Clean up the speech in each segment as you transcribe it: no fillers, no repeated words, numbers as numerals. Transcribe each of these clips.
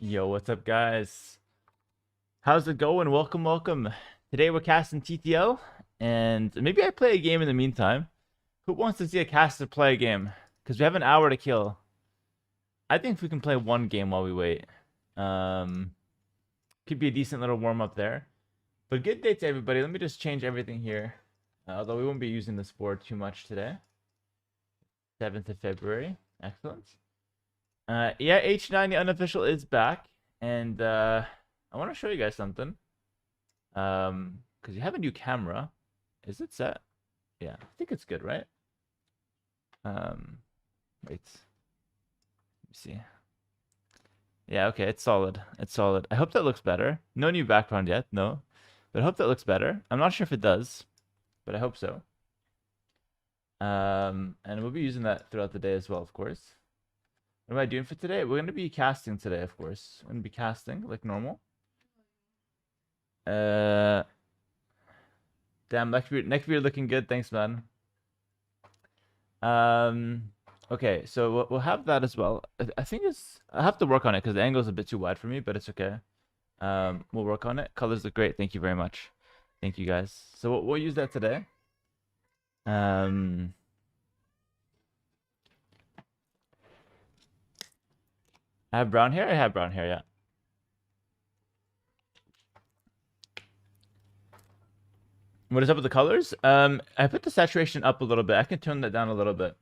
Yo, what's up, guys? How's it going? Welcome, welcome. Today we're casting TTL, and maybe I play a game in the meantime. Who wants to see a caster play a game? Because we have an hour to kill. I think if we can play one game while we wait. Um, could be a decent little warm up there. But good day to everybody. Let me just change everything here. Although we won't be using this board too much today. 7th of February. Excellent. Yeah, H9 the unofficial is back, and I want to show you guys something. Because you have a new camera. Is it set? Yeah, I think it's good, right? Wait. Let me see. Yeah, okay, it's solid. It's solid. I hope that looks better. No new background yet, no. But I hope that looks better. I'm not sure if it does, but I hope so. And we'll be using that throughout the day as well, of course. What am I doing for today? We're going to be casting today, of course. We're going to be casting like normal. Damn, neckbeard looking good. Thanks, man. Okay, so we'll have that as well. I think I have to work on it because the angle is a bit too wide for me, but it's okay. We'll work on it. Colors look great. Thank you very much. Thank you, guys. So we'll use that today. I have brown hair. I have brown hair. Yeah. What is up with the colors? I put the saturation up a little bit. I can turn that down a little bit.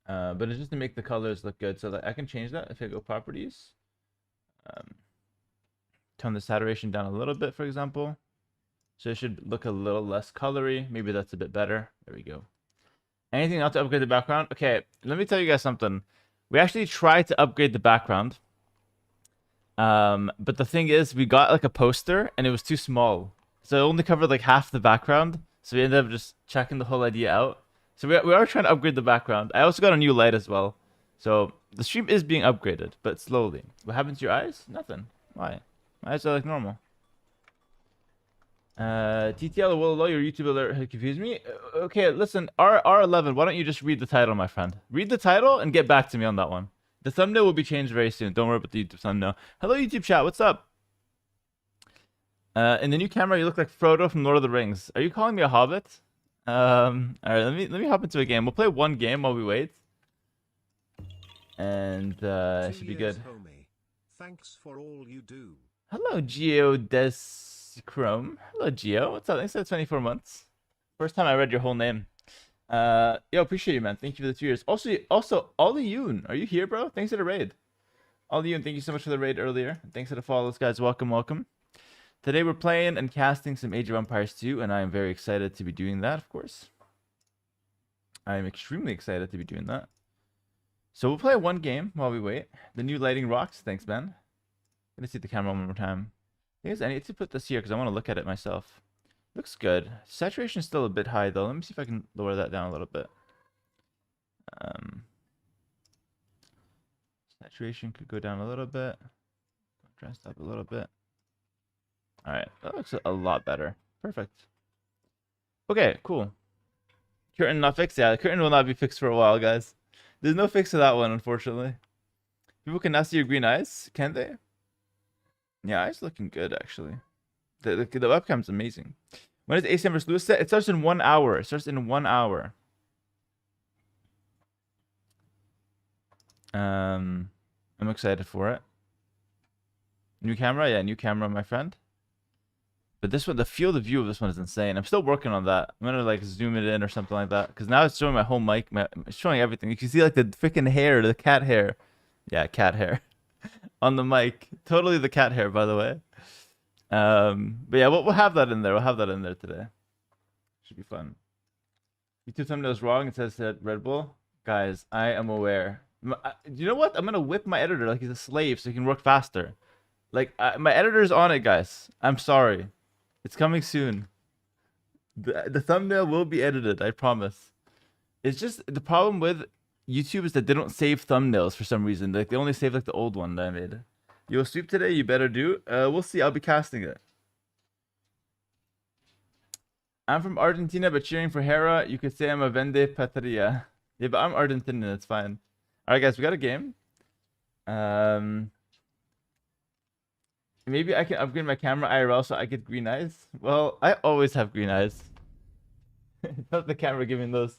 But it's just to make the colors look good. So that I can change that if I go properties. Turn the saturation down a little bit, for example. So it should look a little less colory. Maybe that's a bit better. There we go. Anything else to upgrade the background? Okay, let me tell you guys something. We actually tried to upgrade the background. But the thing is, we got like a poster and it was too small. So it only covered like half the background. So we ended up just checking the whole idea out. So we are trying to upgrade the background. I also got a new light as well. So the stream is being upgraded, but slowly. What happened to your eyes? Nothing. Why? My eyes are like normal. TTL will allow your YouTube alert confuse me. Okay, listen, R11, why don't you just read the title, my friend? Read the title and get back to me on that one. The thumbnail will be changed very soon. Don't worry about the YouTube thumbnail. Hello, YouTube chat. What's up? In the new camera, you look like Frodo from Lord of the Rings. Are you calling me a hobbit? All right, let me hop into a game. We'll play one game while we wait, and it should be good. Homie. Thanks for all you do. Hello, Geo Chrome. Hello, Geo. What's up? Thanks for the 24 months. First time I read your whole name. Yo, appreciate you, man. Thank you for the 2 years. Also, Ollie Yoon. Are you here, bro? Thanks for the raid. Ollie Yoon, thank you so much for the raid earlier. Thanks for the follows, guys. Welcome, welcome. Today we're playing and casting some Age of Empires 2, and I am very excited to be doing that, of course. I am extremely excited to be doing that. So we'll play one game while we wait. The new lighting rocks. Thanks, man. Let me see the camera one more time. I need to put this here because I want to look at it myself. Looks good. Saturation is still a bit high though. Let me see if I can lower that down a little bit. Saturation could go down a little bit. Contrast up a little bit. All right, that looks a lot better. Perfect. Okay, cool. Curtain not fixed. Yeah, the curtain will not be fixed for a while, guys. There's no fix to that one, unfortunately. People can now see your green eyes, can they? Yeah, eyes looking good actually. The webcam's amazing. When is ACM vs. Lewis set? It starts in 1 hour. It starts in 1 hour. I'm excited for it. New camera? Yeah, new camera, my friend. But this one, the field of view of this one is insane. I'm still working on that. I'm gonna like zoom it in or something like that. Because now it's showing my whole mic. It's showing everything. You can see like the freaking hair, the cat hair. Yeah, cat hair. On the mic. Totally the cat hair, by the way. But yeah, we'll have that in there. We'll have that in there today. Should be fun. YouTube thumbnail is wrong. It says that Red Bull. Guys, I am aware. You know what? I'm gonna whip my editor like he's a slave so he can work faster. Like my editor's on it, guys. I'm sorry. It's coming soon. The thumbnail will be edited. I promise. It's just the problem with YouTube is that they don't save thumbnails for some reason. Like they only save like the old one that I made. You'll sweep today. You better do. We'll see. I'll be casting it. I'm from Argentina, but cheering for Hera. You could say I'm a Vende Patria. Yeah, but I'm Argentinian. It's fine. All right, guys, we got a game. Maybe I can upgrade my camera IRL so I get green eyes. Well, I always have green eyes. Not the camera giving those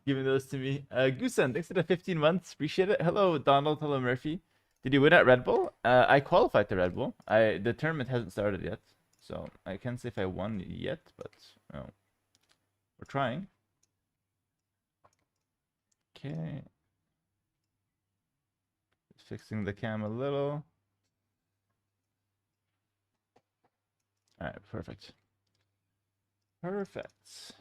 to me. Goosen, thanks for the 15 months. Appreciate it. Hello, Donald. Hello, Murphy. Did you win at Red Bull? I qualified to Red Bull. The tournament hasn't started yet, so I can't say if I won yet, but oh, we're trying. Okay. Just fixing the cam a little. All right, perfect. Perfect.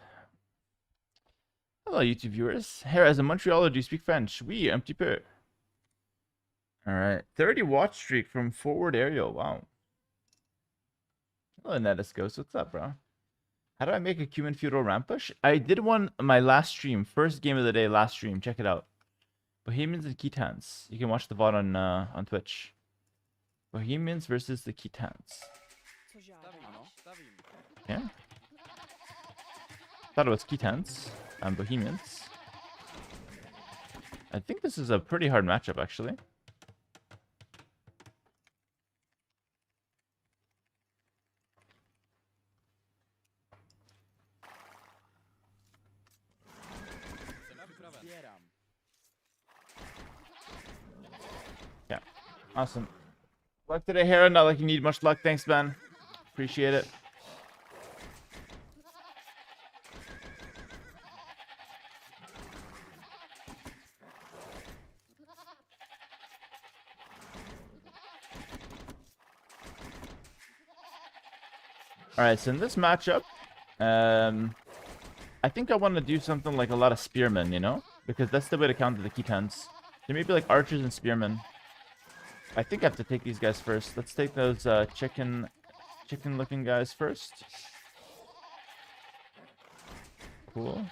Hello, YouTube viewers. Hera, as a Montrealer, do you speak French? Oui, un petit peu. All right, 30 watch streak from forward aerial. Wow. Hello, Netis Ghost. What's up, bro? How do I make a Cuman feudal ramp push? I did one on my last stream, first game of the day, last stream. Check it out. Bohemians and Khitans. You can watch the VOD on Twitch. Bohemians versus the Khitans. Yeah. Thought it was Khitans and Bohemians. I think this is a pretty hard matchup, actually. Yeah. Awesome. Luck today, Hera. Not like you need much luck. Thanks, man. Appreciate it. Alright, so in this matchup, I think I want to do something like a lot of spearmen, you know? Because that's the way to counter the Khitans. So maybe like archers and spearmen. I think I have to take these guys first. Let's take those chicken-looking guys first. Cool.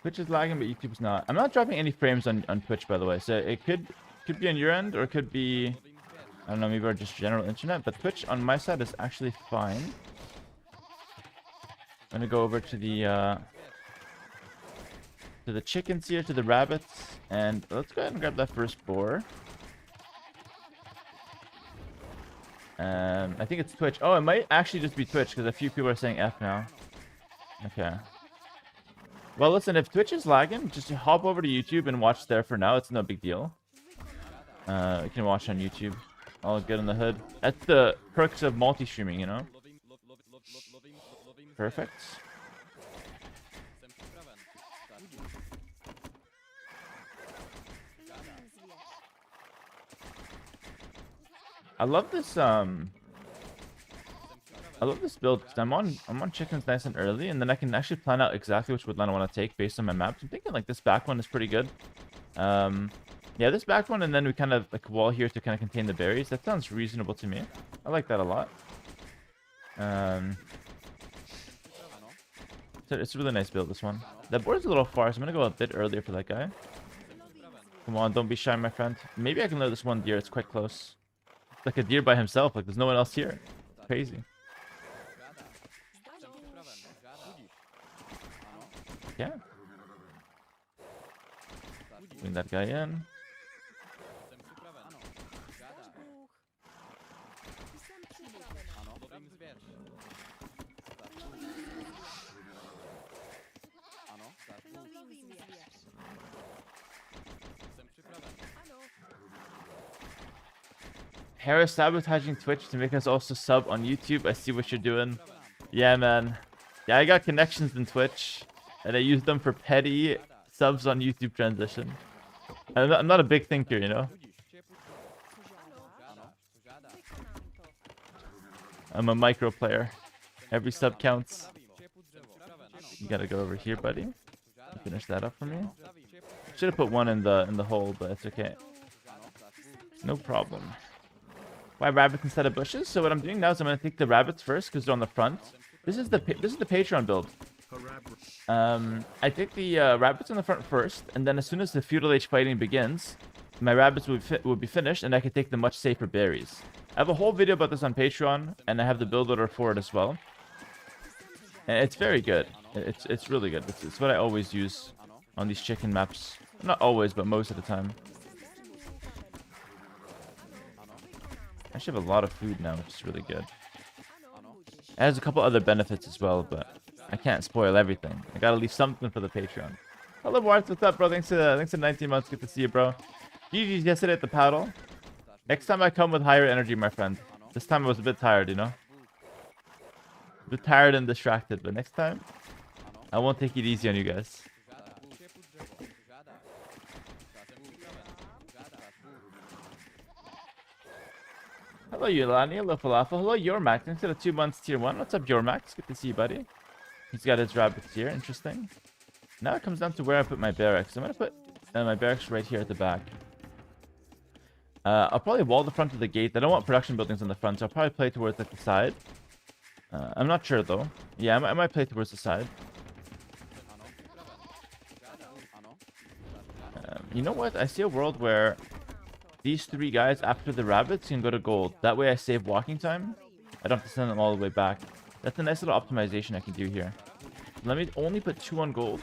Twitch is lagging, but YouTube's not. I'm not dropping any frames on Twitch, by the way. So it could be on your end, or it could be, I don't know, maybe just general internet. But Twitch on my side is actually fine. I'm gonna go over to the chickens here, to the rabbits, and let's go ahead and grab that first boar. I think it's Twitch. Oh, it might actually just be Twitch because a few people are saying F now. Okay. Well, listen, if Twitch is lagging, just hop over to YouTube and watch there for now. It's no big deal. You can watch on YouTube. All good in the hood. That's the perks of multi-streaming, you know? Perfect. I love this build because I'm on chickens nice and early, and then I can actually plan out exactly which woodland I want to take based on my maps. I'm thinking like this back one is pretty good. Yeah, this back one, and then we kind of like wall here to kind of contain the berries. That sounds reasonable to me. I like that a lot. So it's a really nice build, this one. That board's a little far, so I'm gonna go a bit earlier for that guy. Come on, don't be shy, my friend. Maybe I can lure this one deer. It's quite close. It's like a deer by himself. Like there's no one else here. Crazy. Yeah. Bring that guy in. Hera sabotaging Twitch to make us also sub on YouTube. I see what you're doing. Yeah, man. Yeah, I got connections in Twitch, and I use them for petty subs on YouTube transition. I'm not a big thinker, you know? I'm a micro player. Every sub counts. You gotta go over here, buddy. Finish that up for me. Should have put one in the hole, but it's okay. No problem. Why rabbits instead of bushes? So what I'm doing now is I'm gonna take the rabbits first because they're on the front. This is the Patreon build. I take the rabbits on the front first, and then as soon as the feudal age fighting begins, my rabbits would be finished, and I could take the much safer berries. I have a whole video about this on Patreon, and I have the build order for it as well. And it's very good. It's really good. It's what I always use on these chicken maps. Not always, but most of the time. I actually have a lot of food now, which is really good. It has a couple other benefits as well, but I can't spoil everything. I gotta leave something for the Patreon. Hello, Bart. What's up, bro? Thanks to 19 months. Good to see you, bro. GG's yesterday at the paddle. Next time I come with higher energy, my friend. This time I was a bit tired, you know? A bit tired and distracted, but next time, I won't take it easy on you guys. Hello, Yulani. Hello, Falafel. Hello, Yormax. Thanks for the 2 months tier 1. What's up, Yormax? Good to see you, buddy. He's got his rabbits here. Interesting. Now it comes down to where I put my barracks. I'm going to put my barracks right here at the back. I'll probably wall the front of the gate. I don't want production buildings on the front, so I'll probably play towards like the side. I'm not sure, though. Yeah, I might play towards the side. You know what? I see a world where these 3 guys after the rabbits can go to gold. That way I save walking time. I don't have to send them all the way back. That's a nice little optimization I can do here. Let me only put 2 on gold,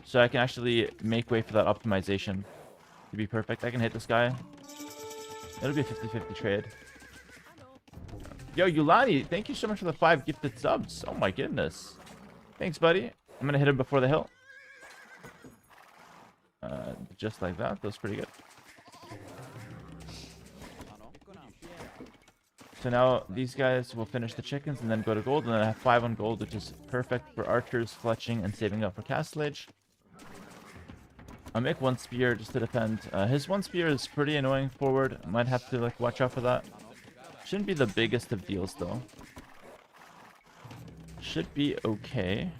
so I can actually make way for that optimization to be perfect. I can hit this guy. It'll be a 50-50 trade. Yo, Yulani, thank you so much for the 5 gifted subs. Oh my goodness. Thanks, buddy. I'm going to hit him before the hill. Just like that. That was pretty good. So now these guys will finish the chickens and then go to gold. And then I have 5 on gold, which is perfect for archers, fletching, and saving up for castlage. I'll make 1 spear just to defend. His 1 spear is pretty annoying forward. Might have to like watch out for that. Shouldn't be the biggest of deals though. Should be okay.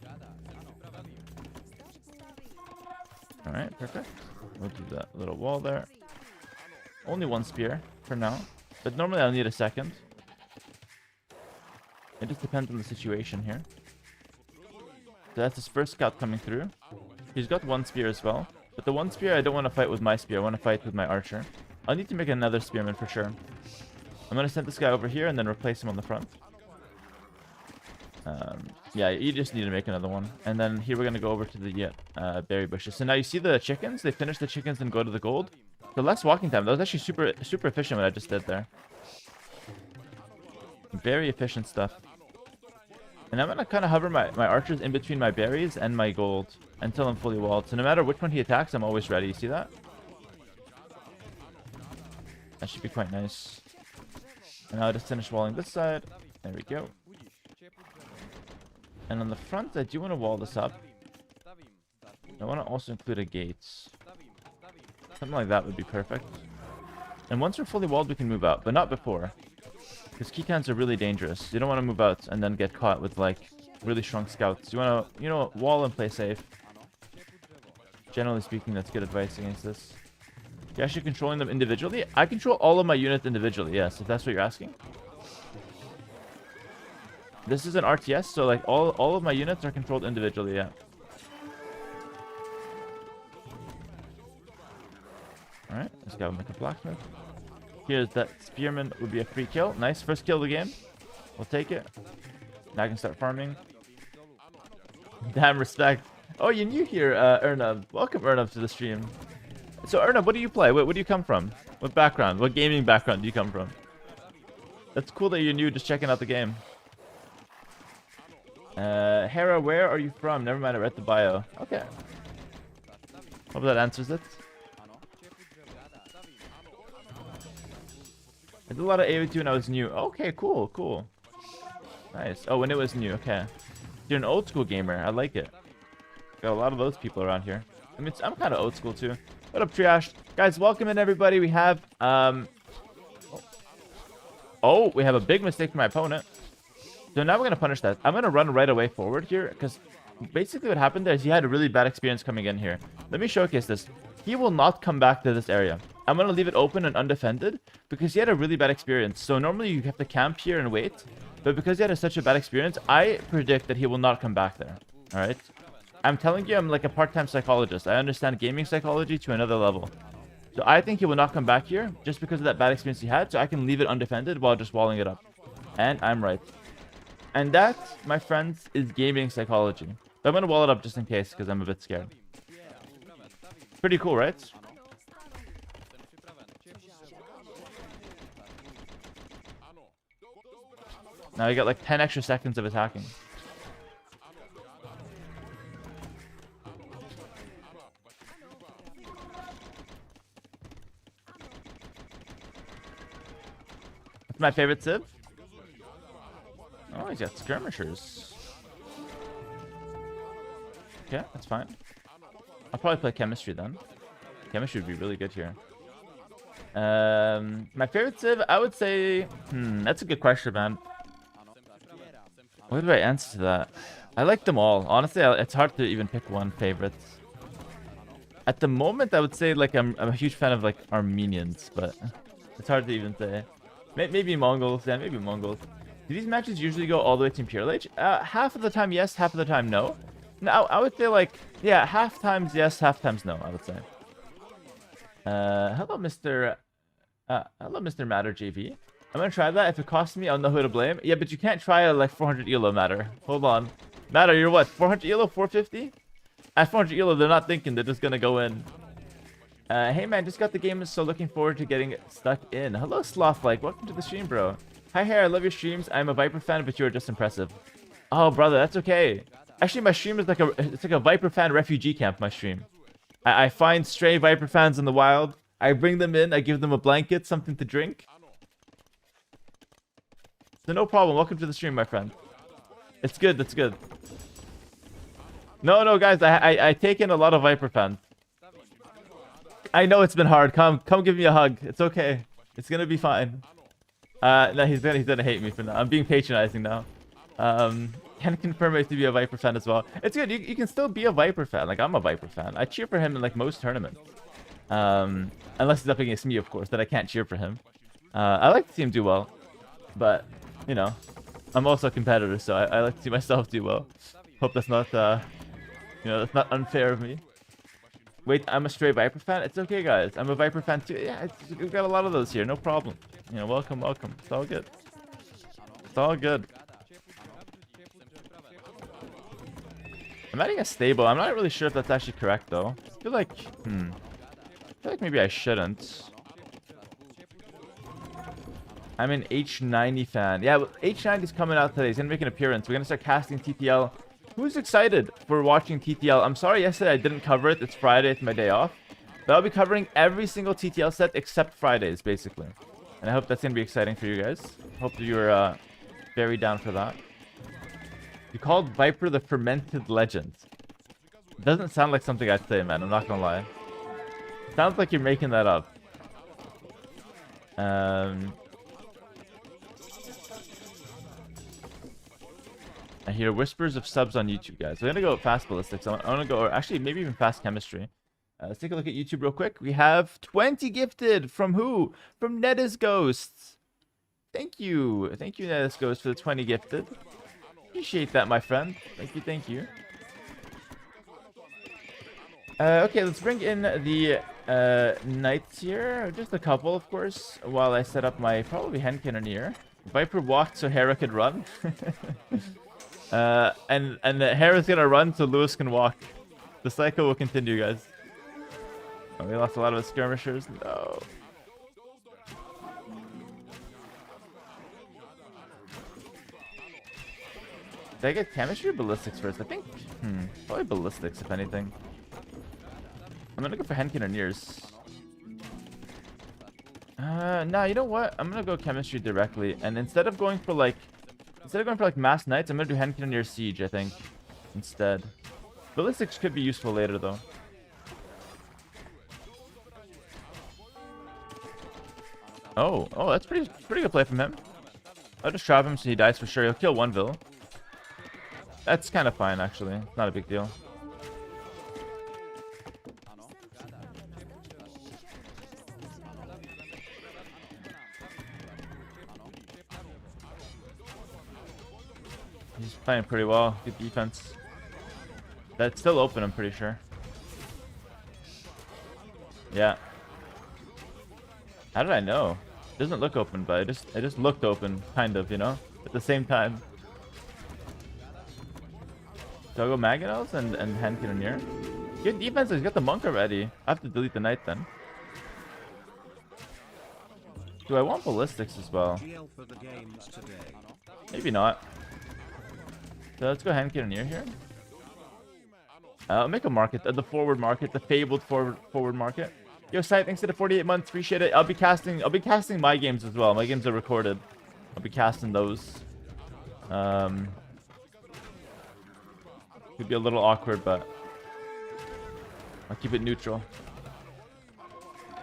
Alright, perfect. We'll do that little wall there. Only 1 spear for now. But normally I'll need a second. It just depends on the situation here. So that's his first scout coming through. He's got 1 spear as well. But the 1 spear I don't want to fight with my spear. I want to fight with my archer. I'll need to make another spearman for sure. I'm going to send this guy over here and then replace him on the front. Yeah, you just need to make another one. And then here we're going to go over to the berry bushes. So now you see the chickens? They finish the chickens and go to the gold. So less walking time. That was actually super efficient what I just did there. Very efficient stuff. And I'm going to kind of hover my archers in between my berries and my gold until I'm fully walled. So no matter which one he attacks, I'm always ready. You see that? That should be quite nice. And I'll just finish walling this side. There we go. And on the front, I do want to wall this up. I want to also include a gate. Something like that would be perfect. And once we're fully walled, we can move out. But not before. Because Khitans are really dangerous. You don't want to move out and then get caught with, like, really strong scouts. You want to, you know, wall and play safe. Generally speaking, that's good advice against this. You're actually controlling them individually? I control all of my units individually, yes, if that's what you're asking. This is an RTS, so, like, all of my units are controlled individually, yeah. Alright, let's go make a blacksmith. Here's that spearman would be a free kill. Nice, first kill of the game. We'll take it. Now I can start farming. Damn respect. Oh, you're new here, Ernub. Welcome, Ernub, to the stream. So, Ernub, what do you play? Where do you come from? What background? What gaming background do you come from? That's cool that you're new, just checking out the game. Hera, where are you from? Never mind, I read the bio. Okay. Hope that answers it. I did a lot of AoE when I was new. Okay, cool. Nice. Oh, when it was new. Okay. You're an old school gamer. I like it. Got a lot of those people around here. I mean, I'm kind of old school too. What up, Triash? Guys, welcome in, everybody. We have, oh, we have a big mistake from my opponent. So now we're going to punish that. I'm going to run right away forward here because basically what happened there is he had a really bad experience coming in here. Let me showcase this. He will not come back to this area. I'm going to leave it open and undefended because he had a really bad experience. So normally you have to camp here and wait. But because he had such a bad experience, I predict that he will not come back there. All right? I'm telling you, I'm like a part-time psychologist. I understand gaming psychology to another level. So I think he will not come back here just because of that bad experience he had. So I can leave it undefended while just walling it up. And I'm right. And that, my friends, is gaming psychology. But I'm going to wall it up just in case because I'm a bit scared. Pretty cool, right? Now you got like 10 extra seconds of attacking. That's my favorite civ. Oh, he's got skirmishers. Okay, that's fine. I'll probably play chemistry then. Chemistry would be really good here. My favorite civ, I would say... that's a good question, man. What do I answer to that? I like them all. Honestly, it's hard to even pick one favorite. At the moment, I would say like I'm a huge fan of like Armenians, but it's hard to even say. Maybe Mongols, yeah, maybe Mongols. Do these matches usually go all the way to Imperial Age? Half of the time yes, half of the time no. No, I would say like, yeah, half times yes, half times no, I would say. Hello, Mr. Matter JV. I'm gonna try that. If it costs me, I'll know who to blame. Yeah, but you can't try a like 400 elo Matter. Hold on. Matter, you're what? 400 elo? 450? At 400 elo, they're not thinking. They're just gonna go in. Hey man, just got the game, so looking forward to getting stuck in. Hello, Sloth-like. Welcome to the stream, bro. Hi, Hera. I love your streams. I'm a Viper fan, but you are just impressive. Oh, brother, that's okay. Actually, my stream is like a Viper fan refugee camp, my stream. I find stray Viper fans in the wild. I bring them in. I give them a blanket, something to drink. So no problem. Welcome to the stream, my friend. It's good. That's good. No, guys. I take in a lot of Viper fans. I know it's been hard. Come give me a hug. It's okay. It's gonna be fine. No, he's gonna hate me for now. I'm being patronizing now. Can confirm it to be a Viper fan as well. It's good. You can still be a Viper fan. Like, I'm a Viper fan. I cheer for him in like most tournaments. Unless he's up against me, of course. Then I can't cheer for him. I like to see him do well. But, you know, I'm also a competitor, so I like to see myself do well. Hope that's not, that's not unfair of me. Wait, I'm a stray Viper fan? It's okay, guys. I'm a Viper fan too. Yeah, we've got a lot of those here. No problem. Welcome. It's all good. It's all good. I'm adding a stable. I'm not really sure if that's actually correct, though. I feel like maybe I shouldn't. I'm an H90 fan. Yeah, H90's coming out today. He's going to make an appearance. We're going to start casting TTL. Who's excited for watching TTL? I'm sorry yesterday I didn't cover it. It's Friday. It's my day off. But I'll be covering every single TTL set except Fridays, basically. And I hope that's going to be exciting for you guys. Hope that you're very down for that. You called Viper the fermented legend. It doesn't sound like something I'd say, man. I'm not gonna lie. Sounds like you're making that up. I hear whispers of subs on YouTube, guys. We're gonna go fast ballistics. I want to go, or actually maybe even fast chemistry. Let's take a look at YouTube real quick. We have 20 gifted from who? From Netis Ghosts. Thank you, Netis Ghosts, for the 20 gifted. Appreciate that, my friend. Thank you. Okay, let's bring in the knights here. Just a couple, of course, while I set up my probably hand cannoneer. Viper walked so Hera could run. and Hera's gonna run so Lewis can walk. The cycle will continue, guys. Oh, we lost a lot of skirmishers. No. Did I get chemistry or ballistics first? I think, probably ballistics, if anything. I'm gonna go for hand cannoneers. No, you know what? I'm gonna go chemistry directly, and instead of going for like mass knights, I'm gonna do hand cannoneer siege, I think, instead. Ballistics could be useful later, though. Oh, that's pretty good play from him. I'll just trap him so he dies for sure. He'll kill one vill. That's kind of fine, actually. It's not a big deal. He's playing pretty well. Good defense. That's still open, I'm pretty sure. Yeah. How did I know? It doesn't look open, but it just looked open, kind of, you know? At the same time. So I'll go Mangonels and hand Cannoneer. Good defense, he's got the Monk already. I have to delete the Knight then. Do I want Ballistics as well? GL for the games today. Maybe not. So let's go hand Cannoneer here. I'll make a market, the forward market, the fabled forward market. Yo, Sight, thanks to the 48 months, appreciate it. I'll be casting my games as well. My games are recorded. I'll be casting those. Could be a little awkward, but I'll keep it neutral.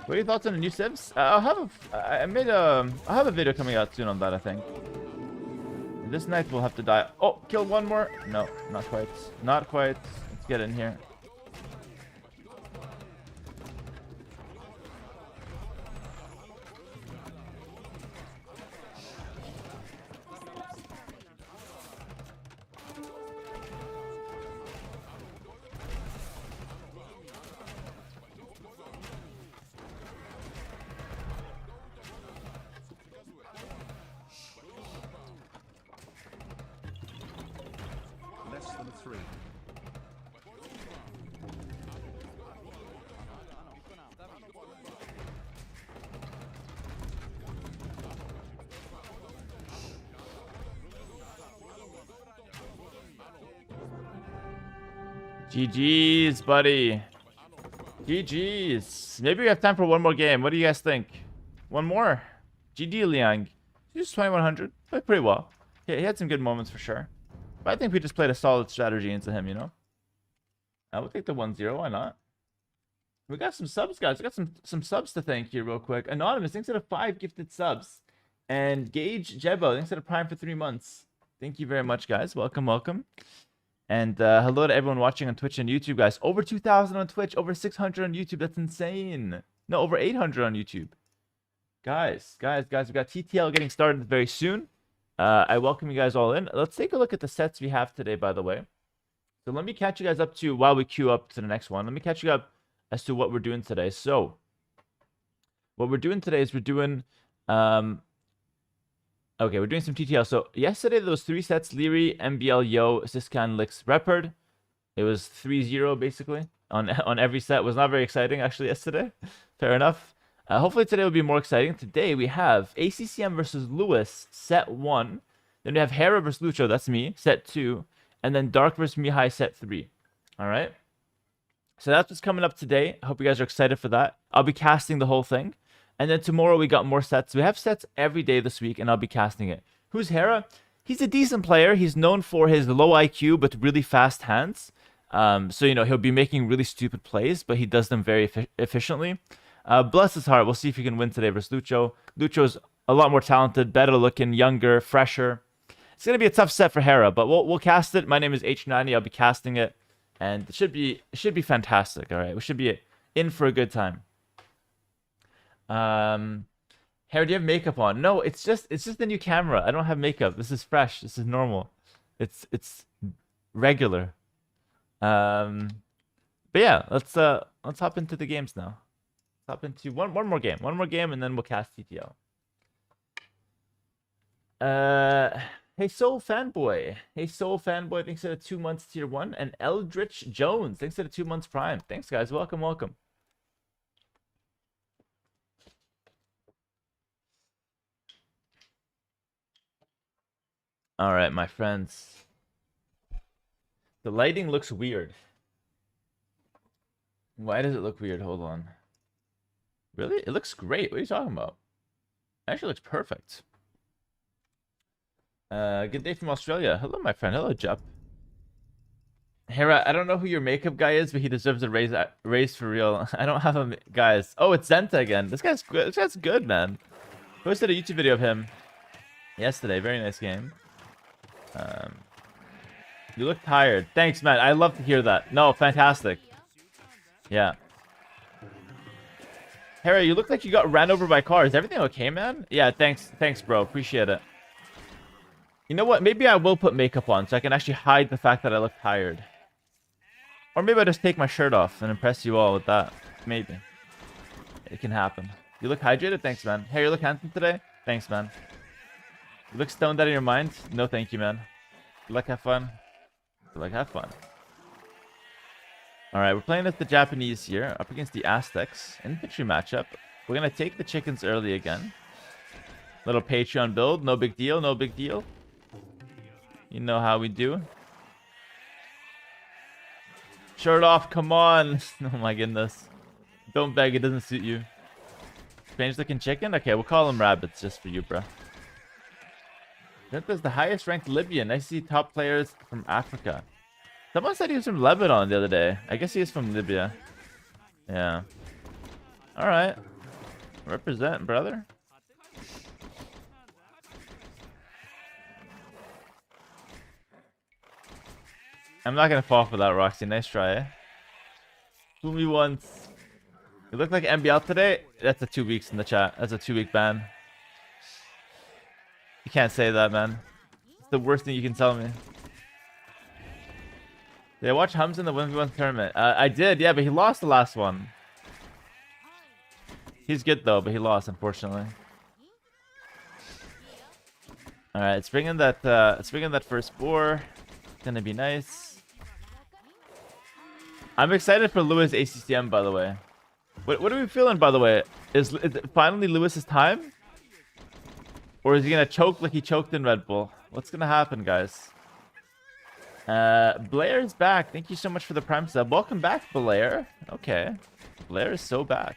What are your thoughts on the new Sims? I'll have a video coming out soon on that, I think. This Knight will have to die. Oh, kill one more. No, not quite. Not quite. Let's get in here. Less than 3. GG's, buddy. GG's. Maybe we have time for one more game. What do you guys think? One more. GG Liang. He's 2100. Played pretty well. Yeah, he had some good moments for sure. But I think we just played a solid strategy into him, you know? I would take the 1-0. Why not? We got some subs, guys. We got some subs to thank here real quick. Anonymous, thanks to the 5 gifted subs. And Gage Jebo, thanks to the Prime for 3 months. Thank you very much, guys. Welcome, welcome. And hello to everyone watching on Twitch and YouTube, guys. Over 2,000 on Twitch, over 600 on YouTube. That's insane. No, over 800 on YouTube. Guys, we got TTL getting started very soon. I welcome you guys all in. Let's take a look at the sets we have today, by the way. So let me catch you guys up to, while we queue up to the next one, let me catch you up as to what we're doing today. So, what we're doing today is we're doing... Okay, we're doing some TTL. So yesterday there was 3 sets: Leary, MBL, Yo, Siskan, Lix, Repard. It was 3-0 basically on every set. It was not very exciting actually yesterday. Fair enough. Hopefully today will be more exciting. Today we have ACCM versus Lewis, set 1. Then we have Hera versus Lucho, that's me, set 2. And then Dark versus Mihai, set 3. All right. So that's what's coming up today. I hope you guys are excited for that. I'll be casting the whole thing. And then tomorrow we got more sets. We have sets every day this week, and I'll be casting it. Who's Hera? He's a decent player. He's known for his low IQ, but really fast hands. So, you know, he'll be making really stupid plays, but he does them very efficiently. Bless his heart. We'll see if he can win today versus Lucho. Lucho's a lot more talented, better looking, younger, fresher. It's going to be a tough set for Hera, but we'll cast it. My name is H90. I'll be casting it, and it should be fantastic. All right, we should be in for a good time. Hera, do you have makeup on? No, it's just the new camera. I don't have makeup. This is fresh. This is normal. It's regular. But yeah, let's hop into the games now. Let's hop into one more game. One more game, and then we'll cast TTL. Hey Soul Fanboy. Hey Soul Fanboy, thanks for the 2 months tier 1. And Eldritch Jones, thanks for the 2 months Prime. Thanks guys. Welcome, welcome. All right, my friends. The lighting looks weird. Why does it look weird? Hold on. Really? It looks great. What are you talking about? It actually looks perfect. Good day from Australia. Hello, my friend. Hello, Jup. Hera, I don't know who your makeup guy is, but he deserves a raise for real. I don't have a... Guys. Oh, it's Zenta again. This guy's good. This guy's good, man. Posted a YouTube video of him yesterday. Very nice game. You look tired. Thanks, man. I love to hear that. No, fantastic. Yeah. Hera, you look like you got ran over by cars. Is everything okay, man? Yeah, thanks, bro. Appreciate it. You know what? Maybe I will put makeup on so I can actually hide the fact that I look tired. Or maybe I'll just take my shirt off and impress you all with that. Maybe. It can happen. You look hydrated? Thanks, man. Hey, you look handsome today? Thanks, man. You look stoned out of your mind? No, thank you, man. You like have fun? You like have fun. Alright, we're playing as the Japanese here, up against the Aztecs. Infantry matchup. We're gonna take the chickens early again. Little Patreon build. No big deal, no big deal. You know how we do. Shirt off, come on. Oh my goodness. Don't beg, it doesn't suit you. Strange looking chicken? Okay, we'll call them rabbits just for you, bro. That is the highest ranked Libyan. I see top players from Africa. Someone said he was from Lebanon the other day. I guess he is from Libya. Yeah. Alright. Represent, brother. I'm not gonna fall for that, Roxy. Nice try, eh? Fool me once. You look like MBL today? That's a 2 weeks in the chat. That's a 2-week ban. You can't say that, man. It's the worst thing you can tell me. Did I watch Hums in the 1v1 tournament? I did, yeah, but he lost the last one. He's good though, but he lost, unfortunately. Alright, let's bring in that first boar. It's gonna be nice. I'm excited for Lewis ACCM, by the way. What are we feeling, by the way? Is it finally Lewis's time? Or is he gonna choke like he choked in Red Bull? What's gonna happen, guys? Blair's back. Thank you so much for the Prime sub. Welcome back, Blair. Okay. Blair is so back.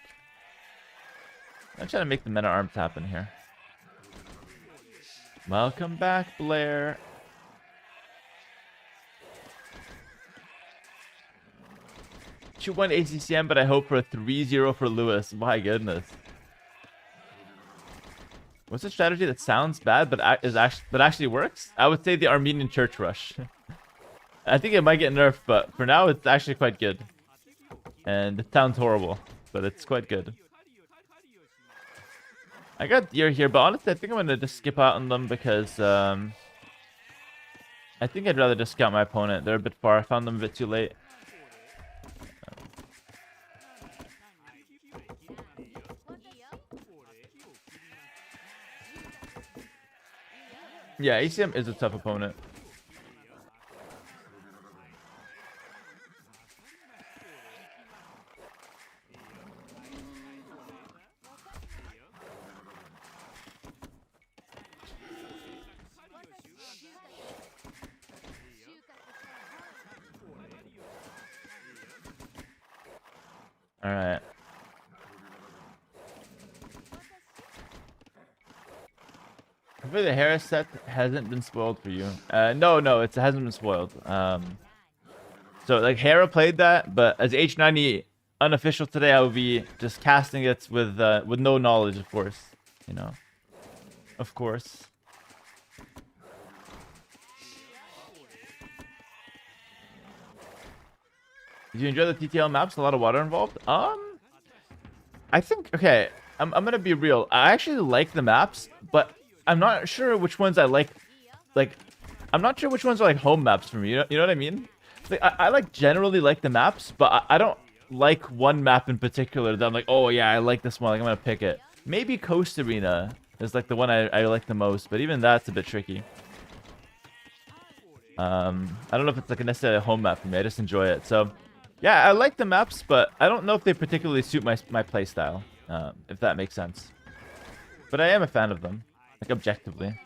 I'm trying to make the men-at-arms happen here. Welcome back, Blair. Shoot 1 ACCM, but I hope for a 3-0 for Lewis. My goodness. What's a strategy that sounds bad but actually works? I would say the Armenian Church Rush. I think it might get nerfed, but for now it's actually quite good. And it sounds horrible, but it's quite good. I got deer here, but honestly I think I'm gonna just skip out on them because I think I'd rather just scout my opponent. They're a bit far. I found them a bit too late. Yeah, ACM is a tough opponent. All right. Hopefully the Hera set hasn't been spoiled for you. No, it hasn't been spoiled. So like Hera played that, but as H90 unofficial today, I would be just casting it with no knowledge, of course. You know, of course. Did you enjoy the TTL maps? A lot of water involved. I think okay. I'm gonna be real. I actually like the maps, but I'm not sure which ones I like. Like, I'm not sure which ones are like home maps for me. You know what I mean? Like, I like generally like the maps, but I don't like one map in particular that I'm like, oh yeah, I like this one. Like I'm gonna pick it. Maybe Coast Arena is like the one I like the most, but even that's a bit tricky. I don't know if it's like necessarily a home map for me. I just enjoy it. So, yeah, I like the maps, but I don't know if they particularly suit my play style. If that makes sense. But I am a fan of them, like objectively.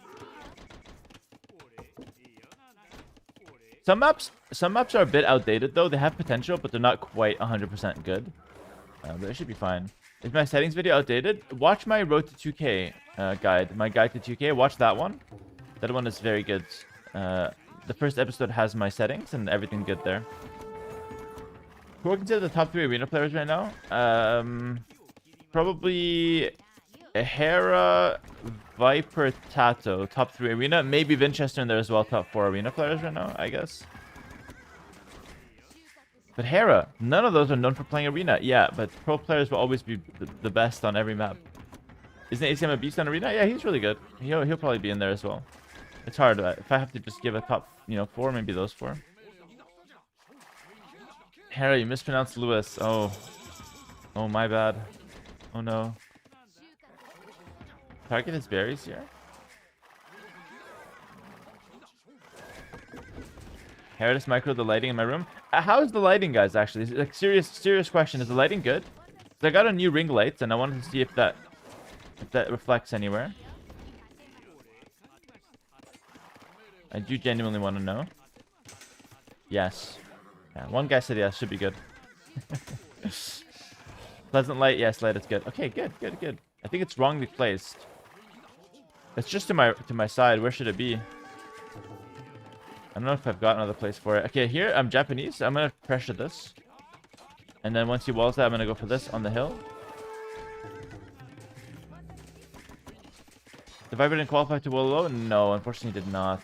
Some maps are a bit outdated though. They have potential, but they're not quite 100% good. But it should be fine. Is my settings video outdated? Watch my Road to 2K guide. My guide to 2K. Watch that one. That one is very good. The first episode has my settings and everything good there. Who are considered the top 3 arena players right now? Probably Hera, Viper, Tato, top 3 arena. Maybe Winchester in there as well, top 4 arena players right now, I guess. But Hera, none of those are known for playing arena. Yeah, but pro players will always be the best on every map. Isn't ACM a beast on arena? Yeah, he's really good. He'll probably be in there as well. It's hard. If I have to just give a top, 4, maybe those 4. Hera, you mispronounced Lewis. Oh, my bad. Oh no. target his berries here. Hera just micro the lighting in my room. How is the lighting, guys, actually? Like, serious question. Is the lighting good? 'Cause I got a new ring light, and I wanted to see if that reflects anywhere. I do genuinely want to know. Yes. Yeah, one guy said yes, should be good. Pleasant light, yes, light is good. Okay, good. I think it's wrongly placed. It's just to my side. Where should it be? I don't know if I've got another place for it. Okay, here, I'm Japanese. I'm gonna pressure this. And then once he walls that, I'm gonna go for this on the hill. The Viper didn't qualify to wall low? No, unfortunately did not.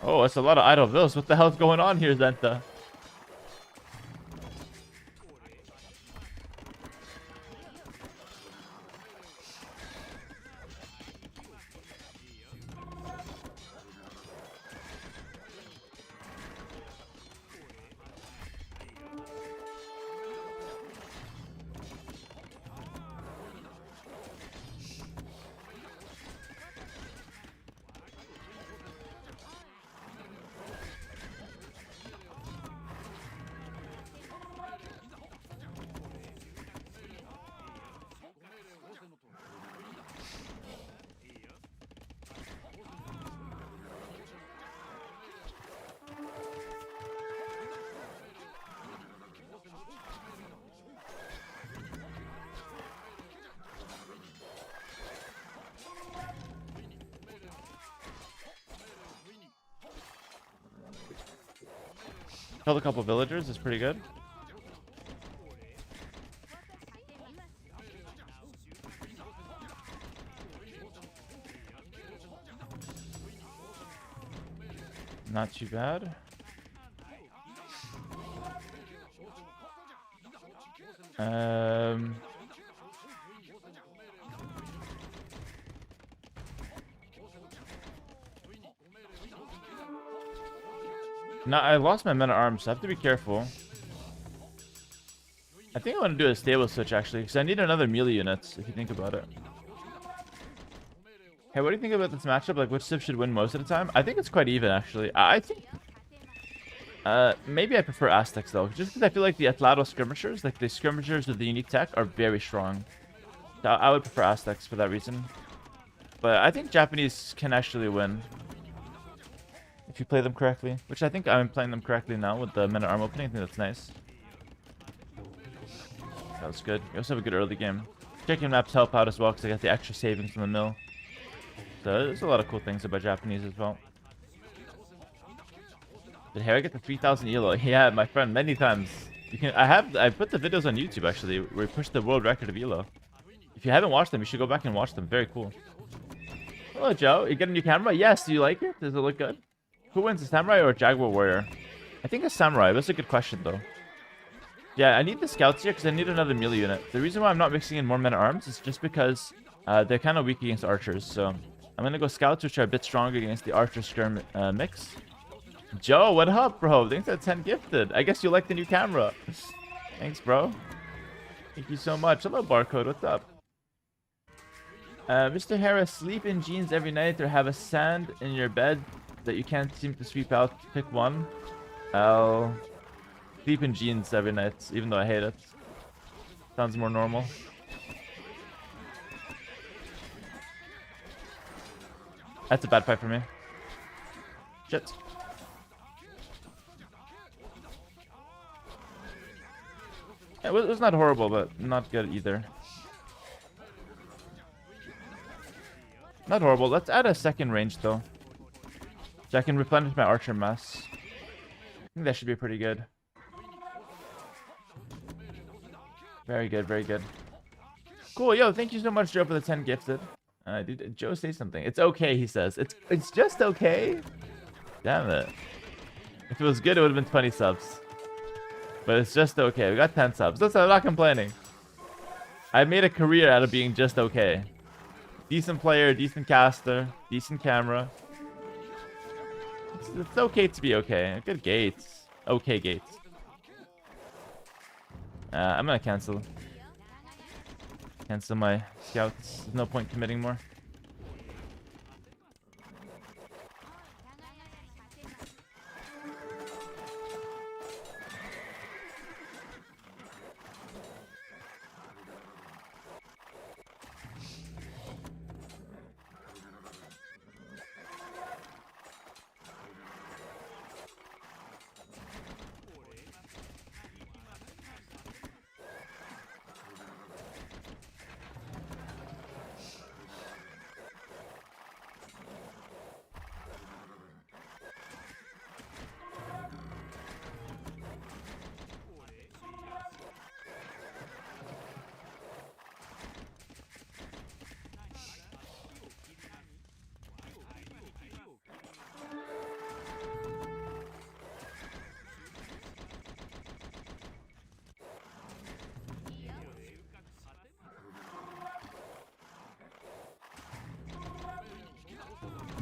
Oh, it's a lot of idle vills. What the hell's going on here, Zenta? Killed a couple villagers. It's pretty good. Not too bad. No, I lost my men at arms, so I have to be careful. I think I want to do a stable switch actually, because I need another melee unit, if you think about it. Hey, what do you think about this matchup? Like, which civ should win most of the time? I think it's quite even, actually. I think... maybe I prefer Aztecs, though. Just because I feel like the Atlado skirmishers, like the skirmishers with the unique tech, are very strong. So I would prefer Aztecs for that reason. But I think Japanese can actually win. If you play them correctly. Which I think I'm playing them correctly now with the men-at-arm opening. I think that's nice. That was good. We also have a good early game. Checking maps help out as well, because I got the extra savings from the mill. So there's a lot of cool things about Japanese as well. Did Hera get the 3000 elo? Yeah, my friend, many times. You can. I put the videos on YouTube actually, where we pushed the world record of elo. If you haven't watched them, you should go back and watch them. Very cool. Hello, Joe. You get a new camera? Yes. Do you like it? Does it look good? Who wins, a samurai or a jaguar warrior? I think a samurai. That's a good question though. Yeah, I need the scouts here because I need another melee unit. The reason why I'm not mixing in more men-at-arms is just because they're kind of weak against archers. So I'm gonna go scouts, which are a bit stronger against the archer skirm mix. Joe, what up, bro? Thanks for 10 gifted. I guess you like the new camera. Thanks, bro. Thank you so much. Hello, Barcode. What's up? Mr. Hera, sleep in jeans every night or have a sand in your bed that you can't seem to sweep out. Pick one. I'll sleep in jeans every night, even though I hate it. Sounds more normal. That's a bad fight for me. Shit. It was not horrible, but not good either. Not horrible. Let's add a second range, though. So I can replenish my archer mass. I think that should be pretty good. Very good, very good. Cool, yo, thank you so much, Joe, for the 10 gifted. Did Joe say something? It's okay, he says. It's just okay? Damn it. If it was good, it would have been 20 subs. But it's just okay. We got 10 subs. Listen, I'm not complaining. I made a career out of being just okay. Decent player, decent caster, decent camera. It's okay to be okay. Good gates. Okay gates. I'm gonna cancel. Cancel my scouts. There's no point committing more.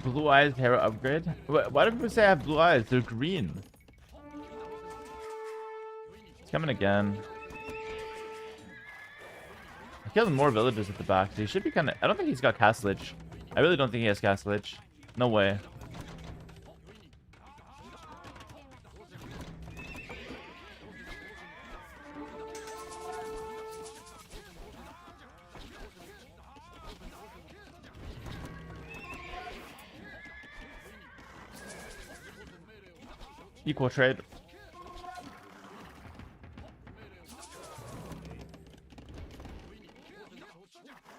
Blue eyes Hera upgrade? Why do people say I have blue eyes? They're green. It's coming again. I killed more villagers at the back. So he should be kind of... I don't think he's got Castle Lich. I really don't think he has Castle Lich. No way. Equal trade.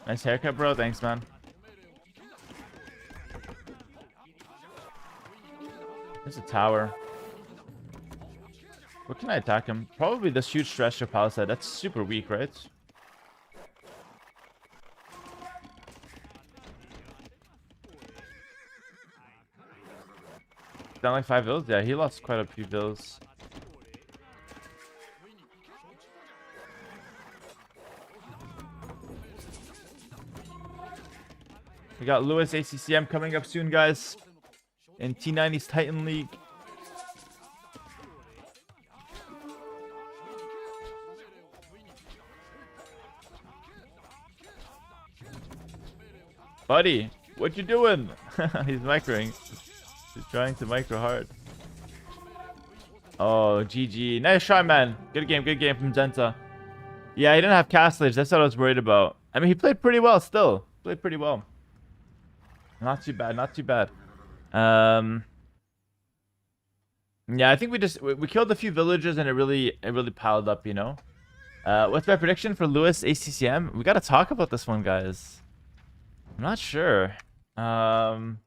Nice haircut, bro. Thanks, man. There's a tower. What can I attack him? Probably this huge stretch of palisade. That's super weak, right? Down like 5 vills? Yeah, he lost quite a few vills. We got Lewis ACCM coming up soon, guys. In T90's Titan League. Buddy, what you doing? He's microing. He's trying to micro hard. Oh, GG. Nice shot, man. Good game from Zenta. Yeah, he didn't have Castlage. That's what I was worried about. I mean, he played pretty well still. Played pretty well. Not too bad, not too bad. Yeah, I think we killed a few villagers and it really piled up, you know. What's my prediction for Lewis ACCM? We gotta talk about this one, guys. I'm not sure. I'm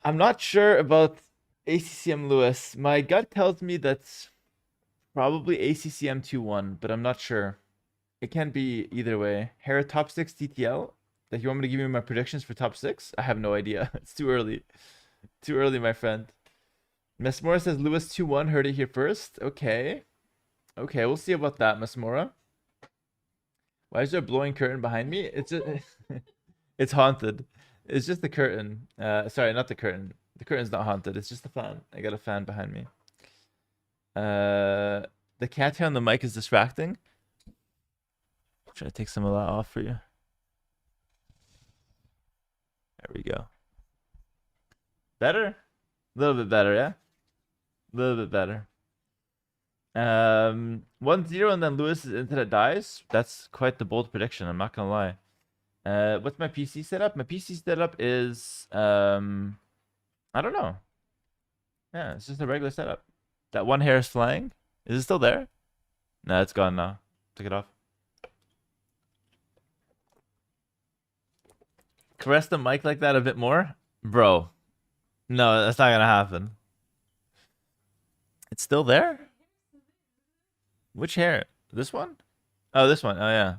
not sure about ACCM Lewis. My gut tells me that's probably ACCM 2-1, but I'm not sure. It can be either way. Hera top 6 TTL. Like, you want me to give you my predictions for top 6? I have no idea. It's too early. Too early, my friend. Mesmora says Lewis 2-1. Heard it here first. Okay. Okay, we'll see about that, Mesmora. Why is there a blowing curtain behind me? It's just, it's haunted. It's just the curtain. Sorry, not the curtain. The curtain's not haunted. It's just the fan. I got a fan behind me. The cat hair on the mic is distracting. I'm trying to take some of that off for you. There we go. Better? A little bit better, yeah? A little bit better. 1-0 and then Lewis's internet dies. That's quite the bold prediction, I'm not gonna lie. What's my PC setup? My PC setup is I don't know. Yeah, it's just a regular setup. That one hair is flying. Is it still there? No, it's gone now. Took it off. Caress the mic like that a bit more? Bro. No, that's not gonna happen. It's still there? Which hair? This one? Oh, this one. Oh, yeah.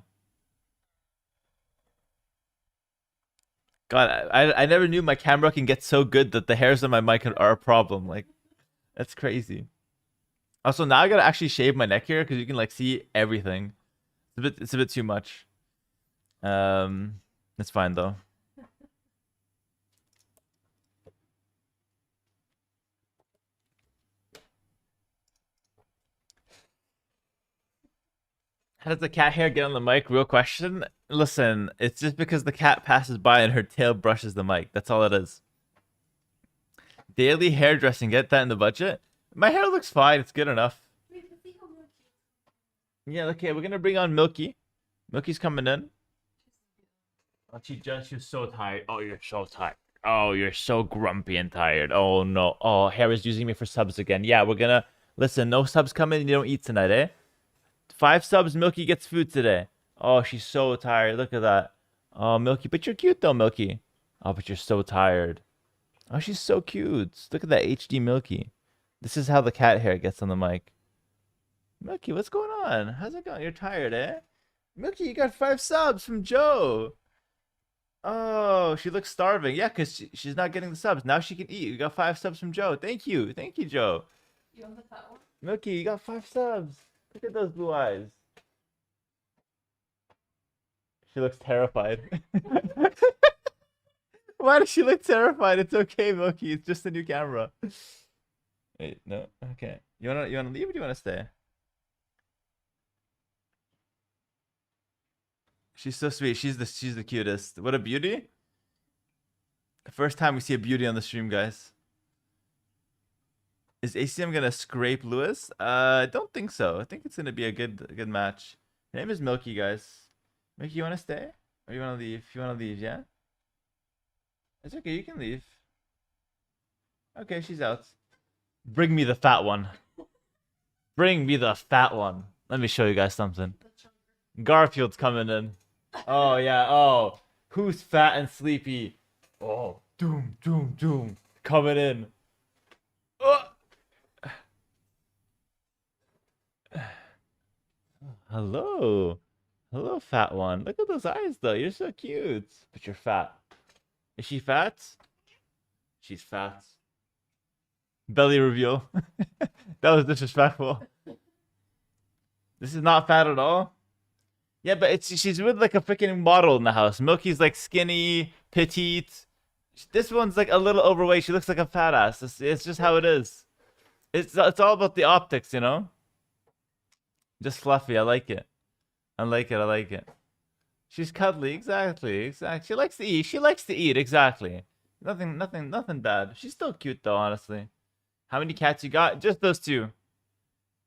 God, I never knew my camera can get so good that the hairs on my mic are a problem. Like, that's crazy. Also, now I gotta actually shave my neck here because you can like see everything. It's a bit too much. It's fine though. How does the cat hair get on the mic? Real question. Listen, it's just because the cat passes by and her tail brushes the mic. That's all it is. Daily hairdressing. Get that in the budget. My hair looks fine. It's good enough. Yeah, okay. We're gonna bring on Milky. Milky's coming in. Oh, she's so tired. Oh, you're so tired. Oh, you're so grumpy and tired. Oh no. Oh, Hera's using me for subs again. Yeah, we're gonna listen. No subs coming. You don't eat tonight, eh? 5 subs. Milky gets food today. Oh, she's so tired. Look at that. Oh, Milky, but you're cute though, Milky. Oh, but you're so tired. Oh, she's so cute. Look at that HD Milky. This is how the cat hair gets on the mic. Milky, what's going on? How's it going? You're tired, eh? Milky, you got 5 subs from Joe. Oh, she looks starving. Yeah, because she's not getting the subs. Now she can eat. You got 5 subs from Joe. Thank you. Thank you, Joe. You want the fat one? Milky, you got 5 subs. Look at those blue eyes. She looks terrified. Why does she look terrified? It's okay, Milky. It's just a new camera. Wait, no? Okay. You wanna leave or do you wanna stay? She's so sweet. She's the cutest. What a beauty. First time we see a beauty on the stream, guys. Is ACM gonna scrape Lewis? I don't think so. I think it's gonna be a good match. Her name is Milky, guys. Milky, you wanna stay? Or you wanna leave? You wanna leave, yeah? It's okay, you can leave. Okay, she's out. Bring me the fat one. Bring me the fat one. Let me show you guys something. Garfield's coming in. Oh yeah, oh. Who's fat and sleepy? Oh, doom, doom, doom. Coming in. Hello. Hello, fat one. Look at those eyes, though. You're so cute. But you're fat. Is she fat? She's fat. Belly reveal. That was disrespectful. This is not fat at all. Yeah, but she's with like a freaking model in the house. Milky's like skinny, petite. This one's like a little overweight. She looks like a fat ass. It's just how it is. It's all about the optics, you know? Just fluffy. I like it. I like it. I like it. She's cuddly. Exactly. She likes to eat. She likes to eat. Exactly. Nothing bad. She's still cute though, honestly. How many cats you got? Just those 2.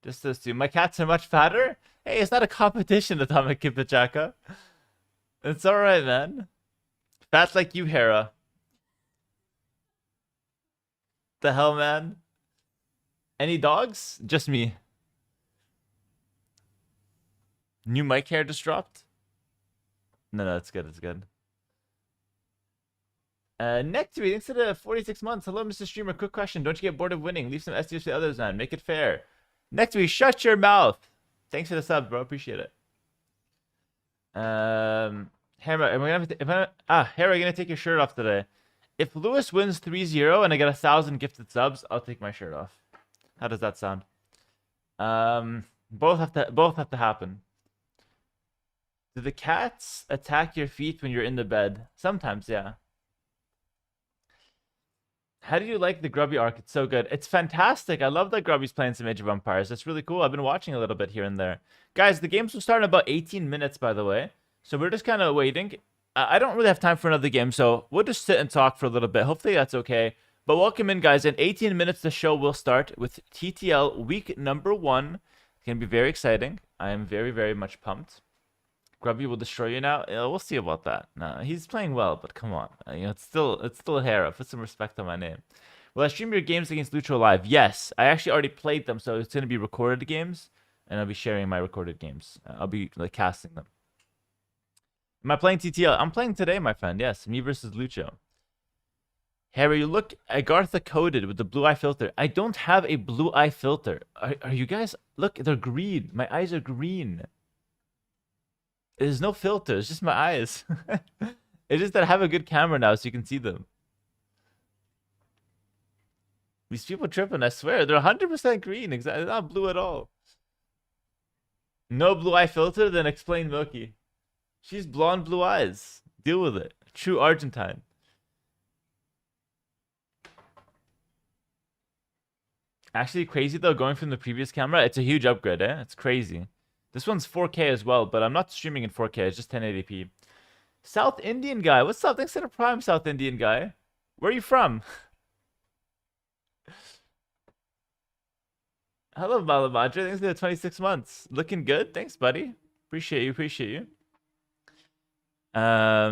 Just those 2. My cats are much fatter. Hey, it's not a competition, Atomic Kipachaka. It's alright, man. Fat like you, Hera. The hell, man? Any dogs? Just me. New mic hair just dropped? No, it's good. It's good. Next week, instead of 46 months. Hello, Mr. Streamer. Quick question. Don't you get bored of winning? Leave some SDs for the others, man. Make it fair. Next week, shut your mouth. Thanks for the sub, bro. Appreciate it. Hera, Hera, gonna take your shirt off today. If Lewis wins 3-0 and I get 1,000 gifted subs, I'll take my shirt off. How does that sound? Both have to happen. Do the cats attack your feet when you're in the bed? Sometimes, yeah. How do you like the Grubby arc? It's so good. It's fantastic. I love that Grubby's playing some Age of Empires. That's really cool. I've been watching a little bit here and there. Guys, the games will start in about 18 minutes, by the way. So we're just kind of waiting. I don't really have time for another game, so we'll just sit and talk for a little bit. Hopefully that's okay. But welcome in, guys. In 18 minutes, the show will start with TTL week number 1. It's going to be very exciting. I am very, very much pumped. Grubby will destroy you now. We'll see about that. No, he's playing well, but come on. It's still Hera. Put some respect on my name. Will I stream your games against Lucho live? Yes. I actually already played them, so it's going to be recorded games, and I'll be sharing my recorded games. I'll be like casting them. Am I playing TTL? I'm playing today, my friend. Yes, me versus Lucho. Hera, you look Agartha coded with the blue eye filter. I don't have a blue eye filter. Are you guys? Look, they're green. My eyes are green. There's no filter. It's just my eyes. It's just that I have a good camera now so you can see them. These people tripping, I swear. They're 100% green. Exactly. They're not blue at all. No blue eye filter? Then explain Milky. She's blonde blue eyes. Deal with it. True Argentine. Actually, crazy though, going from the previous camera, it's a huge upgrade, eh? It's crazy. This one's 4K as well, but I'm not streaming in 4K. It's just 1080p. South Indian guy. What's up? Thanks to the Prime, South Indian guy. Where are you from? Hello, Malamadre. Thanks for the 26 months. Looking good. Thanks, buddy. Appreciate you. Appreciate you. How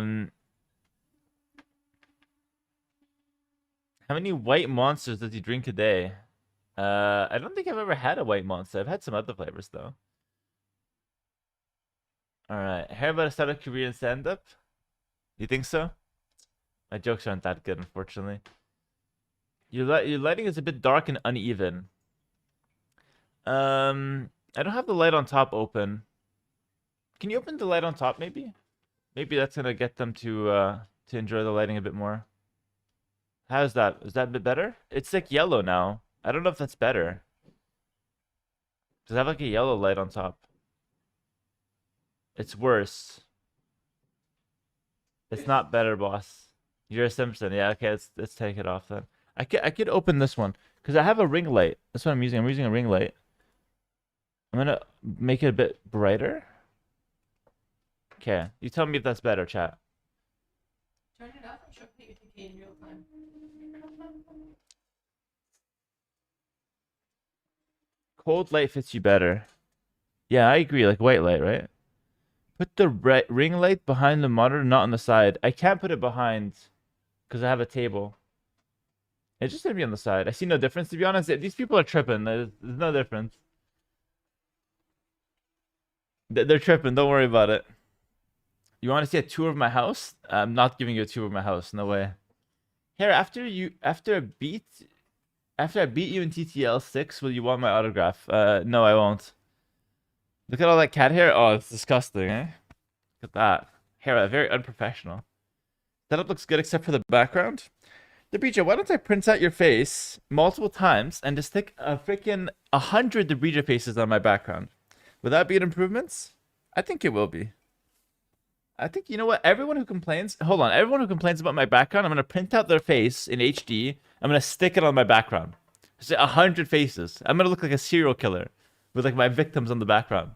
many white monsters does he drink a day? I don't think I've ever had a white monster. I've had some other flavors though. All right, Hera about to start a career in stand-up. You think so? My jokes aren't that good, unfortunately. Your lighting is a bit dark and uneven. I don't have the light on top open. Can you open the light on top, maybe? Maybe that's gonna get them to enjoy the lighting a bit more. How's that? Is that a bit better? It's like yellow now. I don't know if that's better. Does it have like a yellow light on top? It's worse. It's not better, boss. You're a Simpson. Yeah, okay, let's take it off then. I could open this one because I have a ring light. That's what I'm using. I'm using a ring light. I'm gonna make it a bit brighter. Okay, you tell me if that's better, chat. Turn it up and show your TK in real time. Cold light fits you better. Yeah, I agree. Like white light, right? Put the ring light behind the monitor, not on the side. I can't put it behind because I have a table. It's just gonna be on the side. I see no difference, to be honest. These people are tripping. There's no difference. They're tripping. Don't worry about it. You want to see a tour of my house? I'm not giving you a tour of my house. No way. Here, after I beat you in TTL6, will you want my autograph? No, I won't. Look at all that cat hair. Oh, it's disgusting, eh? Look at that. Hera, very unprofessional. Setup looks good except for the background. Debrija, why don't I print out your face multiple times and just stick a freaking 100 Debrija faces on my background? Would that be an improvement? I think it will be. I think, you know what? Everyone who complains... Hold on. Everyone who complains about my background, I'm going to print out their face in HD. I'm going to stick it on my background. Just 100 faces. I'm going to look like a serial killer with like my victims on the background.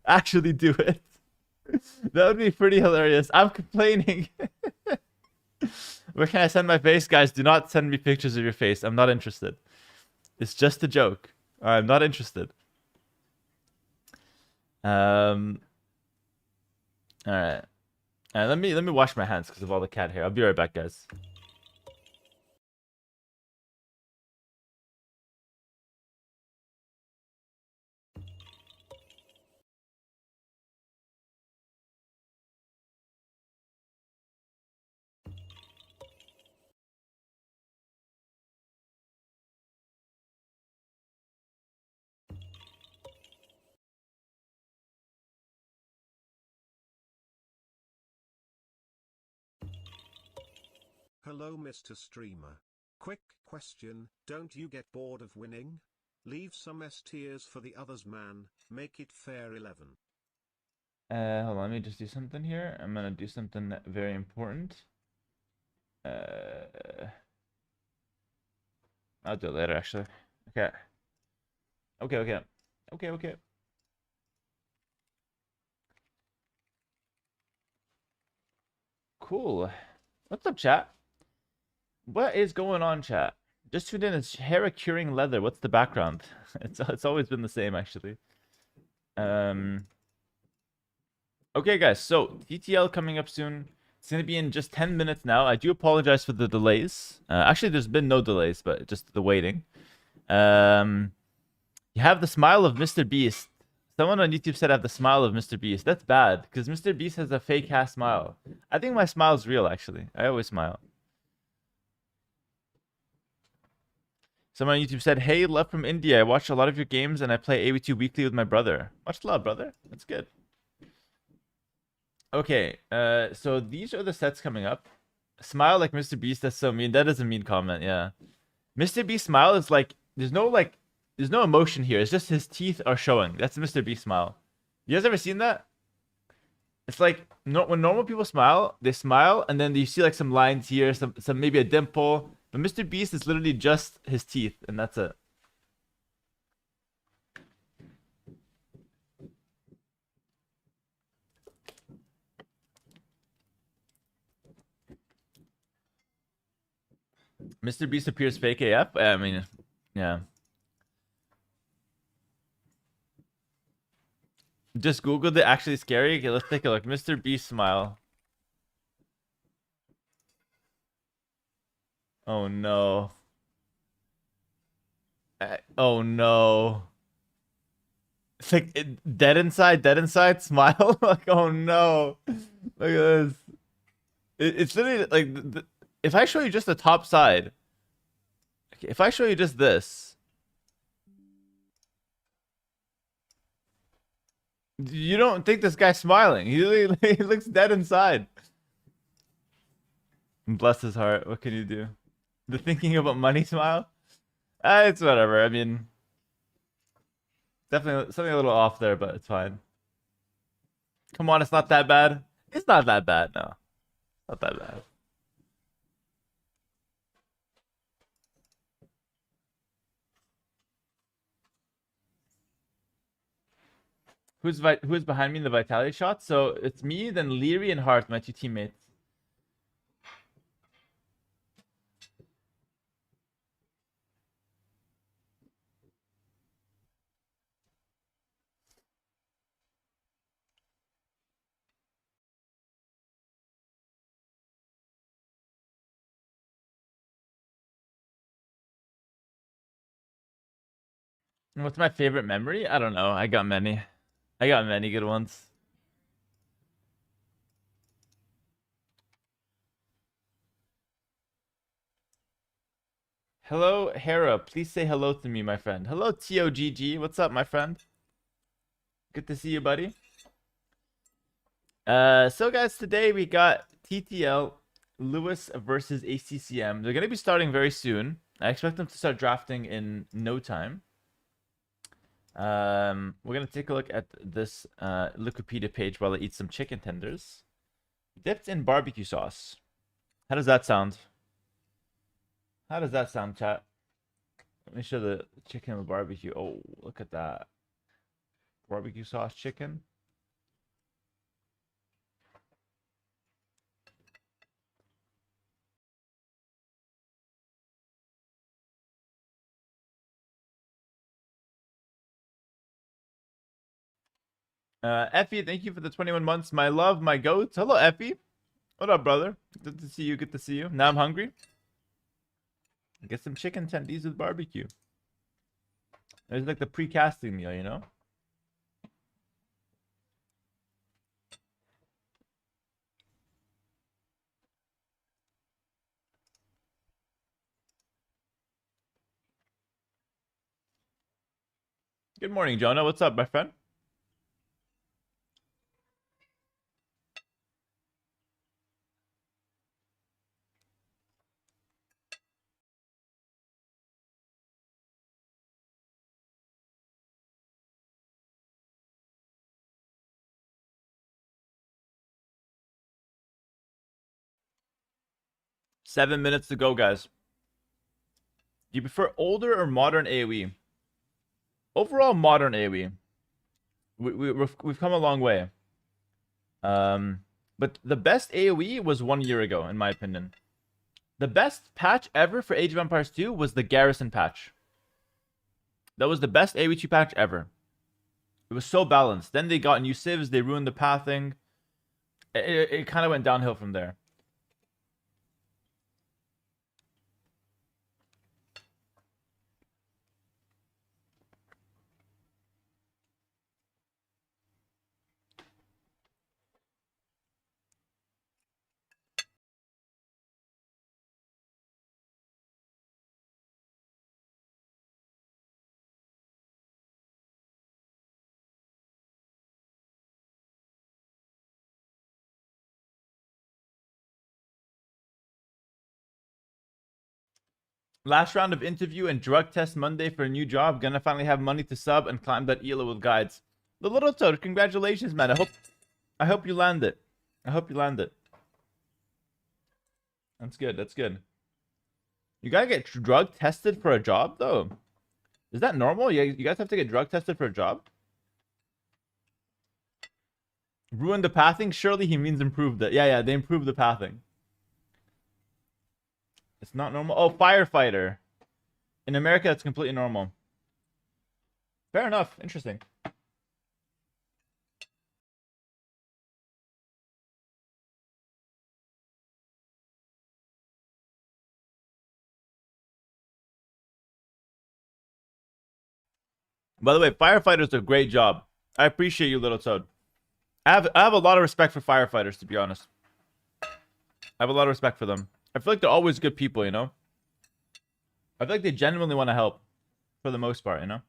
Actually do it. That would be pretty hilarious. I'm complaining. Where can I send my face? Guys, do not send me pictures of your face. I'm not interested. It's just a joke. I'm not interested. All right. Let me wash my hands because of all the cat hair. I'll be right back, guys. Hello Mr. Streamer. Quick question, don't you get bored of winning? Leave some S tiers for the others, man. Make it fair 11. Hold on, let me just do something here. I'm gonna do something very important. I'll do it later, actually. Okay. Okay. Cool. What's up, chat? What is going on, chat? Just tuned in. It's Hera curing leather. What's the background? It's always been the same, actually. Okay, guys. So TTL coming up soon. It's gonna be in just 10 minutes now. I do apologize for the delays. Actually, there's been no delays, but just the waiting. You have the smile of Mr. Beast. Someone on YouTube said I have the smile of Mr. Beast. That's bad, because Mr. Beast has a fake ass smile. I think my smile's real, actually. I always smile. Someone on YouTube said, hey, love from India. I watch a lot of your games and I play AW2 weekly with my brother. Much love, brother. That's good. Okay, so these are the sets coming up. Smile like Mr. Beast, that's so mean. That is a mean comment, yeah. Mr. Beast smile is like, there's no emotion here. It's just his teeth are showing. That's Mr. Beast smile. You guys ever seen that? It's like when normal people smile, they smile, and then you see like some lines here, some maybe a dimple. But Mr. Beast is literally just his teeth, and that's it. Mr. Beast appears fake AF. I mean, yeah. Just googled it. Actually scary. Okay, let's take a look. Mr. Beast smile. Oh no. Oh no. It's like dead inside, smile. Like, oh no. Look at this. It's literally like, if I show you just the top side, okay, if I show you just this, you don't think this guy's smiling. He looks dead inside. Bless his heart. What can you do? The thinking about money smile? It's whatever. I mean, definitely something a little off there, but it's fine. Come on, it's not that bad. It's not that bad, no. Not that bad. Who's behind me in the vitality shot? So it's me, then Leary and Hart, my two teammates. What's my favorite memory? I don't know. I got many. I got many good ones. Hello, Hera. Please say hello to me, my friend. Hello, TOGG. What's up, my friend? Good to see you, buddy. So guys, today we got TTL Lewis versus ACCM. They're gonna be starting very soon. I expect them to start drafting in no time. We're gonna take a look at this Wikipedia page while I eat some chicken tenders, dipped in barbecue sauce. How does that sound? How does that sound, chat? Let me show the chicken with barbecue. Oh, look at that. Barbecue sauce chicken. Effie, thank you for the 21 months. My love, my goats. Hello, Effie. What up, brother? Good to see you. Good to see you. Now I'm hungry. Get some chicken tendies with barbecue. It's like the pre-casting meal, you know? Good morning, Jonah. What's up, my friend? Seven minutes to go, guys. Do you prefer older or modern AoE? Overall, modern AoE. We've come a long way. But the best AoE was 1 year ago, in my opinion. The best patch ever for Age of Empires 2 was the Garrison patch. That was the best AoE 2 patch ever. It was so balanced. Then they got new civs, they ruined the pathing. It kind of went downhill from there. Last round of interview and drug test Monday for a new job. Gonna finally have money to sub and climb that ELO with guides. The little toad, congratulations, man. I hope you land it. I hope you land it. That's good. That's good. You gotta get drug tested for a job, though. Is that normal? You guys have to get drug tested for a job? Ruin the pathing? Surely he means improved it. Yeah, they improved the pathing. It's not normal. Oh, firefighter. In America, it's completely normal. Fair enough. Interesting. By the way, firefighters are a great job. I appreciate you, Little Toad. I have a lot of respect for firefighters, to be honest. I have a lot of respect for them. I feel like they're always good people, you know? I feel like they genuinely want to help, for the most part, you know?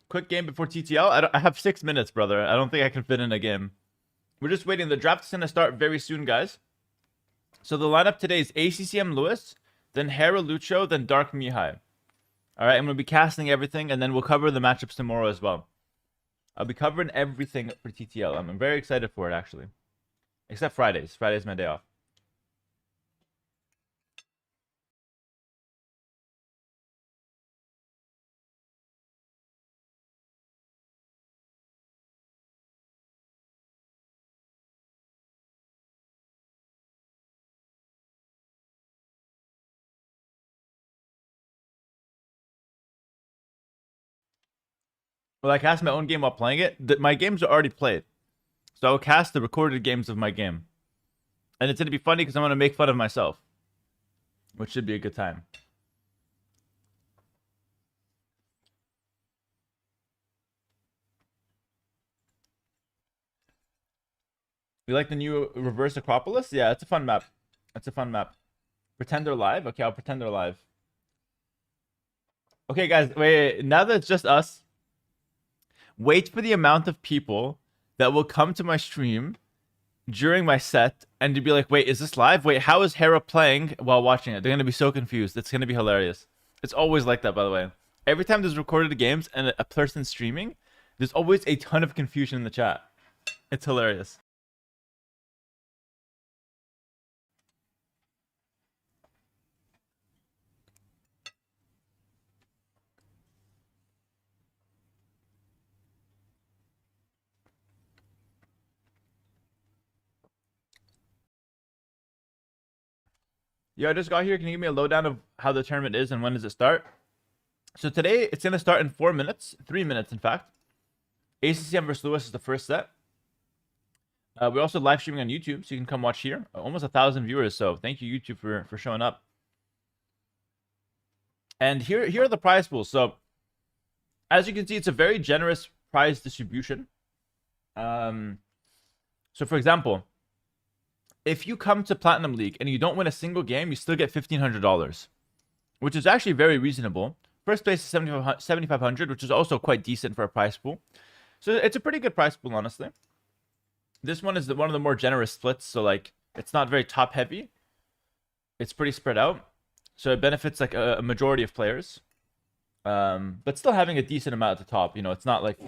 Quick game before TTL. I have 6 minutes, brother. I don't think I can fit in a game. We're just waiting. The draft is gonna start very soon, guys. So the lineup today is ACCM Lewis, then Hera Lucho, then Dark Mihai. All right, I'm gonna be casting everything, and then we'll cover the matchups tomorrow as well. I'll be covering everything for TTL. I'm very excited for it, actually. Except Fridays. Friday's my day off. Well, I cast my own game while playing it. My games are already played. So I'll cast the recorded games of my game. And it's going to be funny because I'm going to make fun of myself. Which should be a good time. You like the new Reverse Acropolis? Yeah, it's a fun map. It's a fun map. Pretend they're live? Okay, I'll pretend they're live. Okay, guys, wait. Now that it's just us, wait for the amount of people that will come to my stream during my set and to be like, wait, is this live? Wait, how is Hera playing while watching it? They're going to be so confused. It's going to be hilarious. It's always like that, by the way. Every time there's recorded games and a person's streaming, there's always a ton of confusion in the chat. It's hilarious. Yo, I just got here. Can you give me a lowdown of how the tournament is and when does it start? So today, it's going to start in 4 minutes. 3 minutes, in fact. ACCM versus Lewis is the first set. We're also live streaming on YouTube, so you can come watch here. Almost 1,000 viewers, so thank you, YouTube, for showing up. And here are the prize pools. So, as you can see, it's a very generous prize distribution. So, for example, if you come to Platinum League and you don't win a single game, you still get $1,500, which is actually very reasonable. First place is 7,500, which is also quite decent for a prize pool. So it's a pretty good prize pool, honestly. This one is one of the more generous splits, so like it's not very top heavy. It's pretty spread out, so it benefits like a majority of players. But still having a decent amount at the top. You know, it's not like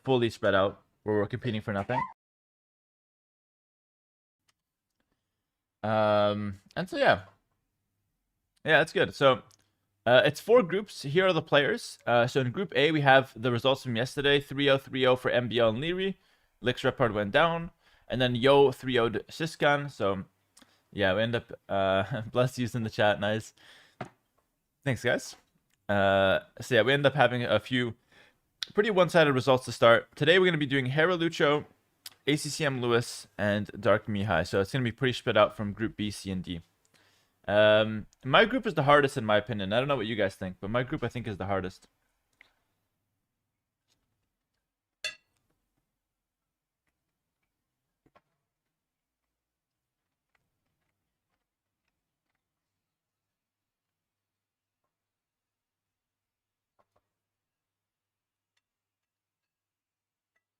fully spread out where we're competing for nothing. And so yeah, that's good. So it's 4 groups. Here are the players. So in Group A, we have the results from yesterday: 3-0, 3-0 for MBL and Leary. Lix Repard went down, and then Yo 3-0'd Siskan. So yeah, we end up bless yous in the chat. Nice. Thanks, guys. So yeah, we end up having a few pretty one-sided results to start. Today we're going to be doing Hera Lucho, ACCM Lewis, and Dark Mihai. So it's going to be pretty spread out from Group B, C, and D. My group is the hardest in my opinion. I don't know what you guys think, but my group I think is the hardest.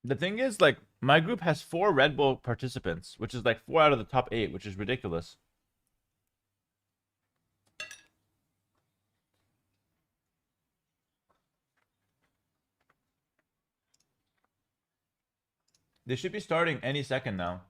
The thing is, like, my group has 4 Red Bull participants, which is like 4 out of the top 8, which is ridiculous. They should be starting any second now.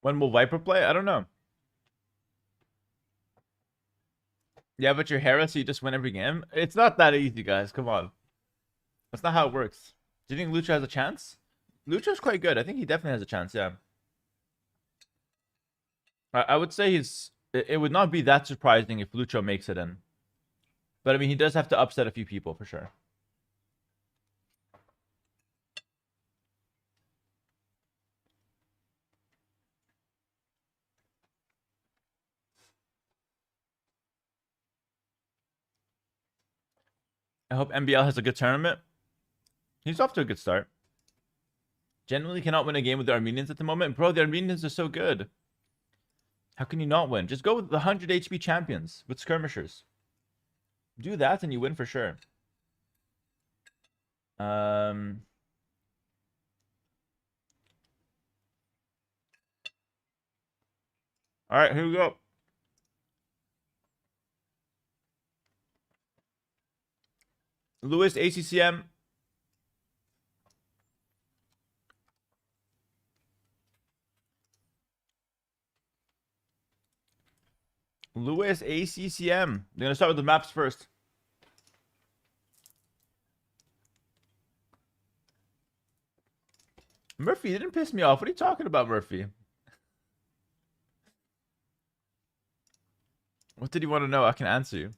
When will Viper play? I don't know. Yeah, but you're Hera, so you just win every game. It's not that easy, guys. Come on. That's not how it works. Do you think Lucho has a chance? Lucho's quite good. I think he definitely has a chance, yeah. I would say it would not be that surprising if Lucho makes it in. But I mean, he does have to upset a few people for sure. I hope MBL has a good tournament. He's off to a good start. Genuinely cannot win a game with the Armenians at the moment. Bro, the Armenians are so good. How can you not win? Just go with the 100 HP champions with skirmishers. Do that and you win for sure. All right, here we go. Lewis, ACCM. Lewis, ACCM. They're going to start with the maps first. Murphy, you didn't piss me off. What are you talking about, Murphy? What did you want to know? I can answer you.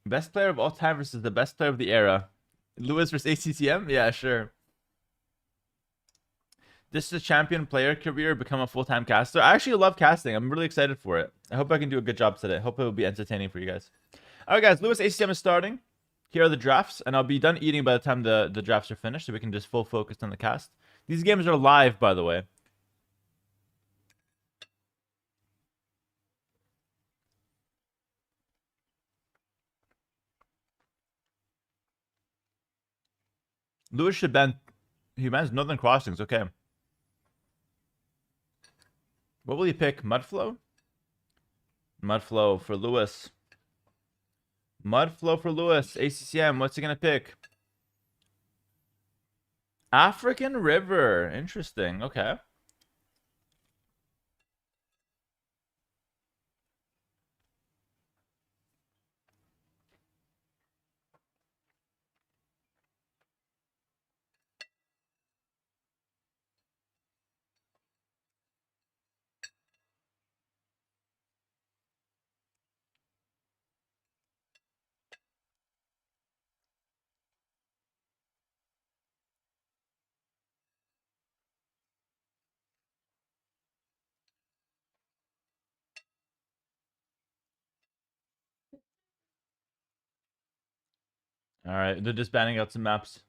Best player of all time versus the best player of the era. Lewis versus ACCM? Yeah, sure. This is a champion player career, become a full-time caster. I actually love casting. I'm really excited for it. I hope I can do a good job today. Hope it will be entertaining for you guys. All right, guys. Lewis ACCM is starting. Here are the drafts, and I'll be done eating by the time the drafts are finished, so we can just full focus on the cast. These games are live, by the way. Lewis should ban... He bans Northern Crossings. Okay. What will he pick? Mudflow? Mudflow for Lewis. Mudflow for Lewis. ACCM. What's he going to pick? African River. Interesting. Okay. All right. They're just banning out some maps.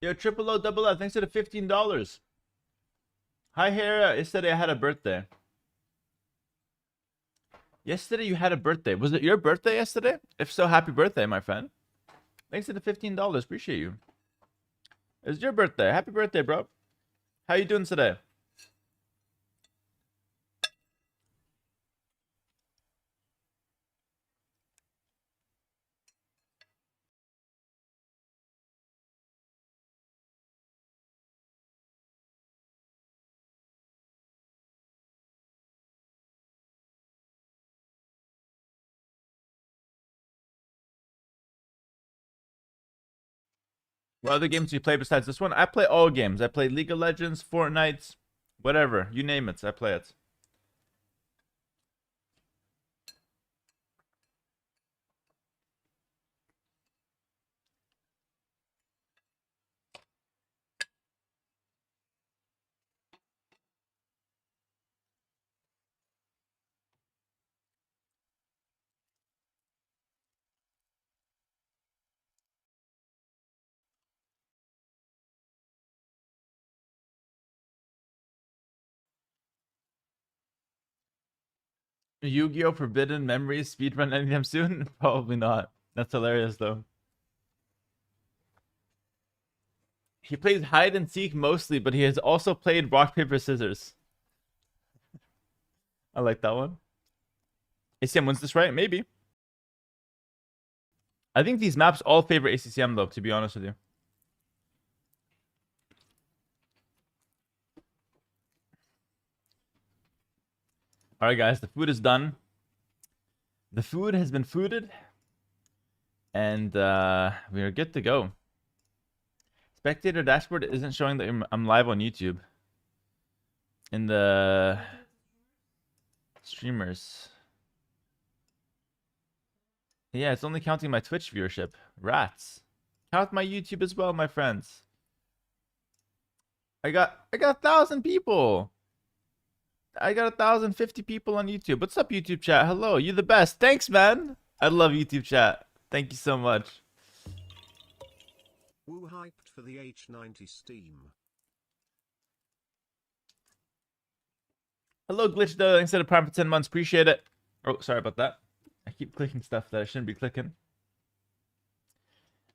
Yo, triple O, double O. Thanks for the $15. Hi, Hera. Yesterday I had a birthday. Yesterday you had a birthday. Was it your birthday yesterday? If so, happy birthday, my friend. Thanks for the $15. Appreciate you. It's your birthday. Happy birthday, bro. How you doing today? What other games do you play besides this one? I play all games. I play League of Legends, Fortnite, whatever. You name it, I play it. Yu-Gi-Oh! Forbidden Memories speedrun anytime soon? Probably not. That's hilarious though. He plays hide and seek mostly, but he has also played rock, paper, scissors. I like that one. ACM wins this, right? Maybe. I think these maps all favor ACCM though, to be honest with you. Alright guys, the food is done. The food has been fooded. And we are good to go. Spectator dashboard isn't showing that I'm live on YouTube. In the streamers. Yeah, it's only counting my Twitch viewership. Rats. Count my YouTube as well, my friends. I got 1,000 people. I got 1,050 people on YouTube. What's up, YouTube chat? Hello, you the best. Thanks, man. I love YouTube chat. Thank you so much. Woo hyped for the H90 Steam. Hello, Glitch though. Instead of Prime for 10 months. Appreciate it. Oh, sorry about that. I keep clicking stuff that I shouldn't be clicking.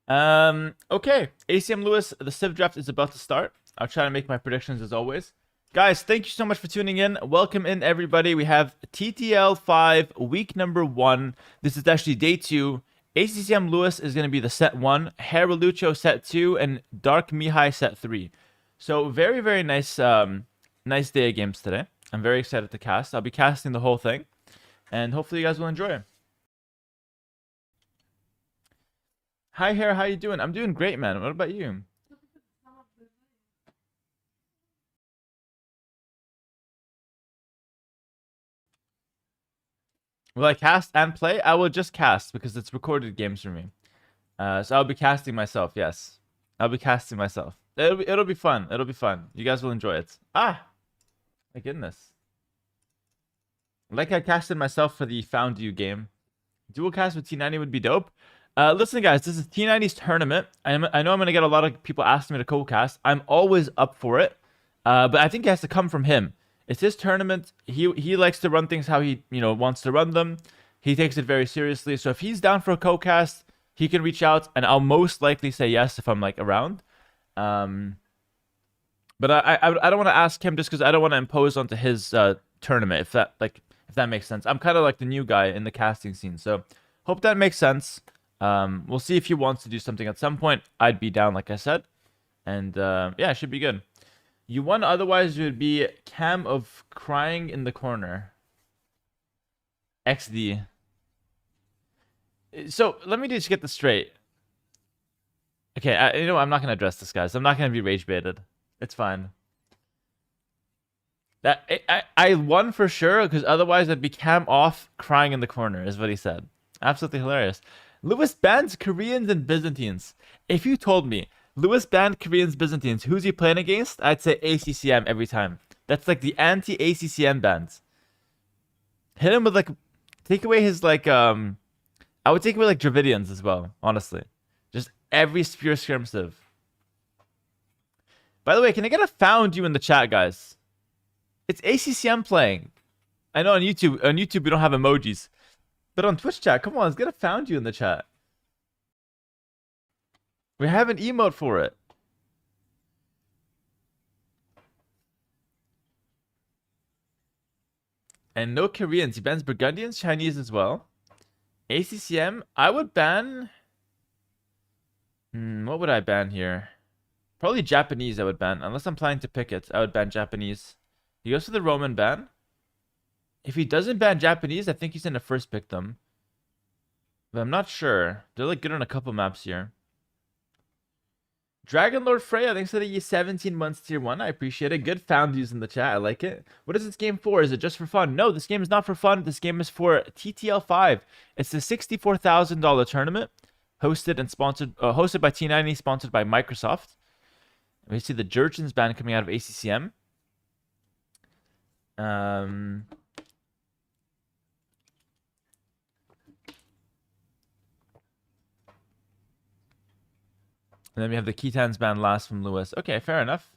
Okay. ACM Lewis, the Civ draft is about to start. I'll try to make my predictions as always. Guys, thank you so much for tuning in. Welcome in, everybody. We have TTL5, week number 1. This is actually day 2. ACCM Lewis is going to be the set 1, Hera Lucho set 2, and Dark Mihai set 3. So very, very nice nice day of games today. I'm very excited to cast. I'll be casting the whole thing, and hopefully you guys will enjoy it. Hi, Hera. How you doing? I'm doing great, man. What about you? Will I cast and play? I will just cast because it's recorded games for me. So I'll be casting myself. Yes, I'll be casting myself. It'll be fun. It'll be fun. You guys will enjoy it. Ah, my goodness. Like I casted myself for the Found You game. Dual cast with T90 would be dope. Listen, guys, this is T90's tournament. I know I'm gonna get a lot of people asking me to co-cast. I'm always up for it, but I think it has to come from him. It's his tournament. He likes to run things how he wants to run them. He takes it very seriously. So if he's down for a co-cast, he can reach out, and I'll most likely say yes if I'm like around. But I don't want to ask him just because I don't want to impose onto his tournament. If that makes sense. I'm kind of like the new guy in the casting scene, so hope that makes sense. We'll see if he wants to do something at some point. I'd be down, like I said, and yeah, it should be good. You won, otherwise you would be cam of crying in the corner. XD. So let me just get this straight. Okay, I'm not gonna address this, guys. I'm not gonna be rage baited. It's fine. That I won for sure, because otherwise I'd be cam off crying in the corner, is what he said. Absolutely hilarious. Lewis bans Koreans and Byzantines. If you told me Lewis banned Koreans, Byzantines, who's he playing against? I'd say ACCM every time. That's like the anti-ACCM bans. Hit him with like, take away his like, I would take away like Dravidians as well, honestly. Just every pure skirmissive. By the way, can I get a found you in the chat, guys? It's ACCM playing. I know on YouTube we don't have emojis. But on Twitch chat, come on, let's get a found you in the chat. We have an emote for it. And no Koreans. He bans Burgundians, Chinese as well. ACCM, I would ban... what would I ban here? Probably Japanese I would ban. Unless I'm planning to pick it, I would ban Japanese. He goes for the Roman ban. If he doesn't ban Japanese, I think he's going to first pick them. But I'm not sure. They're like good on a couple maps here. Dragon Lord Freya, thanks for the 17 months tier 1. I appreciate it. Good found views in the chat. I like it. What is this game for? Is it just for fun? No, this game is not for fun. This game is for TTL5. It's a $64,000 tournament hosted and sponsored, hosted by T90, sponsored by Microsoft. We see the Jurgens band coming out of ACCM. And then we have the Khitans band last from Lewis. Okay, fair enough.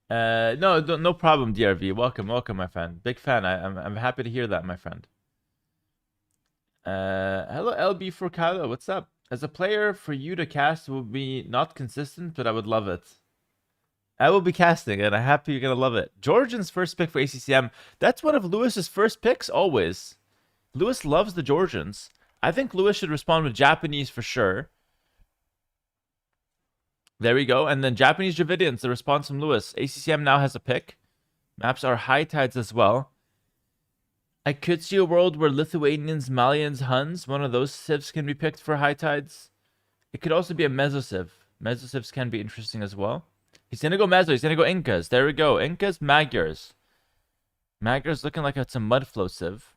No problem, DRV. Welcome, my friend. Big fan. I'm happy to hear that, my friend. Hello, LB Furcado. What's up? As a player, for you to cast will be not consistent, but I would love it. I will be casting, and I'm happy you're gonna love it. Georgian's first pick for ACCM. That's one of Lewis's first picks, always. Lewis loves the Georgians. I think Lewis should respond with Japanese for sure. There we go. And then Japanese Dravidians, the response from Lewis. ACCM now has a pick. Maps are High Tides as well. I could see a world where Lithuanians, Malians, Huns, one of those civs can be picked for High Tides. It could also be a Mesociv. Mesocivs can be interesting as well. He's going to go Meso. He's going to go Incas. There we go. Incas, Magyars. Magyars looking like it's a Mudflow civ.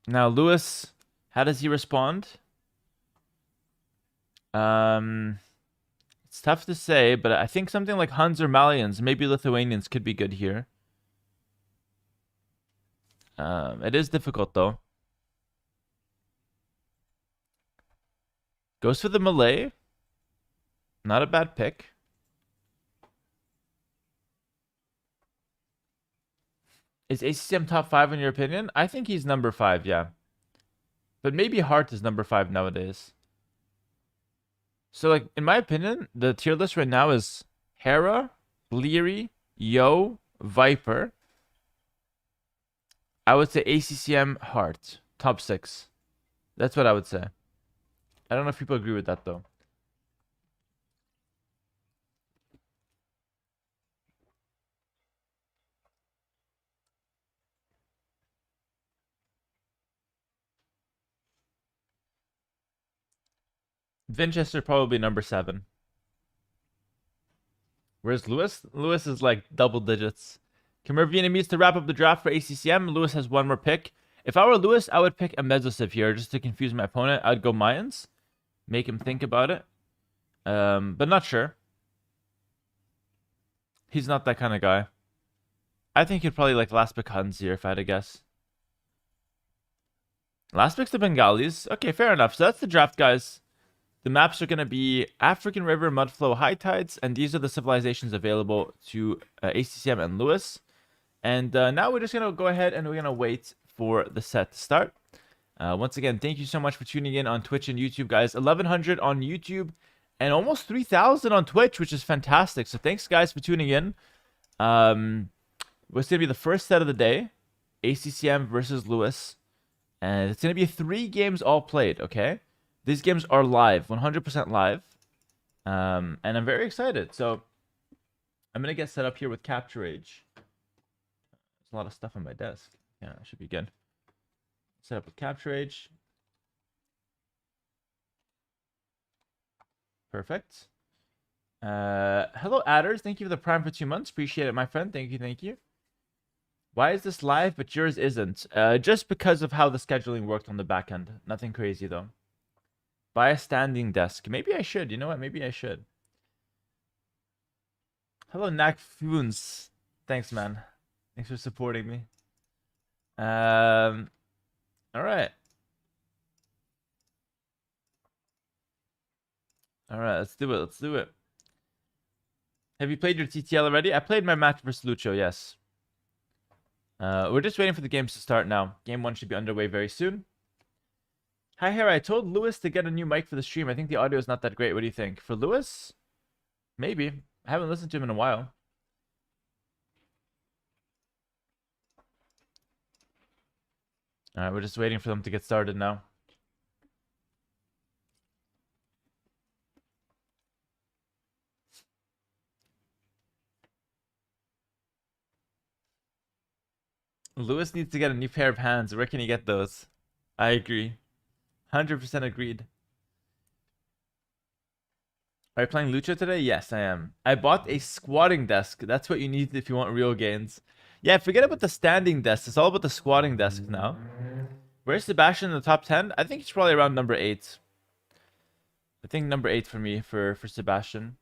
Now, Lewis, how does he respond? It's tough to say, but I think something like Huns or Malians, maybe Lithuanians could be good here. It is difficult, though. Goes for the Malay. Not a bad pick. Is ACCM top 5 in your opinion? I think he's number 5, yeah. But maybe Hart is number 5 nowadays. So, like, in my opinion, the tier list right now is Hera, Leary, Yo, Viper. I would say ACCM, Hart. Top 6. That's what I would say. I don't know if people agree with that, though. Vinchester probably number 7. Where's Lewis? Lewis is like double digits. Khmer Vietnamese to wrap up the draft for ACCM. Lewis has one more pick. If I were Lewis, I would pick a Mesociv here just to confuse my opponent. I'd go Mayans. Make him think about it. But not sure. He's not that kind of guy. I think he'd probably like last pick Huns here if I had to guess. Last pick's the Bengalis. Okay, fair enough. So that's the draft, guys. The maps are going to be African River, Mudflow, High Tides, and these are the civilizations available to ACCM and Lewis. And now we're just going to go ahead and we're going to wait for the set to start. Once again, thank you so much for tuning in on Twitch and YouTube, guys. 1,100 on YouTube and almost 3,000 on Twitch, which is fantastic. So thanks, guys, for tuning in. What's going to be the first set of the day, ACCM versus Lewis. And it's going to be 3 games all played, okay? These games are live, 100% live. And I'm very excited. So I'm going to get set up here with Capture Age. There's a lot of stuff on my desk. Yeah, it should be good. Set up with Capture Age. Perfect. Hello, Adders. Thank you for the Prime for 2 months. Appreciate it, my friend. Thank you, thank you. Why is this live, but yours isn't? Just because of how the scheduling worked on the back end. Nothing crazy, though. Buy a standing desk. Maybe I should. You know what? Maybe I should. Hello, Nakfoons. Thanks, man. Thanks for supporting me. All right. All right, let's do it. Let's do it. Have you played your TTL already? I played my match versus Lucho, yes. We're just waiting for the games to start now. Game 1 should be underway very soon. Hi, Hera. I told Lewis to get a new mic for the stream. I think the audio is not that great. What do you think? For Lewis? Maybe. I haven't listened to him in a while. Alright, we're just waiting for them to get started now. Lewis needs to get a new pair of hands. Where can he get those? I agree. 100% agreed. Are you playing Lucho today? Yes, I am. I bought a squatting desk. That's what you need if you want real gains. Yeah, forget about the standing desk. It's all about the squatting desk now. Where's Sebastian in the top 10? I think he's probably around number 8. I think number 8 for me, for Sebastian.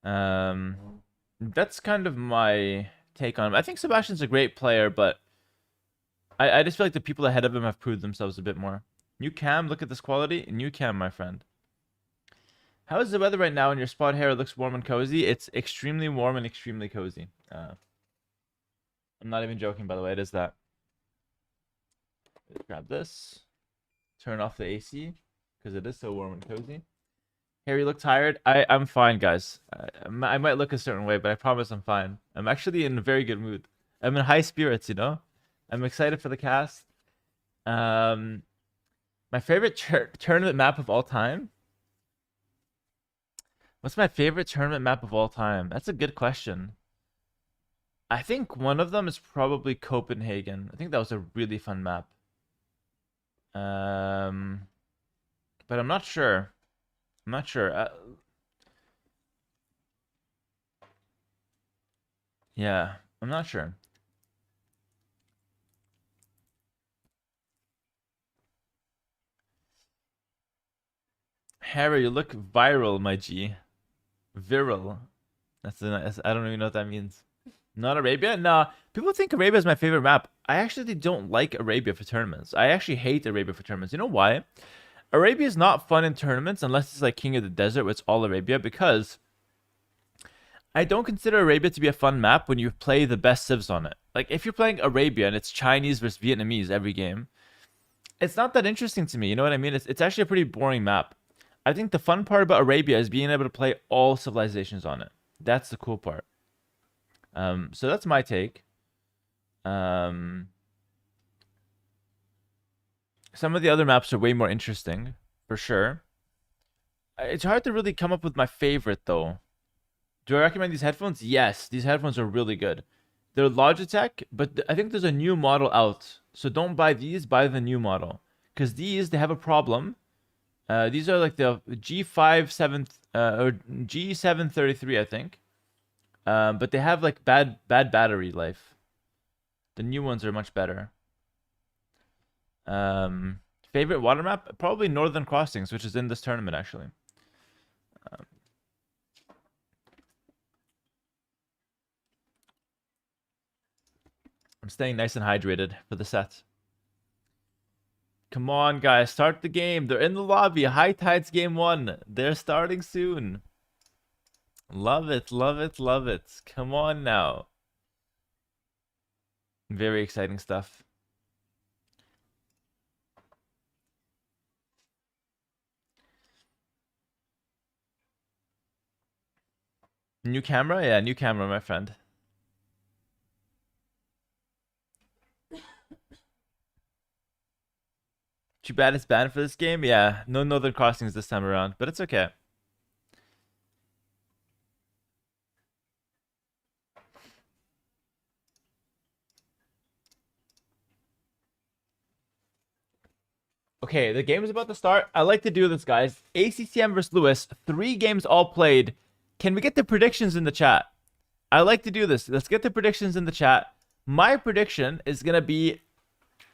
That's kind of my take on him. I think Sebastian's a great player, but I just feel like the people ahead of him have proved themselves a bit more. New cam, look at this quality. New cam, my friend. How is the weather right now in your spot, Hera? Looks warm and cozy. It's extremely warm and extremely cozy. I'm not even joking, by the way. It is that. Grab this. Turn off the AC because it is so warm and cozy. Harry, you look tired. I'm fine, guys. I might look a certain way, but I promise I'm fine. I'm actually in a very good mood. I'm in high spirits, you know? I'm excited for the cast. My favorite tournament map of all time? What's my favorite tournament map of all time? That's a good question. I think one of them is probably Copenhagen. I think that was a really fun map. But I'm not sure. I'm not sure. Yeah, I'm not sure. Harry, you look viral, my G. Viral. I don't even know what that means. Not Arabia? Nah. People think Arabia is my favorite map. I actually don't like Arabia for tournaments. I actually hate Arabia for tournaments. You know why? Arabia is not fun in tournaments unless it's like King of the Desert, where it's all Arabia, because I don't consider Arabia to be a fun map when you play the best civs on it. Like, if you're playing Arabia and it's Chinese versus Vietnamese every game, it's not that interesting to me. You know what I mean? It's actually a pretty boring map. I think the fun part about Arabia is being able to play all civilizations on it. That's the cool part. So that's my take. Some of the other maps are way more interesting, for sure. It's hard to really come up with my favorite, though. Do I recommend these headphones? Yes, these headphones are really good. They're Logitech, but I think there's a new model out. So don't buy these, buy the new model. Because these, they have a problem. These are like the or G733, I think. But they have like bad battery life. The new ones are much better. Favorite water map? Probably Northern Crossings, which is in this tournament, actually. I'm staying nice and hydrated for the set. Come on, guys. Start the game. They're in the lobby. High Tides game 1. They're starting soon. Love it, love it, love it. Come on now. Very exciting stuff. New camera? Yeah, new camera, my friend. Too bad it's banned for this game? Yeah, no Northern Crossings this time around, but it's okay. Okay, the game is about to start. I like to do this, guys. ACCM versus Lewis. 3 games all played. Can we get the predictions in the chat? I like to do this. Let's get the predictions in the chat. My prediction is going to be,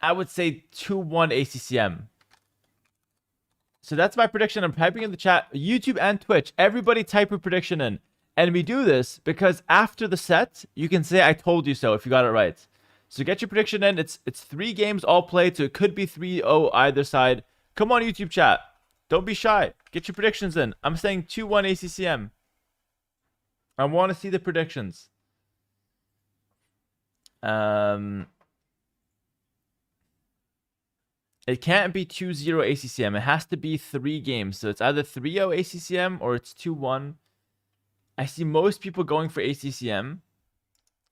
I would say, 2-1 ACCM. So that's my prediction. I'm typing in the chat. YouTube and Twitch. Everybody type your prediction in. And we do this because after the set, you can say, I told you so if you got it right. So get your prediction in. It's 3 games all played, so it could be 3-0 either side. Come on, YouTube chat. Don't be shy. Get your predictions in. I'm saying 2-1 ACCM. I want to see the predictions. It can't be 2-0 ACCM. It has to be 3 games. So it's either 3-0 ACCM or it's 2-1. I see most people going for ACCM.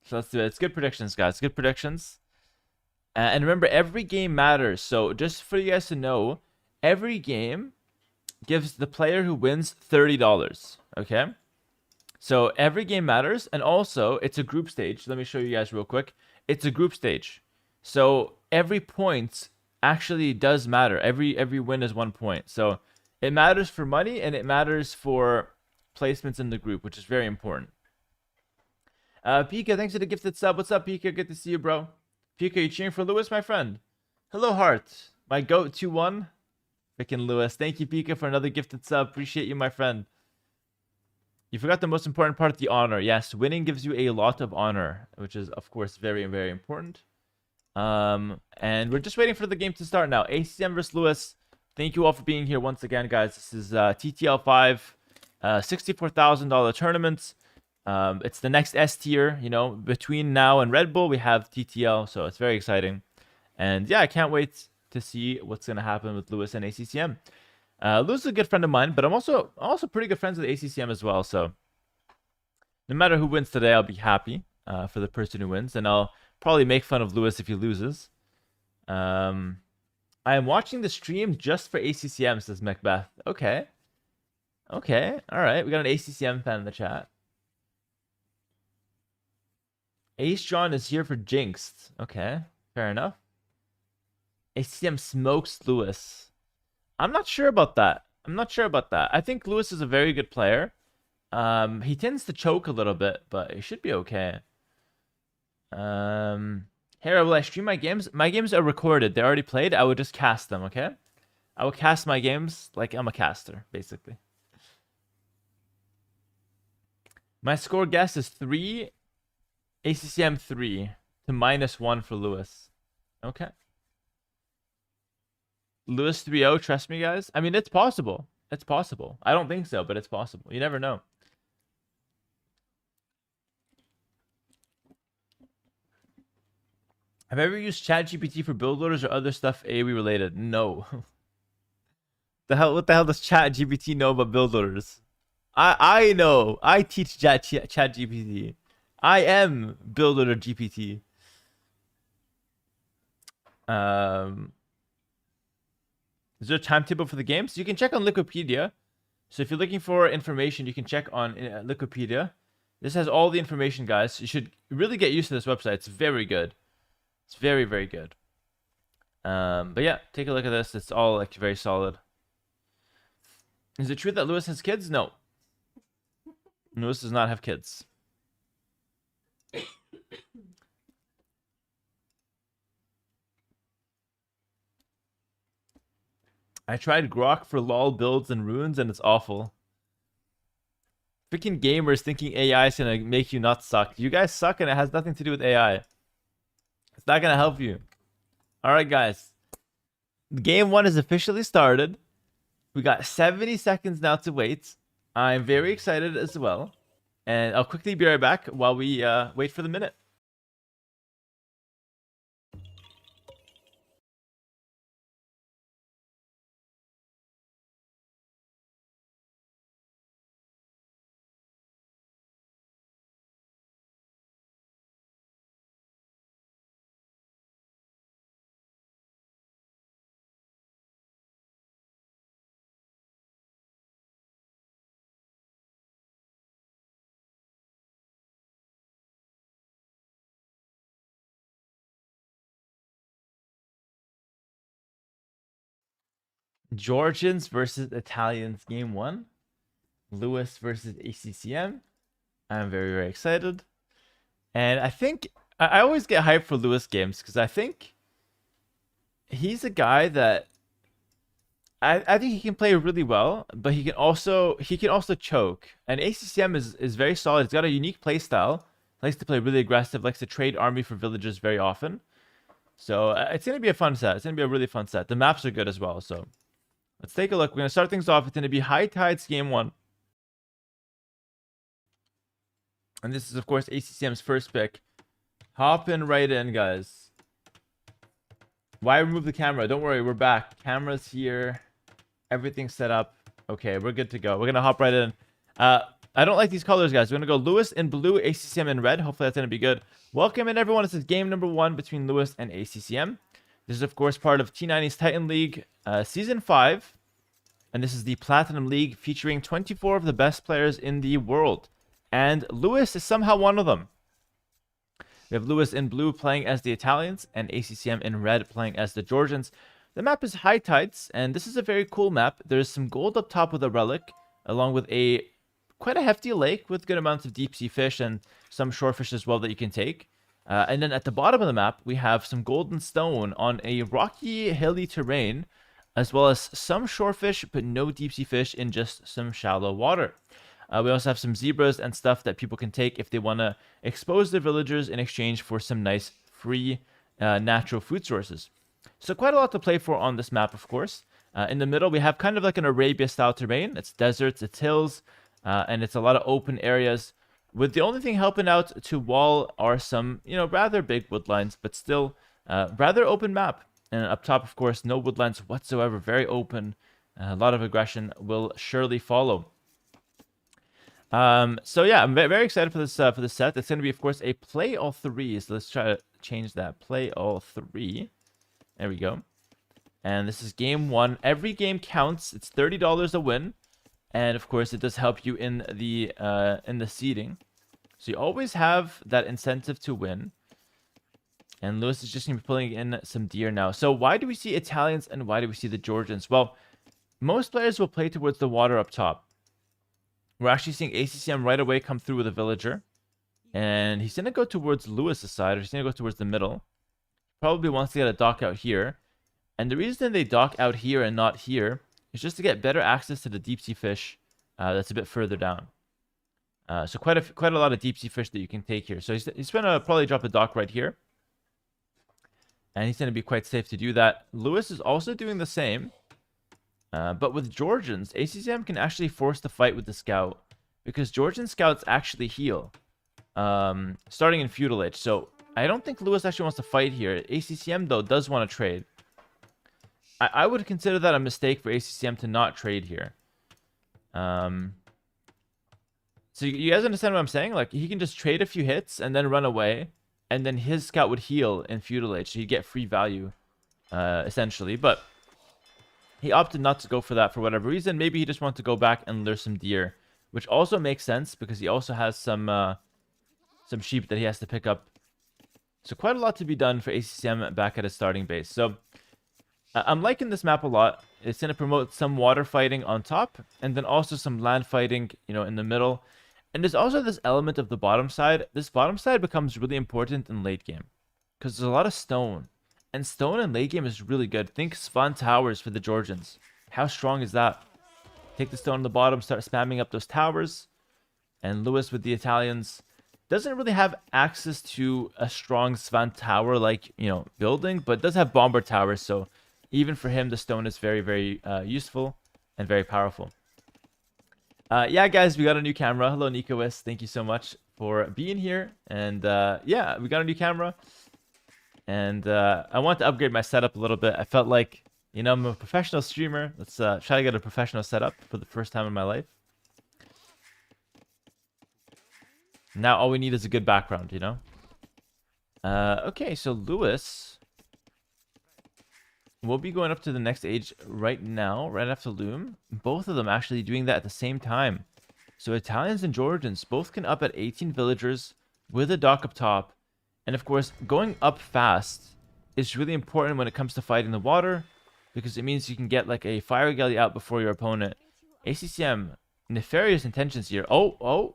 So let's do it. It's good predictions, guys. Good predictions. And remember, every game matters. So just for you guys to know, every game gives the player who wins $30. Okay? So every game matters. And also, it's a group stage. Let me show you guys real quick. it's a group stage. So every point actually does matter. Every win is 1 point. So it matters for money and it matters for placements in the group, which is very important. Pika, thanks for the gifted sub. What's up, Pika? Good to see you, bro. Pika, you cheering for Lewis, my friend? Hello, Heart. My goat 2-1. Freaking Lewis. Thank you, Pika, for another gifted sub. Appreciate you, my friend. You forgot the most important part, the honor. Yes, winning gives you a lot of honor, which is, of course, very, very important. And we're just waiting for the game to start now. ACM versus Lewis. Thank you all for being here once again, guys. This is TTL5, $64,000 tournament. It's the next S tier, you know, between now and Red Bull, we have TTL, so it's very exciting. And yeah, I can't wait to see what's going to happen with Lewis and ACCM. Lewis is a good friend of mine, but I'm also pretty good friends with ACCM as well, so no matter who wins today, I'll be happy for the person who wins, and I'll probably make fun of Lewis if he loses. I am watching the stream just for ACCM, says Macbeth. Okay. Okay, alright, we got an ACCM fan in the chat. Ace John is here for Jinxed. Okay, fair enough. ACM smokes Lewis. I'm not sure about that. I think Lewis is a very good player. He tends to choke a little bit, but he should be okay. Hera, will I stream my games? My games are recorded. They're already played. I would just cast them, okay? I will cast my games like I'm a caster, basically. My score guess is 3. ACCM 3 to -1 for Lewis. Okay. Lewis 3-0, trust me, guys. I mean, it's possible. It's possible. I don't think so, but it's possible. You never know. Have I ever used ChatGPT for build loaders or other stuff AoE related? No. What the hell does ChatGPT know about build loaders? I know. I teach ChatGPT. I am build loader GPT. Is there a timetable for the games? You can check on Wikipedia. So if you're looking for information, you can check on Wikipedia. This has all the information, guys. You should really get used to this website. It's very good. It's very, very good. But yeah, take a look at this. It's all like very solid. Is it true that Lewis has kids? No. Lewis does not have kids. I tried Grok for lol builds and runes and it's awful. Freaking gamers thinking AI is gonna make you not suck. You guys suck and it has nothing to do with AI. It's not gonna help you. Alright, guys. Game 1 is officially started. We got 70 seconds now to wait. I'm very excited as well. And I'll quickly be right back while we wait for the minute. Georgians versus Italians, game 1. Lewis versus ACCM. I'm very, very excited. And I think I always get hyped for Lewis games because I think he's a guy that I think he can play really well, but he can also choke. And ACCM is very solid. He's got a unique play style. Likes to play really aggressive. Likes to trade army for villagers very often. So it's gonna be a fun set. It's gonna be a really fun set. The maps are good as well. So let's take a look. We're gonna start things off. It's gonna be High Tides game 1. And this is, of course, ACCM's first pick. Hopping right in, guys. Why remove the camera? Don't worry, we're back. Camera's here. Everything's set up. Okay, we're good to go. We're going to hop right in. I don't like these colors, guys. We're going to go Lewis in blue, ACCM in red. Hopefully that's going to be good. Welcome in, everyone. This is game number 1 between Lewis and ACCM. This is, of course, part of T90's Titan League Season 5. And this is the Platinum League featuring 24 of the best players in the world. And Lewis is somehow one of them. We have Lewis in blue playing as the Italians, and ACCM in red playing as the Georgians. The map is High Tides, and this is a very cool map. There's some gold up top with a relic, along with quite a hefty lake with good amounts of deep sea fish and some shorefish as well that you can take. And then at the bottom of the map, we have some golden stone on a rocky, hilly terrain, as well as some shorefish, but no deep sea fish in just some shallow water. We also have some zebras and stuff that people can take if they want to expose their villagers in exchange for some nice free natural food sources. So quite a lot to play for on this map, of course. In the middle, we have kind of like an Arabia-style terrain. It's deserts, it's hills, and it's a lot of open areas. With the only thing helping out to wall are some, rather big woodlines, but still rather open map. And up top, of course, no woodlands whatsoever. Very open. A lot of aggression will surely follow. So yeah, I'm very excited for this set. It's going to be, of course, a play all three. So let's try to change that. Play all three. There we go. And this is game one. Every game counts. It's $30 a win. And of course, it does help you in the seeding. So you always have that incentive to win. And Lewis is just going to be pulling in some deer now. So why do we see Italians and why do we see the Georgians? Well, most players will play towards the water up top. We're actually seeing ACCM right away come through with a villager. And he's going to go towards Lewis's side, or he's going to go towards the middle. Probably wants to get a dock out here. And the reason they dock out here and not here is just to get better access to the deep sea fish that's a bit further down. So quite a lot of deep sea fish that you can take here. So he's going to probably drop a dock right here. And he's going to be quite safe to do that. Lewis is also doing the same. But with Georgians, ACCM can actually force the fight with the scout. Because Georgian scouts actually heal. Starting in Feudal Age. So I don't think Lewis actually wants to fight here. ACCM, though, does want to trade. I would consider that a mistake for ACCM to not trade here. So you guys understand what I'm saying? Like, he can just trade a few hits and then run away. And then his scout would heal in Feudal Age. So he'd get free value, essentially. But he opted not to go for that for whatever reason. Maybe he just wanted to go back and lure some deer. Which also makes sense because he also has some sheep that he has to pick up. So quite a lot to be done for ACCM back at his starting base. So I'm liking this map a lot. It's going to promote some water fighting on top. And then also some land fighting, in the middle. And there's also this element of the bottom side. This bottom side becomes really important in late game. Because there's a lot of stone. And stone in late game is really good. Think Svan Towers for the Georgians. How strong is that? Take the stone on the bottom, start spamming up those towers. And Lewis with the Italians doesn't really have access to a strong Svan Tower like, building. But does have bomber towers. So even for him, the stone is very, very useful and very powerful. Yeah, guys, we got a new camera. Hello, Nikowis. Thank you so much for being here. And yeah, we got a new camera. And I want to upgrade my setup a little bit. I felt like, I'm a professional streamer. Let's try to get a professional setup for the first time in my life. Now all we need is a good background, Okay, so Lewis will be going up to the next age right now, right after Loom. Both of them actually doing that at the same time. So Italians and Georgians both can up at 18 villagers with a dock up top. And of course, going up fast is really important when it comes to fighting the water, because it means you can get like a fire galley out before your opponent. ACCM, nefarious intentions here. Oh.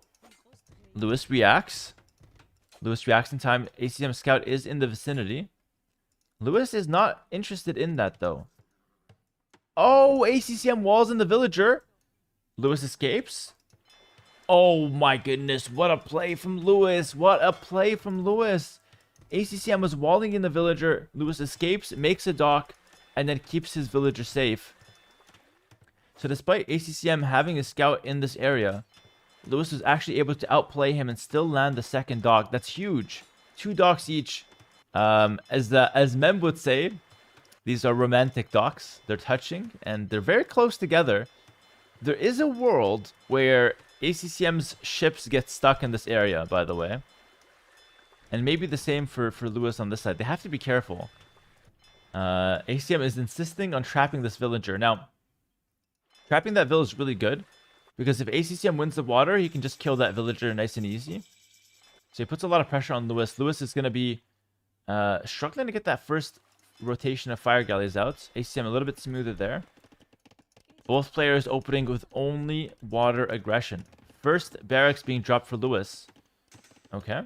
Lewis reacts. Lewis reacts in time. ACCM scout is in the vicinity. Lewis is not interested in that, though. Oh, ACCM walls in the villager. Lewis escapes. Oh, my goodness. What a play from Lewis. What a play from Lewis. ACCM was walling in the villager. Lewis escapes, makes a dock, and then keeps his villager safe. So despite ACCM having a scout in this area, Lewis was actually able to outplay him and still land the second dock. That's huge. 2 docks each. As Mem would say, these are romantic docks. They're touching and they're very close together. There is a world where ACCM's ships get stuck in this area, by the way. And maybe the same for Lewis on this side. They have to be careful. ACCM is insisting on trapping this villager. Now, trapping that village is really good. Because if ACCM wins the water, he can just kill that villager nice and easy. So he puts a lot of pressure on Lewis. Lewis is going to be struggling to get that first rotation of fire galleys out. ACM a little bit smoother there. Both players opening with only water aggression. First barracks being dropped for Lewis. Okay,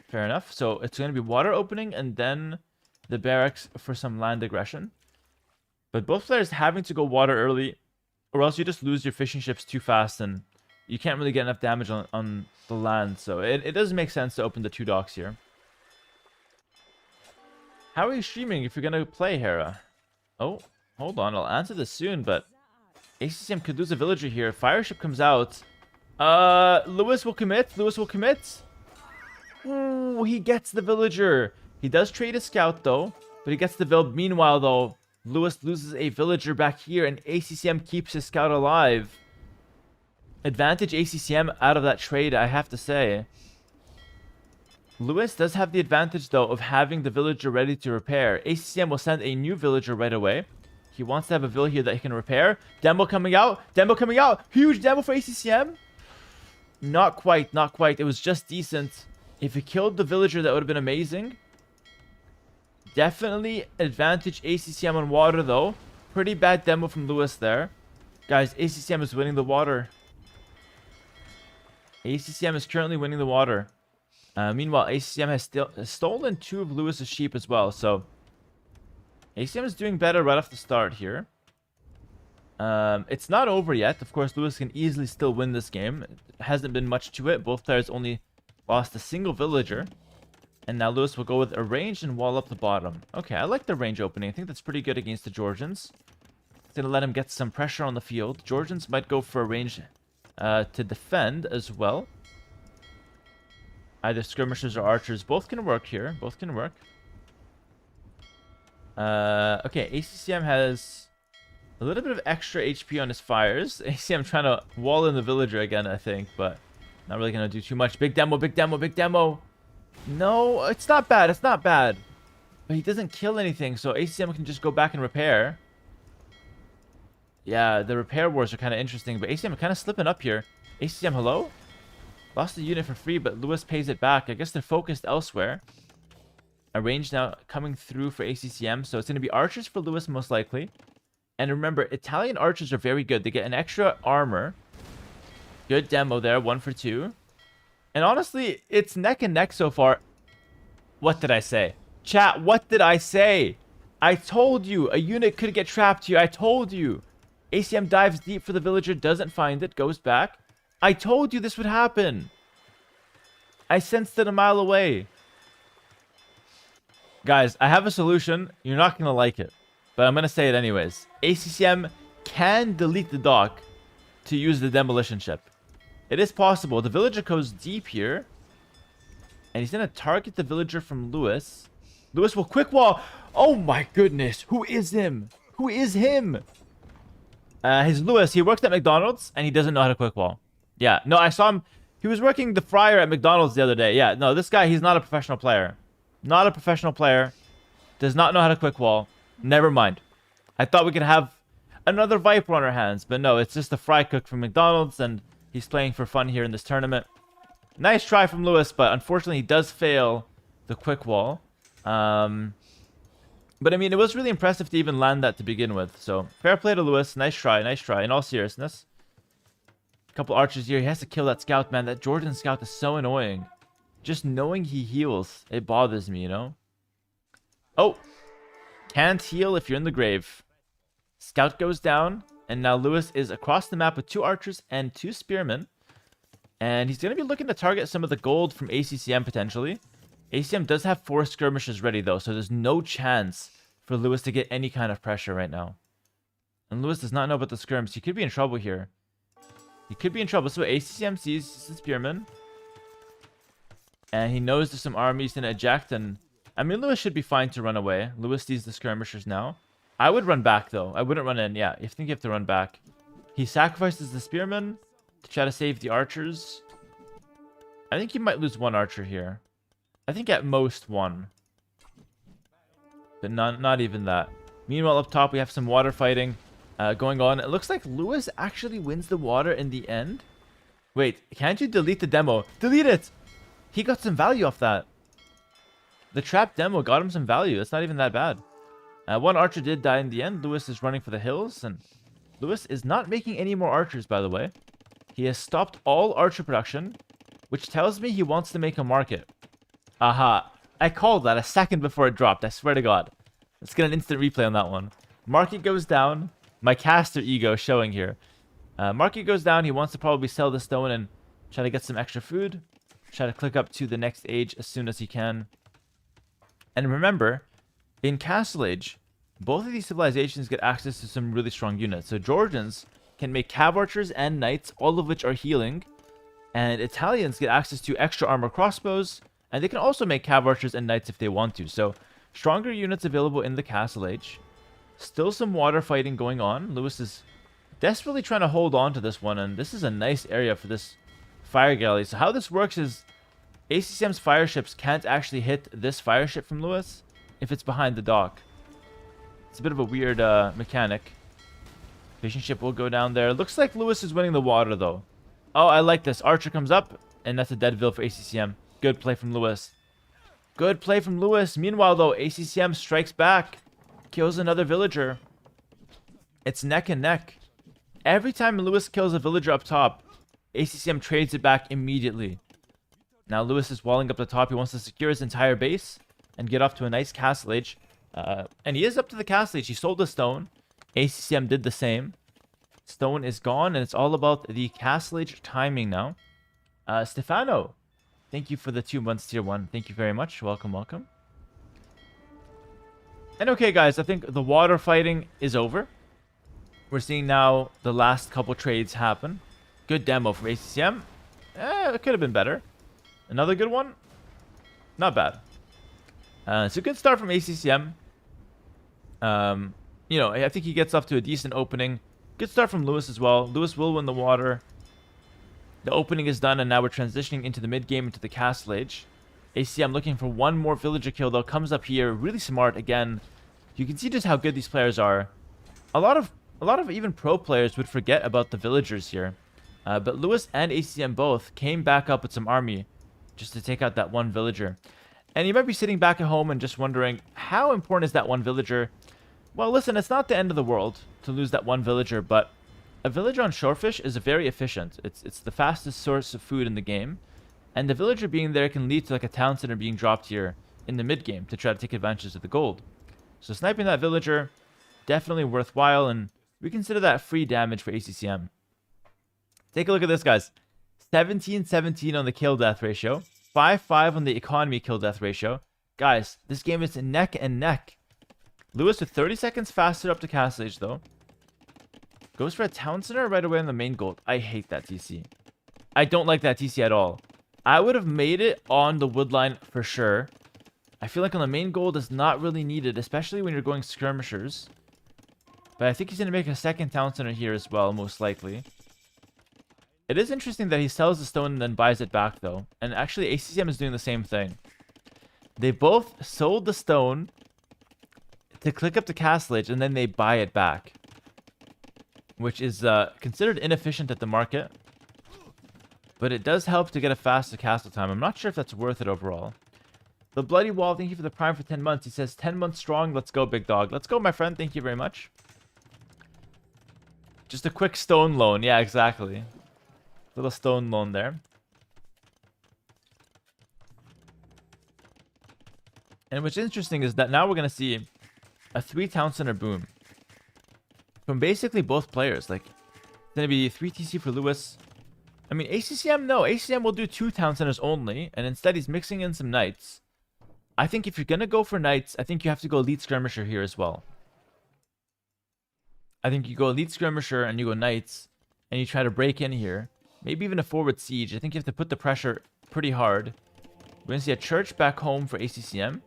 fair enough. So it's going to be water opening and then the barracks for some land aggression. But both players having to go water early, or else you just lose your fishing ships too fast and you can't really get enough damage on the land. So it does make sense to open the 2 docks here. How are you streaming if you're going to play Hera? Oh, hold on. I'll answer this soon, but ACCM could lose a villager here. Fire ship comes out. Lewis will commit. Lewis will commit. Ooh, he gets the villager. He does trade a scout, though, but he gets the build. Meanwhile, though, Lewis loses a villager back here, and ACCM keeps his scout alive. Advantage ACCM out of that trade, I have to say. Lewis does have the advantage, though, of having the villager ready to repair. ACCM will send a new villager right away. He wants to have a villa here that he can repair. Demo coming out. Demo coming out. Huge demo for ACCM. Not quite. Not quite. It was just decent. If he killed the villager, that would have been amazing. Definitely advantage ACCM on water, though. Pretty bad demo from Lewis there. Guys, ACCM is winning the water. ACCM is currently winning the water. Meanwhile, ACCM has stolen 2 of Lewis's sheep as well. So, ACCM is doing better right off the start here. It's not over yet. Of course, Lewis can easily still win this game. It hasn't been much to it. Both players only lost a single villager. And now Lewis will go with a range and wall up the bottom. Okay, I like the range opening. I think that's pretty good against the Georgians. It's going to let him get some pressure on the field. Georgians might go for a range to defend as well. Either skirmishers or archers. Both can work here. Both can work. Okay, ACCM has a little bit of extra HP on his fires. ACCM trying to wall in the villager again, I think. But not really going to do too much. Big demo, big demo, big demo. No, it's not bad. It's not bad. But he doesn't kill anything. So ACCM can just go back and repair. Yeah, the repair wars are kind of interesting. But ACCM kind of slipping up here. ACCM, hello? Lost the unit for free, but Lewis pays it back. I guess they're focused elsewhere. A range now coming through for ACCM. So it's going to be archers for Lewis most likely. And remember, Italian archers are very good. They get an extra armor. Good demo there. 1 for 2. And honestly, it's neck and neck so far. What did I say? Chat, what did I say? I told you a unit could get trapped here. I told you. ACM dives deep for the villager, doesn't find it, goes back. I told you this would happen. I sensed it a mile away. Guys, I have a solution. You're not going to like it, but I'm going to say it anyways. ACCM can delete the dock to use the demolition ship. It is possible. The villager goes deep here. And he's going to target the villager from Lewis. Lewis will quick wall. Oh my goodness. Who is him? Who is him? His Lewis. He works at McDonald's and he doesn't know how to quick wall. Yeah. No, I saw him. He was working the fryer at McDonald's the other day. Yeah. No, this guy, he's not a professional player. Not a professional player. Does not know how to quick wall. Never mind. I thought we could have another Viper on our hands. But no, it's just a fry cook from McDonald's and he's playing for fun here in this tournament. Nice try from Lewis, but unfortunately he does fail the quick wall. But I mean, it was really impressive to even land that to begin with. So, fair play to Lewis. Nice try, nice try. In all seriousness. A couple archers here. He has to kill that scout, man. That Georgian scout is so annoying. Just knowing he heals, it bothers me, you know? Oh! Can't heal if you're in the grave. Scout goes down. And now Lewis is across the map with 2 archers and 2 spearmen. And he's going to be looking to target some of the gold from ACCM potentially. ACM does have 4 skirmishers ready though, so there's no chance for Lewis to get any kind of pressure right now. And Lewis does not know about the skirms. He could be in trouble here. He could be in trouble. So ACCM sees the spearmen. And he knows there's some armies going to eject. And I mean, Lewis should be fine to run away. Lewis sees the skirmishers now. I would run back, though. I wouldn't run in. Yeah, I think you have to run back. He sacrifices the spearmen to try to save the archers. I think he might lose 1 archer here. I think at most 1. But not even that. Meanwhile, up top, we have some water fighting going on. It looks like Lewis actually wins the water in the end. Wait, can't you delete the demo? Delete it! He got some value off that. The trap demo got him some value. It's not even that bad. One archer did die in the end. Lewis is running for the hills, and Lewis is not making any more archers, by the way. He has stopped all archer production, which tells me he wants to make a market. Aha. I called that a second before it dropped. I swear to God. Let's get an instant replay on that one. Market goes down. My caster ego showing here. Market goes down. He wants to probably sell the stone and try to get some extra food. Try to click up to the next age as soon as he can. And remember, in Castle Age, both of these civilizations get access to some really strong units. So Georgians can make cav archers and knights, all of which are healing. And Italians get access to extra armor crossbows. And they can also make cav archers and knights if they want to. So stronger units available in the Castle Age. Still some water fighting going on. Lewis is desperately trying to hold on to this one. And this is a nice area for this fire galley. So how this works is ACCM's fire ships can't actually hit this fire ship from Lewis if it's behind the dock. It's a bit of a weird mechanic. Fishing ship will go down there. Looks like Lewis is winning the water, though. Oh, I like this. Archer comes up, and that's a dead vill for ACCM. Good play from Lewis. Good play from Lewis. Meanwhile, though, ACCM strikes back. Kills another villager. It's neck and neck. Every time Lewis kills a villager up top, ACCM trades it back immediately. Now Lewis is walling up the top. He wants to secure his entire base and get off to a nice castle age. And he is up to the castle age. He sold the stone. ACCM did the same. Stone is gone, and it's all about the castle age timing now. Stefano, thank you for the 2 months tier 1. Thank you very much. Welcome, welcome. And okay, guys, I think the water fighting is over. We're seeing now the last couple trades happen. Good demo from ACCM. It could have been better. Another good one. Not bad. It's a good start from ACCM. You know, I think he gets off to a decent opening. Good start from Lewis as well. Lewis will win the water. The opening is done, and now we're transitioning into the mid-game, into the castle age. ACCM looking for one more villager kill, though. Comes up here. Really smart again. You can see just how good these players are. A lot of even pro players would forget about the villagers here. But Lewis and ACCM both came back up with some army just to take out that one villager. And you might be sitting back at home and just wondering, how important is that one villager? Well, listen, it's not the end of the world to lose that one villager, but a villager on Shorefish is very efficient. It's the fastest source of food in the game. And the villager being there can lead to like a town center being dropped here in the mid-game to try to take advantage of the gold. So sniping that villager, definitely worthwhile, and we consider that free damage for ACCM. Take a look at this, guys. 17-17 on the kill-death ratio. 5-5 on the economy kill-death ratio. Guys, this game is neck and neck. Lewis with 30 seconds faster up to Castle Age, though. Goes for a town center right away on the main gold. I hate that TC. I don't like that TC at all. I would have made it on the wood line for sure. I feel like on the main gold is not really needed, especially when you're going skirmishers. But I think he's going to make a second town center here as well, most likely. It is interesting that he sells the stone and then buys it back, though. And actually, ACCM is doing the same thing. They both sold the stone to click up the castle age, and then they buy it back. Which is considered inefficient at the market. But it does help to get a faster castle time. I'm not sure if that's worth it overall. The Bloody Wall, thank you for the prime for 10 months. He says, 10 months strong. Let's go, big dog. Let's go, my friend. Thank you very much. Just a quick stone loan. Yeah, exactly. Little stone loan there. And what's interesting is that now we're going to see a 3 town center boom. From basically both players. Like, it's going to be 3 TC for Lewis. I mean, ACCM, no. ACCM will do 2 town centers only. And instead, he's mixing in some knights. I think if you're going to go for knights, I think you have to go elite skirmisher here as well. I think you go elite skirmisher and you go knights. And you try to break in here. Maybe even a forward siege. I think you have to put the pressure pretty hard. We're going to see a church back home for ACCM.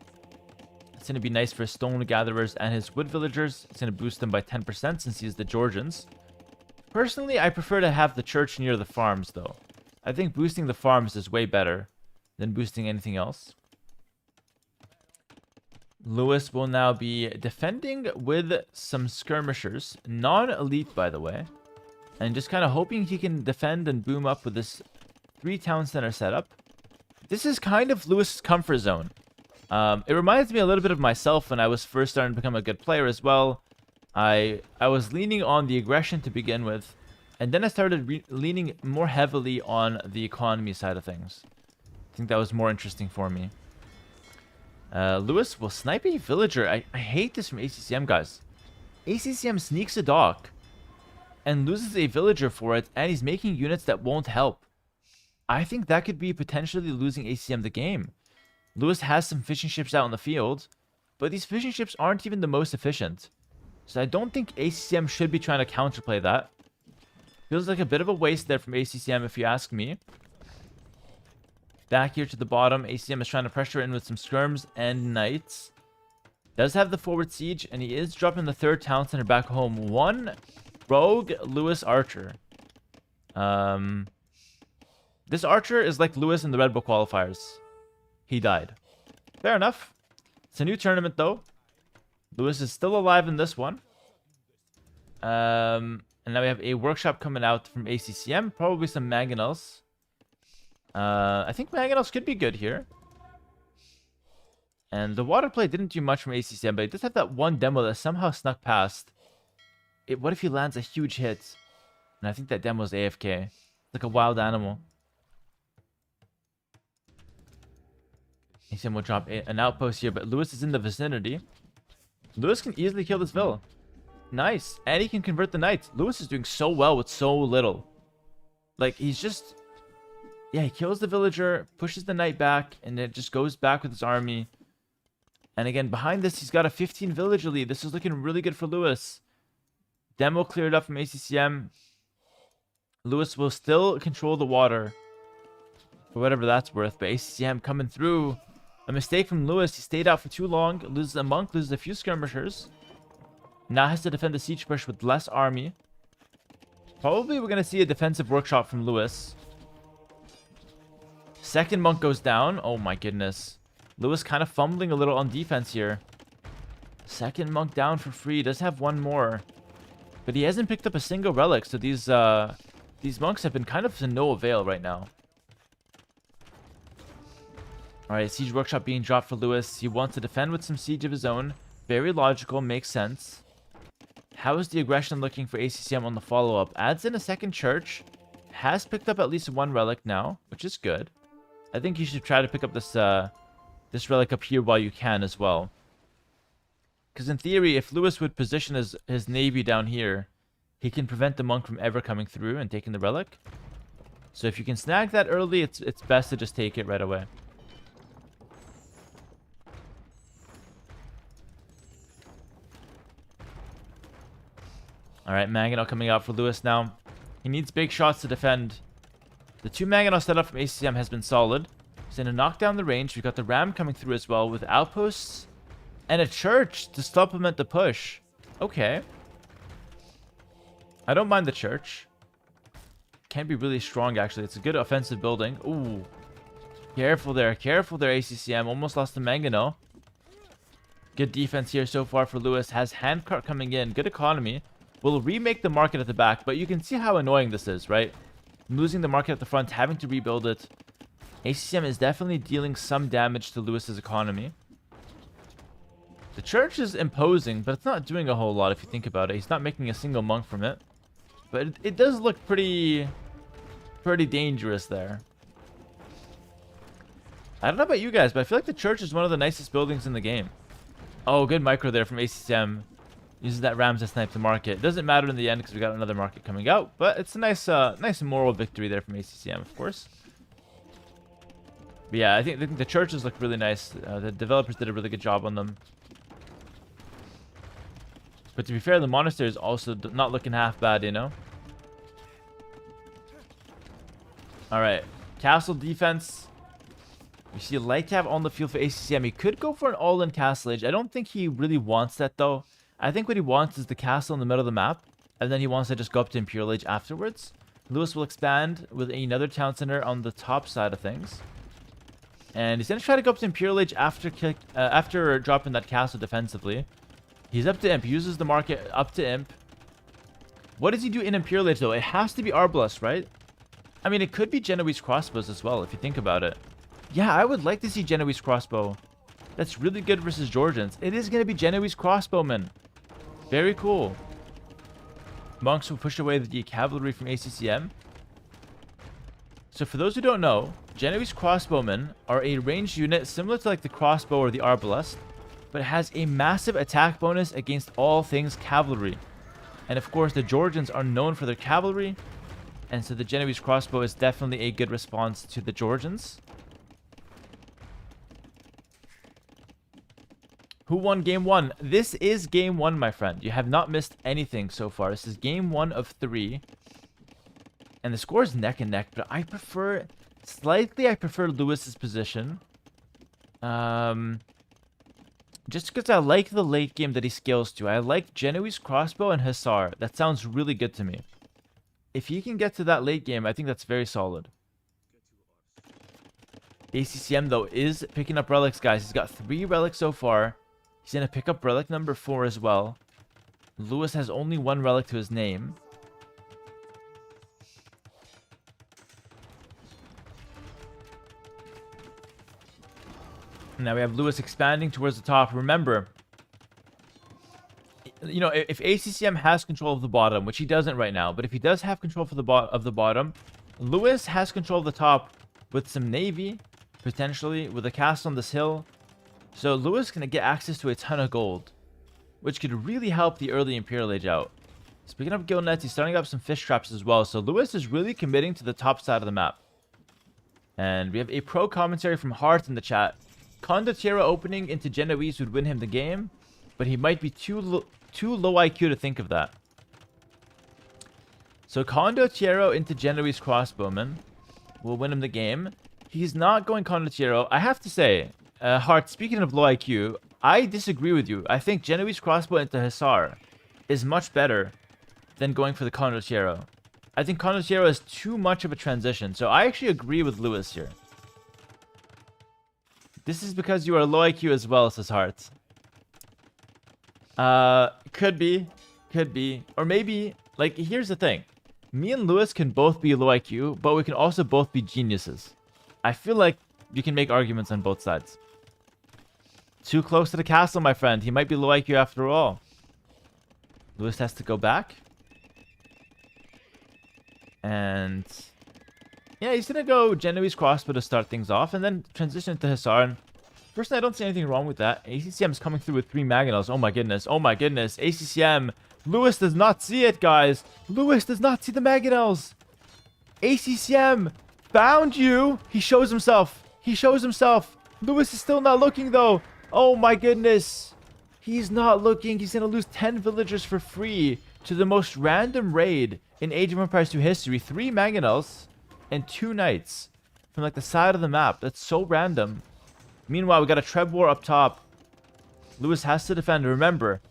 It's going to be nice for his stone gatherers and his wood villagers. It's going to boost them by 10% since he's the Georgians. Personally, I prefer to have the church near the farms, though. I think boosting the farms is way better than boosting anything else. Lewis will now be defending with some skirmishers. Non-elite, by the way. And just kind of hoping he can defend and boom up with this 3 town center setup. I This is kind of Lewis's comfort zone. It reminds me a little bit of myself when I was first starting to become a good player as well. I was leaning on the aggression to begin with, and then I started leaning more heavily on the economy side of things. I think that was more interesting for me. Lewis will snipe a villager. I hate this from ACCM, guys. ACCM sneaks a dock and loses a villager for it, and he's making units that won't help. I think that could be potentially losing ACCM the game. Lewis has some fishing ships out in the field, but these fishing ships aren't even the most efficient. So I don't think ACCM should be trying to counterplay that. Feels like a bit of a waste there from ACCM if you ask me. Back here to the bottom, ACM is trying to pressure in with some skirms and knights. Does have the forward siege, and he is dropping the third town center back home. One rogue Lewis archer. This archer is like Lewis in the Red Bull qualifiers. He died. Fair enough. It's a new tournament, though. Lewis is still alive in this one. And now we have a workshop coming out from ACCM. Probably some mangonels. I think mangonels could be good here. And the water play didn't do much from ACCM, but it does have that one demo that somehow snuck past. What if he lands a huge hit? And I think that demo's AFK. Like a wild animal. ACM will drop an outpost here, but Lewis is in the vicinity. Lewis can easily kill this villa. Nice. And he can convert the knights. Lewis is doing so well with so little. Like, he's just... Yeah, he kills the villager, pushes the knight back, and it just goes back with his army. And again, behind this, he's got a 15 villager lead. This is looking really good for Lewis. Demo cleared up from ACCM. Lewis will still control the water. For whatever that's worth. But ACCM coming through. A mistake from Lewis. He stayed out for too long. Loses a monk. Loses a few skirmishers. Now has to defend the siege push with less army. Probably we're going to see a defensive workshop from Lewis. Second monk goes down. Oh my goodness. Lewis kind of fumbling a little on defense here. Second monk down for free. Does have one more. But he hasn't picked up a single relic. So these monks have been kind of to no avail right now. Alright, siege workshop being dropped for Lewis. He wants to defend with some siege of his own. Very logical. Makes sense. How is the aggression looking for ACCM on the follow-up? Adds in a second church. Has picked up at least one relic now, which is good. I think you should try to pick up this relic up here while you can as well. Because in theory, if Lewis would position his navy down here, he can prevent the monk from ever coming through and taking the relic. So if you can snag that early, it's best to just take it right away. Alright, Mangonel coming out for Lewis now. He needs big shots to defend. The two Mangonel setup from ACM has been solid. He's going to knock down the range. We've got the Ram coming through as well with outposts and a church to supplement the push. Okay. I don't mind the church. Can be really strong, actually. It's a good offensive building. Ooh. Careful there. Careful there, ACCM. Almost lost the Mangonel. Good defense here so far for Lewis. Has handcart coming in. Good economy. Will remake the market at the back, but you can see how annoying this is, right? Losing the market at the front, having to rebuild it. ACCM is definitely dealing some damage to Lewis's economy. The church is imposing, but it's not doing a whole lot if you think about it. He's not making a single monk from it. But it does look pretty dangerous there. I don't know about you guys, but I feel like the church is one of the nicest buildings in the game. Oh, good micro there from ACCM. Uses that Ram to snipe the market. It doesn't matter in the end because we got another market coming out. But it's a nice moral victory there from ACCM, of course. But yeah, I think the churches look really nice. The developers did a really good job on them. But to be fair, the monastery is also not looking half bad, you know? Alright. Castle defense. We see Lightcap on the field for ACCM. He could go for an all-in castle age. I don't think he really wants that, though. I think what he wants is the castle in the middle of the map. And then he wants to just go up to Imperial Age afterwards. Lewis will expand with another town center on the top side of things. And he's going to try to go up to Imperial Age after dropping that castle defensively. He's up to Imp. He uses the market up to Imp. What does he do in Imperial Age, though? It has to be Arbalest, right? I mean, it could be Genoese crossbows as well, if you think about it. Yeah, I would like to see Genoese crossbow. That's really good versus Georgians. It is going to be Genoese crossbowmen. Very cool. Monks will push away the cavalry from ACCM. So for those who don't know, Genoese crossbowmen are a ranged unit similar to like the crossbow or the arbalest, but it has a massive attack bonus against all things cavalry. And of course, the Georgians are known for their cavalry, and so the Genoese crossbow is definitely a good response to the Georgians. Who won game 1? This is game 1, my friend. You have not missed anything so far. This is game 1 of 3. And the score is neck and neck, but I prefer... Slightly, I prefer Lewis's position. Just because I like the late game that he scales to. I like Genoese crossbow and Hussar. That sounds really good to me. If he can get to that late game, I think that's very solid. ACCM, though, is picking up relics, guys. He's got 3 relics so far. He's going to pick up relic number 4 as well. Lewis has only 1 relic to his name. Now we have Lewis expanding towards the top. Remember, you know, if ACCM has control of the bottom, which he doesn't right now, but if he does have control for the bottom, Lewis has control of the top with some navy, potentially, with a castle on this hill. So Lewis can get access to a ton of gold, which could really help the early Imperial Age out. Speaking of guild nets, he's starting up some fish traps as well. So Lewis is really committing to the top side of the map. And we have a pro commentary from Hart in the chat. Condottiero opening into Genoese would win him the game, but he might be too low IQ to think of that. So Condottiero into Genoese crossbowman will win him the game. He's not going Condottiero. I have to say, Hart, speaking of low IQ, I disagree with you. I think Genoese crossbow into Hussar is much better than going for the Condottiero. I think Condottiero is too much of a transition, so I actually agree with Lewis here. This is because you are low IQ as well, says Hart. Could be. Or maybe, like, here's the thing. Me and Lewis can both be low IQ, but we can also both be geniuses. I feel like you can make arguments on both sides. Too close to the castle, my friend. He might be low IQ after all. Lewis has to go back. And... yeah, he's going to go Genoese crossbow to start things off, and then transition to Hussar. And personally, I don't see anything wrong with that. ACCM is coming through with 3 mangonels. Oh my goodness. Oh my goodness. ACCM. Lewis does not see it, guys. Lewis does not see the mangonels. ACCM found you. He shows himself. He shows himself. Lewis is still not looking, though. Oh my goodness. He's not looking. He's going to lose 10 villagers for free to the most random raid in Age of Empires 2 history. 3 mangonels and 2 knights from like the side of the map. That's so random. Meanwhile, we got a Treb war up top. Lewis has to defend. Remember,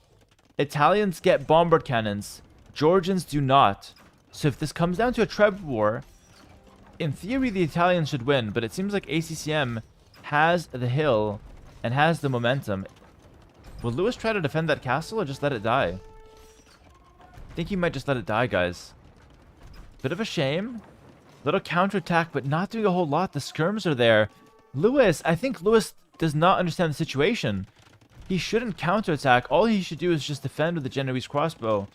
Italians get bombard cannons. Georgians do not. So if this comes down to a Treb war, in theory, the Italians should win. But it seems like ACCM has the hill and has the momentum. Will Lewis try to defend that castle or just let it die? I think he might just let it die, guys. Bit of a shame. Little counterattack, but not doing a whole lot. The skirms are there. Lewis, I think Lewis does not understand the situation. He shouldn't counterattack. All he should do is just defend with the Genoese crossbow.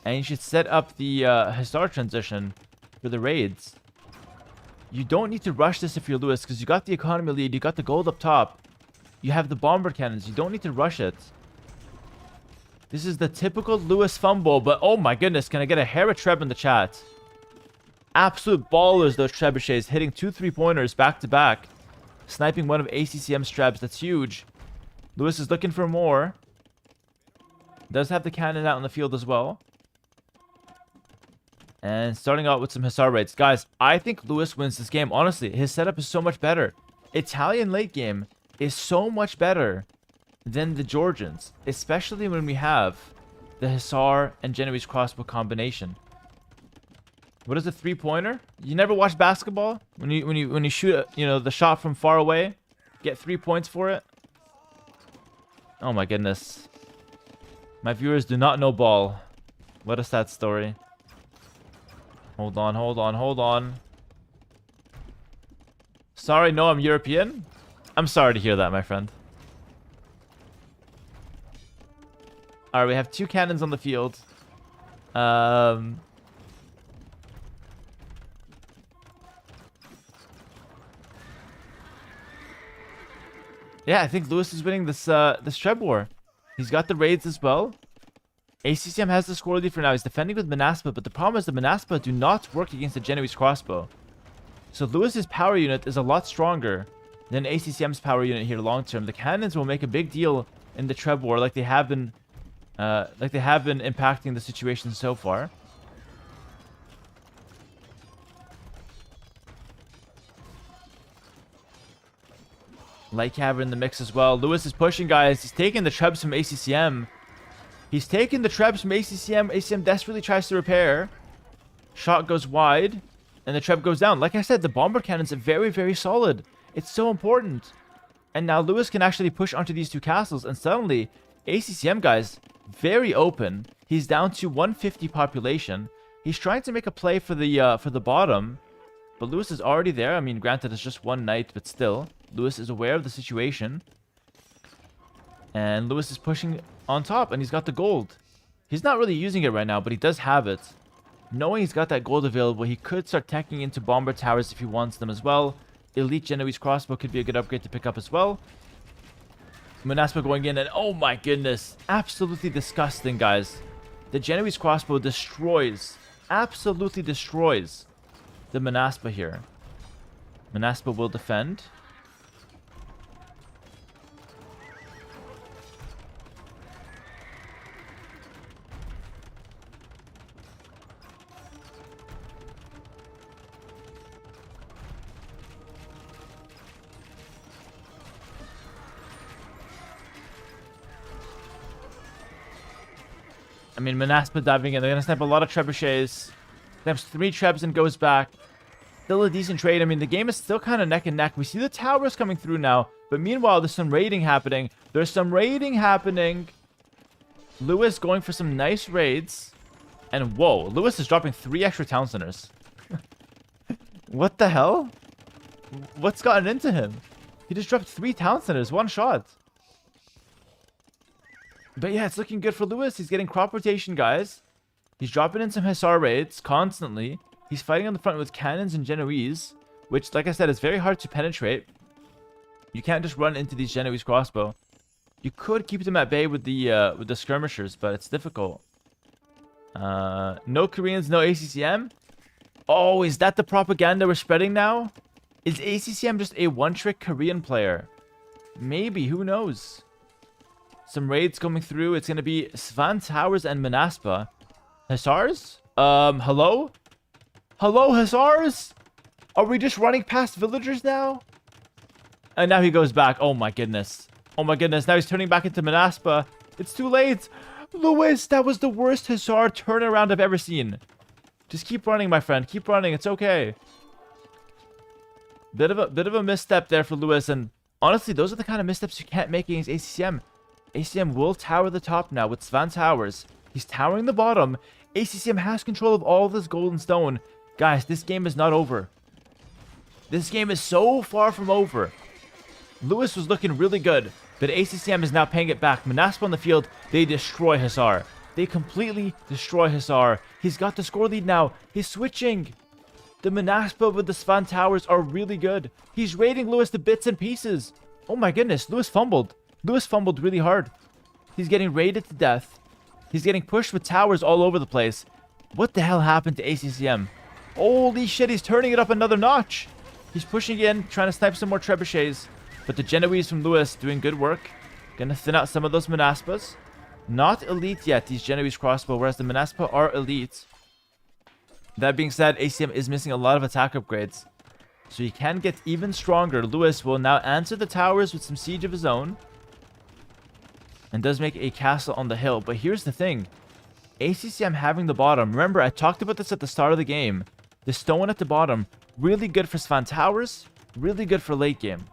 And he should set up the Hussar transition for the raids. You don't need to rush this if you're Lewis, because you got the economy lead, you got the gold up top. You have the bombard cannons. You don't need to rush it. This is the typical Lewis fumble, but oh my goodness, can I get a Hera Treb in the chat? Absolute ballers, those trebuchets, hitting 2 3-pointers back to back. Sniping one of ACCM's trebs. That's huge. Lewis is looking for more. Does have the cannon out in the field as well. And starting out with some Hussar raids. Guys, I think Lewis wins this game. Honestly, his setup is so much better. Italian late game is so much better than the Georgians. Especially when we have the Hussar and Genoese crossbow combination. What is a 3-pointer? You never watch basketball? When you shoot, you know, the shot from far away, get 3 points for it? Oh my goodness. My viewers do not know ball. What a sad story. Hold on. Sorry, no, I'm European. I'm sorry to hear that, my friend. Alright, we have 2 cannons on the field. Yeah, I think Lewis is winning this this Treb war. He's got the raids as well. ACCM has the score lead for now. He's defending with Manaspa, but the problem is the Manaspa do not work against the Genoese crossbow. So Lewis's power unit is a lot stronger than ACCM's power unit here long term. The cannons will make a big deal in the Treb war, like they have been impacting the situation so far. Light Cavalry in the mix as well. Lewis is pushing, guys. He's taking the Trebs from ACCM. He's taking the Trebs from ACCM. ACCM desperately tries to repair. Shot goes wide. And the Treb goes down. Like I said, the bomber cannons are very, very solid. It's so important. And now Lewis can actually push onto these 2 castles. And suddenly, ACCM, guys, very open. He's down to 150 population. He's trying to make a play for the bottom. But Lewis is already there. I mean, granted, it's just 1 knight, but still. Lewis is aware of the situation. And Lewis is pushing on top, and he's got the gold. He's not really using it right now, but he does have it. Knowing he's got that gold available, he could start teching into bomber towers if he wants them as well. Elite Genoese crossbow could be a good upgrade to pick up as well. Manaspa going in, and oh my goodness. Absolutely disgusting, guys. The Genoese crossbow destroys, absolutely destroys the Manaspa here. Manaspa will defend. I mean, Manaspa diving in. They're going to snap a lot of trebuchets. Snaps 3 trebs and goes back. Still a decent trade. I mean, the game is still kind of neck and neck. We see the towers coming through now. But meanwhile, there's some raiding happening. There's some raiding happening. Lewis going for some nice raids. And whoa, Lewis is dropping 3 extra town centers. What the hell? What's gotten into him? He just dropped 3 town centers, 1 shot. But yeah, it's looking good for Lewis. He's getting crop rotation, guys. He's dropping in some Hussar raids constantly. He's fighting on the front with cannons and Genoese, which, like I said, is very hard to penetrate. You can't just run into these Genoese crossbow. You could keep them at bay with the skirmishers, but it's difficult. No Koreans, no ACCM. Oh, is that the propaganda we're spreading now? Is ACCM just a one-trick Korean player? Maybe, who knows? Some raids coming through. It's going to be Svan Towers and Manaspa. Hussars? Hello? Hello, Hussars? Are we just running past villagers now? And now he goes back. Oh my goodness. Oh my goodness. Now he's turning back into Manaspa. It's too late. Lewis, that was the worst Hussar turnaround I've ever seen. Just keep running, my friend. Keep running. It's okay. Bit of a misstep there for Lewis. And honestly, those are the kind of missteps you can't make against ACCM. ACCM will tower the top now with Svan Towers. He's towering the bottom. ACCM has control of all of this golden stone. Guys, this game is not over. This game is so far from over. Lewis was looking really good, but ACCM is now paying it back. Manaspa on the field, they destroy Hussar. They completely destroy Hussar. He's got the score lead now. He's switching. The Manaspa with the Svan Towers are really good. He's raiding Lewis to bits and pieces. Oh my goodness, Lewis fumbled. Lewis fumbled really hard. He's getting raided to death. He's getting pushed with towers all over the place. What the hell happened to ACCM? Holy shit, he's turning it up another notch. He's pushing in, trying to snipe some more trebuchets. But the Genoese from Lewis doing good work. Gonna thin out some of those Manaspas. Not elite yet, these Genoese crossbow, whereas the Manaspa are elite. That being said, ACM is missing a lot of attack upgrades. So he can get even stronger. Lewis will now answer the towers with some siege of his own. And does make a castle on the hill. But here's the thing. ACCM having the bottom. Remember, I talked about this at the start of the game. The stone at the bottom. Really good for Svan Towers. Really good for late game.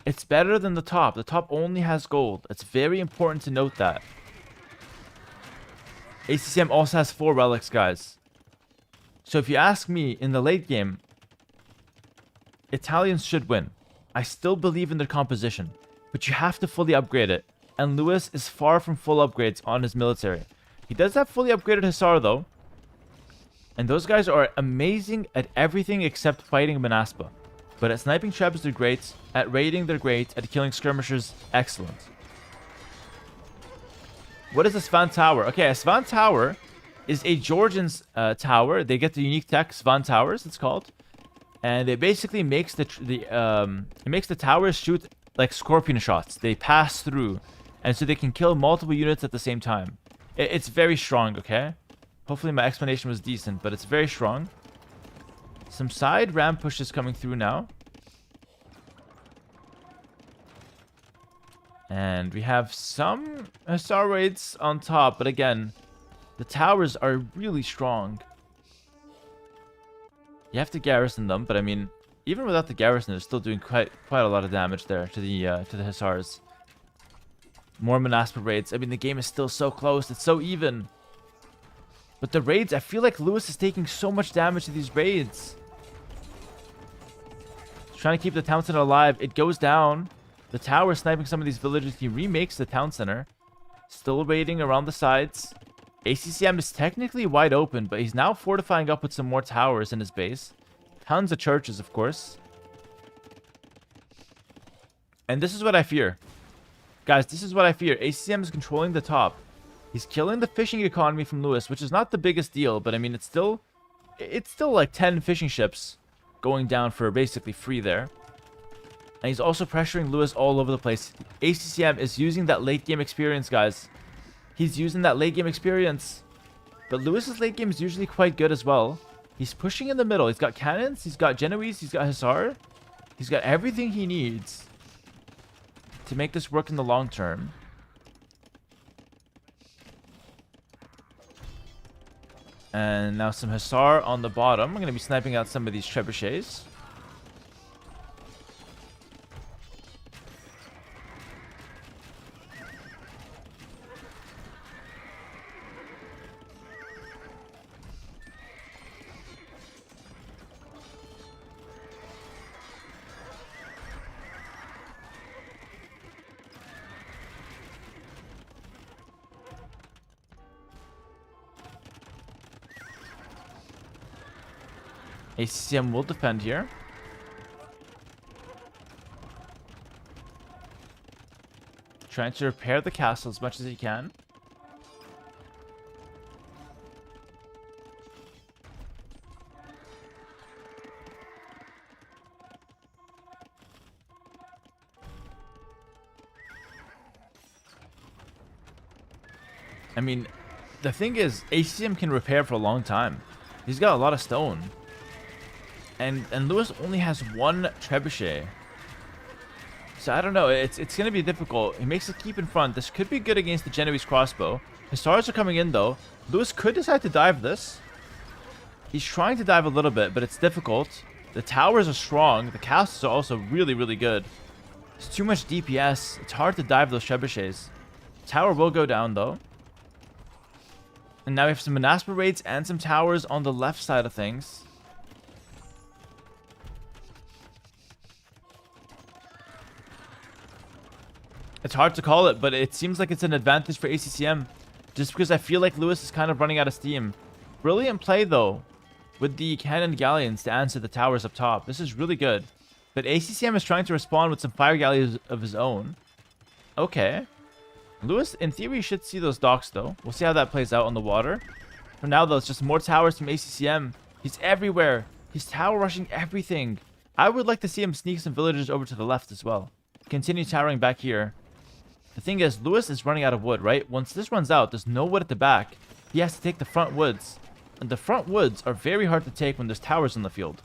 It's better than the top. The top only has gold. It's very important to note that. ACCM also has 4 relics, guys. So if you ask me, in the late game, Italians should win. I still believe in their composition, but you have to fully upgrade it. And Lewis is far from full upgrades on his military. He does have fully upgraded Hussar though. And those guys are amazing at everything except fighting Manaspa. But at sniping trebs, they're great. At raiding, they're great. At killing skirmishers, excellent. What is a Svan Tower? Okay, a Svan Tower is a Georgian's tower. They get the unique tech, Svan Towers, it's called. And it basically makes the towers shoot like scorpion shots. They pass through. And so they can kill multiple units at the same time. It's very strong, okay? Hopefully my explanation was decent, but it's very strong. Some side ram pushes coming through now. And we have some Hussar raids on top, but again, the towers are really strong. You have to garrison them, but I mean, even without the garrison, they're still doing quite a lot of damage there to the Hussars. More Manaspa raids. I mean, the game is still so close. It's so even. But the raids, I feel like Lewis is taking so much damage to these raids. He's trying to keep the town center alive. It goes down. The tower is sniping some of these villages. He remakes the town center. Still raiding around the sides. ACCM is technically wide open, but he's now fortifying up with some more towers in his base. Tons of churches, of course. And this is what I fear. Guys, this is what I fear. ACCM is controlling the top. He's killing the fishing economy from Lewis, which is not the biggest deal, but I mean, it's still like 10 fishing ships going down for basically free there. And he's also pressuring Lewis all over the place. ACCM is using that late game experience, guys. He's using that late game experience. But Lewis's late game is usually quite good as well. He's pushing in the middle. He's got cannons, he's got Genoese, he's got Hussar. He's got everything he needs to make this work in the long term. And now some Hussar on the bottom. I'm going to be sniping out some of these trebuchets. ACCM will defend here. Trying to repair the castle as much as he can. I mean, the thing is, ACCM can repair for a long time. He's got a lot of stone. And Lewis only has one trebuchet. So I don't know. It's going to be difficult. He makes a keep in front. This could be good against the Genoese crossbow. His stars are coming in though. Lewis could decide to dive this. He's trying to dive a little bit, but it's difficult. The towers are strong. The castles are also really, really good. It's too much DPS. It's hard to dive those trebuchets. Tower will go down though. And now we have some Manaspa raids and some towers on the left side of things. It's hard to call it, but it seems like it's an advantage for ACCM. Just because I feel like Lewis is kind of running out of steam. Brilliant play, though, with the cannon galleons to answer the towers up top. This is really good. But ACCM is trying to respond with some fire galleons of his own. Okay. Lewis, in theory, should see those docks, though. We'll see how that plays out on the water. For now, though, it's just more towers from ACCM. He's everywhere. He's tower rushing everything. I would like to see him sneak some villagers over to the left as well. Continue towering back here. The thing is, Lewis is running out of wood, right? Once this runs out, there's no wood at the back. He has to take the front woods. And the front woods are very hard to take when there's towers in the field.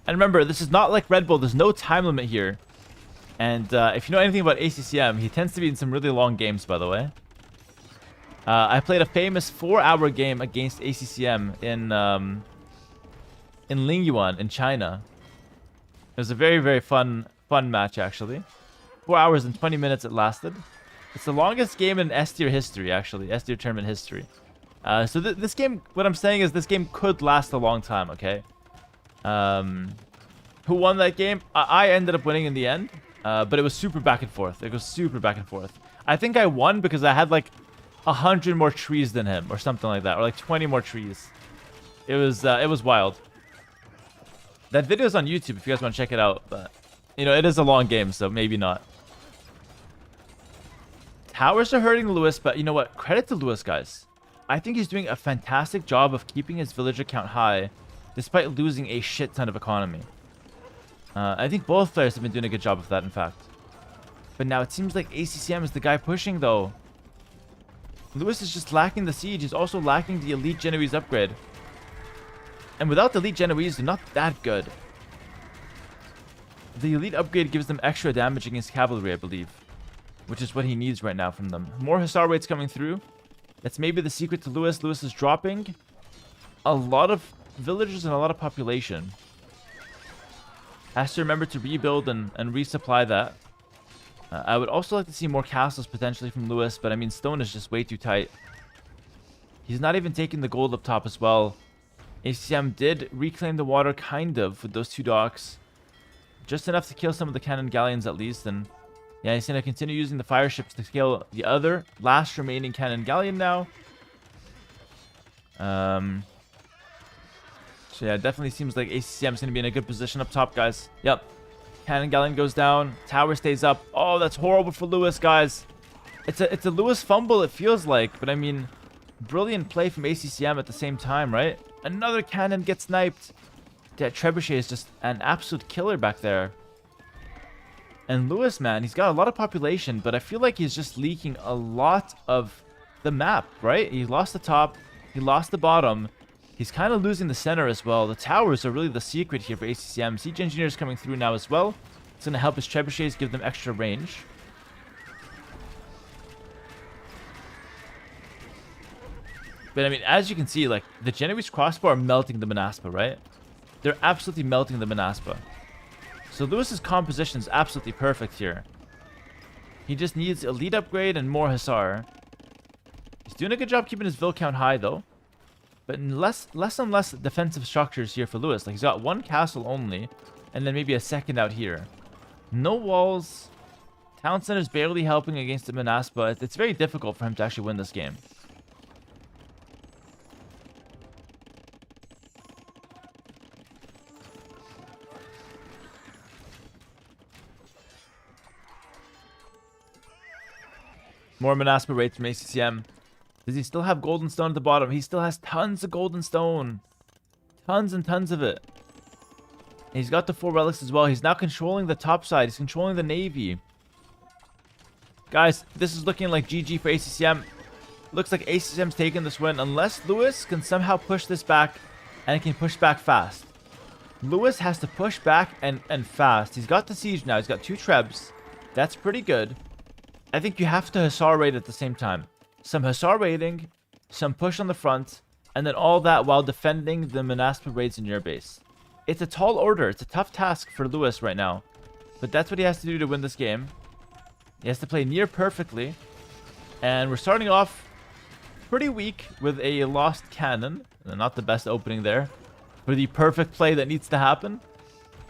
And remember, this is not like Red Bull. There's no time limit here. And if you know anything about ACCM, he tends to be in some really long games, by the way. I played a famous 4-hour game against ACCM in Lingyuan in China. It was a very, very fun match, actually. 4 hours and 20 minutes it lasted. It's the longest game in S-tier history, actually. S-tier tournament history. So this game, what I'm saying is this game could last a long time, okay? Who won that game? I ended up winning in the end, but it was super back and forth. It was super back and forth. I think I won because I had like 100 more trees than him or something like that, or like 20 more trees. It was wild. That video is on YouTube if you guys want to check it out, but you know, it is a long game, so maybe not. Towers are hurting Lewis, but you know what? Credit to Lewis, guys. I think he's doing a fantastic job of keeping his villager count high, despite losing a shit ton of economy. I think both players have been doing a good job of that, in fact. But now it seems like ACCM is the guy pushing, though. Lewis is just lacking the siege. He's also lacking the elite Genoese upgrade. And without the elite Genoese, they're not that good. The elite upgrade gives them extra damage against cavalry, I believe. Which is what he needs right now from them. More Hussar rates coming through. That's maybe the secret to Lewis. Lewis is dropping a lot of villagers and a lot of population. Has to remember to rebuild and resupply that. I would also like to see more castles potentially from Lewis, but I mean, stone is just way too tight. He's not even taking the gold up top as well. ACM did reclaim the water, kind of, with those 2 docks. Just enough to kill some of the cannon galleons at least, and yeah, he's going to continue using the fire ships to kill the other last remaining cannon galleon now. So yeah, it definitely seems like ACCM is going to be in a good position up top, guys. Yep. Cannon galleon goes down. Tower stays up. Oh, that's horrible for Lewis, guys. It's a Lewis fumble, it feels like. But I mean, brilliant play from ACCM at the same time, right? Another cannon gets sniped. That trebuchet is just an absolute killer back there. And Lewis, man, he's got a lot of population, but I feel like he's just leaking a lot of the map, right? He lost the top. He lost the bottom. He's kind of losing the center as well. The towers are really the secret here for ACCM. Siege engineers coming through now as well. It's going to help his trebuchets, give them extra range. But I mean, as you can see, like, the Genoese crossbow are melting the Manaspa, right? They're absolutely melting the Manaspa. So Lewis's composition is absolutely perfect here. He just needs elite upgrade and more Hussar. He's doing a good job keeping his Vil count high, though. But less and less defensive structures here for Lewis. Like, he's got 1 castle only, and then maybe a second out here. No walls. Town center's barely helping against the Manaspa. It's very difficult for him to actually win this game. More Manaspa rates from ACCM. Does he still have golden stone at the bottom? He still has tons of golden stone. Tons and tons of it. And he's got the 4 relics as well. He's now controlling the top side. He's controlling the navy. Guys, this is looking like GG for ACCM. Looks like ACCM's taking this win. Unless Lewis can somehow push this back and can push back fast. Lewis has to push back and fast. He's got the siege now. He's got 2 trebs. That's pretty good. I think you have to Hussar raid at the same time. Some Hussar raiding, some push on the front, and then all that while defending the Manaspa raids in your base. It's a tall order. It's a tough task for Lewis right now. But that's what he has to do to win this game. He has to play near perfectly. And we're starting off pretty weak with a lost cannon. Not the best opening there. For the perfect play that needs to happen.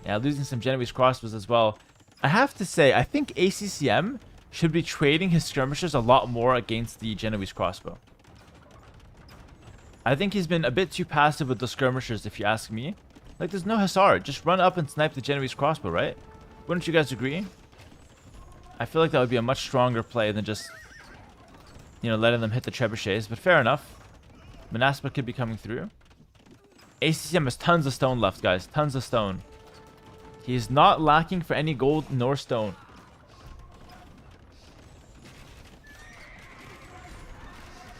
Yeah, losing some Genoese crossbows as well. I have to say, I think ACCM should be trading his skirmishers a lot more against the Genoese crossbow. I think he's been a bit too passive with the skirmishers, if you ask me. Like, there's no Hussar. Just run up and snipe the Genoese crossbow, right? Wouldn't you guys agree? I feel like that would be a much stronger play than just, you know, letting them hit the trebuchets. But fair enough. Manaspa could be coming through. ACCM has tons of stone left, guys. Tons of stone. He is not lacking for any gold nor stone.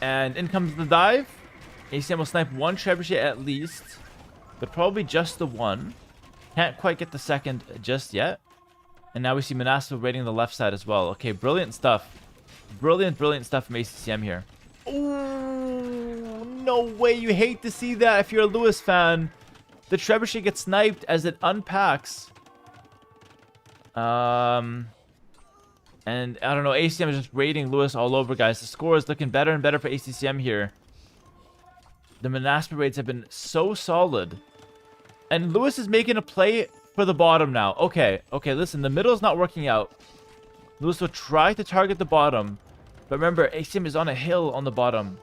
And in comes the dive. ACM will snipe 1 trebuchet at least. But probably just the 1. Can't quite get the second just yet. And now we see Manaspa raiding the left side as well. Okay, brilliant stuff. Brilliant stuff from ACCM here. Ooh, no way. You hate to see that if you're a Lewis fan. The trebuchet gets sniped as it unpacks. And I don't know, ACM is just raiding Lewis all over, guys. The score is looking better and better for ACCM here. The Manaspa raids have been so solid. And Lewis is making a play for the bottom now. Okay, listen, the middle is not working out. Lewis will try to target the bottom. But remember, Accm is on a hill on the bottom.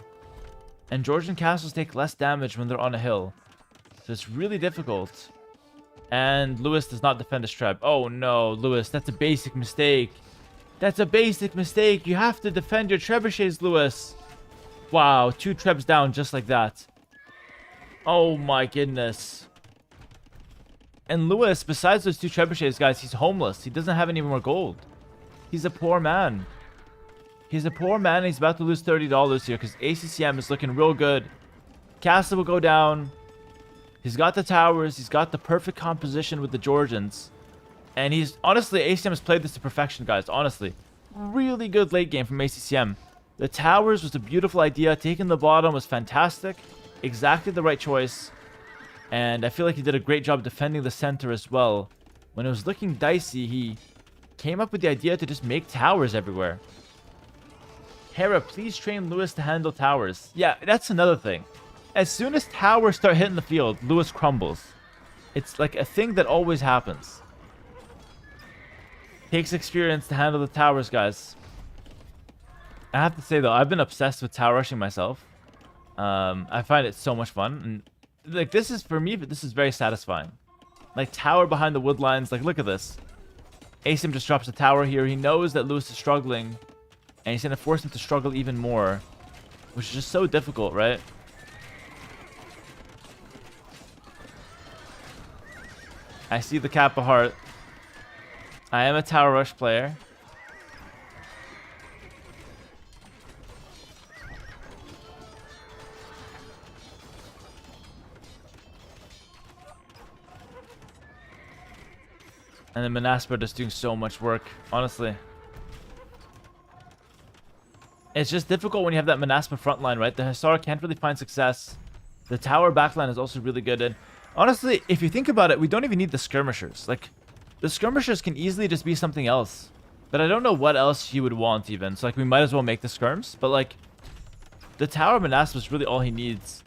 And Georgian castles take less damage when they're on a hill. So it's really difficult. And Lewis does not defend his trap. Oh no, Lewis, that's a basic mistake. That's a basic mistake. You have to defend your trebuchets, Lewis. Wow, 2 trebs down just like that. Oh my goodness. And Lewis, besides those 2 trebuchets, guys, he's homeless. He doesn't have any more gold. He's a poor man. He's a poor man and he's about to lose $30 here because ACCM is looking real good. Castle will go down. He's got the towers. He's got the perfect composition with the Georgians. And he's... Honestly, ACCM has played this to perfection, guys. Honestly. Really good late game from ACCM. The towers was a beautiful idea. Taking the bottom was fantastic. Exactly the right choice. And I feel like he did a great job defending the center as well. When it was looking dicey, he came up with the idea to just make towers everywhere. Hera, please train Lewis to handle towers. Yeah, that's another thing. As soon as towers start hitting the field, Lewis crumbles. It's like a thing that always happens. Takes experience to handle the towers, guys. I have to say, though, I've been obsessed with tower rushing myself. I find it so much fun. And, like, this is, for me, but this is very satisfying. Like, tower behind the wood lines. Like, look at this. Accm just drops a tower here. He knows that Lewis is struggling. And he's going to force him to struggle even more. Which is just so difficult, right? I see the Kappa heart. I am a tower rush player. And then Manaspa just doing so much work, honestly. It's just difficult when you have that Manaspa front line, right? The Hussar can't really find success. The tower backline is also really good. And honestly, if you think about it, we don't even need the skirmishers. Like, the skirmishers can easily just be something else. But I don't know what else you would want even. So, like, we might as well make the skirms. But, like, the tower Manaspa is really all he needs.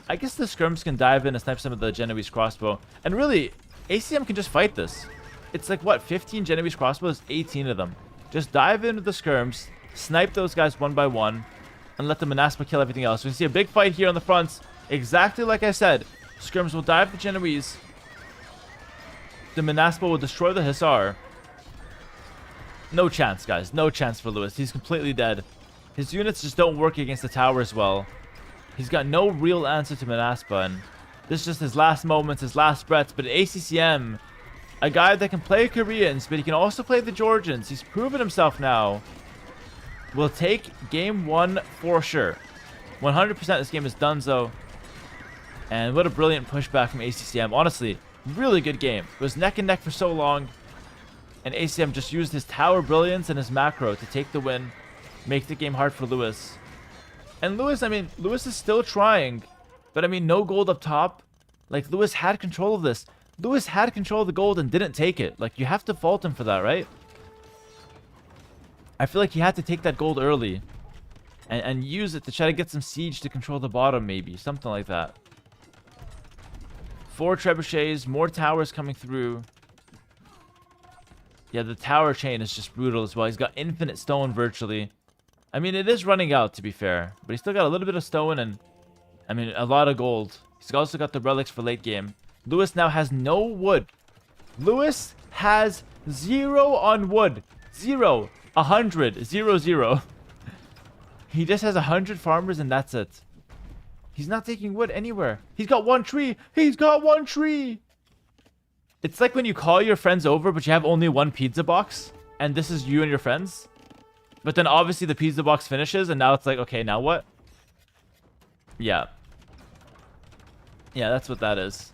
I guess the skirms can dive in and snipe some of the Genoese crossbow. And really, ACM can just fight this. It's like, what, 15 Genoese crossbows? 18 of them. Just dive into the skirms. Snipe those guys one by one and let the Manaspa kill everything else. We see a big fight here on the front. Exactly like I said. Skirms will dive the Genoese. The Manaspa will destroy the Hussar. No chance, guys. No chance for Lewis. He's completely dead. His units just don't work against the tower as well. He's got no real answer to Manaspa. And this is just his last moments, his last breaths. But ACCM, a guy that can play Koreans, but he can also play the Georgians. He's proven himself now. We'll take game 1 for sure. 100% this game is donezo. And what a brilliant pushback from ACCM. Honestly, really good game. It was neck and neck for so long. And ACM just used his tower brilliance and his macro to take the win. Make the game hard for Lewis. And Lewis, I mean, Lewis is still trying. But I mean, no gold up top. Like, Lewis had control of this. Lewis had control of the gold and didn't take it. Like, you have to fault him for that, right? I feel like he had to take that gold early and use it to try to get some siege to control the bottom, maybe. Something like that. 4 trebuchets, more towers coming through. Yeah, the tower chain is just brutal as well. He's got infinite stone virtually. I mean, it is running out, to be fair. But he's still got a little bit of stone and, I mean, a lot of gold. He's also got the relics for late game. Lewis now has no wood. Lewis has 0 on wood. 0. 100. 0, 0. He just has 100 farmers and that's it. He's not taking wood anywhere. He's got 1 tree. He's got 1 tree. It's like when you call your friends over, but you have only 1 pizza box. And this is you and your friends. But then obviously the pizza box finishes. And now it's like, okay, now what? Yeah. Yeah, that's what that is.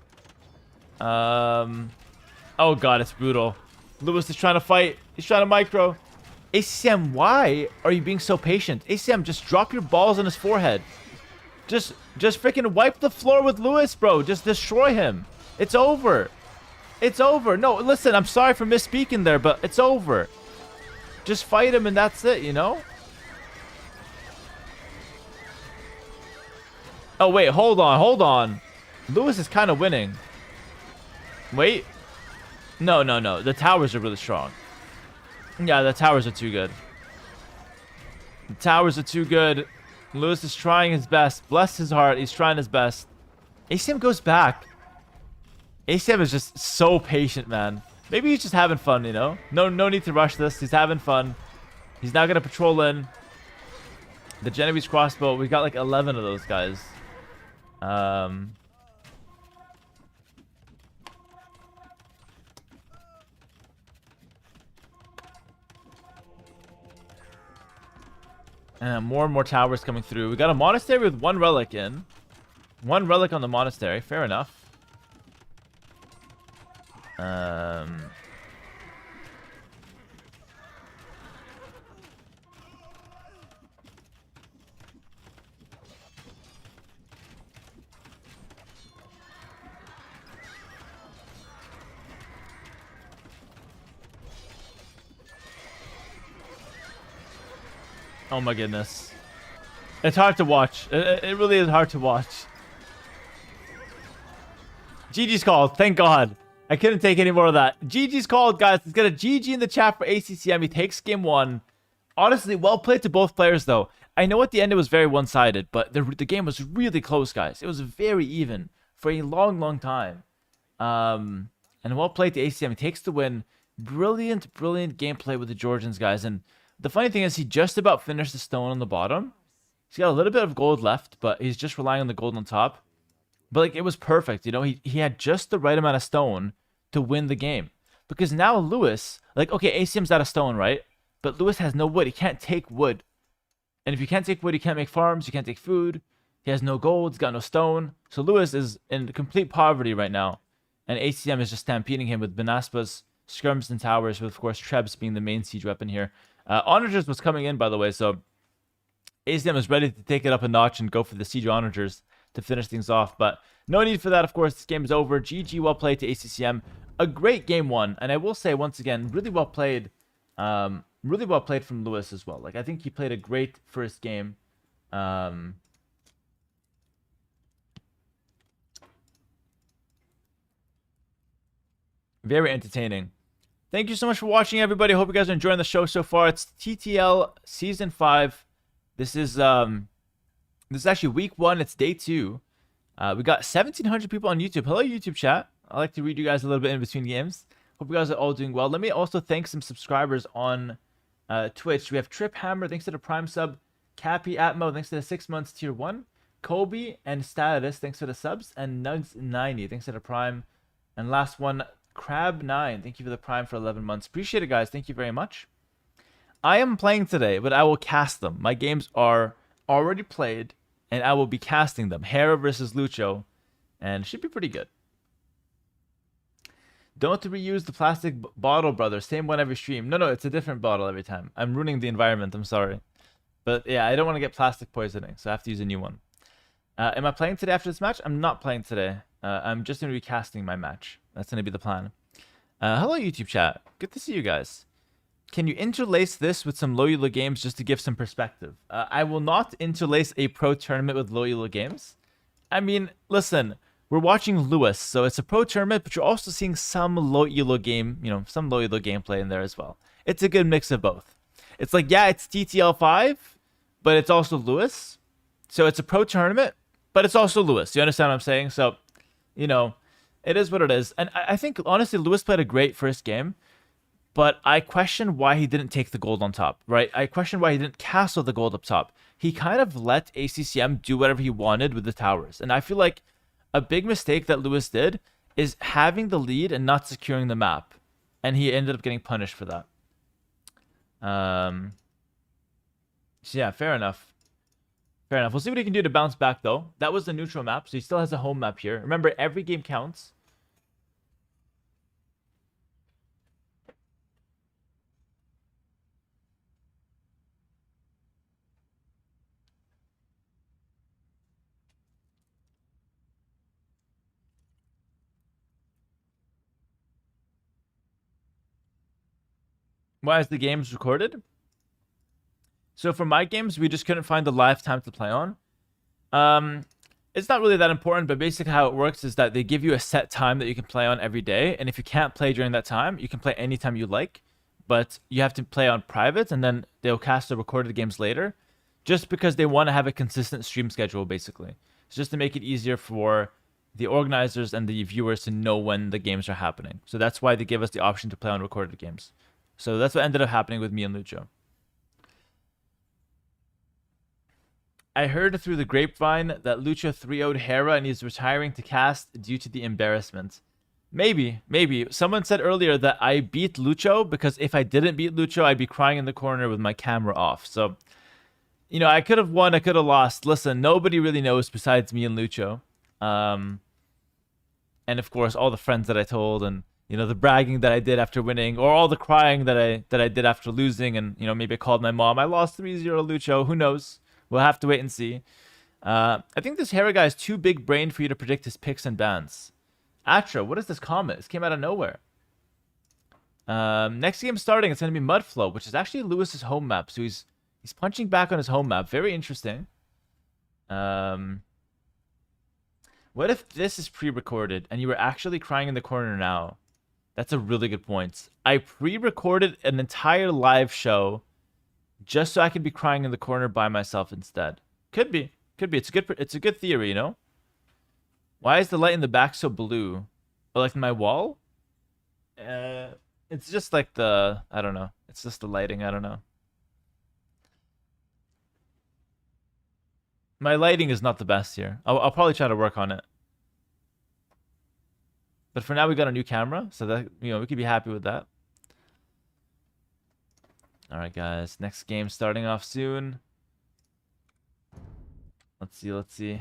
Oh god, it's brutal. Lewis is trying to fight. He's trying to micro. ACM, why are you being so patient? ACM, just drop your balls on his forehead. Just freaking wipe the floor with Lewis, bro. Just destroy him. It's over. It's over. No, listen, I'm sorry for misspeaking there, but it's over. Just fight him and that's it, you know? Oh, wait, hold on, hold on. Lewis is kind of winning. Wait. No, no, no. The towers are really strong. Yeah, the towers are too good. The towers are too good. Lewis is trying his best. Bless his heart. He's trying his best. Accm goes back. Accm is just so patient, man. Maybe he's just having fun, you know? No need to rush this. He's having fun. He's now going to patrol in. The Genovese crossbow. We got like 11 of those guys. And more and more towers coming through. We got a monastery with one relic in. One relic on the monastery. Fair enough. Oh my goodness. It's hard to watch. It really is hard to watch. GG's called. Thank God. I couldn't take any more of that. GG's called, guys. Let's get a GG in the chat for ACCM. He takes game 1. Honestly, well played to both players, though. I know at the end it was very one-sided, but the game was really close, guys. It was very even for a long, long time. And well played to ACCM. He takes the win. Brilliant, brilliant gameplay with the Georgians, guys. And the funny thing is he just about finished the stone on the bottom. He's got a little bit of gold left, but he's just relying on the gold on top. But like it was perfect, you know, he had just the right amount of stone to win the game. Because now Lewis, like, okay, ACM's out of stone, right? But Lewis has no wood. He can't take wood. And if you can't take wood, you can't make farms, you can't take food. He has no gold, he's got no stone. So Lewis is in complete poverty right now. And ACM is just stampeding him with Benaspas, Skirms, and Towers, with, of course, Trebs being the main siege weapon here. Onagers was coming in, by the way, so ACM is ready to take it up a notch and go for the Siege Onagers to finish things off. But no need for that, of course. This game is over. GG, well played to ACCM. A great game 1. And I will say, once again, really well played. Really well played from Lewis as well. Like, I think he played a great first game. Very entertaining. Thank you so much for watching, everybody. Hope you guys are enjoying the show so far. It's TTL Season 5. This is actually week 1. It's day 2. We got 1,700 people on YouTube. Hello, YouTube chat. I like to read you guys a little bit in between games. Hope you guys are all doing well. Let me also thank some subscribers on Twitch. We have Trip Hammer, thanks to the Prime sub. Cappy Atmo, thanks to the 6 months tier 1. Kobe and Status, thanks for the subs. And Nugs90, thanks to the Prime. And last one, Crab9, thank you for the Prime for 11 months. Appreciate it, guys. Thank you very much. I am playing today, but I will cast them. My games are already played, and I will be casting them. Hera versus Lucho, and it should be pretty good. Don't reuse the plastic bottle, brother. Same one every stream. No, it's a different bottle every time. I'm ruining the environment. I'm sorry. But yeah, I don't want to get plastic poisoning, so I have to use a new one. Am I playing today after this match? I'm not playing today. I'm just going to be casting my match. That's going to be the plan. Hello, YouTube chat. Good to see you guys. Can you interlace this with some low elo games just to give some perspective? I will not interlace a pro tournament with low elo games. I mean, listen, we're watching Lewis, so it's a pro tournament, but you're also seeing some low elo game, you know, some low elo gameplay in there as well. It's a good mix of both. It's like, yeah, it's TTL5, but it's also Lewis. So it's a pro tournament, but it's also Lewis. You understand what I'm saying? So, you know, it is what it is. And I think, honestly, Lewis played a great first game. But I question why he didn't take the gold on top, right? I question why he didn't castle the gold up top. He kind of let ACCM do whatever he wanted with the towers. And I feel like a big mistake that Lewis did is having the lead and not securing the map. And he ended up getting punished for that. So yeah, fair enough. Fair enough. We'll see what he can do to bounce back, though. That was the neutral map, so he still has a home map here. Remember, every game counts. Why is the games recorded? So for my games, we just couldn't find the live time to play on. It's not really that important, but basically how it works is that they give you a set time that you can play on every day, and if you can't play during that time, you can play anytime you like, but you have to play on private, and then they'll cast the recorded games later, just because they want to have a consistent stream schedule, basically. It's just to make it easier for the organizers and the viewers to know when the games are happening. So that's why they give us the option to play on recorded games. So that's what ended up happening with me and Lucho. I heard through the grapevine that Lucho 3-0'd Hera and he's retiring to cast due to the embarrassment. Maybe. Someone said earlier that I beat Lucho because if I didn't beat Lucho, I'd be crying in the corner with my camera off. So, you know, I could have won, I could have lost. Listen, nobody really knows besides me and Lucho. And of course, all the friends that I told, and you know, the bragging that I did after winning, or all the crying that I did after losing, and you know, maybe I called my mom. I lost 3-0 Lucho. Who knows? We'll have to wait and see. I think this Hera guy is too big brained for you to predict his picks and bans. Atra, what is this comment? This came out of nowhere. Next game starting, it's going to be Mudflow, which is actually Lewis's home map. So he's punching back on his home map. Very interesting. What if this is pre-recorded and you were actually crying in the corner now? That's a really good point. I pre-recorded an entire live show just so I could be crying in the corner by myself instead. Could be. It's a good theory, you know? Why is the light in the back so blue? Or like my wall? It's just like the... I don't know. It's just the lighting. I don't know. My lighting is not the best here. I'll probably try to work on it. But for now, we got a new camera. So that, you know, we could be happy with that. All right, guys. Next game starting off soon. Let's see.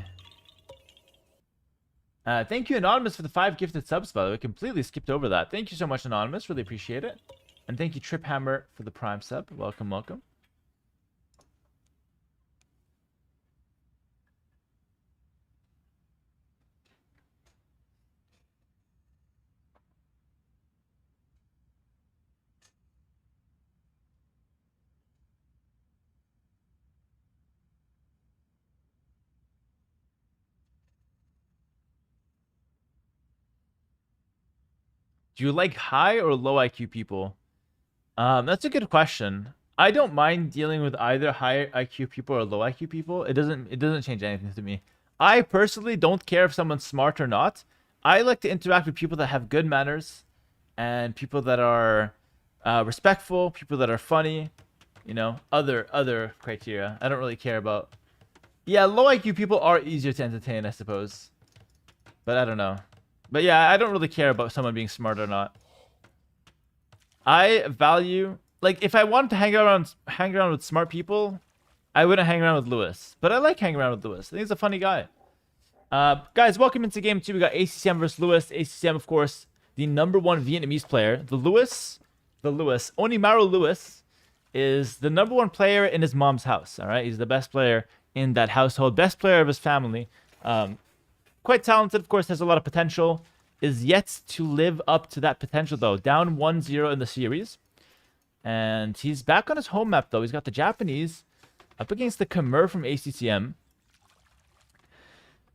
Thank you, Anonymous, for the 5 gifted subs, by the way. Completely skipped over that. Thank you so much, Anonymous. Really appreciate it. And thank you, Triphammer, for the Prime sub. Welcome. Do you like high or low IQ people? That's a good question. I don't mind dealing with either high IQ people or low IQ people. It doesn't change anything to me. I personally don't care if someone's smart or not. I like to interact with people that have good manners and people that are respectful, people that are funny, you know, other criteria. I don't really care about. Yeah, low IQ people are easier to entertain, I suppose. But I don't know. But yeah, I don't really care about someone being smart or not. I value, like, if I wanted to hang around with smart people, I wouldn't hang around with Lewis. But I like hanging around with Lewis. I think he's a funny guy. Guys, welcome into game 2. We got ACCM versus Lewis. ACCM, of course, the #1 Vietnamese player. The Lewis, Onimaru Lewis, is the #1 player in his mom's house. All right, he's the best player in that household, best player of his family. Quite talented, of course, has a lot of potential. Is yet to live up to that potential, though. Down 1-0 in the series. And he's back on his home map, though. He's got the Japanese up against the Khmer from ACCM.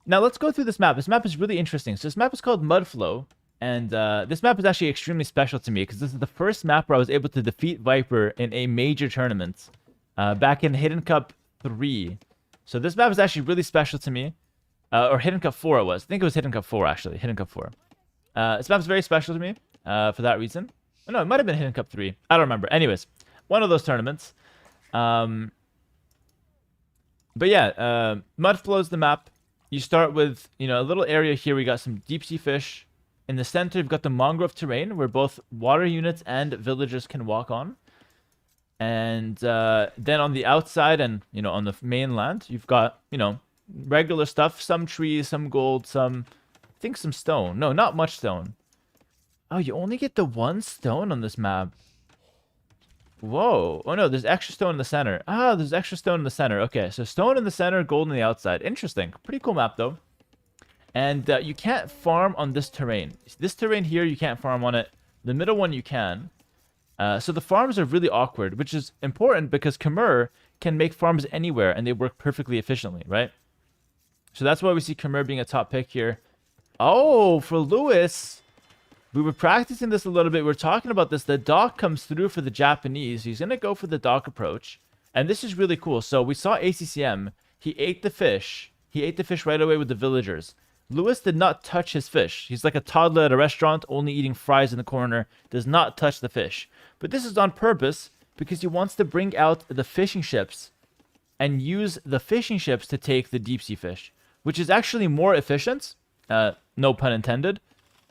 Now, let's go through this map. This map is really interesting. So this map is called Mudflow. And this map is actually extremely special to me because this is the first map where I was able to defeat Viper in a major tournament back in Hidden Cup 3. So this map is actually really special to me. Or Hidden Cup 4 it was. I think it was Hidden Cup 4, actually. Hidden Cup 4. This map is very special to me for that reason. Oh, no, it might have been Hidden Cup 3. I don't remember. Anyways, one of those tournaments. But yeah, Mudflow's the map. You start with, you know, a little area here. We got some deep sea fish. In the center, you've got the mangrove terrain where both water units and villagers can walk on. And then on the outside and, you know, on the mainland, you've got, you know, regular stuff. Some trees, some gold, some... I think some stone. No, not much stone. Oh, you only get the 1 stone on this map. Whoa. Oh, no, there's extra stone in the center. Ah, there's extra stone in the center. Okay, so stone in the center, gold on the outside. Interesting. Pretty cool map, though. And you can't farm on this terrain. This terrain here, you can't farm on it. The middle one, you can. So the farms are really awkward, which is important because Khmer can make farms anywhere, and they work perfectly efficiently, right? So that's why we see Khmer being a top pick here. Oh, for Lewis, we were practicing this a little bit. We were talking about this. The dock comes through for the Japanese. He's going to go for the dock approach. And this is really cool. So we saw ACCM. He ate the fish. He ate the fish right away with the villagers. Lewis did not touch his fish. He's like a toddler at a restaurant, only eating fries in the corner. Does not touch the fish. But this is on purpose because he wants to bring out the fishing ships and use the fishing ships to take the deep sea fish, which is actually more efficient. No pun intended.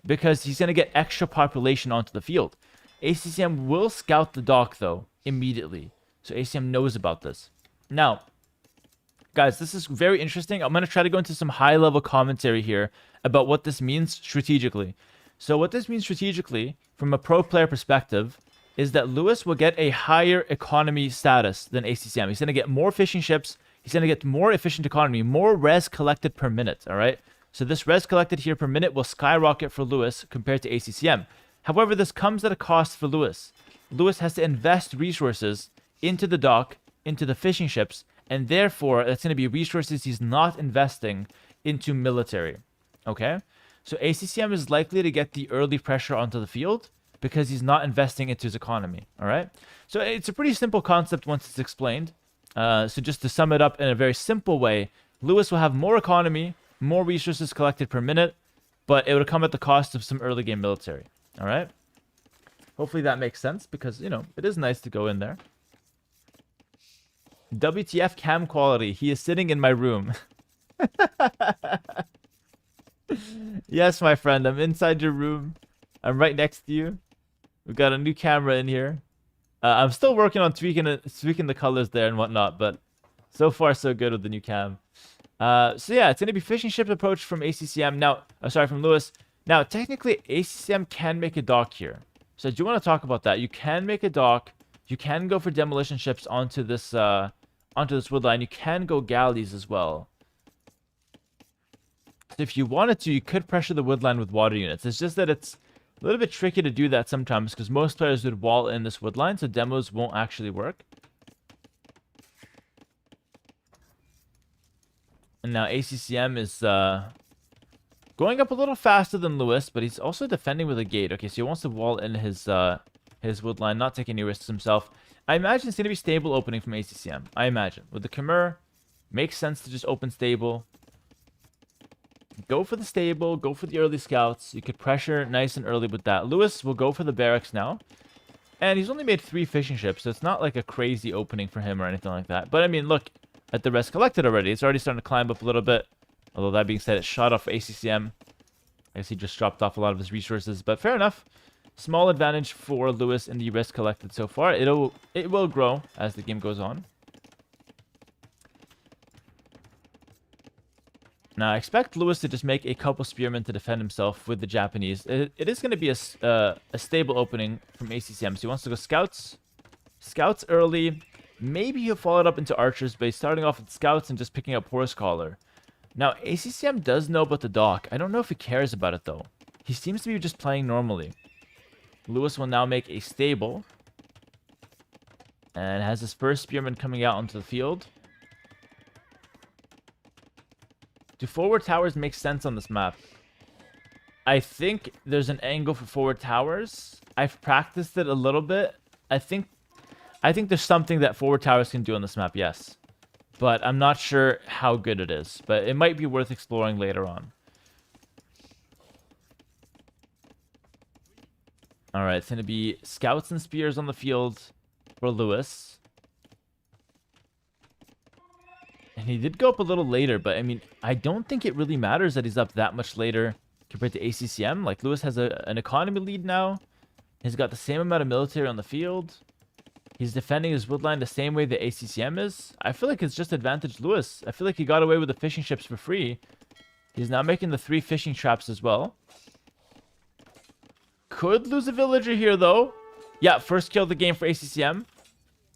Because he's going to get extra population onto the field. ACCM will scout the dock, though, immediately. So ACCM knows about this. Now, guys, this is very interesting. I'm going to try to go into some high-level commentary here about what this means strategically. So what this means strategically, from a pro player perspective, is that Lewis will get a higher economy status than ACCM. He's going to get more fishing ships. He's going to get more efficient economy, more res collected per minute, all right? So this res collected here per minute will skyrocket for Lewis compared to ACCM. However, this comes at a cost for Lewis. Lewis has to invest resources into the dock, into the fishing ships, and therefore that's going to be resources he's not investing into military. Okay? So ACCM is likely to get the early pressure onto the field because he's not investing into his economy. All right? So it's a pretty simple concept once it's explained. So just to sum it up in a very simple way, Lewis will have more economy, more resources collected per minute, but it would come at the cost of some early game military. All right? Hopefully that makes sense because, you know, it is nice to go in there. WTF cam quality. He is sitting in my room. Yes, my friend. I'm inside your room. I'm right next to you. We've got a new camera in here. I'm still working on tweaking the colors there and whatnot, but so far so good with the new cam. So yeah, it's going to be fishing ship approach from ACCM. Now, sorry, from Lewis. Now, technically, ACCM can make a dock here. So I do want to talk about that. You can make a dock. You can go for demolition ships onto this woodline. You can go galleys as well. So if you wanted to, you could pressure the woodline with water units. It's just that it's a little bit tricky to do that sometimes because most players would wall in this woodline, so demos won't actually work. And now ACCM is going up a little faster than Lewis, but he's also defending with a gate. Okay, so he wants to wall in his woodline, not take any risks himself. I imagine it's going to be stable opening from ACCM. I imagine. With the Khmer, makes sense to just open stable. Go for the stable, go for the early scouts. You could pressure nice and early with that. Lewis will go for the barracks now. And he's only made 3 fishing ships, so it's not like a crazy opening for him or anything like that. But I mean, look at the rest collected already. It's already starting to climb up a little bit. Although that being said, it shot off ACCM. I guess he just dropped off a lot of his resources, but fair enough. Small advantage for Lewis in the risk collected so far. It will grow as the game goes on. Now, I expect Lewis to just make a couple spearmen to defend himself with the Japanese. It is going to be a stable opening from ACCM. So he wants to go scouts. Scouts early. Maybe he'll follow it up into archers, but he's starting off with scouts and just picking up horse collar. Now, ACCM does know about the dock. I don't know if he cares about it, though. He seems to be just playing normally. Lewis will now make a stable. And has his first spearman coming out onto the field. Do forward towers make sense on this map? I think there's an angle for forward towers. I've practiced it a little bit. I think there's something that forward towers can do on this map, yes. But I'm not sure how good it is. But it might be worth exploring later on. Alright, it's going to be scouts and spears on the field for Lewis. And he did go up a little later, but I mean, I don't think it really matters that he's up that much later compared to ACCM. Like, Lewis has an economy lead now. He's got the same amount of military on the field. He's defending his woodline the same way the ACCM is. I feel like it's just advantage Lewis. I feel like he got away with the fishing ships for free. He's now making the 3 fishing traps as well. Could lose a villager here, though. Yeah, first kill of the game for ACCM.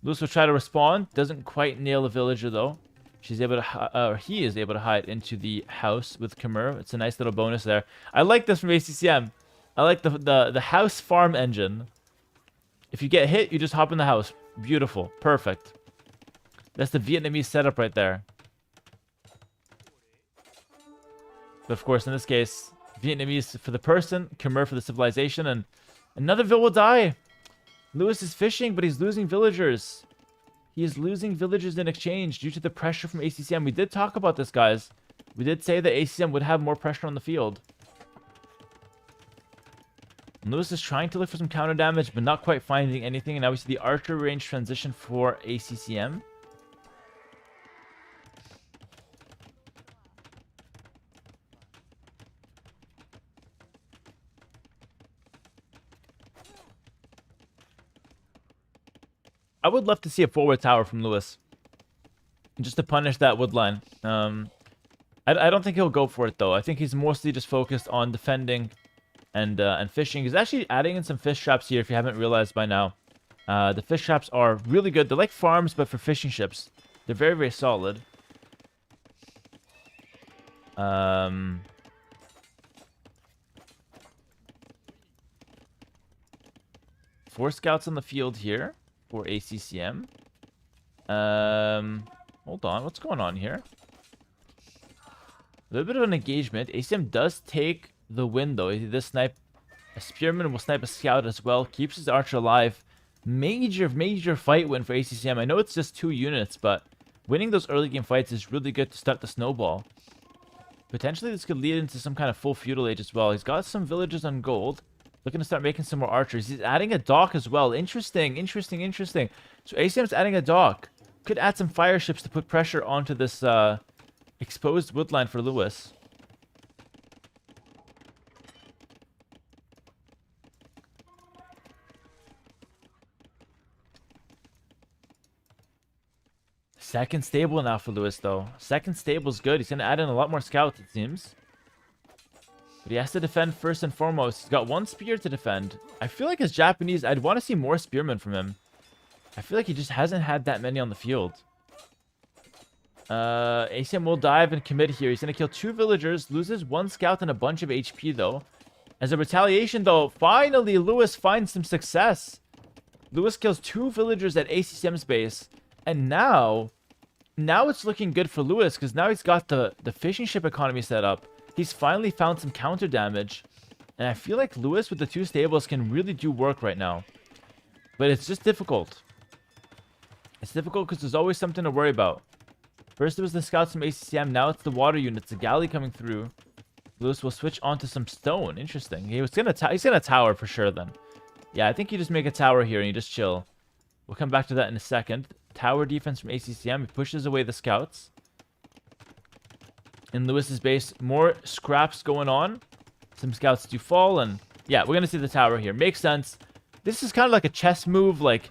Lewis will try to respond. Doesn't quite nail a villager, though. She's able to, he is able to hide into the house with Khmer. It's a nice little bonus there. I like this from ACCM. I like the house farm engine. If you get hit, you just hop in the house. Beautiful. Perfect. That's the Vietnamese setup right there. But of course, in this case, Vietnamese for the person, Khmer for the civilization, and another Vil will die. Lewis is fishing, but he's losing villagers. He is losing villagers in exchange due to the pressure from ACCM. We did talk about this, guys. We did say that ACCM would have more pressure on the field. And Lewis is trying to look for some counter damage, but not quite finding anything. And now we see the archer range transition for ACCM. I would love to see a forward tower from Lewis, just to punish that wood line. I don't think he'll go for it though. I think he's mostly just focused on defending and fishing. He's actually adding in some fish traps here, if you haven't realized by now. The fish traps are really good. They're like farms, but for fishing ships. They're very, very solid. 4 scouts on the field here for ACCM. Hold on, what's going on here? A little bit of an engagement. ACM does take the win though. He does snipe a spearman, will snipe a scout as well. Keeps his archer alive. Major fight win for ACCM. I know it's just 2 units, but winning those early game fights is really good to start the snowball. Potentially this could lead into some kind of full feudal age as well. He's got some villagers on gold. Looking to start making some more archers. He's adding a dock as well. Interesting. So ACM's adding a dock. Could add some fire ships to put pressure onto this exposed woodline for Lewis. Second stable now for Lewis, though. Second stable's good. He's going to add in a lot more scouts, it seems. But he has to defend first and foremost. He's got 1 spear to defend. I feel like as Japanese, I'd want to see more spearmen from him. I feel like he just hasn't had that many on the field. ACM will dive and commit here. He's going to kill 2 villagers. Loses 1 scout and a bunch of HP, though. As a retaliation, though, finally, Lewis finds some success. Lewis kills 2 villagers at ACCM's base. And now it's looking good for Lewis, because now he's got the fishing ship economy set up. He's finally found some counter damage. And I feel like Lewis with the 2 stables can really do work right now. But it's just difficult. It's difficult because there's always something to worry about. First it was the scouts from ACCM, now it's the water units, the galley coming through. Lewis will switch onto some stone. Interesting. He's gonna tower for sure then. Yeah, I think you just make a tower here and you just chill. We'll come back to that in a second. Tower defense from ACCM. He pushes away the scouts. In Lewis's base, more scraps going on. Some scouts do fall, and yeah, we're gonna see the tower here. Makes sense. This is kind of like a chess move. Like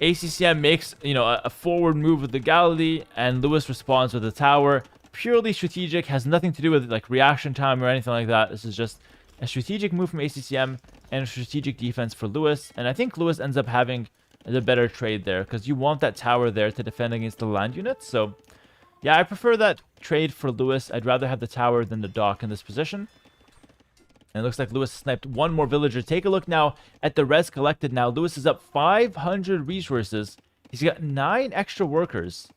ACCM makes, you know, a forward move with the galley, and Lewis responds with the tower. Purely strategic, has nothing to do with like reaction time or anything like that. This is just a strategic move from ACCM and a strategic defense for Lewis. And I think Lewis ends up having the better trade there, because you want that tower there to defend against the land units. So yeah, I prefer that trade for Lewis. I'd rather have the tower than the dock in this position. And it looks like Lewis sniped 1 more villager. Take a look now at the res collected now. Lewis is up 500 resources. He's got 9 extra workers.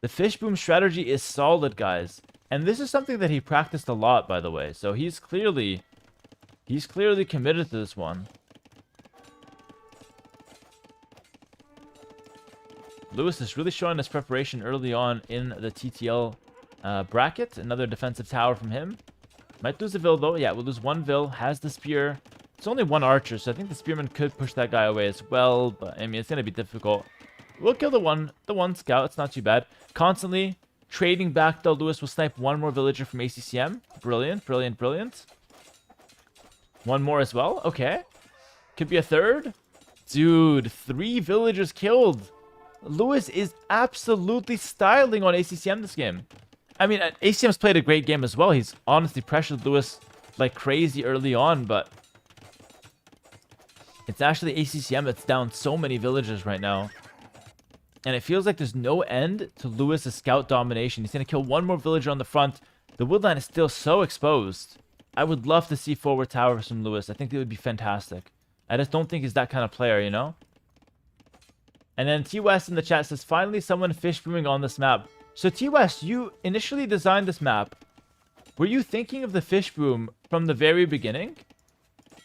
The fish boom strategy is solid, guys. And this is something that he practiced a lot, by the way. So he's clearly committed to this one. Lewis is really showing his preparation early on in the TTL bracket. Another defensive tower from him. Might lose a Vil, though. Yeah, we'll lose 1 Vil. Has the spear. It's only 1 archer, so I think the spearman could push that guy away as well. But, I mean, it's going to be difficult. We'll kill the one scout. It's not too bad. Constantly trading back, though. Lewis will snipe 1 more villager from ACCM. Brilliant. 1 more as well. Okay. Could be a 3rd. Dude, 3 villagers killed. Lewis is absolutely styling on ACCM this game. I mean, ACM's played a great game as well. He's honestly pressured Lewis like crazy early on, but it's actually ACCM that's down so many villagers right now. And it feels like there's no end to Lewis's scout domination. He's going to kill 1 more villager on the front. The woodline is still so exposed. I would love to see forward towers from Lewis. I think it would be fantastic. I just don't think he's that kind of player, you know? And then T-West in the chat says, finally someone fish booming on this map. So T-West, you initially designed this map Were you thinking of the fish boom from the very beginning?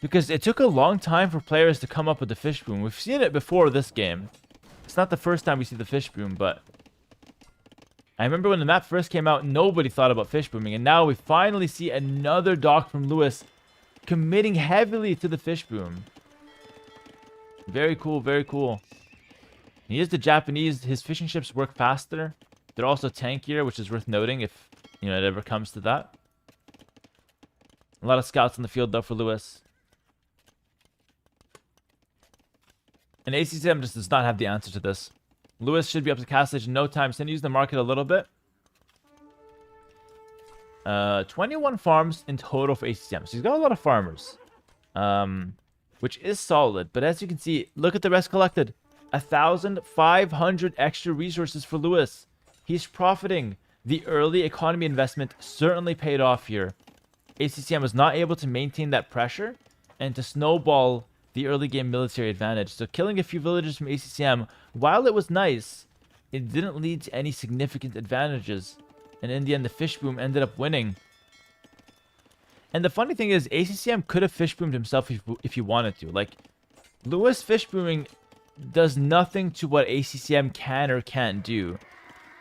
Because it took a long time for players to come up with the fish boom. We've seen it before this game. It's not the first time we see the fish boom, but I remember when the map first came out, nobody thought about fish booming, and now we finally see another dock from Lewis committing heavily to the fish boom. Very cool, very cool. He is the Japanese. His fishing ships work faster. They're also tankier, which is worth noting if, you know, it ever comes to that. A lot of scouts in the field, though, for Lewis. And ACCM just does not have the answer to this. Lewis should be up to castlage in no time. He's going to use the market a little bit. 21 farms in total for ACCM. So he's got a lot of farmers. Which is solid. But as you can see, look at the rest collected. 1,500 extra resources for Lewis. He's profiting. The early economy investment certainly paid off here. ACCM was not able to maintain that pressure and to snowball the early game military advantage. So killing a few villagers from ACCM, while it was nice, it didn't lead to any significant advantages. And in the end, the fish boom ended up winning. And the funny thing is, ACCM could have fish boomed himself if he wanted to. Like, Lewis fish booming does nothing to what ACCM can or can't do.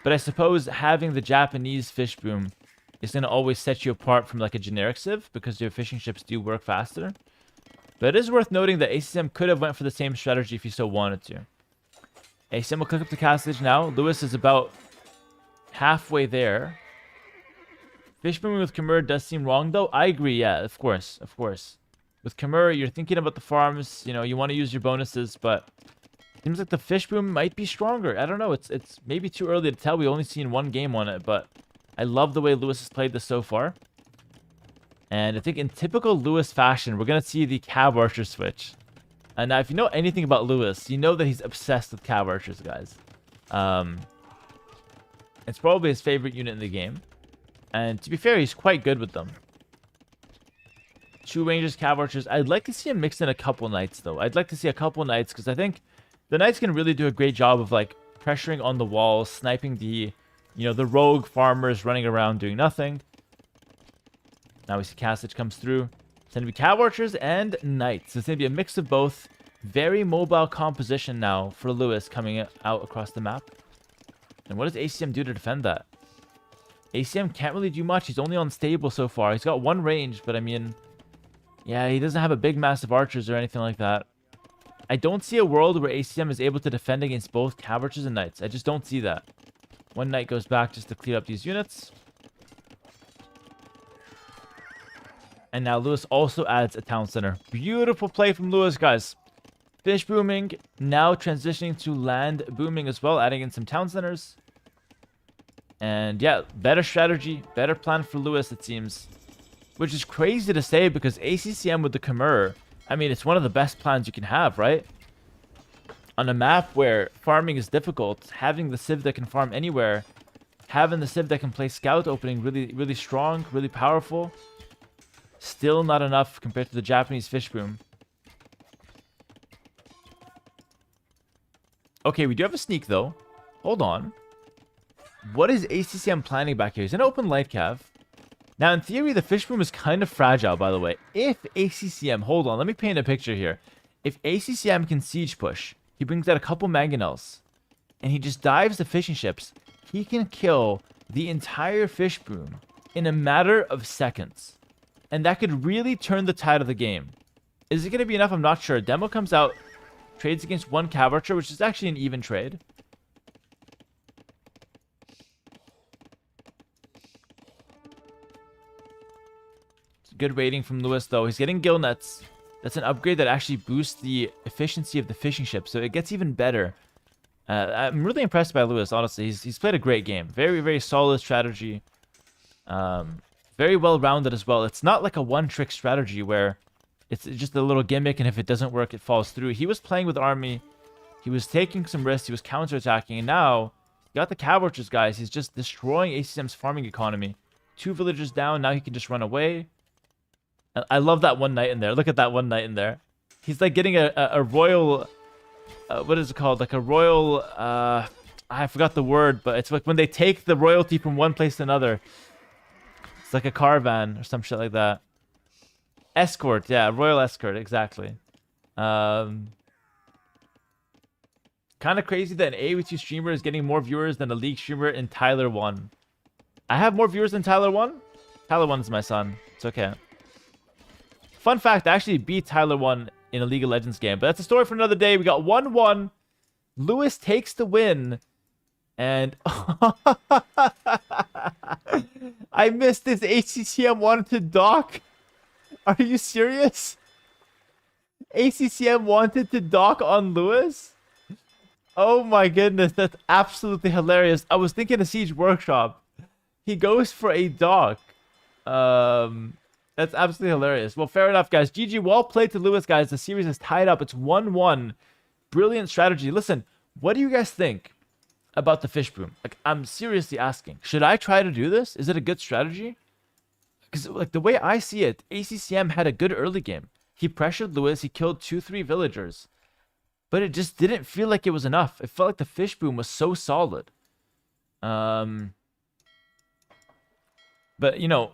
But I suppose having the Japanese fish boom is going to always set you apart from like a generic civ, because your fishing ships do work faster. But it is worth noting that ACCM could have went for the same strategy if he so wanted to. ACCM will click up the castlage now. Lewis is about halfway there. Fish booming with Khmer does seem wrong, though. I agree, yeah, of course, of course. With Khmer, you're thinking about the farms, you know, you want to use your bonuses, but it seems like the fish boom might be stronger. I don't know, it's maybe too early to tell. We've only seen one game on it, but I love the way Lewis has played this so far. And I think in typical Lewis fashion, we're going to see the Cav Archer switch. And now, if you know anything about Lewis, you know that he's obsessed with Cav Archers, guys. It's probably his favorite unit in the game. And to be fair, he's quite good with them. 2 Rangers, Cav Archers. I'd like to see him mix in a couple Knights, though. I'd like to see a couple Knights, because I think the Knights can really do a great job of, like, pressuring on the walls, sniping the, you know, the rogue farmers running around doing nothing. Now we see Castlage comes through. It's going to be Cav Archers and Knights. It's going to be a mix of both. Very mobile composition now for Lewis coming out across the map. And what does ACM do to defend that? ACM can't really do much. He's only on stable so far. He's got 1 range, but I mean, yeah, he doesn't have a big massive archers or anything like that. I don't see a world where ACM is able to defend against both Cav Archers and Knights. I just don't see that. 1 Knight goes back just to clear up these units. And now Lewis also adds a town center. Beautiful play from Lewis, guys. Fish booming, now transitioning to land booming as well, adding in some town centers. And yeah, better strategy, better plan for Lewis, it seems. Which is crazy to say, because ACCM with the Khmer, I mean, it's one of the best plans you can have, right? On a map where farming is difficult, having the civ that can farm anywhere, having the civ that can play scout opening really, really strong, really powerful. Still not enough compared to the Japanese fish boom. Okay, we do have a sneak, though. Hold on. What is ACCM planning back here? He's going to open light cav. Now, in theory, the fish boom is kind of fragile, by the way. If ACCM... Hold on, let me paint a picture here. If ACCM can siege push, he brings out a couple mangonels, and he just dives the fishing ships, he can kill the entire fish boom in a matter of seconds. And that could really turn the tide of the game. Is it going to be enough? I'm not sure. Demo comes out, trades against 1 Cav Archer, which is actually an even trade. Good rating from Lewis, though. He's getting gill nets. That's an upgrade that actually boosts the efficiency of the fishing ship, so it gets even better. I'm really impressed by Lewis, honestly. He's played a great game. Very, very solid strategy. Very well-rounded as well. It's not like a one-trick strategy where it's just a little gimmick, and if it doesn't work, it falls through. He was playing with army. He was taking some risks. He was counter-attacking, and now he got the Cav Archers, guys. He's just destroying ACM's farming economy. 2 villagers down. Now he can just run away. I love that 1 Knight in there. Look at that 1 Knight in there. He's like getting a royal... what is it called? Like a royal... I forgot the word, but it's like when they take the royalty from one place to another. It's like a caravan or some shit like that. Escort, yeah, royal escort, exactly. Kind of crazy that an AOE2 streamer is getting more viewers than a League streamer in Tyler 1. I have more viewers than Tyler 1? Tyler 1 is my son. It's okay. Fun fact, I actually beat Tyler 1 in a League of Legends game. But that's a story for another day. We got 1-1. Lewis takes the win. And I missed this. ACCM wanted to dock. Are you serious? ACCM wanted to dock on Lewis? Oh my goodness, that's absolutely hilarious. I was thinking of Siege Workshop. He goes for a dock. That's absolutely hilarious. Well, fair enough, guys. GG, well played to Lewis, guys. The series is tied up. It's 1-1. Brilliant strategy. Listen, what do you guys think about the fish boom? Like, I'm seriously asking. Should I try to do this? Is it a good strategy? Because, like, the way I see it, ACCM had a good early game. He pressured Lewis. He killed 2-3 villagers. But it just didn't feel like it was enough. It felt like the fish boom was so solid. But, you know,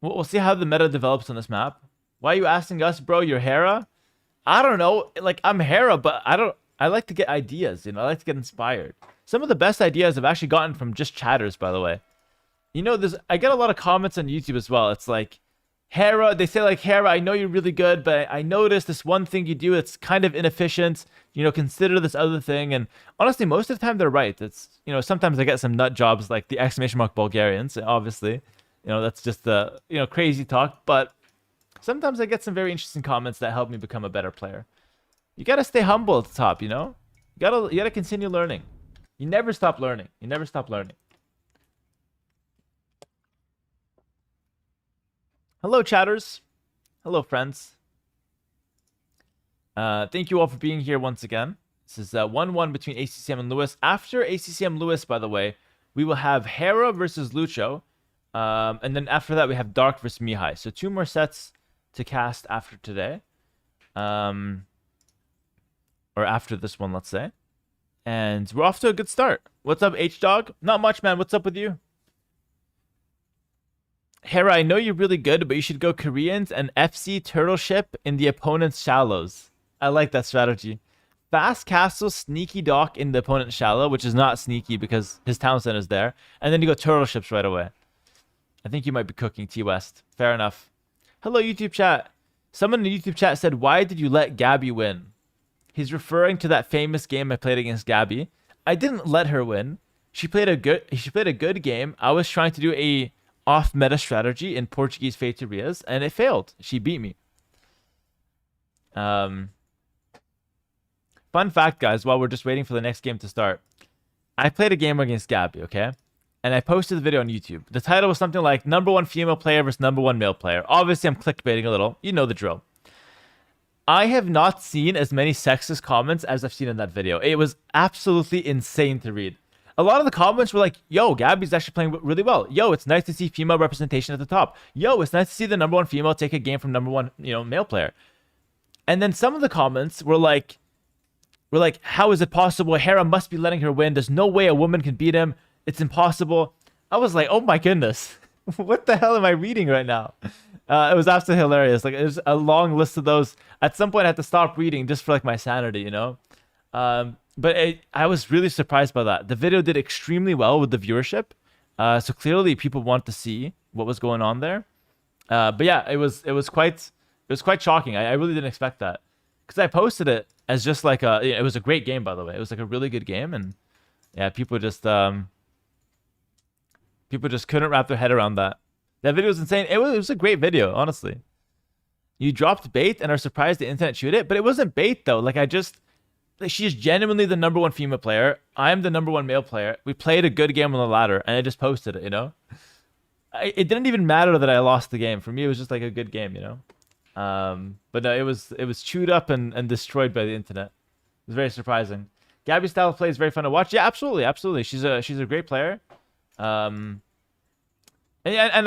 we'll see how the meta develops on this map. Why are you asking us, bro? You're Hera? I don't know. Like, I'm Hera, but I like to get ideas, you know? I like to get inspired. Some of the best ideas I've actually gotten from just chatters, by the way. You know, I get a lot of comments on YouTube as well. It's like, Hera, they say like, Hera, I know you're really good, but I noticed this one thing you do, it's kind of inefficient. You know, consider this other thing. And honestly, most of the time they're right. It's, you know, sometimes I get some nut jobs like the ! Bulgarians, obviously. You know, that's just the, you know, crazy talk. But sometimes I get some very interesting comments that help me become a better player. You gotta stay humble at the top, you know? You gotta continue learning. You never stop learning. You never stop learning. Hello, chatters. Hello, friends. Thank you all for being here once again. This is 1-1 between ACCM and Lewis. After ACCM Lewis, by the way, we will have Hera versus Lucho. And then after that, we have Dark versus Mihai. So 2 more sets to cast after today. Or after this one, let's say. And we're off to a good start. What's up, H-Dog? Not much, man. What's up with you? Hera, I know you're really good, but you should go Koreans and FC turtle ship in the opponent's shallows. I like that strategy. Fast castle, sneaky dock in the opponent's shallow, which is not sneaky because his town center is there. And then you go turtle ships right away. I think you might be cooking T-West. Fair enough. Hello, YouTube chat. Someone in the YouTube chat said, why did you let Gabby win? He's referring to that famous game I played against Gabby. I didn't let her win. She played a good game. I was trying to do a off-meta strategy in Portuguese Feiterias, and it failed. She beat me. Fun fact, guys, while we're just waiting for the next game to start. I played a game against Gabby, okay? And I posted the video on YouTube. The title was something like #1 female player versus #1 male player. Obviously, I'm clickbaiting a little. You know the drill. I have not seen as many sexist comments as I've seen in that video. It was absolutely insane to read. A lot of the comments were like, yo, Gabby's actually playing really well. Yo, it's nice to see female representation at the top. Yo, it's nice to see the #1 female take a game from #1, you know, male player. And then some of the comments were like, how is it possible? Hera must be letting her win. There's no way a woman can beat him. It's impossible. I was like, oh my goodness. What the hell am I reading right now? It was absolutely hilarious. Like, there's a long list of those. At some point, I had to stop reading just for like my sanity, you know? But I was really surprised by that. The video did extremely well with the viewership. So clearly people want to see what was going on there. But yeah, it was quite shocking. I really didn't expect that. Because I posted it as just like it was a great game, by the way. It was like a really good game. And yeah, people just couldn't wrap their head around that. That video was insane. It was a great video, honestly. You dropped bait and are surprised the internet shoot it, but it wasn't bait though. Like she's genuinely the #1 female player. I'm the #1 male player. We played a good game on the ladder, and I just posted it, you know? It didn't even matter that I lost the game. For me, it was just like a good game, you know? But no, it was chewed up and destroyed by the internet. It was very surprising. Gabby's style of play is very fun to watch. Yeah, absolutely. She's a great player. And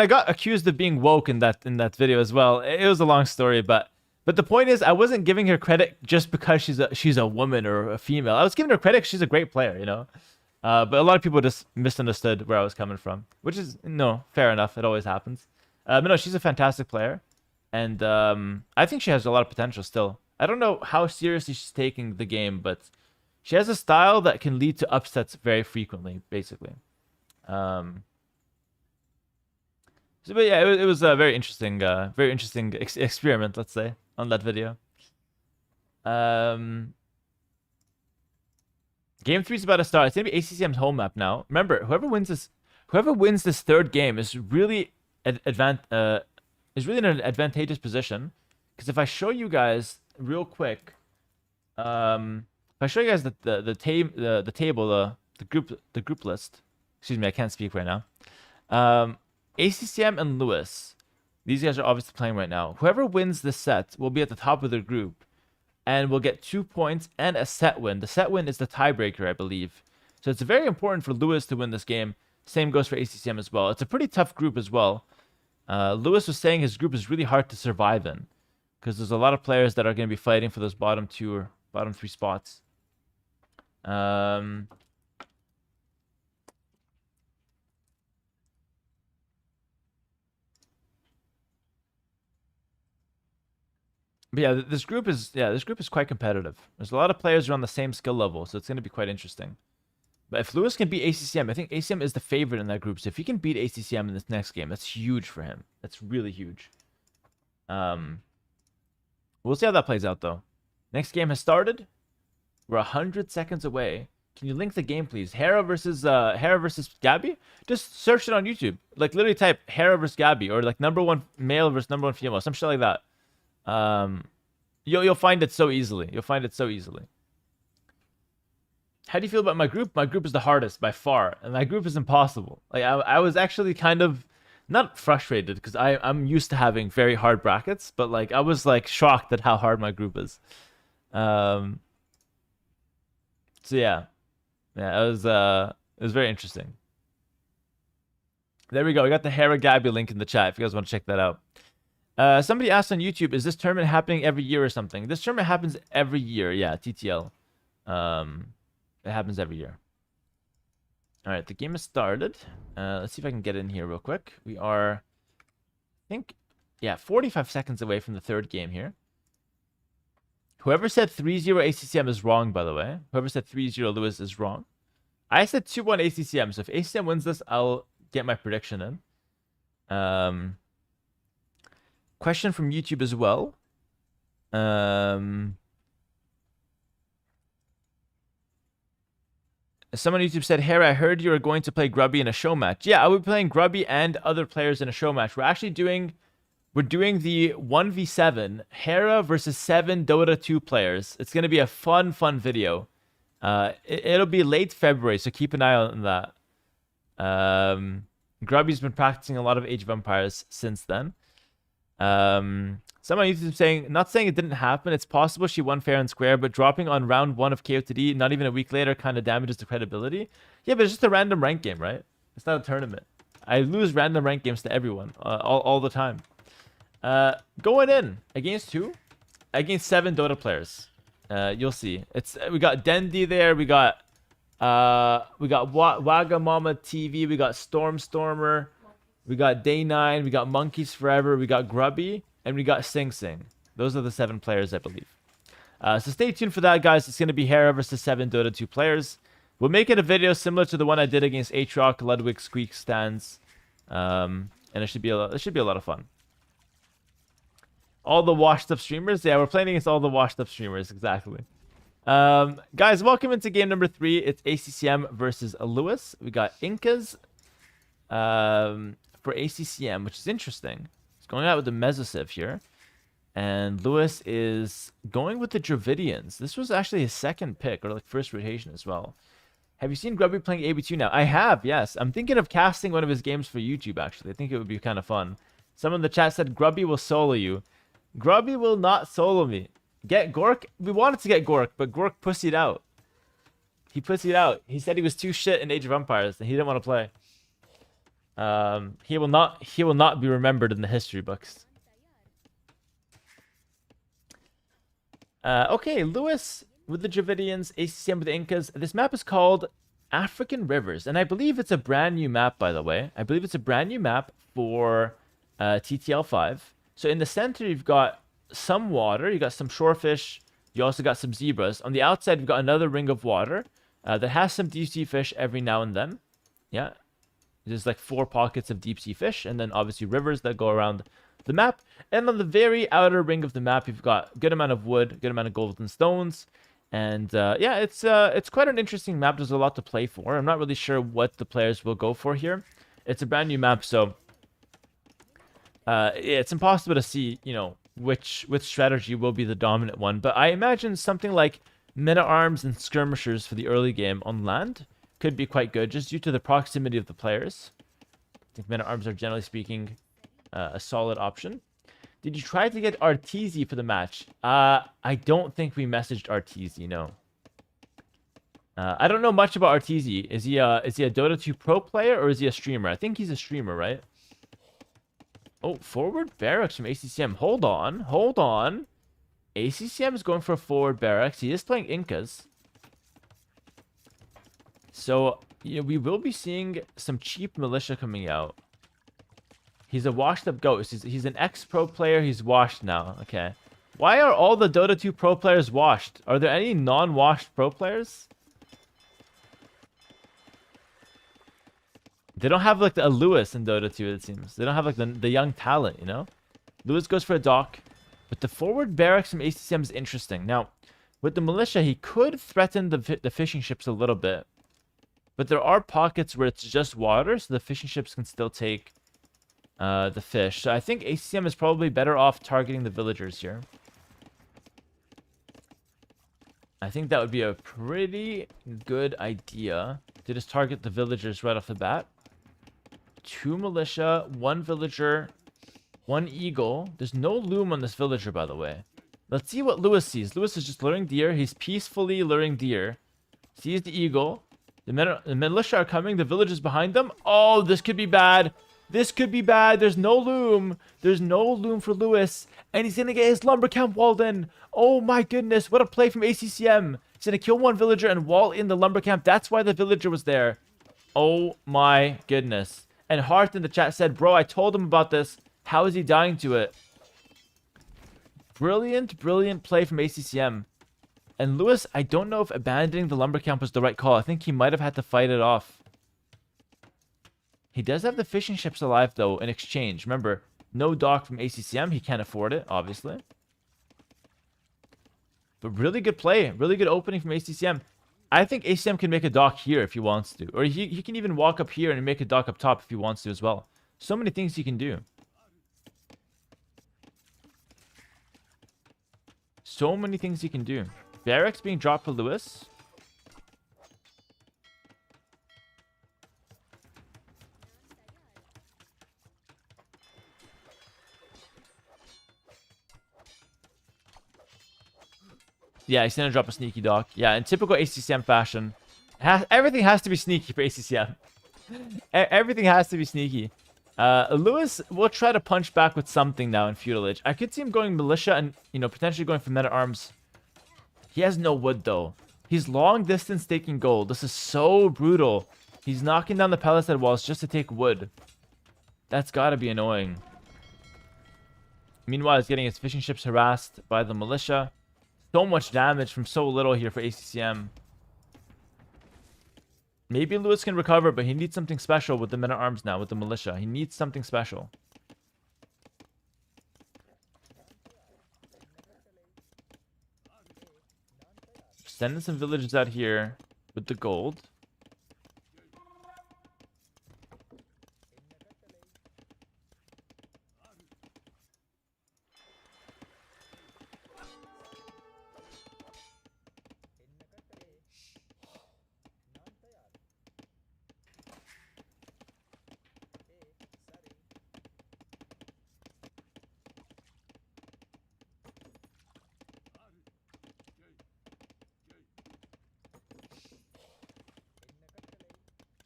I got accused of being woke in that video as well. It was a long story, but the point is, I wasn't giving her credit just because she's a woman or a female. I was giving her credit because she's a great player, you know. But a lot of people just misunderstood where I was coming from, which is fair enough. It always happens. But no, she's a fantastic player, and I think she has a lot of potential still. I don't know how seriously she's taking the game, but she has a style that can lead to upsets very frequently, basically. But yeah, it was a very interesting experiment, let's say, on that video. Game 3 is about to start. It's gonna be ACCM's home map now. Remember, whoever wins this third game is really in an advantageous position. Because if I show you guys real quick, if I show you guys the table, the group list. Excuse me, I can't speak right now. ACCM and Lewis, these guys are obviously playing right now. Whoever wins this set will be at the top of their group and will get 2 points and a set win. The set win is the tiebreaker, I believe. So it's very important for Lewis to win this game. Same goes for ACCM as well. It's a pretty tough group as well. Lewis was saying his group is really hard to survive in because there's a lot of players that are going to be fighting for those bottom 2 or bottom 3 spots. But yeah, this group is quite competitive. There's a lot of players who are on the same skill level, so it's going to be quite interesting. But if Lewis can beat ACCM, I think ACCM is the favorite in that group. So if he can beat ACCM in this next game, that's huge for him. That's really huge. We'll see how that plays out, though. Next game has started. We're 100 seconds away. Can you link the game, please? Hera versus Gabby? Just search it on YouTube. Like, literally type Hera versus Gabby, or like #1 male versus #1 female, some shit like that. You'll find it so easily. How do you feel about my group? My group is the hardest by far, and my group is impossible. Like I was actually kind of not frustrated because I'm used to having very hard brackets, but like I was like shocked at how hard my group is. So yeah, it was very interesting. There we go. We got the Hera Gabby link in the chat if you guys want to check that out. Somebody asked on YouTube, is this tournament happening every year or something? This tournament happens every year. Yeah, TTL. It happens every year. All right, the game has started. Let's see if I can get in here real quick. We are, I think, yeah, 45 seconds away from the third game here. Whoever said 3-0 ACCM is wrong, by the way. Whoever said 3-0 Lewis is wrong. I said 2-1 ACCM, so if ACCM wins this, I'll get my prediction in. Question from YouTube as well. Someone on YouTube said, Hera, I heard you were going to play Grubby in a show match. Yeah, I will be playing Grubby and other players in a show match. We're doing the 1v7 Hera versus 7 Dota 2 players. It's going to be a fun video. It'll be late February, so keep an eye on that. Grubby's been practicing a lot of Age of Empires since then. Someone on YouTube saying, not saying it didn't happen, it's possible she won fair and square, but dropping on round 1 of KOTD not even a week later kind of damages the credibility. Yeah, but it's just a random rank game, right? It's not a tournament. I lose random rank games to everyone all the time. Going in against who? Against 7 Dota players. You'll see. We got Dendi there. We got Wagamama TV. We got Stormer. We got Day9. We got Monkeys Forever. We got Grubby. And we got Sing Sing. Those are the 7 players, I believe. So stay tuned for that, guys. It's going to be Hera versus 7 Dota 2 players. We'll make it a video similar to the one I did against Aatrox, Ludwig, Squeak, Stans. And it should be a lot of fun. All the washed up streamers. Yeah, we're playing against all the washed up streamers. Exactly. Guys, welcome into game number 3. It's ACCM versus Lewis. We got Incas for ACCM, which is interesting. Going out with the Mesosiv here. And Lewis is going with the Dravidians. This was actually his second pick, or like first rotation as well. Have you seen Grubby playing AB2 now? I have, yes. I'm thinking of casting one of his games for YouTube, actually. I think it would be kind of fun. Someone in the chat said, Grubby will solo you. Grubby will not solo me. Get Gork? We wanted to get Gork, but Gork pussied out. He pussied out. He said he was too shit in Age of Empires, and he didn't want to play. He will not be remembered in the history books. Okay, Lewis with the Dravidians, ACCM with the Incas. This map is called African Rivers, and I believe it's a brand new map, by the way. I believe it's a brand new map for TTL5. So in the center, you've got some water. You got some shorefish. You also got some zebras. On the outside, you've got another ring of water that has some deep sea fish every now and then. Yeah. There's like 4 pockets of deep sea fish, and then obviously rivers that go around the map. And on the very outer ring of the map, you've got a good amount of wood, good amount of golden stones. And yeah, it's quite an interesting map. There's a lot to play for. I'm not really sure what the players will go for here. It's a brand new map, so it's impossible to see, you know, which strategy will be the dominant one. But I imagine something like men-at-arms and skirmishers for the early game on land could be quite good, just due to the proximity of the players. I think men-at-arms are, generally speaking, a solid option. Did you try to get Arteezy for the match? I don't think we messaged Arteezy, no. I don't know much about Arteezy. Is he a Dota 2 pro player, or is he a streamer? I think he's a streamer, right? Oh, forward barracks from ACCM. Hold on, hold on. ACCM is going for a forward barracks. He is playing Incas. So, you know, we will be seeing some cheap militia coming out. He's a washed-up ghost. He's an ex-pro player. He's washed now. Okay. Why are all the Dota 2 pro players washed? Are there any non-washed pro players? They don't have, like, a Lewis in Dota 2, it seems. They don't have, like, the young talent, you know? Lewis goes for a dock. But the forward barracks from ACCM is interesting. Now, with the militia, he could threaten the fishing ships a little bit. But there are pockets where it's just water, so the fishing ships can still take the fish. So I think ACM is probably better off targeting the villagers here. I think that would be a pretty good idea to just target the villagers right off the bat. 2 militia, 1 villager, 1 eagle. There's no loom on this villager, by the way. Let's see what Lewis sees. Lewis is just luring deer. He's peacefully luring deer. Sees the eagle. The militia are coming. The village is behind them. Oh, this could be bad. This could be bad. There's no loom. There's no loom for Lewis. And he's going to get his lumber camp walled in. Oh my goodness. What a play from ACCM. He's going to kill 1 villager and wall in the lumber camp. That's why the villager was there. Oh my goodness. And Hearth in the chat said, bro, I told him about this. How is he dying to it? Brilliant, brilliant play from ACCM. And Lewis, I don't know if abandoning the lumber camp was the right call. I think he might have had to fight it off. He does have the fishing ships alive, though, in exchange. Remember, no dock from ACCM. He can't afford it, obviously. But really good play. Really good opening from ACCM. I think ACCM can make a dock here if he wants to. Or he can even walk up here and make a dock up top if he wants to as well. So many things he can do. So many things he can do. Barracks being dropped for Lewis. Yeah, he's gonna drop a sneaky dock. Yeah, in typical ACCM fashion. Everything has to be sneaky for ACCM. Everything has to be sneaky. Lewis will try to punch back with something now in Feudal Age. I could see him going militia and, you know, potentially going for men-at-arms. He has no wood, though. He's long distance taking gold. This is so brutal. He's knocking down the palisade walls just to take wood. That's gotta be annoying. Meanwhile, he's getting his fishing ships harassed by the militia. So much damage from so little here for ACCM. Maybe Lewis can recover, but he needs something special with the men-at-arms now, with the militia. He needs something special. Sending some villagers out here with the gold.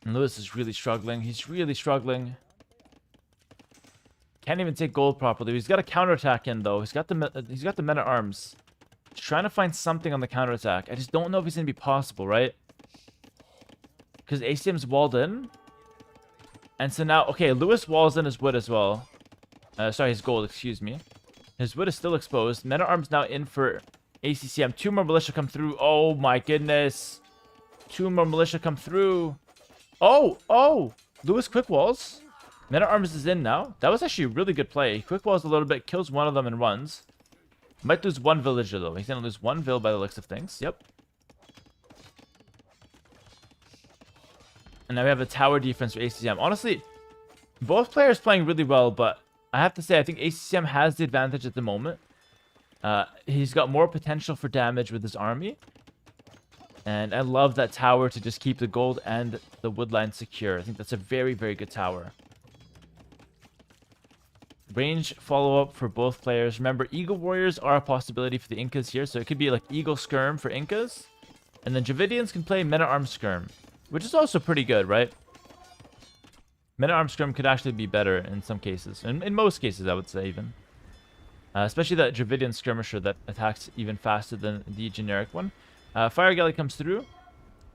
And Lewis is really struggling. He's really struggling. Can't even take gold properly. He's got a counterattack in, though. He's got the men-at-arms. He's trying to find something on the counterattack. I just don't know if it's going to be possible, right? Because ACM's walled in. And so now, okay, Lewis walls in his wood as well. Sorry, his gold, excuse me. His wood is still exposed. Men-at-arms now in for ACCM. 2 more militia come through. Oh my goodness. 2 more militia come through. Oh! Lewis quick walls. Men-at-arms is in now. That was actually a really good play. He quick walls a little bit, kills one of them and runs. Might lose 1 villager though. He's gonna lose 1 vill by the looks of things. Yep. And now we have a tower defense for ACCM. Honestly, both players playing really well, but I have to say, I think ACCM has the advantage at the moment. He's got more potential for damage with his army. And I love that tower to just keep the gold and the wood line secure. I think that's a very, very good tower. Range follow-up for both players. Remember, Eagle Warriors are a possibility for the Incas here. So it could be like Eagle Skirm for Incas. And then Dravidians can play Men-at-Arms Skirm, which is also pretty good, right? Men-at-Arms Skirm could actually be better in some cases. In most cases, I would say, even. Especially that Dravidian Skirmisher that attacks even faster than the generic one. Fire Galley comes through.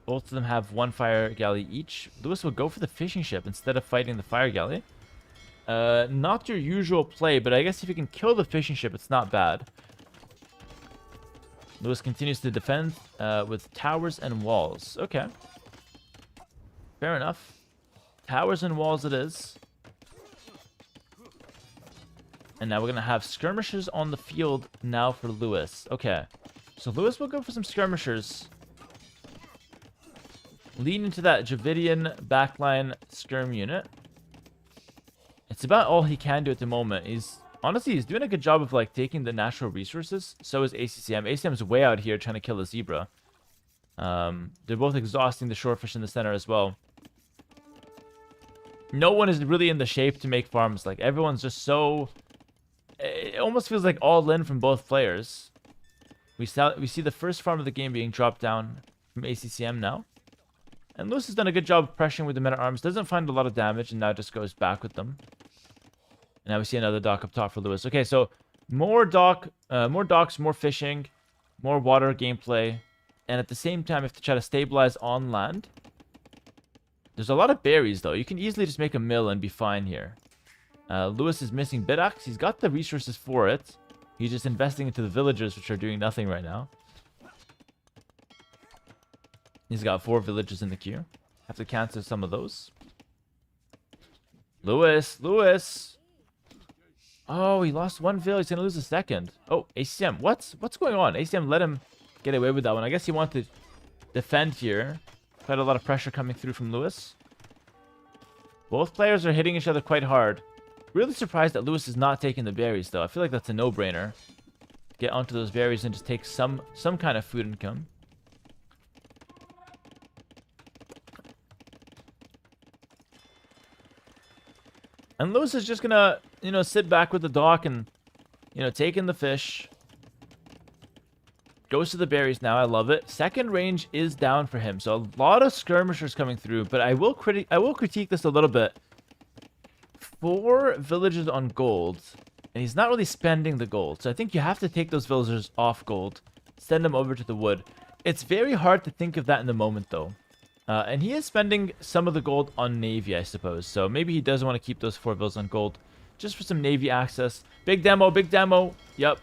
Both of them have 1 Fire Galley each. Lewis will go for the fishing ship instead of fighting the Fire Galley. Not your usual play, but I guess if you can kill the fishing ship, it's not bad. Lewis continues to defend with towers and walls. Okay. Fair enough. Towers and walls it is. And now we're going to have skirmishers on the field now for Lewis. Okay. So Lewis will go for some skirmishers. Lean into that Dravidian backline skirm unit. It's about all he can do at the moment. Honestly, he's doing a good job of like taking the natural resources. So is ACCM. ACCM's way out here trying to kill the zebra. They're both exhausting the shorefish in the center as well. No one is really in the shape to make farms. Like, everyone's just so... It almost feels like all in from both players. We see the first farm of the game being dropped down from ACCM now. And Lewis has done a good job of pressuring with the men-at-arms. Doesn't find a lot of damage and now just goes back with them. And now we see another dock up top for Lewis. Okay, so more docks, more fishing, more water gameplay. And at the same time, we have to try to stabilize on land. There's a lot of berries, though. You can easily just make a mill and be fine here. Lewis is missing Bidax. He's got the resources for it. He's just investing into the villagers, which are doing nothing right now. He's got 4 villagers in the queue. Have to cancel some of those. Lewis! Oh, he lost 1 vill. He's going to lose a second. Oh, ACM. What's going on? ACM let him get away with that one. I guess he wanted to defend here. Quite a lot of pressure coming through from Lewis. Both players are hitting each other quite hard. Really surprised that Lewis is not taking the berries, though. I feel like that's a no-brainer. Get onto those berries and just take some kind of food income. And Lewis is just gonna, sit back with the dock and, take in the fish. Goes to the berries now. I love it. Second range is down for him. So a lot of skirmishers coming through. But I will critique this a little bit. 4 villagers on gold. And he's not really spending the gold. So I think you have to take those villagers off gold. Send them over to the wood. It's very hard to think of that in the moment, though. And he is spending some of the gold on Navy, I suppose. So maybe he does want to keep those 4 villas on gold. Just for some Navy access. Big demo, big demo. Yep.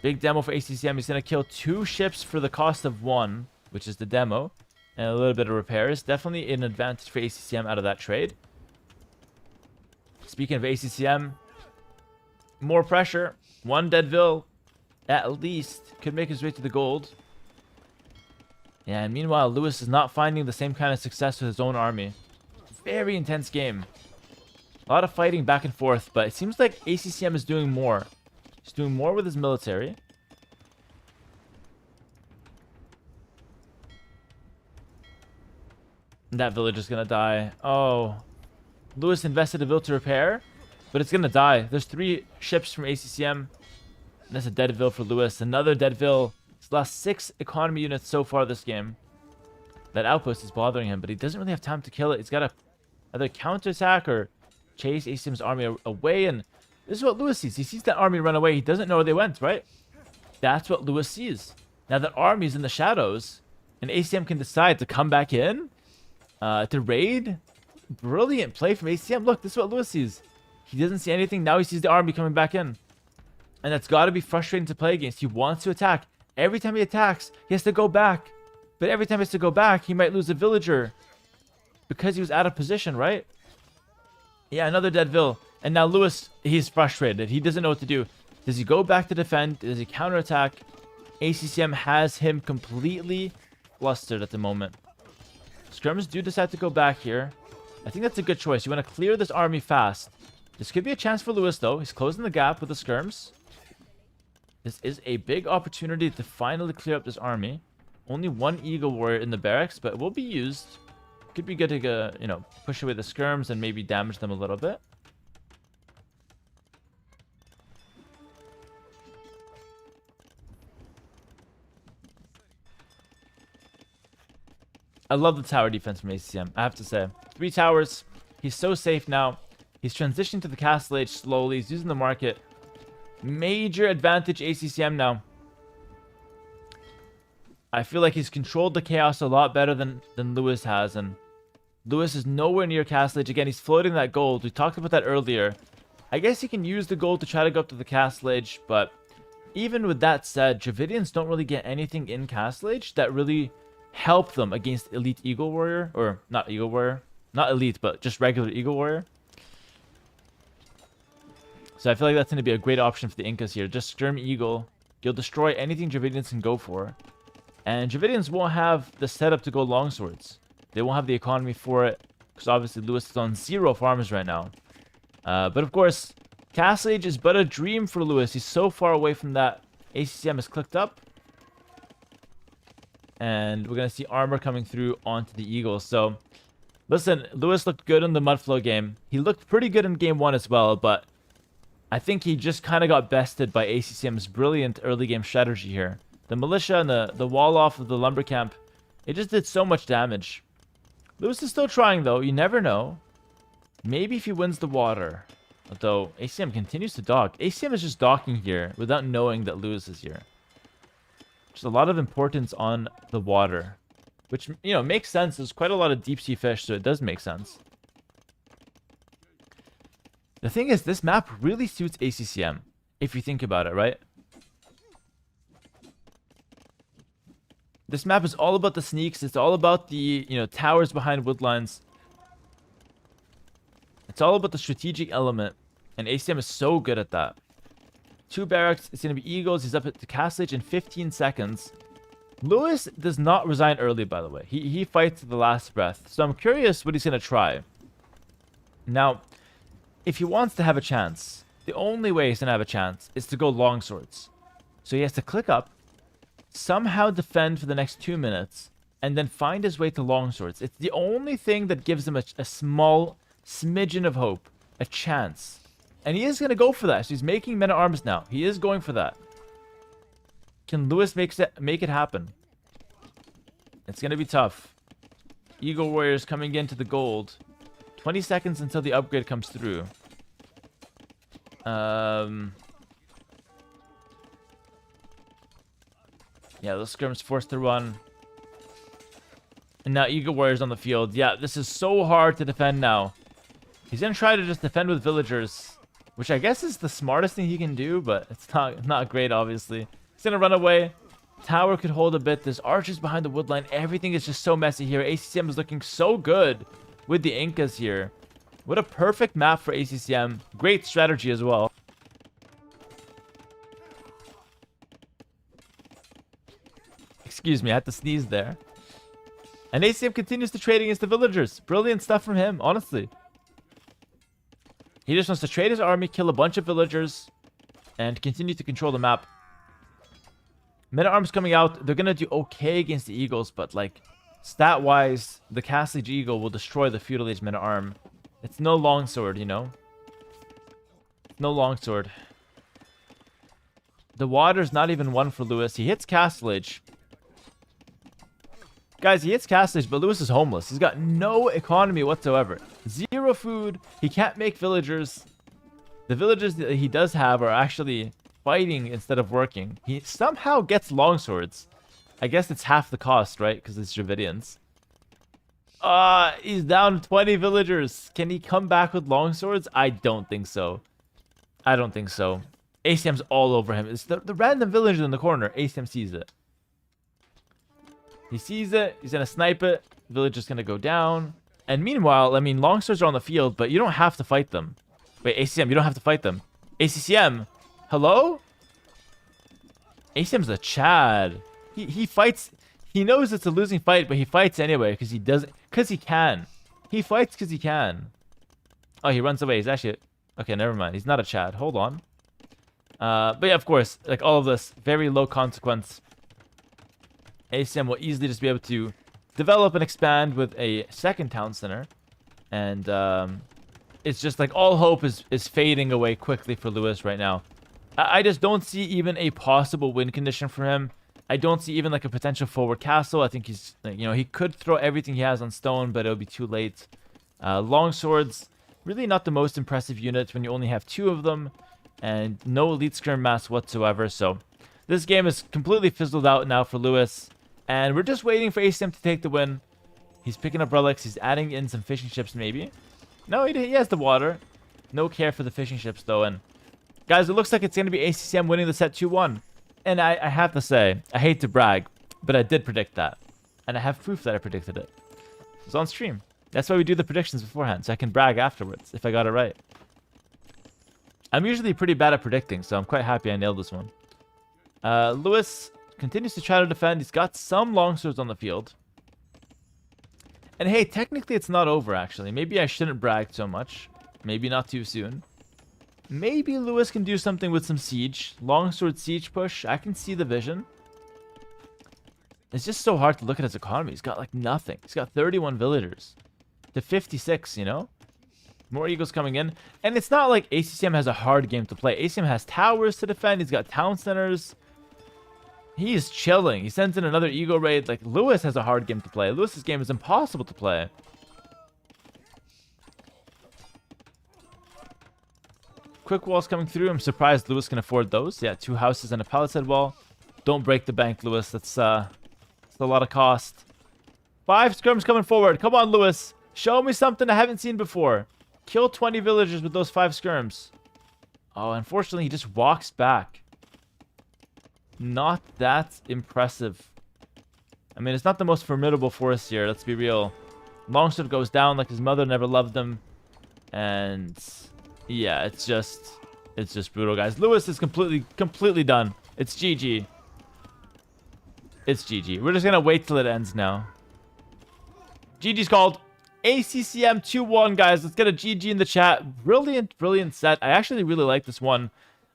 Big demo for ACCM. He's going to kill 2 ships for the cost of 1, which is the demo. And a little bit of repairs. Definitely an advantage for ACCM out of that trade. Speaking of ACCM, more pressure. 1 dead vill, at least, could make his way to the gold. Yeah, and meanwhile, Lewis is not finding the same kind of success with his own army. Very intense game. A lot of fighting back and forth, but it seems like ACCM is doing more. He's doing more with his military. And that village is going to die. Oh. Lewis invested a vill to repair, but it's going to die. There's 3 ships from ACCM. That's a dead vill for Lewis. Another dead vill. He's lost 6 economy units so far this game. That outpost is bothering him, but he doesn't really have time to kill it. He's got to either counterattack or chase ACM's army away, and this is what Lewis sees. He sees that army run away. He doesn't know where they went, right? That's what Lewis sees. Now that army's in the shadows, and ACM can decide to come back in, to raid. Brilliant play from ACM. Look, this is what Lewis sees. He doesn't see anything. Now he sees the army coming back in. And that's got to be frustrating to play against. He wants to attack. Every time he attacks, he has to go back. But every time he has to go back, he might lose a villager. Because he was out of position, right? Yeah, another dead vill. And now Lewis, he's frustrated. He doesn't know what to do. Does he go back to defend? Does he counterattack? ACCM has him completely flustered at the moment. Skirms do decide to go back here. I think that's a good choice. You want to clear this army fast. This could be a chance for Lewis, though. He's closing the gap with the skirms. This is a big opportunity to finally clear up this army. Only one Eagle Warrior in the barracks, but it will be used. Could be good to, you know, push away the skirms and maybe damage them a little bit. I love the tower defense from ACM, I have to say. 3 towers. He's so safe now. He's transitioning to the castle age slowly. He's using the market. Major advantage ACCM now. I feel like he's controlled the chaos a lot better than Lewis has. And Lewis is nowhere near castle age. Again, he's floating that gold. We talked about that earlier. I guess he can use the gold to try to go up to the castle age. But even with that said, Dravidians don't really get anything in castle age that really help them against elite Eagle Warrior. Or not Eagle Warrior. Not elite, but just regular Eagle Warrior. So I feel like that's going to be a great option for the Incas here. Just Skirm Eagle. You'll destroy anything Dravidians can go for. And Dravidians won't have the setup to go longswords. They won't have the economy for it. Because obviously Lewis is on 0 farmers right now. But of course, Castle Age is but a dream for Lewis. He's so far away from that. ACCM is clicked up. And we're going to see armor coming through onto the Eagles. So, listen, Lewis looked good in the Mudflow game. He looked pretty good in game 1 as well, but I think he just kind of got bested by ACCM's brilliant early game strategy here. The militia and the wall off of the lumber camp, it just did so much damage. Lewis is still trying, though. You never know. Maybe if he wins the water. Although, ACM continues to dock. ACM is just docking here without knowing that Lewis is here. There's a lot of importance on the water. Which, you know, makes sense. There's quite a lot of deep sea fish, so it does make sense. The thing is, this map really suits ACCM. If you think about it, right? This map is all about the sneaks. It's all about the, you know, towers behind woodlines. It's all about the strategic element. And ACM is so good at that. 2 barracks. It's going to be Eagles. He's up at the castle age in 15 seconds. Lewis does not resign early, by the way. He fights to the last breath. So I'm curious what he's going to try. Now, if he wants to have a chance, the only way he's going to have a chance is to go longswords. So he has to click up, somehow defend for the next 2 minutes, and then find his way to longswords. It's the only thing that gives him a small smidgen of hope, a chance. And he is going to go for that. So he's making men-at-arms now. He is going for that. Can Lewis make it happen? It's going to be tough. Eagle Warriors coming into the gold. 20 seconds until the upgrade comes through. Yeah, those skirms forced to run. And now Eagle Warriors on the field. Yeah, this is so hard to defend now. He's going to try to just defend with villagers. Which I guess is the smartest thing he can do, but it's not great, obviously. He's going to run away. Tower could hold a bit. There's archers behind the woodline. Everything is just so messy here. ACCM is looking so good with the Incas here. What a perfect map for ACCM. Great strategy as well. Excuse me, I had to sneeze there. And ACM continues to trade against the villagers. Brilliant stuff from him, honestly. He just wants to trade his army, kill a bunch of villagers, and continue to control the map. Men-at-arms coming out. They're going to do okay against the Eagles, but, like, stat-wise, the Castle Age Eagle will destroy the Feudal Age men-at-arm. It's no longsword, you know? No longsword. The water's not even one for Lewis. He hits Castle Age. Guys, he hits Castle Age, but Lewis is homeless. He's got no economy whatsoever. 0 food. He can't make villagers. The villagers that he does have are actually fighting instead of working. He somehow gets longswords. I guess it's half the cost, right? Because it's Dravidians. He's down 20 villagers. Can he come back with longswords? I don't think so. I don't think so. ACM's all over him. It's the random villager in the corner. ACM sees it. He sees it. He's going to snipe it. Villager's going to go down. And meanwhile, I mean, longswords are on the field, but you don't have to fight them. Wait, ACM, you don't have to fight them. ACCM, hello? ACM's a Chad. He fights. He knows it's a losing fight, but he fights anyway because he doesn't. Because he can. He fights because he can. Oh, he runs away. He's actually... Okay, never mind. He's not a Chad. Hold on. But yeah, of course, like all of this, very low consequence. ACM will easily just be able to develop and expand with a second town center. And it's just like all hope is fading away quickly for Lewis right now. I just don't see even a possible win condition for him. I don't see even like a potential forward castle. I think he's, you know, he could throw everything he has on stone, but it'll be too late. Longswords, really not the most impressive unit when you only have 2 of them. And no elite skirm mass whatsoever. So this game is completely fizzled out now for Lewis. And we're just waiting for ACM to take the win. He's picking up relics. He's adding in some fishing ships maybe. No, he has the water. No care for the fishing ships though. And guys, it looks like it's going to be ACCM winning the set 2-1. And I have to say, I hate to brag, but I did predict that. And I have proof that I predicted it. It's on stream. That's why we do the predictions beforehand, so I can brag afterwards if I got it right. I'm usually pretty bad at predicting, so I'm quite happy I nailed this one. Lewis continues to try to defend. He's got some longswords on the field. And hey, technically it's not over, actually. Maybe I shouldn't brag so much. Maybe not too soon. Maybe Lewis can do something with some siege. Longsword siege push. I can see the vision. It's just so hard to look at his economy. He's got like nothing. He's got 31 villagers to 56, you know? More eagles coming in. And it's not like ACCM has a hard game to play. ACCM has towers to defend. He's got town centers. He's chilling. He sends in another eagle raid. Like, Lewis has a hard game to play. Lewis's game is impossible to play. Quick walls coming through. I'm surprised Lewis can afford those. Yeah, 2 houses and a palisade wall. Don't break the bank, Lewis. That's a lot of cost. 5 skirms coming forward. Come on, Lewis. Show me something I haven't seen before. Kill 20 villagers with those 5 skirms. Oh, unfortunately, he just walks back. Not that impressive. I mean, it's not the most formidable force here. Let's be real. Longsword goes down like his mother never loved him. And... yeah, it's just brutal, guys. Lewis is completely done. It's GG. It's GG. We're just gonna wait till it ends now. GG's called. ACCM 2-1, guys. Let's get a GG in the chat. Brilliant set. I actually really like this one.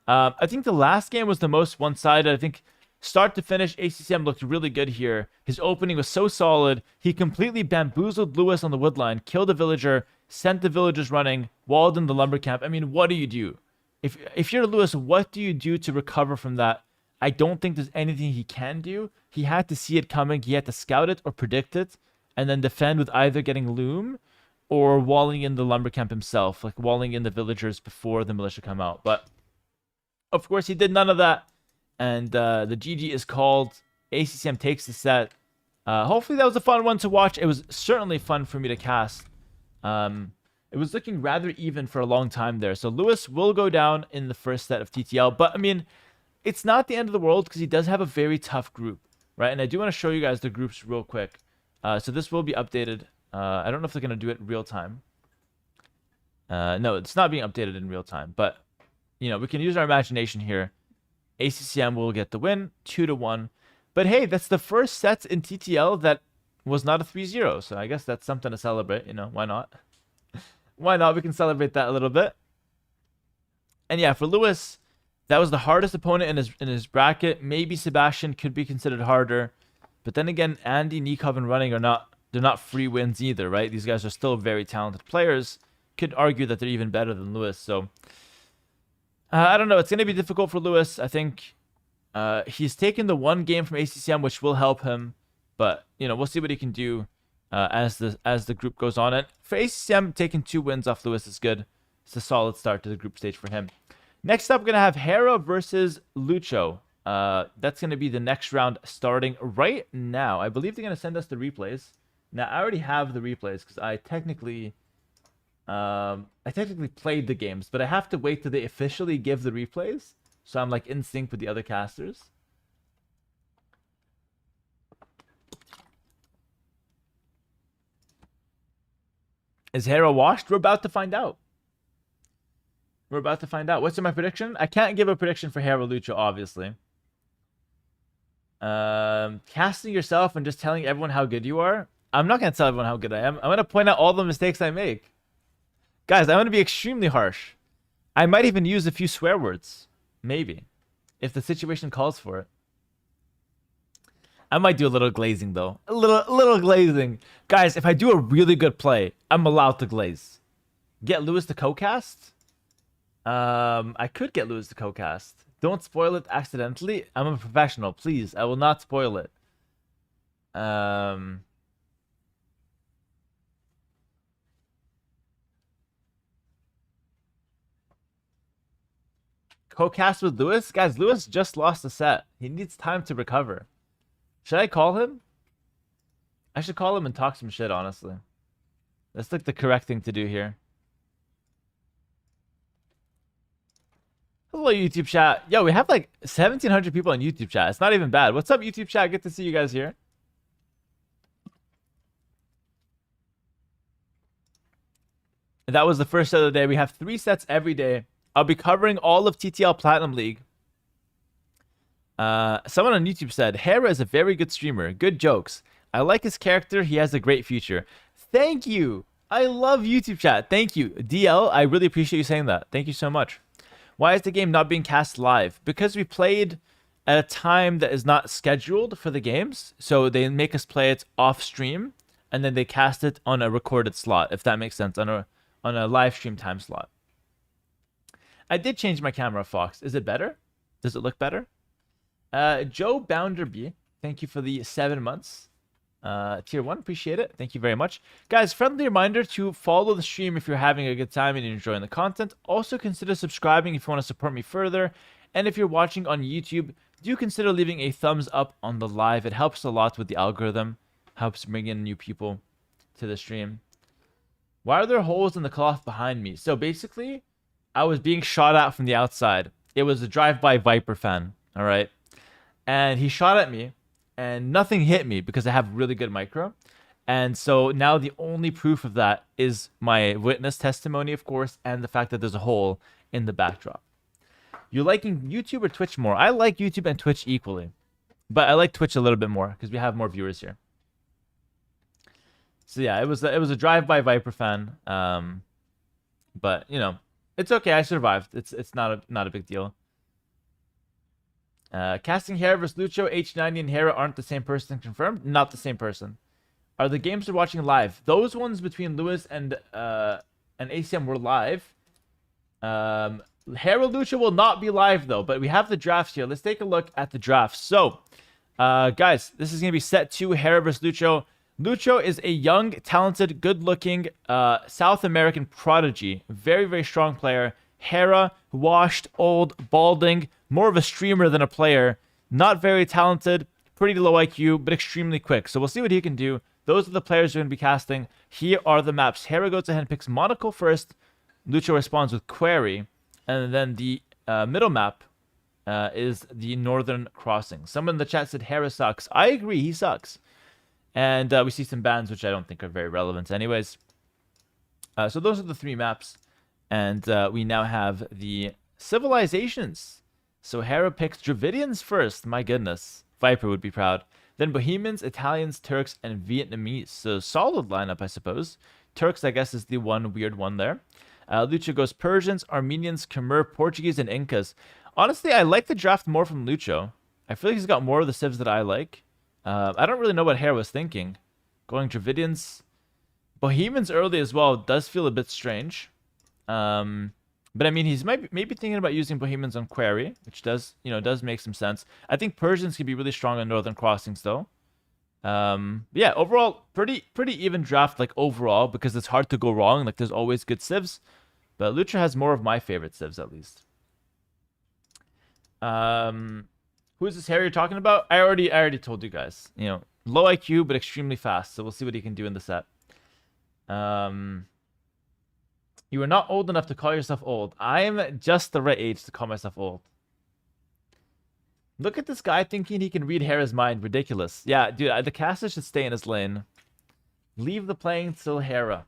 I think the last game was the most one-sided. I think start to finish, ACCM looked really good here. His opening was so solid. He completely bamboozled Lewis on the wood line, killed a villager, sent the villagers running, walled in the lumber camp. I mean, what do you do? If you're Lewis, what do you do to recover from that? I don't think there's anything he can do. He had to see it coming. He had to scout it or predict it, and then defend with either getting loom or walling in the lumber camp himself, like walling in the villagers before the militia come out. But of course, he did none of that, and the GG is called. ACCM takes the set. Hopefully, that was a fun one to watch. It was certainly fun for me to cast. It was looking rather even for a long time there. So Lewis will go down in the first set of TTL. But, I mean, it's not the end of the world because he does have a very tough group, right? And I do want to show you guys the groups real quick. So this will be updated. I don't know if they're going to do it in real time. No, it's not being updated in real time. But, you know, we can use our imagination here. ACCM will get the win, 2-1. But, hey, that's the first set in TTL that was not a 3-0. So I guess that's something to celebrate. You know, why not? Why not? We can celebrate that a little bit. And yeah, for Lewis, that was the hardest opponent in his bracket. Maybe Sebastian could be considered harder. But then again, Andy, Nikov, and Running they're not free wins either, right? These guys are still very talented players. Could argue that they're even better than Lewis. So I don't know. It's going to be difficult for Lewis. I think he's taken the one game from ACCM, which will help him. But, you know, we'll see what he can do as the group goes on. And for ACCM, taking 2 wins off Lewis is good. It's a solid start to the group stage for him. Next up, we're going to have Hera versus Lucho. That's going to be the next round starting right now. I believe they're going to send us the replays. Now I already have the replays because I technically played the games, but I have to wait till they officially give the replays, so I'm like in sync with the other casters. Is Hera washed? We're about to find out. We're about to find out. What's my prediction? I can't give a prediction for Hera Lucho, obviously. Casting yourself and just telling everyone how good you are. I'm not going to tell everyone how good I am. I'm going to point out all the mistakes I make. Guys, I'm going to be extremely harsh. I might even use a few swear words. Maybe. If the situation calls for it. I might do a little glazing, though. A little glazing. Guys, if I do a really good play, I'm allowed to glaze. Get Lewis to co-cast? I could get Lewis to co-cast. Don't spoil it accidentally. I'm a professional. Please, I will not spoil it. Co-cast with Lewis? Guys, Lewis just lost a set. He needs time to recover. Should I call him? I should call him and talk some shit, honestly. That's like the correct thing to do here. Hello, YouTube chat. Yo, we have like 1,700 people on YouTube chat. It's not even bad. What's up, YouTube chat? Good to see you guys here. And that was the first set of the day. We have 3 sets every day. I'll be covering all of TTL Platinum League. Someone on YouTube said, Hera is a very good streamer. Good jokes. I like his character. He has a great future. Thank you. I love YouTube chat. Thank you. DL, I really appreciate you saying that. Thank you so much. Why is the game not being cast live? Because we played at a time that is not scheduled for the games. So they make us play it off stream. And then they cast it on a recorded slot, if that makes sense. On a live stream time slot. I did change my camera, Fox. Is it better? Does it look better? Joe Bounderby, thank you for the 7 months. Tier 1, appreciate it. Thank you very much. Guys, friendly reminder to follow the stream if you're having a good time and you're enjoying the content. Also consider subscribing if you want to support me further. And if you're watching on YouTube, do consider leaving a thumbs up on the live. It helps a lot with the algorithm. Helps bring in new people to the stream. Why are there holes in the cloth behind me? So basically, I was being shot at from the outside. It was a drive-by Viper fan, all right? And he shot at me, and nothing hit me because I have really good micro. And so now the only proof of that is my witness testimony, of course, and the fact that there's a hole in the backdrop. You liking YouTube or Twitch more? I like YouTube and Twitch equally. But I like Twitch a little bit more because we have more viewers here. So yeah, it was a drive-by Viper fan. But, you know, it's okay. I survived. It's not a big deal. Casting Hera vs Lucho, H90 and Hera aren't the same person confirmed. Not the same person. Are the games you're watching live? Those ones between Lewis and ACM were live. Hera Lucho will not be live though, but we have the drafts here. Let's take a look at the drafts. So, guys, this is gonna be set 2 Hera vs Lucho. Lucho is a young, talented, good-looking South American prodigy. Very, very strong player. Hera, washed, old, balding, more of a streamer than a player. Not very talented, pretty low IQ, but extremely quick. So we'll see what he can do. Those are the players we're going to be casting. Here are the maps. Hera goes ahead and picks Monaco first. Lucho responds with Query. And then the middle map is the Northern Crossing. Someone in the chat said Hera sucks. I agree, he sucks. And we see some bans, which I don't think are very relevant anyways. So those are the 3 maps. And we now have the civilizations. So Hera picks Dravidians first. My goodness. Viper would be proud. Then Bohemians, Italians, Turks, and Vietnamese. So solid lineup, I suppose. Turks, I guess, is the one weird one there. Lucho goes Persians, Armenians, Khmer, Portuguese, and Incas. Honestly, I like the draft more from Lucho. I feel like he's got more of the civs that I like. I don't really know what Hera was thinking. Going Dravidians. Bohemians early as well does feel a bit strange. But I mean, he's maybe thinking about using Bohemians on Query, which does make some sense. I think Persians could be really strong on Northern Crossings though. Yeah, overall, pretty even draft like overall because it's hard to go wrong. Like there's always good civs, but Lucha has more of my favorite civs at least. Who is this Harry you're talking about? I already told you guys. You know, Low IQ, but extremely fast. So we'll see what he can do in the set. You are not old enough to call yourself old. I'm just the right age to call myself old. Look at this guy thinking he can read Hera's mind. Ridiculous. Yeah, dude, the caster should stay in his lane. Leave the playing till Hera.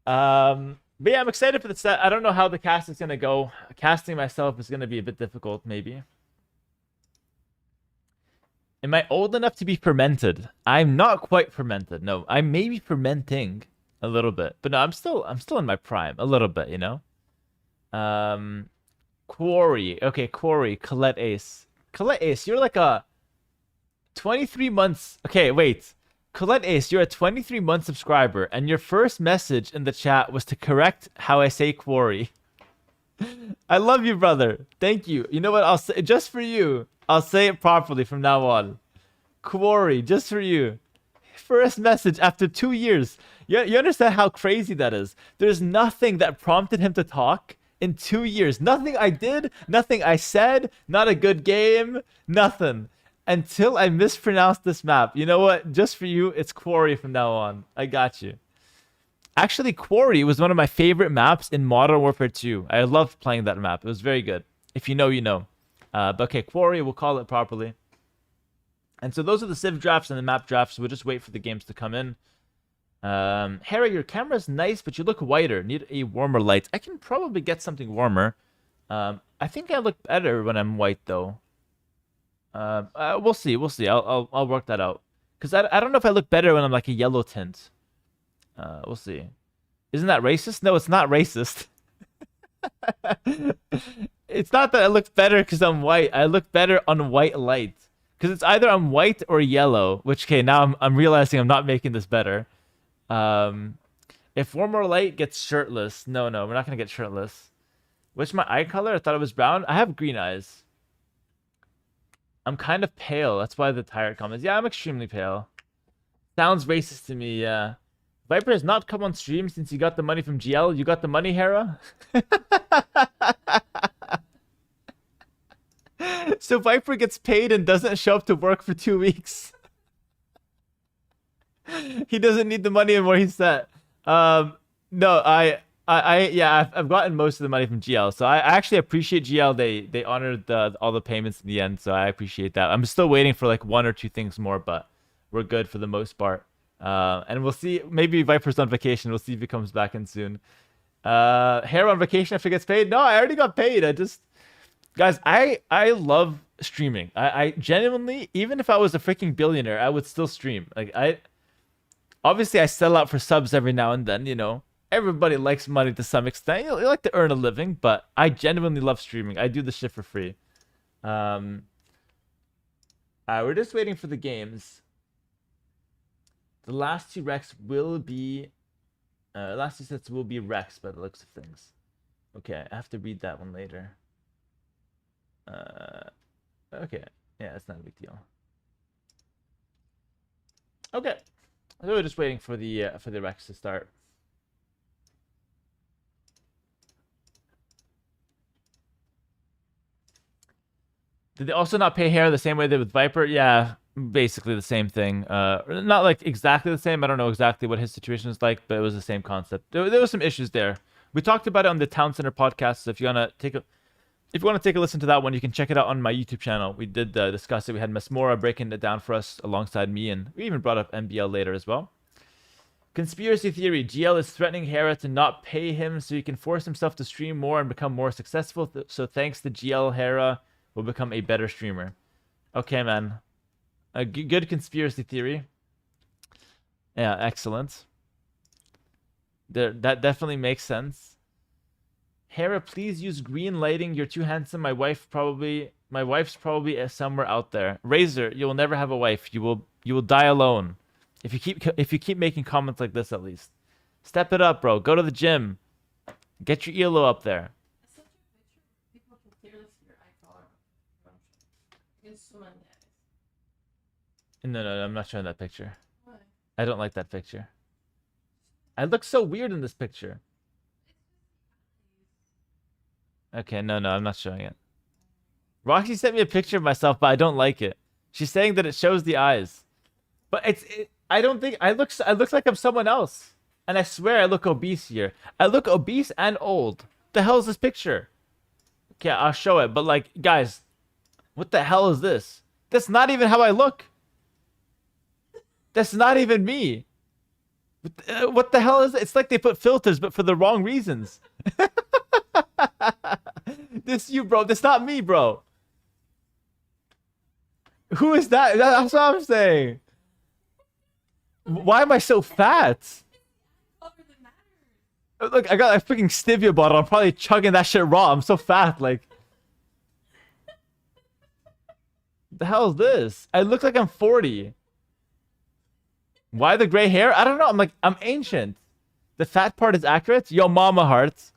But yeah, I'm excited for the set. I don't know how the cast is going to go. Casting myself is going to be a bit difficult, maybe. Am I old enough to be fermented? I'm not quite fermented. No, I may be fermenting a little bit. But no, I'm still in my prime. A little bit, you know? Quarry. Okay, Quarry. Colette Ace. Colette Ace, you're like a 23 months... Okay, wait. Colette Ace, you're a 23-month subscriber, and your first message in the chat was to correct how I say Quarry. I love you, brother. Thank you. You know what? I'll say just for you. I'll say it properly from now on. Quarry, just for you. First message after 2 years. You understand how crazy that is? There's nothing that prompted him to talk in 2 years. Nothing I did, nothing I said, not a good game, nothing. Until I mispronounced this map. You know what? Just for you, it's Quarry from now on. I got you. Actually, Quarry was one of my favorite maps in Modern Warfare 2. I loved playing that map. It was very good. If you know, you know. But okay, Quarry, we'll call it properly. And so those are the Civ drafts and the map drafts. We'll just wait for the games to come in. Hera, your camera's nice, but you look whiter. Need a warmer light. I can probably get something warmer. I think I look better when I'm white, though. We'll see. We'll see. I'll work that out. Because I don't know if I look better when I'm like a yellow tint. We'll see. Isn't that racist? No, it's not racist. It's not that I look better because I'm white. I look better on white light. Because it's either I'm white or yellow. Which, okay, now I'm realizing I'm not making this better. If warmer light gets shirtless. No, we're not going to get shirtless. What's my eye color? I thought it was brown. I have green eyes. I'm kind of pale. That's why the tired comments. Yeah, I'm extremely pale. Sounds racist to me, yeah. Viper has not come on stream since you got the money from GL. You got the money, Hera? So Viper gets paid and doesn't show up to work for 2 weeks. He doesn't need the money anymore, he's set. No, yeah, I've gotten most of the money from GL, so I actually appreciate GL. They honored all the payments in the end, so I appreciate that. I'm still waiting for like 1 or 2 things more, but we're good for the most part. And we'll see. Maybe Viper's on vacation. We'll see if he comes back in soon. Hera on vacation after he gets paid? No, I already got paid. Guys, I love streaming. I genuinely, even if I was a freaking billionaire, I would still stream. Like obviously I sell out for subs every now and then, you know. Everybody likes money to some extent. You like to earn a living, but I genuinely love streaming. I do this shit for free. We're just waiting for the games. The last 2 Rex will be... last 2 sets will be Rex by the looks of things. Okay, I have to read that one later. Okay. Yeah, it's not a big deal. Okay. So we're just waiting for the Rex to start. Did they also not pay Hera the same way they did with Viper? Yeah, basically the same thing. Not like exactly the same. I don't know exactly what his situation is like, but it was the same concept. There was some issues there. We talked about it on the Town Center podcast. So if you want to take a listen to that one, you can check it out on my YouTube channel. We did discuss it. We had Mesmora breaking it down for us alongside me, and we even brought up MBL later as well. Conspiracy theory. GL is threatening Hera to not pay him so he can force himself to stream more and become more successful. So thanks to GL, Hera will become a better streamer. Okay, man. A good conspiracy theory. Yeah, excellent. That definitely makes sense. Hera, please use green lighting. You're too handsome. My wife's probably somewhere out there. Razor, you will never have a wife. You will die alone. If you keep making comments like this, at least. Step it up, bro. Go to the gym. Get your ELO up there. People can clearly see your eye color. Against so many eyes. No, I'm not showing that picture. Why? I don't like that picture. I look so weird in this picture. Okay, no, I'm not showing it. Roxy sent me a picture of myself, but I don't like it. She's saying that it shows the eyes. But I don't think I look like I'm someone else. And I swear I look obese here. I look obese and old. The hell is this picture? Okay, I'll show it. But like, guys, what the hell is this? That's not even how I look. That's not even me. What the hell is it? It's like they put filters, but for the wrong reasons. This you, bro. That's not me, bro. Who is that? That's what I'm saying. Why am I so fat? Look, I got a freaking stevia bottle. I'm probably chugging that shit raw. I'm so fat. Like, the hell is this? I look like I'm 40. Why the gray hair? I don't know. I'm ancient. The fat part is accurate. Yo, mama hearts.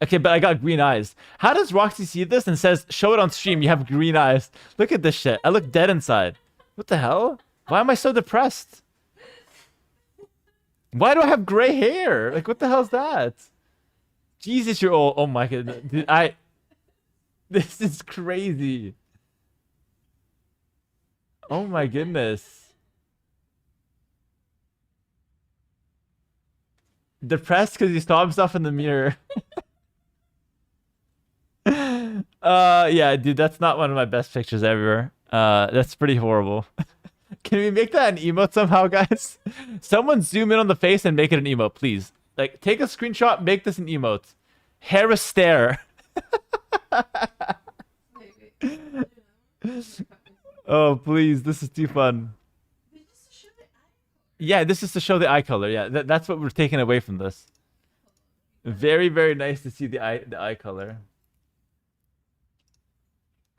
Okay, but I got green eyes. How does Roxy see this and says, show it on stream, you have green eyes? Look at this shit. I look dead inside. What the hell? Why am I so depressed? Why do I have gray hair? Like, what the hell is that? Jesus, you're old. Oh my goodness. Dude, this is crazy. Oh my goodness. Depressed because he saw himself in the mirror. Yeah, dude, that's not one of my best pictures ever. That's pretty horrible. Can we make that an emote somehow, guys? Someone zoom in on the face and make it an emote, please. Like, take a screenshot, make this an emote. Hera stare. Oh, please, this is too fun. Yeah, this is to show the eye color. Yeah, that's what we're taking away from this. Very, very nice to see the eye color.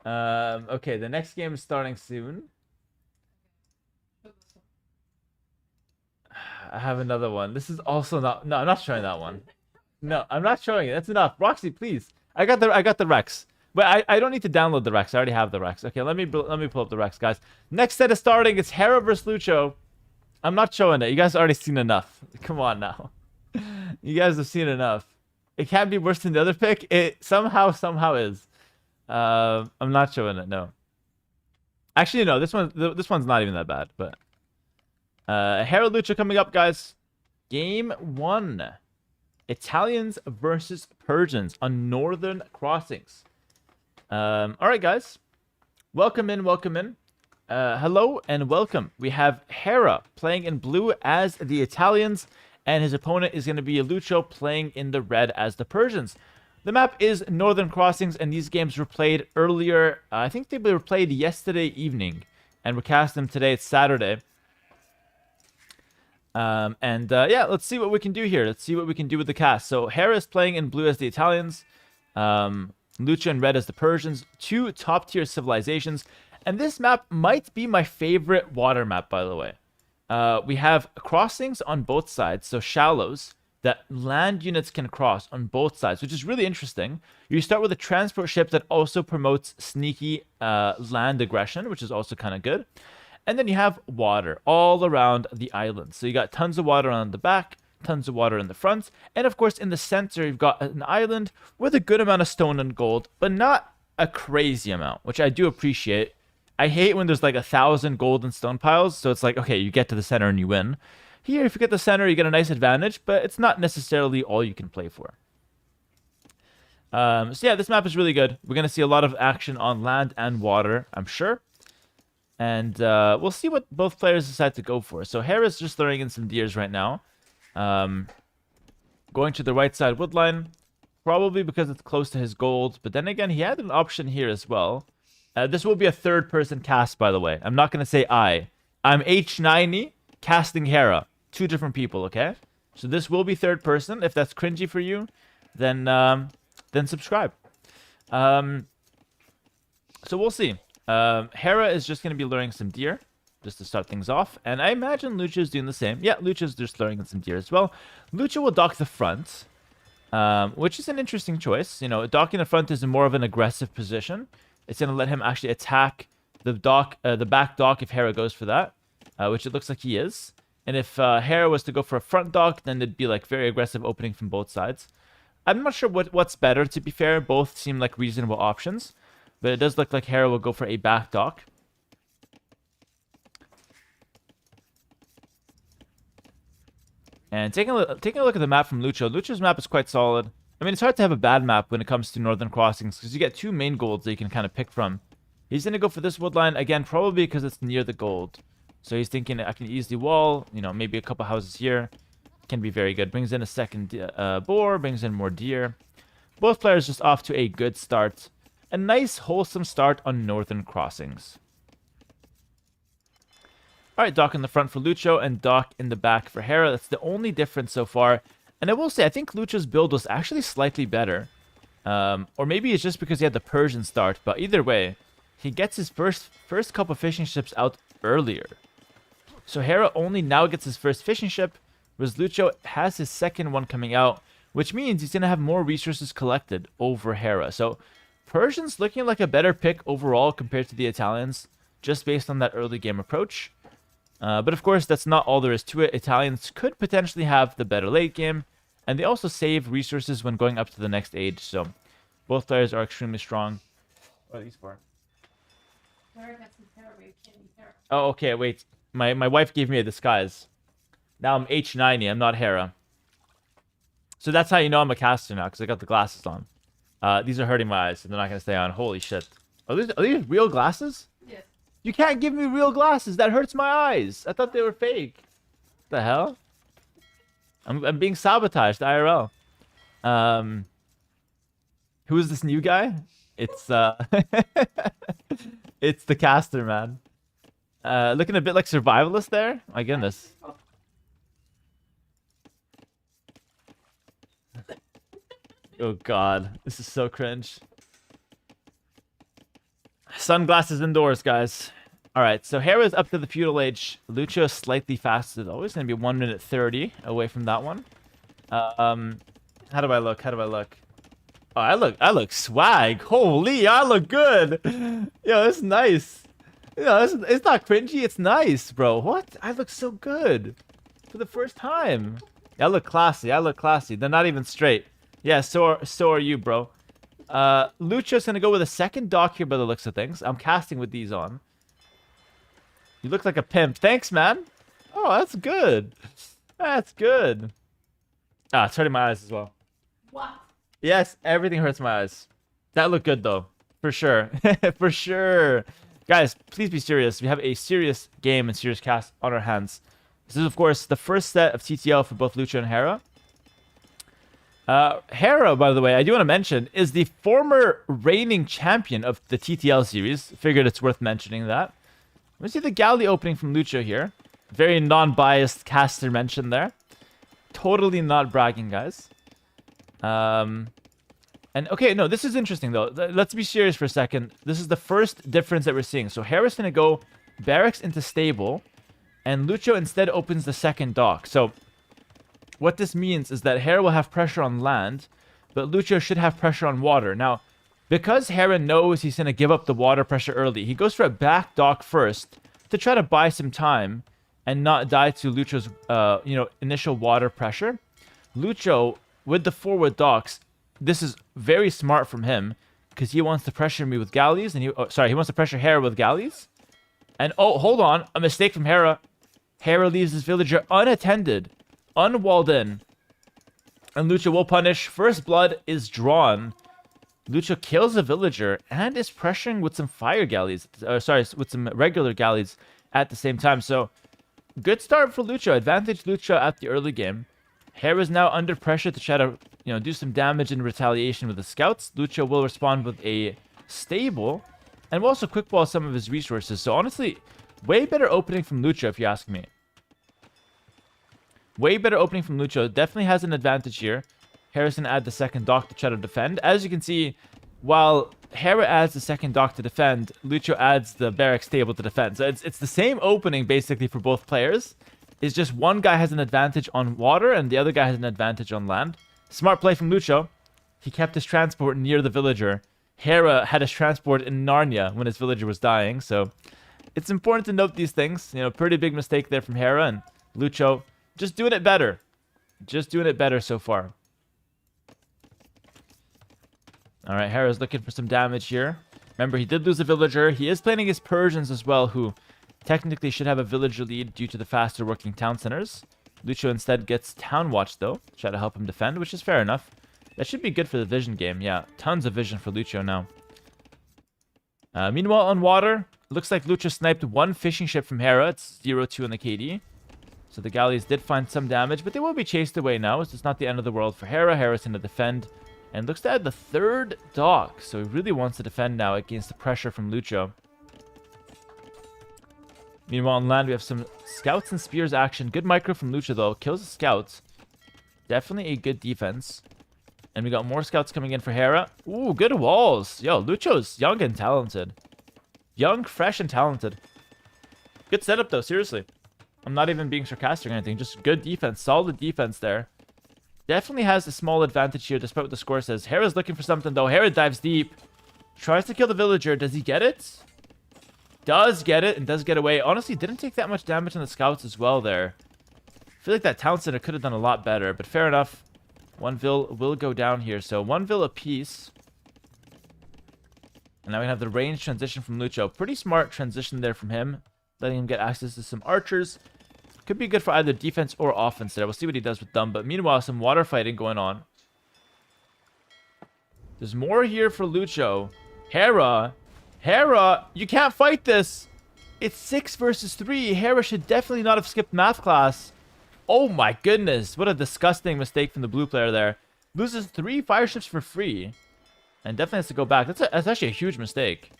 Okay, the next game is starting soon. I have another one. This is also not. No, I'm not showing that one. No, I'm not showing it. That's enough. Roxy, please. I got the Rex. But I don't need to download the Rex. I already have the Rex. Okay, let me pull up the Rex, guys. Next set is starting. It's Hera versus Lucho. I'm not showing it. You guys already seen enough. Come on now. You guys have seen enough. It can't be worse than the other pick. It somehow is. I'm not showing it. No. Actually, no. This one's not even that bad. But Hera Lucho coming up, guys. Game 1. Italians versus Persians on Northern Crossings. All right, guys. Welcome in. Hello and welcome. We have Hera playing in blue as the Italians, and his opponent is going to be Lucho playing in the red as the Persians. The map is Northern Crossings, and these games were played earlier. I think they were played yesterday evening, and we're casting them today. It's Saturday. Yeah, let's see what we can do here. Let's see what we can do with the cast. So Hera is playing in blue as the Italians. Lucho in red as the Persians. 2 top-tier civilizations. And this map might be my favorite water map, by the way. We have crossings on both sides, so shallows that land units can cross on both sides, which is really interesting. You start with a transport ship that also promotes sneaky land aggression, which is also kind of good. And then you have water all around the island. So you got tons of water on the back, tons of water in the front, and of course in the center you've got an island with a good amount of stone and gold, but not a crazy amount, which I do appreciate. I hate when there's like 1,000 gold and stone piles, so it's like, okay, you get to the center and you win. Here, if you get the center, you get a nice advantage, but it's not necessarily all you can play for. So yeah, this map is really good. We're going to see a lot of action on land and water, I'm sure. And we'll see what both players decide to go for. So Hera's just throwing in some deers right now. Going to the right side wood line, probably because it's close to his gold. But then again, he had an option here as well. This will be a third-person cast, by the way. I'm not going to say I. I'm H90 casting Hera. 2 different people, okay? So this will be third person. If that's cringy for you, then subscribe. So we'll see. Hera is just going to be luring some deer just to start things off. And I imagine Lucho is doing the same. Yeah, Lucho's just luring in some deer as well. Lucho will dock the front, which is an interesting choice. You know, docking the front is more of an aggressive position. It's going to let him actually attack the back dock if Hera goes for that, which it looks like he is. And if Hera was to go for a front dock, then it'd be like very aggressive opening from both sides. I'm not sure what's better, to be fair. Both seem like reasonable options. But it does look like Hera will go for a back dock. And taking a look at the map from Lucho, Lucho's map is quite solid. I mean, it's hard to have a bad map when it comes to Northern Crossings because you get 2 main golds that you can kind of pick from. He's going to go for this wood line, again, probably because it's near the gold. So he's thinking I can easily wall, you know, maybe a couple houses here. Can be very good. Brings in a second boar, brings in more deer. Both players just off to a good start. A nice, wholesome start on Northern Crossings. Alright, Doc in the front for Lucho and Doc in the back for Hera. That's the only difference so far. And I will say, I think Lucho's build was actually slightly better. Or maybe it's just because he had the Persian start. But either way, he gets his first couple fishing ships out earlier. So Hera only now gets his first fishing ship, whereas Lucho has his second one coming out, which means he's going to have more resources collected over Hera. So Persian's looking like a better pick overall compared to the Italians, just based on that early game approach. But of course, that's not all there is to it. Italians could potentially have the better late game, and they also save resources when going up to the next age. So both players are extremely strong. What are these for? Oh, okay, wait. My wife gave me a disguise. Now I'm H90, I'm not Hera. So that's how you know I'm a caster now, because I got the glasses on. These are hurting my eyes, so they're not going to stay on. Holy shit. Are these real glasses? Yes. You can't give me real glasses. That hurts my eyes. I thought they were fake. What the hell? I'm being sabotaged, IRL. Who is this new guy? It's it's the caster, man. Looking a bit like survivalist there. My goodness. Oh god, this is so cringe. Sunglasses indoors, guys. Alright, so Hera's up to the feudal age. Lucho is slightly faster though. He's gonna be 1 minute 30 away from that one. How do I look? How do I look? Oh, I look swag. Holy, I look good. Yo, that's nice. You know, it's not cringy, it's nice, bro. What? I look so good. For the first time. I look classy, I look classy. They're not even straight. Yeah, so are you, bro. Lucho's gonna go with a second dock here by the looks of things. I'm casting with these on. You look like a pimp. Thanks, man. Oh, that's good. That's good. Ah, it's hurting my eyes as well. What? Yes, everything hurts my eyes. That looked good, though. For sure. For sure. Guys, please be serious. We have a serious game and serious cast on our hands. This is, of course, the first set of TTL for both Lucho and Hera. Hera, by the way, I do want to mention, is the former reigning champion of the TTL series. Figured it's worth mentioning that. Let's see the galley opening from Lucho here. Very non-biased caster mention there. Totally not bragging, guys. And okay, no, this is interesting though. Let's be serious for a second. This is the first difference that we're seeing. So Hera's gonna go barracks into stable, and Lucho instead opens the second dock. So what this means is that Hera will have pressure on land, but Lucho should have pressure on water. Now, because Hera knows he's gonna give up the water pressure early, he goes for a back dock first to try to buy some time and not die to Lucho's initial water pressure. Lucho, with the forward docks, this is very smart from him because he wants to pressure me with galleys, and he wants to pressure Hera with galleys. And oh, hold on, a mistake from Hera. Hera leaves his villager unattended, unwalled in, and Lucho will punish. First blood is drawn. Lucho kills a villager and is pressuring with some fire galleys. With some regular galleys at the same time. So good start for Lucho. Advantage Lucho at the early game. Hera is now under pressure to try to, do some damage in retaliation with the scouts. Lucho will respond with a stable, and will also quick ball some of his resources. So honestly, way better opening from Lucho, if you ask me. Way better opening from Lucho. Definitely has an advantage here. Hera's gonna add the second dock to try to defend. As you can see, while Hera adds the second dock to defend, Lucho adds the barracks stable to defend. So it's the same opening basically for both players. It's just one guy has an advantage on water and the other guy has an advantage on land. Smart play from Lucho. He kept his transport near the villager. Hera had his transport in Narnia when his villager was dying. So it's important to note these things. Pretty big mistake there from Hera, and Lucho just doing it better. Just doing it better so far. Alright, Hera's looking for some damage here. Remember, he did lose a villager. He is playing against Persians as well, who technically should have a villager lead due to the faster working town centers. Lucho instead gets Town Watch, though. Try to help him defend, which is fair enough. That should be good for the vision game. Yeah, tons of vision for Lucho now. Meanwhile, on water, looks like Lucho sniped one fishing ship from Hera. It's 0-2 in the KD. So the galleys did find some damage, but they will be chased away now. So it's not the end of the world for Hera. Hera's going to defend. And looks to add the third dock. So he really wants to defend now against the pressure from Lucho. Meanwhile, on land, we have some scouts and spears action. Good micro from Lucho, though. Kills the scouts. Definitely a good defense. And we got more scouts coming in for Hera. Ooh, good walls. Yo, Lucho's young and talented. Young, fresh, and talented. Good setup, though. Seriously. I'm not even being sarcastic or anything. Just good defense. Solid defense there. Definitely has a small advantage here, despite what the score says. Hera's looking for something, though. Hera dives deep. Tries to kill the villager. Does he get it? Does get it and does get away. Honestly, didn't take that much damage on the scouts as well there. I feel like that town center could have done a lot better, but fair enough. One vill will go down here. So one vill apiece. And now we have the range transition from Lucho. Pretty smart transition there from him. Letting him get access to some archers. Could be good for either defense or offense there. We'll see what he does with them. But meanwhile, some water fighting going on. There's more here for Lucho. Hera, you can't fight this. It's 6 versus 3. Hera should definitely not have skipped math class. Oh my goodness. What a disgusting mistake from the blue player there. Loses 3 fire ships for free. And definitely has to go back. That's actually a huge mistake.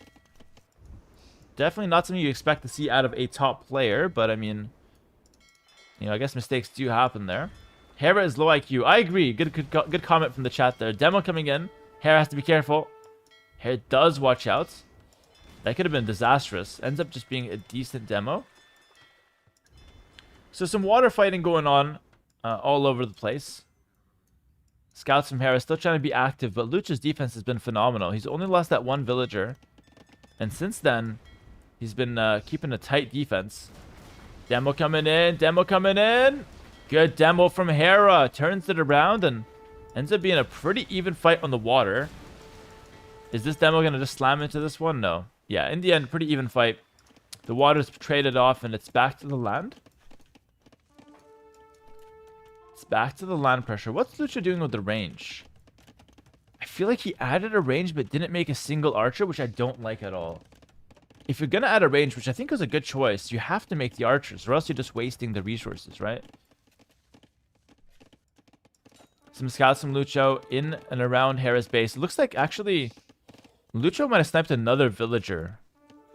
Definitely not something you expect to see out of a top player. But I mean, you know, I guess mistakes do happen there. Hera is low IQ. I agree. Good comment from the chat there. Demo coming in. Hera has to be careful. Hera does watch out. That could have been disastrous. Ends up just being a decent demo. So some water fighting going on all over the place. Scouts from Hera still trying to be active, but Lucho's defense has been phenomenal. He's only lost that one villager. And since then, he's been keeping a tight defense. Demo coming in. Demo coming in. Good demo from Hera. Turns it around and ends up being a pretty even fight on the water. Is this demo going to just slam into this one? No. Yeah, in the end, pretty even fight. The water's traded off and it's back to the land. It's back to the land pressure. What's Lucho doing with the range? I feel like he added a range but didn't make a single archer, which I don't like at all. If you're going to add a range, which I think was a good choice, you have to make the archers, or else you're just wasting the resources, right? Some scouts from Lucho in and around Hera's base. It looks like, actually, Lucho might have sniped another villager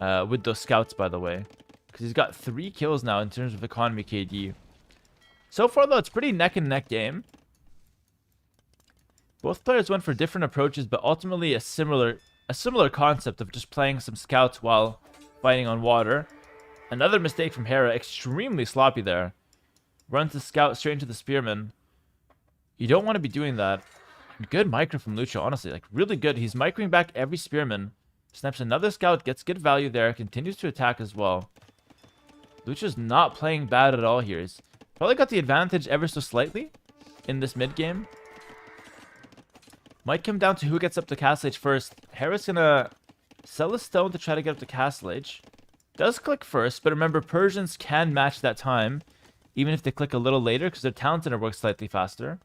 with those scouts, by the way. Because he's got 3 kills now in terms of economy KD. So far, though, it's pretty neck-and-neck game. Both players went for different approaches, but ultimately a similar concept of just playing some scouts while fighting on water. Another mistake from Hera. Extremely sloppy there. Runs the scout straight into the spearman. You don't want to be doing that. Good micro from Lucho, honestly. Like, really good. He's microing back every spearman. Snipes another scout. Gets good value there. Continues to attack as well. Lucho's not playing bad at all here. He's probably got the advantage ever so slightly in this mid game. Might come down to who gets up to Castle Age first. Hera's gonna sell a stone to try to get up to Castle Age. Does click first, but remember, Persians can match that time, even if they click a little later, because their talent center works slightly faster.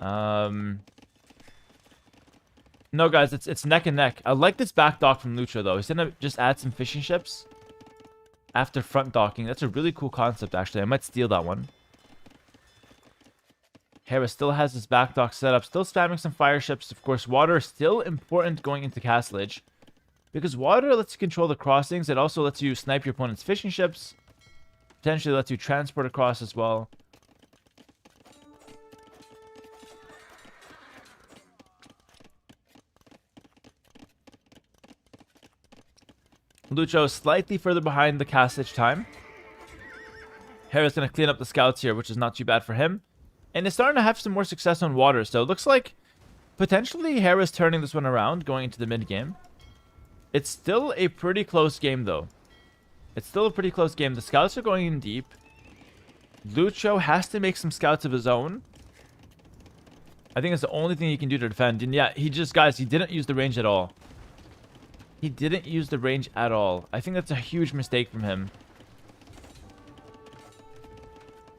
No, guys, it's neck and neck. I like this back dock from Lucho, though. He's gonna just add some fishing ships after front docking. That's a really cool concept, actually. I might steal that one. Hera still has his back dock set up. Still spamming some fire ships. Of course, water is still important going into Castle Age. Because water lets you control the crossings. It also lets you snipe your opponent's fishing ships. Potentially lets you transport across as well. Lucho slightly further behind the Castle Age time. Hera's going to clean up the scouts here, which is not too bad for him. And it's starting to have some more success on water. So it looks like potentially Hera's turning this one around going into the mid game. It's still a pretty close game, though. It's still a pretty close game. The scouts are going in deep. Lucho has to make some scouts of his own. I think it's the only thing he can do to defend. And yeah, guys, he didn't use the range at all. He didn't use the range at all. I think that's a huge mistake from him.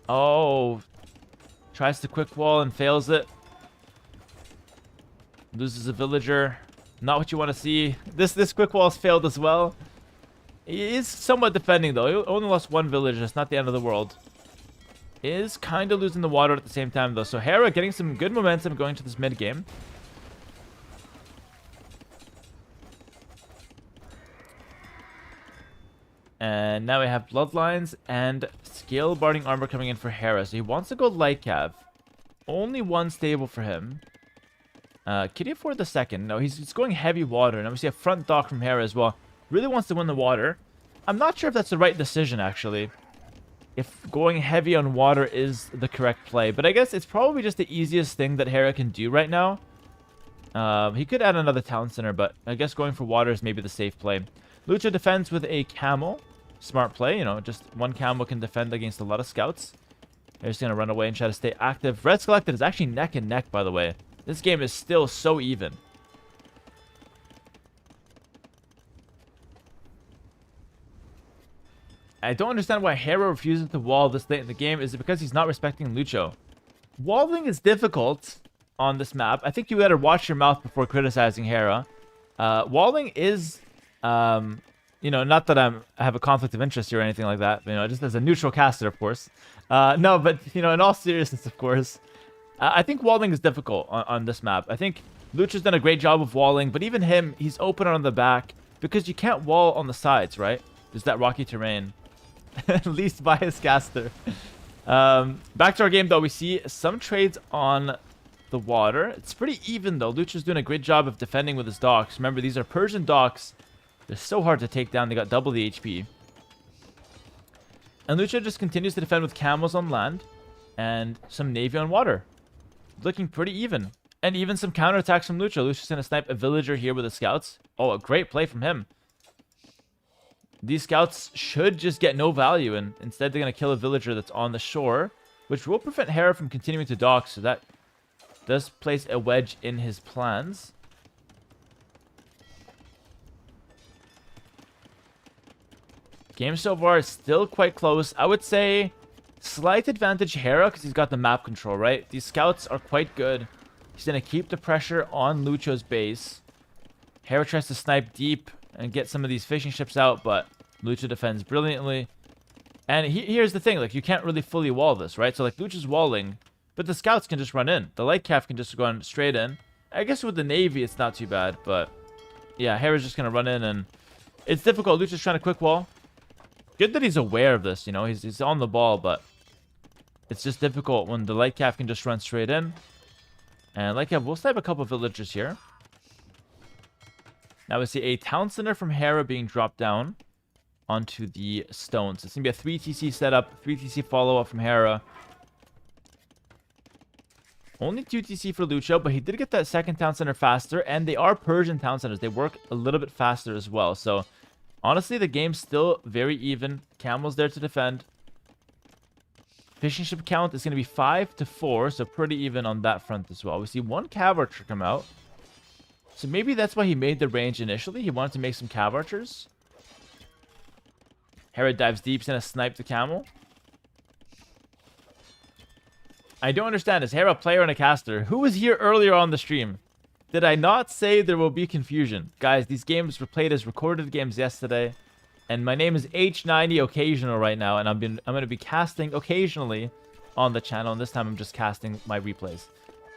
Oh, tries to quick wall and fails it. Loses a villager. Not what you want to see. This quick wall's failed as well. He is somewhat defending though. He only lost one villager. It's not the end of the world. Is kind of losing the water at the same time though. So Hera getting some good momentum going to this mid game. And now we have Bloodlines and Scale Barding Armor coming in for Hera. So he wants to go Light Cav. Only one stable for him. Can he afford the second? No, he's going heavy water. And obviously a front dock from Hera as well. Really wants to win the water. I'm not sure if that's the right decision, actually. If going heavy on water is the correct play. But I guess it's probably just the easiest thing that Hera can do right now. He could add another town center, but I guess going for water is maybe the safe play. Lucho defends with a camel. Smart play, you know, just one camel can defend against a lot of scouts. They're just going to run away and try to stay active. Reds collected is actually neck and neck, by the way. This game is still so even. I don't understand why Hera refuses to wall this late in the game. Is it because he's not respecting Lucho? Walling is difficult on this map. I think you better watch your mouth before criticizing Hera. Walling is... you know, not that I have a conflict of interest here or anything like that. You know, just as a neutral caster, of course. No, but, you know, in all seriousness, of course. I think walling is difficult on this map. I think Lucho's done a great job of walling, but even him, he's open on the back because you can't wall on the sides, right? There's that rocky terrain. Least biased caster. Back to our game, though, we see some trades on the water. It's pretty even, though. Lucho's doing a great job of defending with his docks. Remember, these are Persian docks. They're so hard to take down. They got double the HP. And Lucho just continues to defend with camels on land and some navy on water. Looking pretty even. And even some counterattacks from Lucho. Lucho's going to snipe a villager here with the scouts. Oh, a great play from him. These scouts should just get no value, and instead they're going to kill a villager that's on the shore, which will prevent Hera from continuing to dock, so that does place a wedge in his plans. Game so far is still quite close. I would say slight advantage Hera because he's got the map control, right? These scouts are quite good. He's going to keep the pressure on Lucho's base. Hera tries to snipe deep and get some of these fishing ships out, but Lucho defends brilliantly. And here's the thing, like, you can't really fully wall this, right? So, like, Lucho's walling, but the scouts can just run in. The light calf can just go on straight in. I guess with the navy, it's not too bad, but yeah, Hera's just going to run in, and it's difficult. Lucho's trying to quick wall. Good that he's aware of this, you know, he's on the ball, but it's just difficult when the light calf can just run straight in. And light calf will snipe a couple villagers here. Now we see a town center from Hera being dropped down onto the stones. It's going to be a 3 TC setup, 3 TC follow-up from Hera. Only 2 TC for Lucho, but he did get that second town center faster, and they are Persian town centers. They work a little bit faster as well, so honestly, the game's still very even. Camel's there to defend. Fishing ship count is going to be 5 to 4, so pretty even on that front as well. We see one cav archer come out. So maybe that's why he made the range initially. He wanted to make some cav archers. Hera dives deep, he's going to snipe the camel. I don't understand. Is Hera a player and a caster? Who was here earlier on the stream? Did I not say there will be confusion? Guys, these games were played as recorded games yesterday. And my name is H90 Occasional right now. And I'm going to be casting occasionally on the channel. And this time I'm just casting my replays.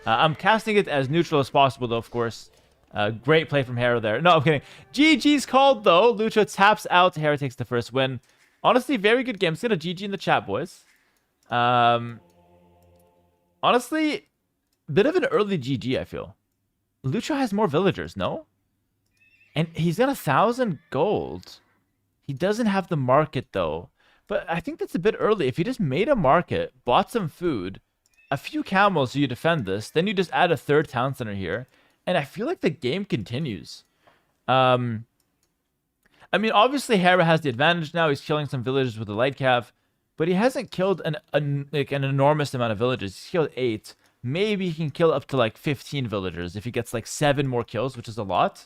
I'm casting it as neutral as possible, though, of course. Great play from Hera there. No, I'm kidding. GG's called, though. Lucho taps out. Hera takes the first win. Honestly, very good game. Let's get a GG in the chat, boys. Honestly, bit of an early GG, I feel. Lucho has more villagers, no? And he's got 1,000 gold. He doesn't have the market, though. But I think that's a bit early. If he just made a market, bought some food, a few camels so you defend this, then you just add a third town center here. And I feel like the game continues. I mean, obviously, Hera has the advantage now. He's killing some villagers with the light cav. But he hasn't killed an enormous amount of villagers. He's killed 8. Maybe he can kill up to like 15 villagers if he gets like 7 more kills, which is a lot.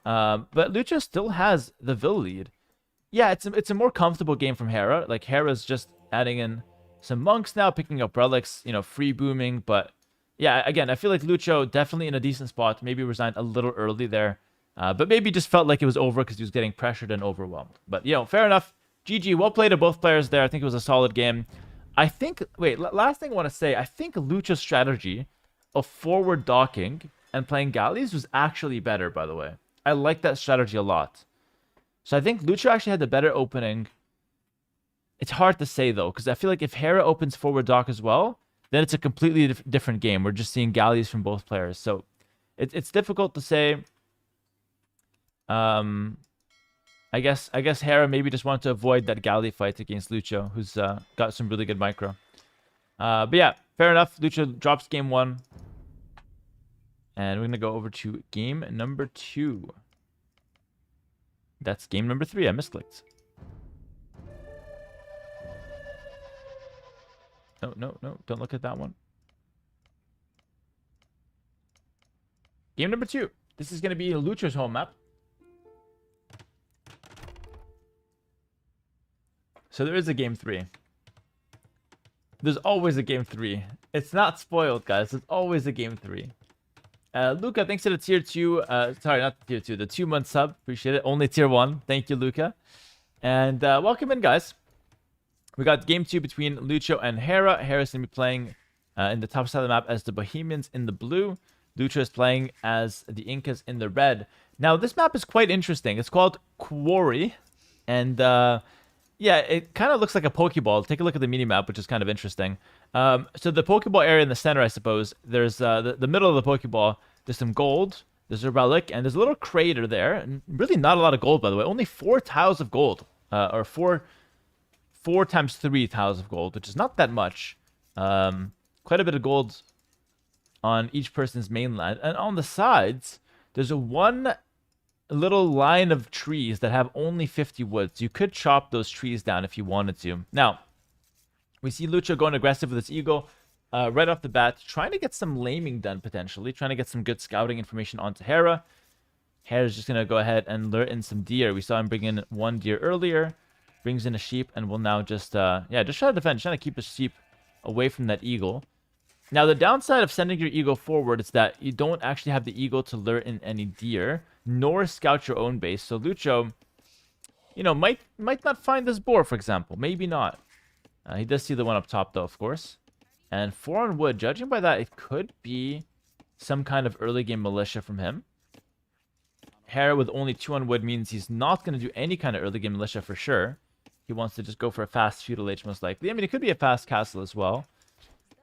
But Lucho still has the vill lead. Yeah, it's a more comfortable game from Hera. Like, Hera's just adding in some monks now, picking up relics, you know, free booming. But yeah, again, I feel like Lucho definitely in a decent spot. Maybe resigned a little early there. But maybe just felt like it was over because he was getting pressured and overwhelmed. But, you know, fair enough. GG, well played to both players there. I think it was a solid game. I think, wait, last thing I want to say, I think Lucho's strategy of forward docking and playing galleys was actually better, by the way. I like that strategy a lot. So I think Lucho actually had the better opening. It's hard to say, though, because I feel like if Hera opens forward dock as well, then it's a completely different game. We're just seeing galleys from both players. So it's difficult to say. I guess Hera maybe just wanted to avoid that galley fight against Lucho, who's got some really good micro. But yeah, fair enough. Lucho drops game 1. And we're going to go over to game number 2. That's game number 3. I misclicked. No. Don't look at that one. Game number 2. This is going to be Lucho's home map. So there is a game 3. There's always a game 3. It's not spoiled, guys. There's always a game 3. Luca, thanks to the tier 2. Sorry, not the tier 2. The 2-month sub. Appreciate it. Only tier 1. Thank you, Luca. And welcome in, guys. We got game 2 between Lucho and Hera. Hera's going to be playing in the top side of the map as the Bohemians in the blue. Lucho is playing as the Incas in the red. Now, this map is quite interesting. It's called Quarry. And yeah, it kind of looks like a Pokeball. Take a look at the mini-map, which is kind of interesting. So the Pokeball area in the center, I suppose, there's the middle of the Pokeball. There's some gold. There's a relic. And there's a little crater there. And really not a lot of gold, by the way. Only 4 tiles of gold. Or 4 times 3 tiles of gold, which is not that much. Quite a bit of gold on each person's mainland. And on the sides, there's one little line of trees that have only 50 wood. So you could chop those trees down if you wanted to. Now, we see Lucho going aggressive with his eagle right off the bat, trying to get some laming done, potentially. Trying to get some good scouting information onto Hera. Hera's just going to go ahead and lure in some deer. We saw him bring in 1 deer earlier. Brings in a sheep, and will now just try to defend. Trying to keep his sheep away from that eagle. Now, the downside of sending your eagle forward is that you don't actually have the eagle to lure in any deer, nor scout your own base. So Lucho, you know, might not find this boar, for example. Maybe not. He does see the one up top, though, of course. And 4 on wood. Judging by that, it could be some kind of early game militia from him. Hera with only 2 on wood means he's not going to do any kind of early game militia for sure. He wants to just go for a fast feudal age, most likely. I mean, it could be a fast castle as well.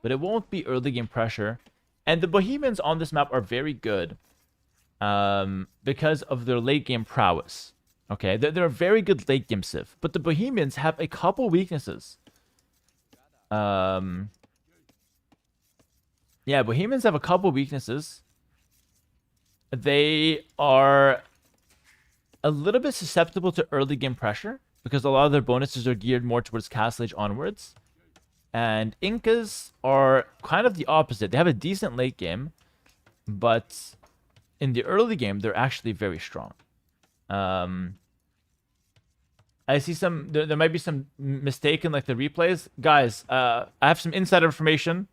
But it won't be early game pressure. And the Bohemians on this map are very good. Because of their late game prowess. Okay, they're a very good late game civ. But the Bohemians have a couple weaknesses. Yeah, Bohemians have a couple weaknesses. They are a little bit susceptible to early game pressure. Because a lot of their bonuses are geared more towards Castle Age onwards. And Incas are kind of the opposite. They have a decent late game. But in the early game, they're actually very strong. I see some... There might be some mistake in like the replays. Guys, I have some insider information.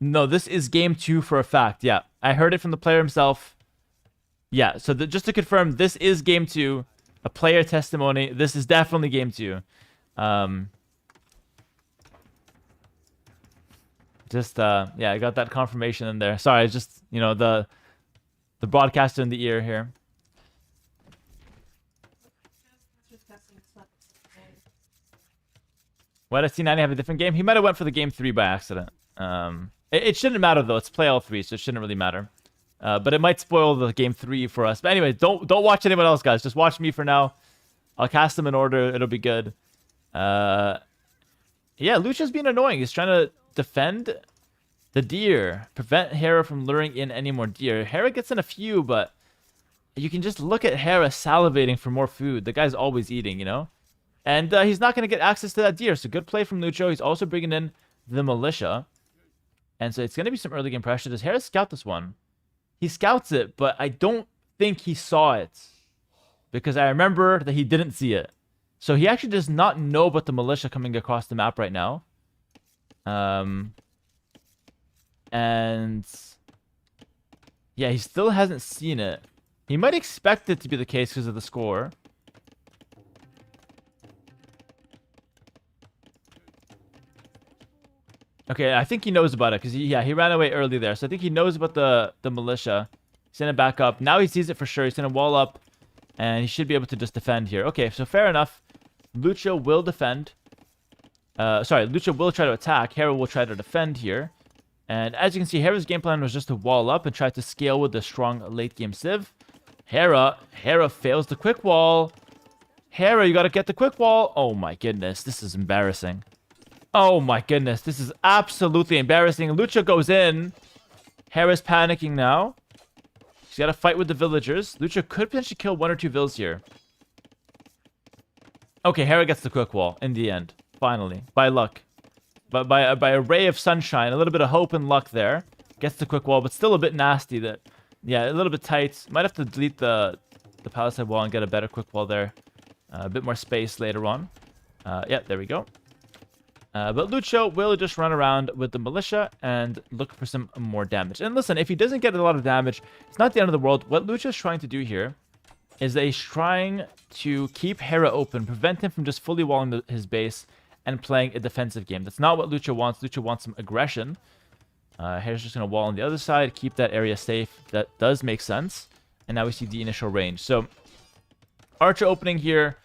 No, this is game 2 for a fact. Yeah, I heard it from the player himself. Yeah, so just to confirm, this is game 2. A player testimony. This is definitely game 2. Yeah, I got that confirmation in there. Sorry, just, you know, the broadcaster in the ear here. Why does T90 have a different game? He might have went for the game 3 by accident. It shouldn't matter though. It's play all 3, so it shouldn't really matter. But it might spoil the game 3 for us. But anyway, don't watch anyone else, guys. Just watch me for now. I'll cast them in order. It'll be good. Yeah, Lucho's being annoying. He's trying to defend the deer. Prevent Hera from luring in any more deer. Hera gets in a few, but you can just look at Hera salivating for more food. The guy's always eating, you know? And he's not going to get access to that deer. So good play from Lucho. He's also bringing in the militia. And so it's going to be some early game pressure. Does Hera scout this one? He scouts it, but I don't think he saw it. Because I remember that he didn't see it. So he actually does not know about the militia coming across the map right now. And yeah, he still hasn't seen it. He might expect it to be the case because of the score. Okay, I think he knows about it because he ran away early there. So I think he knows about the militia. He's gonna back up. Now he sees it for sure. He's gonna wall up, and he should be able to just defend here. Okay, so fair enough. Lucho will defend. Sorry, Lucho will try to attack. Hera will try to defend here. And as you can see, Hera's game plan was just to wall up and try to scale with the strong late game Civ. Hera fails the quick wall. Hera, you gotta get the quick wall. Oh my goodness, this is embarrassing. Oh my goodness, this is absolutely embarrassing. Lucho goes in. Hera's panicking now. She's gotta fight with the villagers. Lucho could potentially kill 1 or 2 vills here. Okay, Hera gets the quick wall in the end. Finally, by luck. But by a ray of sunshine, a little bit of hope and luck there. Gets the quick wall, but still a bit nasty. Yeah, a little bit tight. Might have to delete the palisade wall and get a better quick wall there. A bit more space later on. Yeah, there we go. But Lucho will just run around with the militia and look for some more damage. And listen, if he doesn't get a lot of damage, it's not the end of the world. What Lucho's trying to do here is that he's trying to keep Hera open, prevent him from just fully walling his base and playing a defensive game. That's not what Lucho wants. Lucho wants some aggression. Hera's just going to wall on the other side, keep that area safe. That does make sense. And now we see the initial range. So, Archer opening here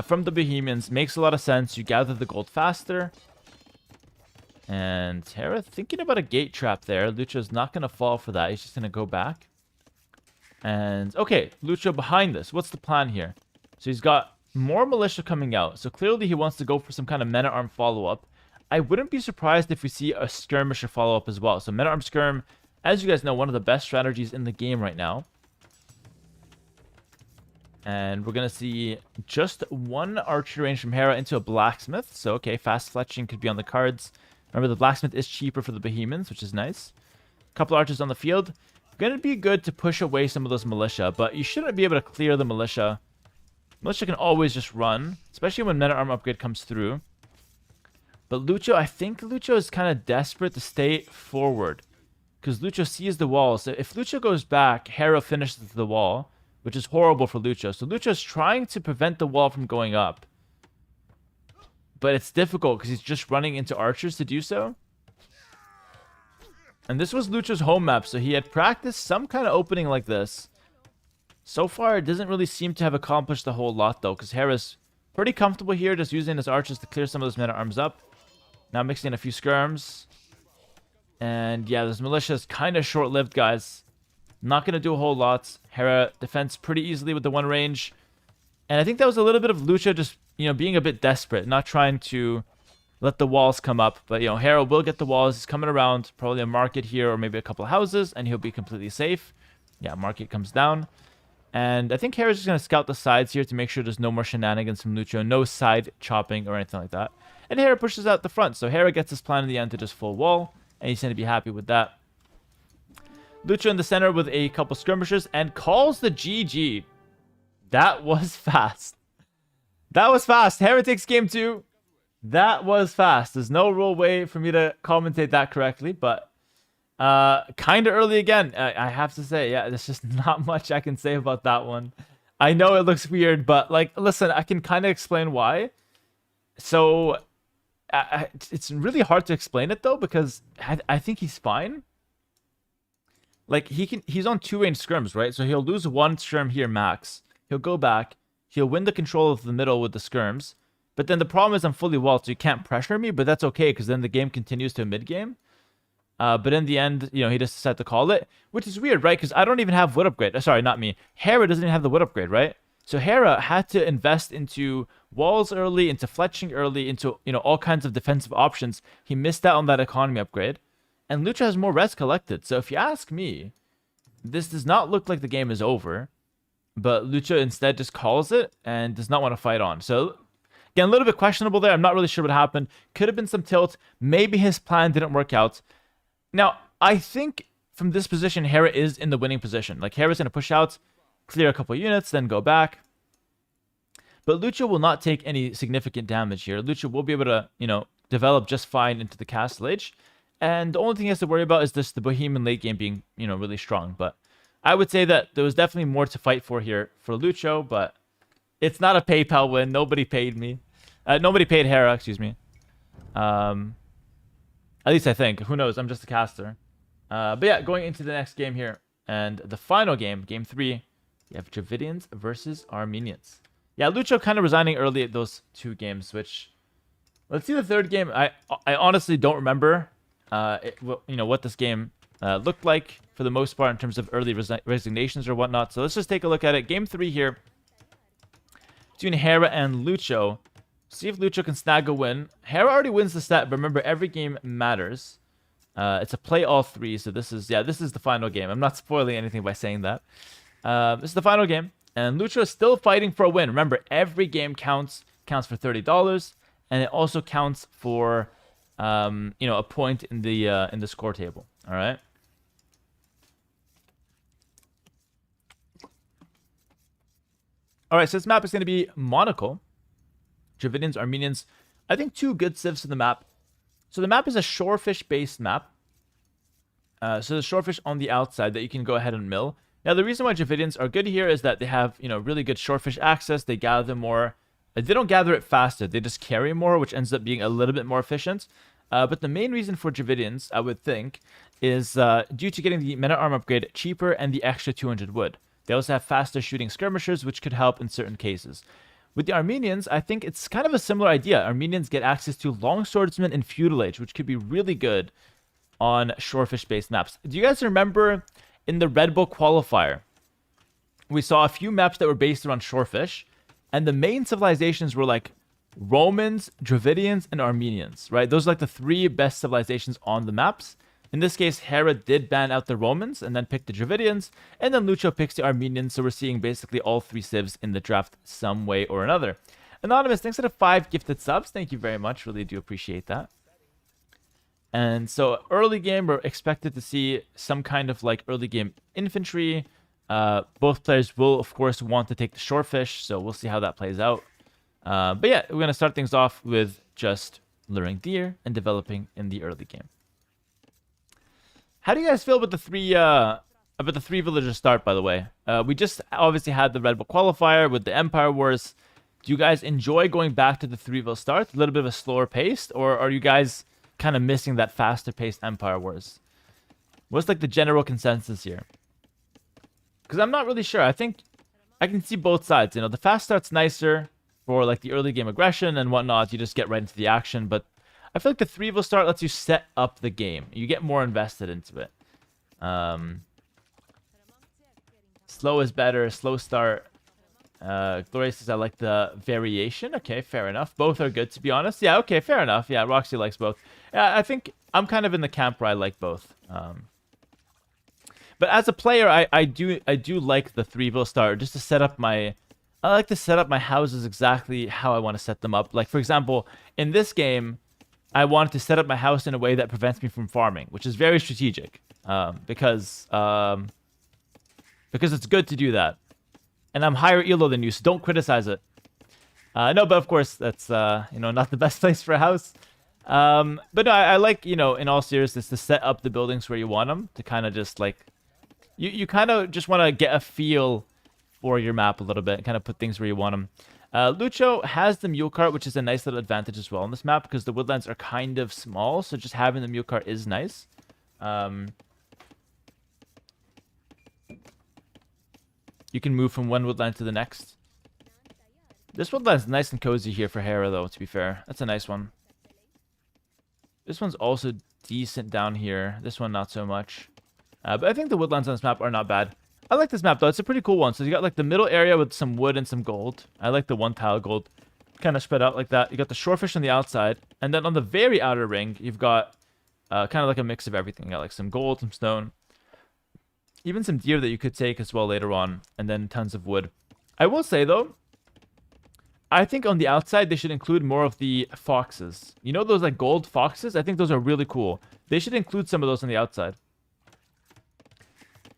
from the Bohemians makes a lot of sense. You gather the gold faster. And Hera thinking about a gate trap there. Lucho's not going to fall for that. He's just going to go back. And, okay, Lucho behind this. What's the plan here? So he's got more militia coming out. So clearly he wants to go for some kind of men-at-arm follow-up. I wouldn't be surprised if we see a skirmisher follow-up as well. So men-at-arm skirm, as you guys know, one of the best strategies in the game right now. And we're going to see just 1 archery range from Hera into a blacksmith. So, okay, fast fletching could be on the cards. Remember, the blacksmith is cheaper for the Bohemians, which is nice. A couple archers on the field. Going to be good to push away some of those militia, but you shouldn't be able to clear the militia. Militia can always just run, especially when men-at-arm upgrade comes through. But Lucho, I think Lucho is kind of desperate to stay forward, because Lucho sees the wall. So if Lucho goes back, Hera finishes the wall, which is horrible for Lucho. So Lucho's trying to prevent the wall from going up. But it's difficult because he's just running into archers to do so. And this was Lucho's home map, so he had practiced some kind of opening like this. So far, it doesn't really seem to have accomplished a whole lot, though, because Hera's pretty comfortable here, just using his archers to clear some of those men-at-arms up. Now mixing in a few skirms. And yeah, this militia is kind of short-lived, guys. Not going to do a whole lot. Hera defends pretty easily with the 1 range. And I think that was a little bit of Lucho just, you know, being a bit desperate, not trying to let the walls come up. But, you know, Hera will get the walls. He's coming around, probably a market here or maybe a couple of houses, and he'll be completely safe. Yeah, market comes down. And I think Hera's just going to scout the sides here to make sure there's no more shenanigans from Lucho, no side chopping or anything like that. And Hera pushes out the front, so Hera gets his plan in the end to just full wall, and he's going to be happy with that. Lucho in the center with a couple skirmishers and calls the GG. That was fast. That was fast. Hera takes game 2. That was fast. There's no real way for me to commentate that correctly, but kind of early again. I have to say, yeah, there's just not much I can say about that one. I know it looks weird, but like, listen, I can kind of explain why. So it's really hard to explain it though, because I think he's fine. Like he's on 2 range skirms, right? So he'll lose 1 skirm here max. He'll go back. He'll win the control of the middle with the skirms. But then the problem is I'm fully walled, so you can't pressure me, but that's okay, because then the game continues to a mid-game. But in the end, you know, he just decided to call it, which is weird, right? Because I don't even have wood upgrade. Sorry, not me. Hera doesn't even have the wood upgrade, right? So Hera had to invest into walls early, into fletching early, into, you know, all kinds of defensive options. He missed out on that economy upgrade. And Lucho has more res collected. So if you ask me, this does not look like the game is over. But Lucho instead just calls it and does not want to fight on. So, again, a little bit questionable there. I'm not really sure what happened. Could have been some tilt. Maybe his plan didn't work out. Now, I think from this position, Hera is in the winning position. Like, Hera's going to push out, clear a couple units, then go back. But Lucho will not take any significant damage here. Lucho will be able to, you know, develop just fine into the Castle Age. And the only thing he has to worry about is just the Bohemian late game being, you know, really strong. But I would say that there was definitely more to fight for here for Lucho, but it's not a PayPal win. Nobody paid me. Nobody paid Hera, excuse me. At least I think. Who knows? I'm just a caster. But yeah, going into the next game here. And the final game, game 3, we have Dravidians versus Armenians. Yeah, Lucho kind of resigning early at those 2 games, which... Let's see the third game. I honestly don't remember you know, what this game looked like for the most part in terms of early resignations or whatnot. So let's just take a look at it. Game 3 here between Hera and Lucho. See if Lucho can snag a win. Hera already wins the set, but remember, every game matters. It's a play all 3, so this is the final game. I'm not spoiling anything by saying that. This is the final game, and Lucho is still fighting for a win. Remember, every game counts for $30, and it also counts for you know, a point in the score table. All right. All right, so this map is going to be Monaco. Dravidians, Armenians. I think 2 good civs to the map. So the map is a shorefish-based map. So the shorefish on the outside that you can go ahead and mill. Now, the reason why Dravidians are good here is that they have, you know, really good shorefish access. They gather more. They don't gather it faster. They just carry more, which ends up being a little bit more efficient. But the main reason for Dravidians, I would think, is due to getting the men-at-arm upgrade cheaper and the extra 200 wood. They also have faster shooting skirmishers, which could help in certain cases. With the Armenians, I think it's kind of a similar idea. Armenians get access to longswordsmen in feudal age, which could be really good on shorefish-based maps. Do you guys remember in the Red Bull qualifier, we saw a few maps that were based around shorefish, and the main civilizations were like Romans, Dravidians, and Armenians, right? Those are like the 3 best civilizations on the maps. In this case, Hera did ban out the Romans and then picked the Dravidians, and then Lucho picks the Armenians, so we're seeing basically all 3 civs in the draft some way or another. Anonymous, thanks for the 5 gifted subs. Thank you very much. Really do appreciate that. And so early game, we're expected to see some kind of like early game infantry. Both players will, of course, want to take the shorefish, so we'll see how that plays out. But yeah, we're going to start things off with just luring deer and developing in the early game. How do you guys feel about the 3 villager start, by the way? We just obviously had the Red Bull qualifier with the Empire Wars. Do you guys enjoy going back to the 3-ville start? A little bit of a slower pace? Or are you guys kind of missing that faster paced Empire Wars? What's like the general consensus here? Because I'm not really sure. I think I can see both sides. You know, the fast start's nicer for like the early game aggression and whatnot. You just get right into the action. But I feel like the 3-ville start lets you set up the game. You get more invested into it. Slow is better. Slow start. Gloria says, I like the variation. Okay, fair enough. Both are good, to be honest. Yeah, okay, fair enough. Yeah, Roxy likes both. Yeah, I think I'm kind of in the camp where I like both. But as a player, I do like the 3-ville start just to set up my... I like to set up my houses exactly how I want to set them up. Like, for example, in this game, I wanted to set up my house in a way that prevents me from farming, which is very strategic. Because it's good to do that. And I'm higher elo than you, so don't criticize it. No, but of course, that's, you know, not the best place for a house. But no, I like, you know, in all seriousness, to set up the buildings where you want them. To kind of just, like... You kind of just want to get a feel for your map a little bit. And kind of put things where you want them. Lucho has the mule cart, which is a nice little advantage as well on this map. Because the woodlands are kind of small, so just having the mule cart is nice. You can move from one woodland to the next. This woodland's nice and cozy here for Hera, though, to be fair. That's a nice one. This one's also decent down here. This one, not so much. But I think the woodlands on this map are not bad. I like this map, though. It's a pretty cool one. So you got, like, the middle area with some wood and some gold. I like the one tile gold. Kind of spread out like that. You got the shorefish on the outside. And then on the very outer ring, you've got kind of like a mix of everything. You got, like, some gold, some stone. Even some deer that you could take as well later on. And then tons of wood. I will say, though, I think on the outside, they should include more of the foxes. You know those, like, gold foxes? I think those are really cool. They should include some of those on the outside.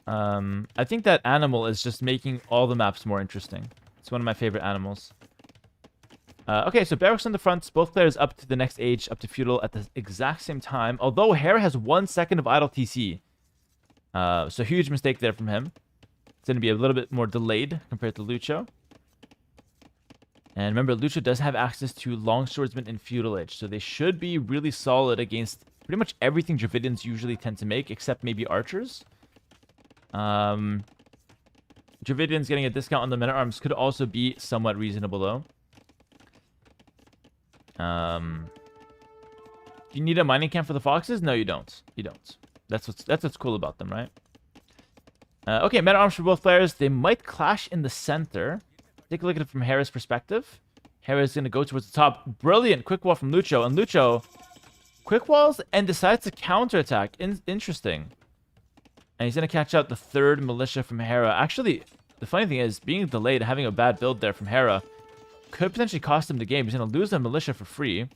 I think that animal is just making all the maps more interesting. It's one of my favorite animals. Okay, so barracks on the fronts. Both players up to the next age, up to feudal at the exact same time. Although Hera has 1 second of idle TC. So huge mistake there from him. It's going to be a little bit more delayed compared to Lucho. And remember, Lucho does have access to longswordsmen in feudal age. So they should be really solid against pretty much everything Dravidians usually tend to make, except maybe archers. Dravidians getting a discount on the men-at-arms could also be somewhat reasonable, though. Do you need a mining camp for the foxes? No, you don't. You don't. That's what's cool about them, right? Okay, men-at-arms for both players. They might clash in the center. Take a look at it from Hera's perspective. Hera's going to go towards the top. Brilliant quick wall from Lucho. And Lucho quick walls and decides to counterattack. Interesting. And he's going to catch out the 3rd militia from Hera. Actually, the funny thing is, being delayed, having a bad build there from Hera could potentially cost him the game. He's going to lose a militia for free.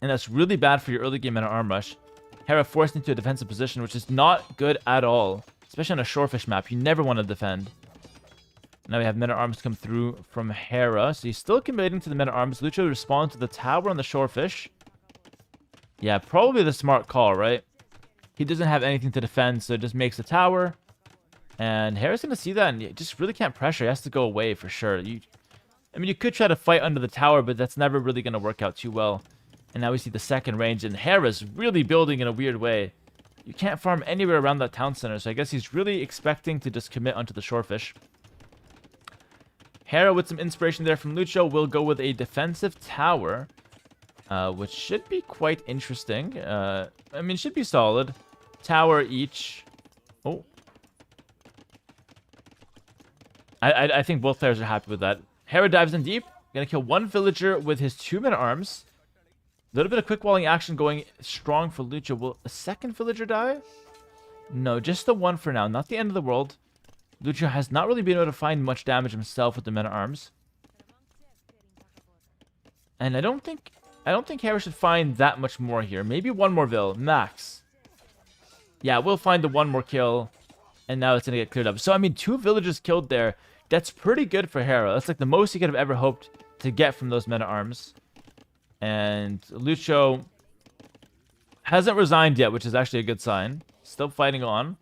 And that's really bad for your early game men-at-arm rush. Hera forced into a defensive position, which is not good at all. Especially on a shorefish map. You never want to defend. Now we have men-at-arms come through from Hera. So he's still committing to the men-at-arms. Lucho responds to the tower on the shorefish. Yeah, probably the smart call, right? He doesn't have anything to defend, so it just makes a tower. And Hera's going to see that, and you just really can't pressure. He has to go away for sure. I mean, you could try to fight under the tower, but that's never really going to work out too well. And now we see the second range, and Hera's really building in a weird way. You can't farm anywhere around that town center, so I guess he's really expecting to just commit onto the shorefish. Hera, with some inspiration there from Lucho, will go with a defensive tower, which should be quite interesting. I mean, should be solid. Tower each. Oh. I think both players are happy with that. Hera dives in deep. Gonna kill 1 villager with his 2 men-at-arms. A little bit of quick walling action going strong for Lucho. Will a 2nd villager die? No, just the 1 for now. Not the end of the world. Lucho has not really been able to find much damage himself with the men-at-arms. And I don't think Hera should find that much more here. Maybe 1 more vill, max. Yeah, we'll find the 1 more kill. And now it's going to get cleared up. So, I mean, 2 villagers killed there. That's pretty good for Hera. That's like the most he could have ever hoped to get from those men-at-arms. And Lucho hasn't resigned yet, which is actually a good sign. Still fighting on.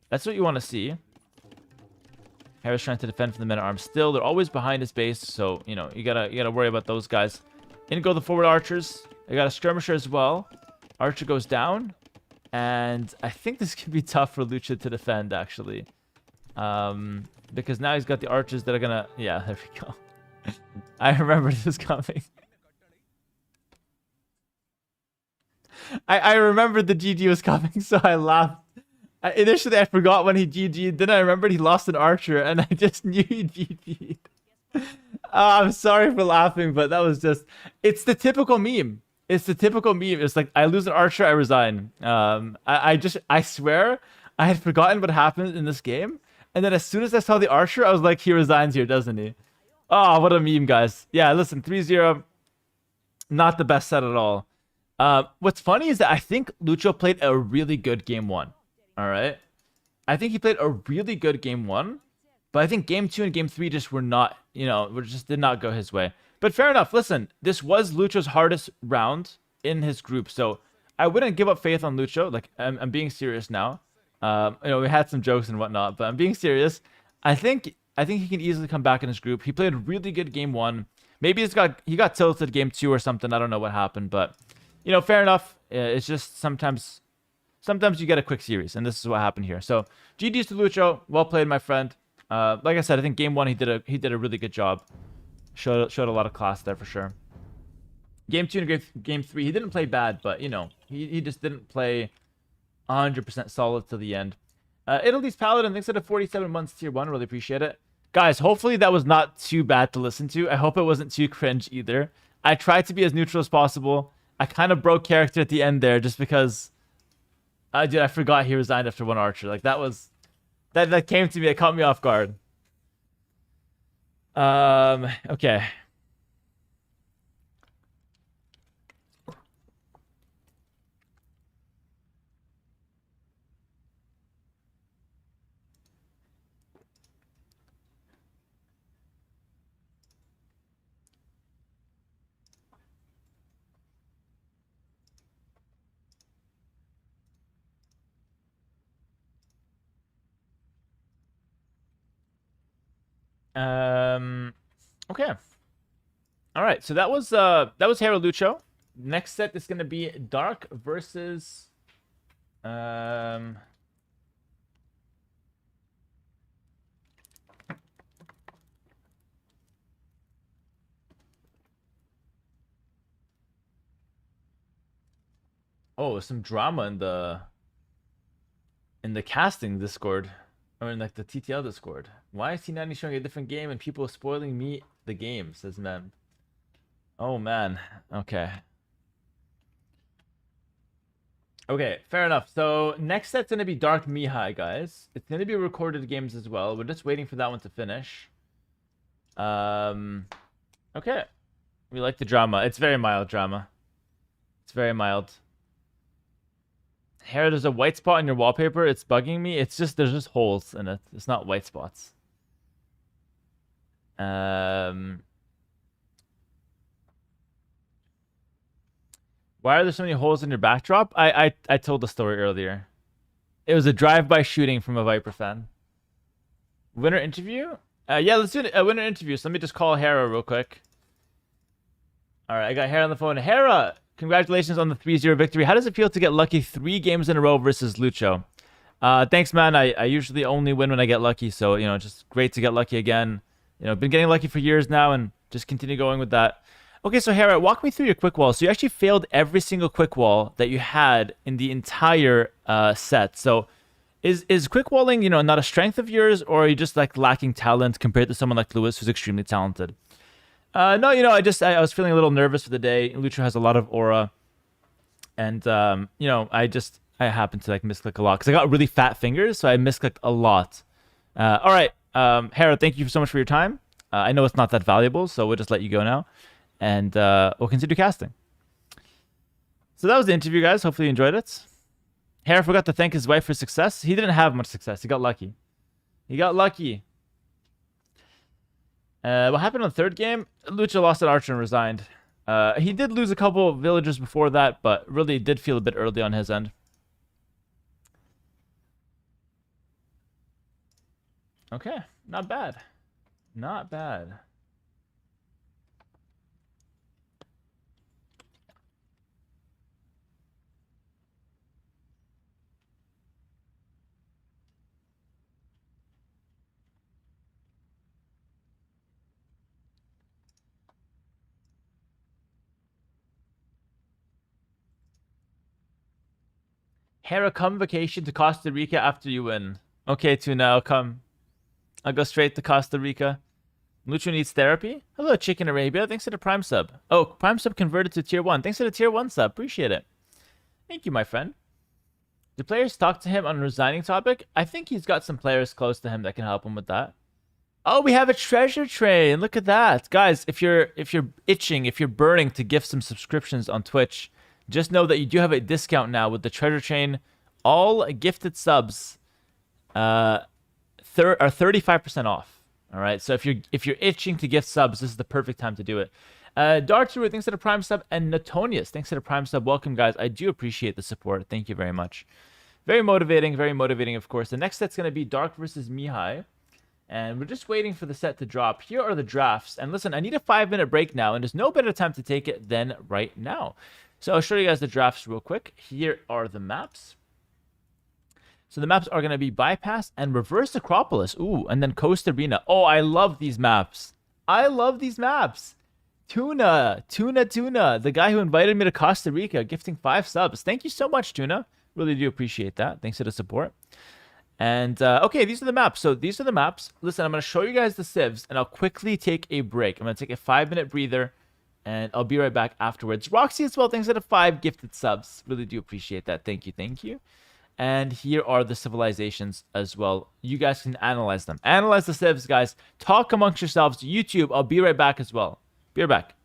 That's what you want to see. Hera's trying to defend from the men-at-arms. Still, they're always behind his base, so you know you gotta worry about those guys. In go the forward archers. I got a skirmisher as well. Archer goes down, and I think this could be tough for Lucho to defend actually, because now he's got the archers that are gonna. Yeah, there we go. I remember this coming. I remembered the GG was coming, so I laughed. Initially, I forgot when he GG'd. Then I remembered he lost an archer, and I just knew he GG'd. I'm sorry for laughing, but that was just... It's the typical meme. It's the typical meme. It's like, I lose an archer, I resign. I swear, I had forgotten what happened in this game. And then as soon as I saw the archer, I was like, he resigns here, doesn't he? Oh, what a meme, guys. Yeah, listen, 3-0. Not the best set at all. What's funny is that I think Lucho played a really good game 1. All right. I think he played a really good game 1, but I think game 2 and game 3 just were not, just did not go his way. But fair enough. Listen, this was Lucho's hardest round in his group, so I wouldn't give up faith on Lucho. Like, I'm being serious now. We had some jokes and whatnot, but I'm being serious. I think he can easily come back in his group. He played a really good game 1. Maybe he got tilted game 2 or something. I don't know what happened, but fair enough. It's just sometimes you get a quick series, and this is what happened here. So, GG's to Lucho. Well played, my friend. Like I said, I think game 1 he did a really good job. Showed a lot of class there for sure. Game 2 and game 3, he didn't play bad, but he just didn't play 100% solid to the end. Italy's Paladin, thanks for the 47 months tier 1. Really appreciate it. Guys, hopefully that was not too bad to listen to. I hope it wasn't too cringe either. I tried to be as neutral as possible. I kind of broke character at the end there just because... I forgot he resigned after 1 archer. Like, that came to me. It caught me off guard. Okay. Okay. All right. So that was Hera Lucho. Next set is gonna be Dark versus um. Oh, some drama in the casting Discord, or in like the TTL Discord. Why is T90 showing a different game and people spoiling me the game? Says Mem. Oh man. Okay. Okay, fair enough. So next set's gonna be Dark Mihai, guys. It's gonna be recorded games as well. We're just waiting for that one to finish. Okay. We like the drama. It's very mild drama. It's very mild. Hera, there's a white spot in your wallpaper. It's bugging me. It's just there's just holes in it. It's not white spots. Why are there so many holes in your backdrop? I told the story earlier. It was a drive-by shooting from a Viper fan. Winner interview? Yeah, let's do a winner interview. So let me just call Hera real quick. All right, I got Hera on the phone. Hera, congratulations on the 3-0 victory. How does it feel to get lucky 3 games in a row versus Lucho? Thanks, man. I usually only win when I get lucky, so just great to get lucky again. Been getting lucky for years now, and just continue going with that. Okay, so Hera, walk me through your quick wall. So you actually failed every single quick wall that you had in the entire set. So is quick walling, not a strength of yours, or are you just like lacking talent compared to someone like Lewis, who's extremely talented? No, I was feeling a little nervous for the day. Lucho has a lot of aura, and I happened to like misclick a lot because I got really fat fingers, so I misclicked a lot. All right, Hera, thank you so much for your time. I know it's not that valuable, so we'll just let you go now, and we'll continue casting. So that was the interview, guys. Hopefully you enjoyed it. Hera forgot to thank his wife for success. He didn't have much success. He got lucky. He got lucky. What happened on the third game? Lucha lost at Archer and resigned. He did lose a couple of villagers before that, but really did feel a bit early on his end. Okay, not bad. Not bad. Hera, come vacation to Costa Rica after you win. Okay, Tuna, I'll come. I'll go straight to Costa Rica. Lucho needs therapy. Hello, Chicken Arabia. Thanks for the Prime sub. Oh, Prime sub converted to Tier 1. Thanks for the Tier 1 sub. Appreciate it. Thank you, my friend. Do players talk to him on a resigning topic? I think he's got some players close to him that can help him with that. Oh, we have a treasure train. Look at that. Guys, if you're itching, if you're burning to gift some subscriptions on Twitch, just know that you do have a discount now with the treasure train. All gifted subs are 35% off. All right. So if you're itching to gift subs, this is the perfect time to do it. Darturu, thanks to the Prime sub, and Natonius, thanks to the Prime sub. Welcome, guys. I do appreciate the support. Thank you very much. Very motivating, of course. The next set's going to be Dark versus Mihai. And we're just waiting for the set to drop. Here are the drafts. And listen, I need a 5-minute break now, and there's no better time to take it than right now. So I'll show you guys the drafts real quick. Here are the maps. So the maps are going to be Bypass and Reverse Acropolis. Ooh, and then Coast Arena. Oh, I love these maps. I love these maps. Tuna, the guy who invited me to Costa Rica, gifting 5 subs. Thank you so much, Tuna. Really do appreciate that. Thanks for the support. And, okay, these are the maps. So these are the maps. Listen, I'm going to show you guys the civs, and I'll quickly take a break. I'm going to take a 5-minute breather, and I'll be right back afterwards. Roxy as well, thanks for the 5 gifted subs. Really do appreciate that. Thank you, thank you. And here are the civilizations as well. You guys can analyze them. Analyze the civs, guys. Talk amongst yourselves. YouTube, I'll be right back as well. Be right back.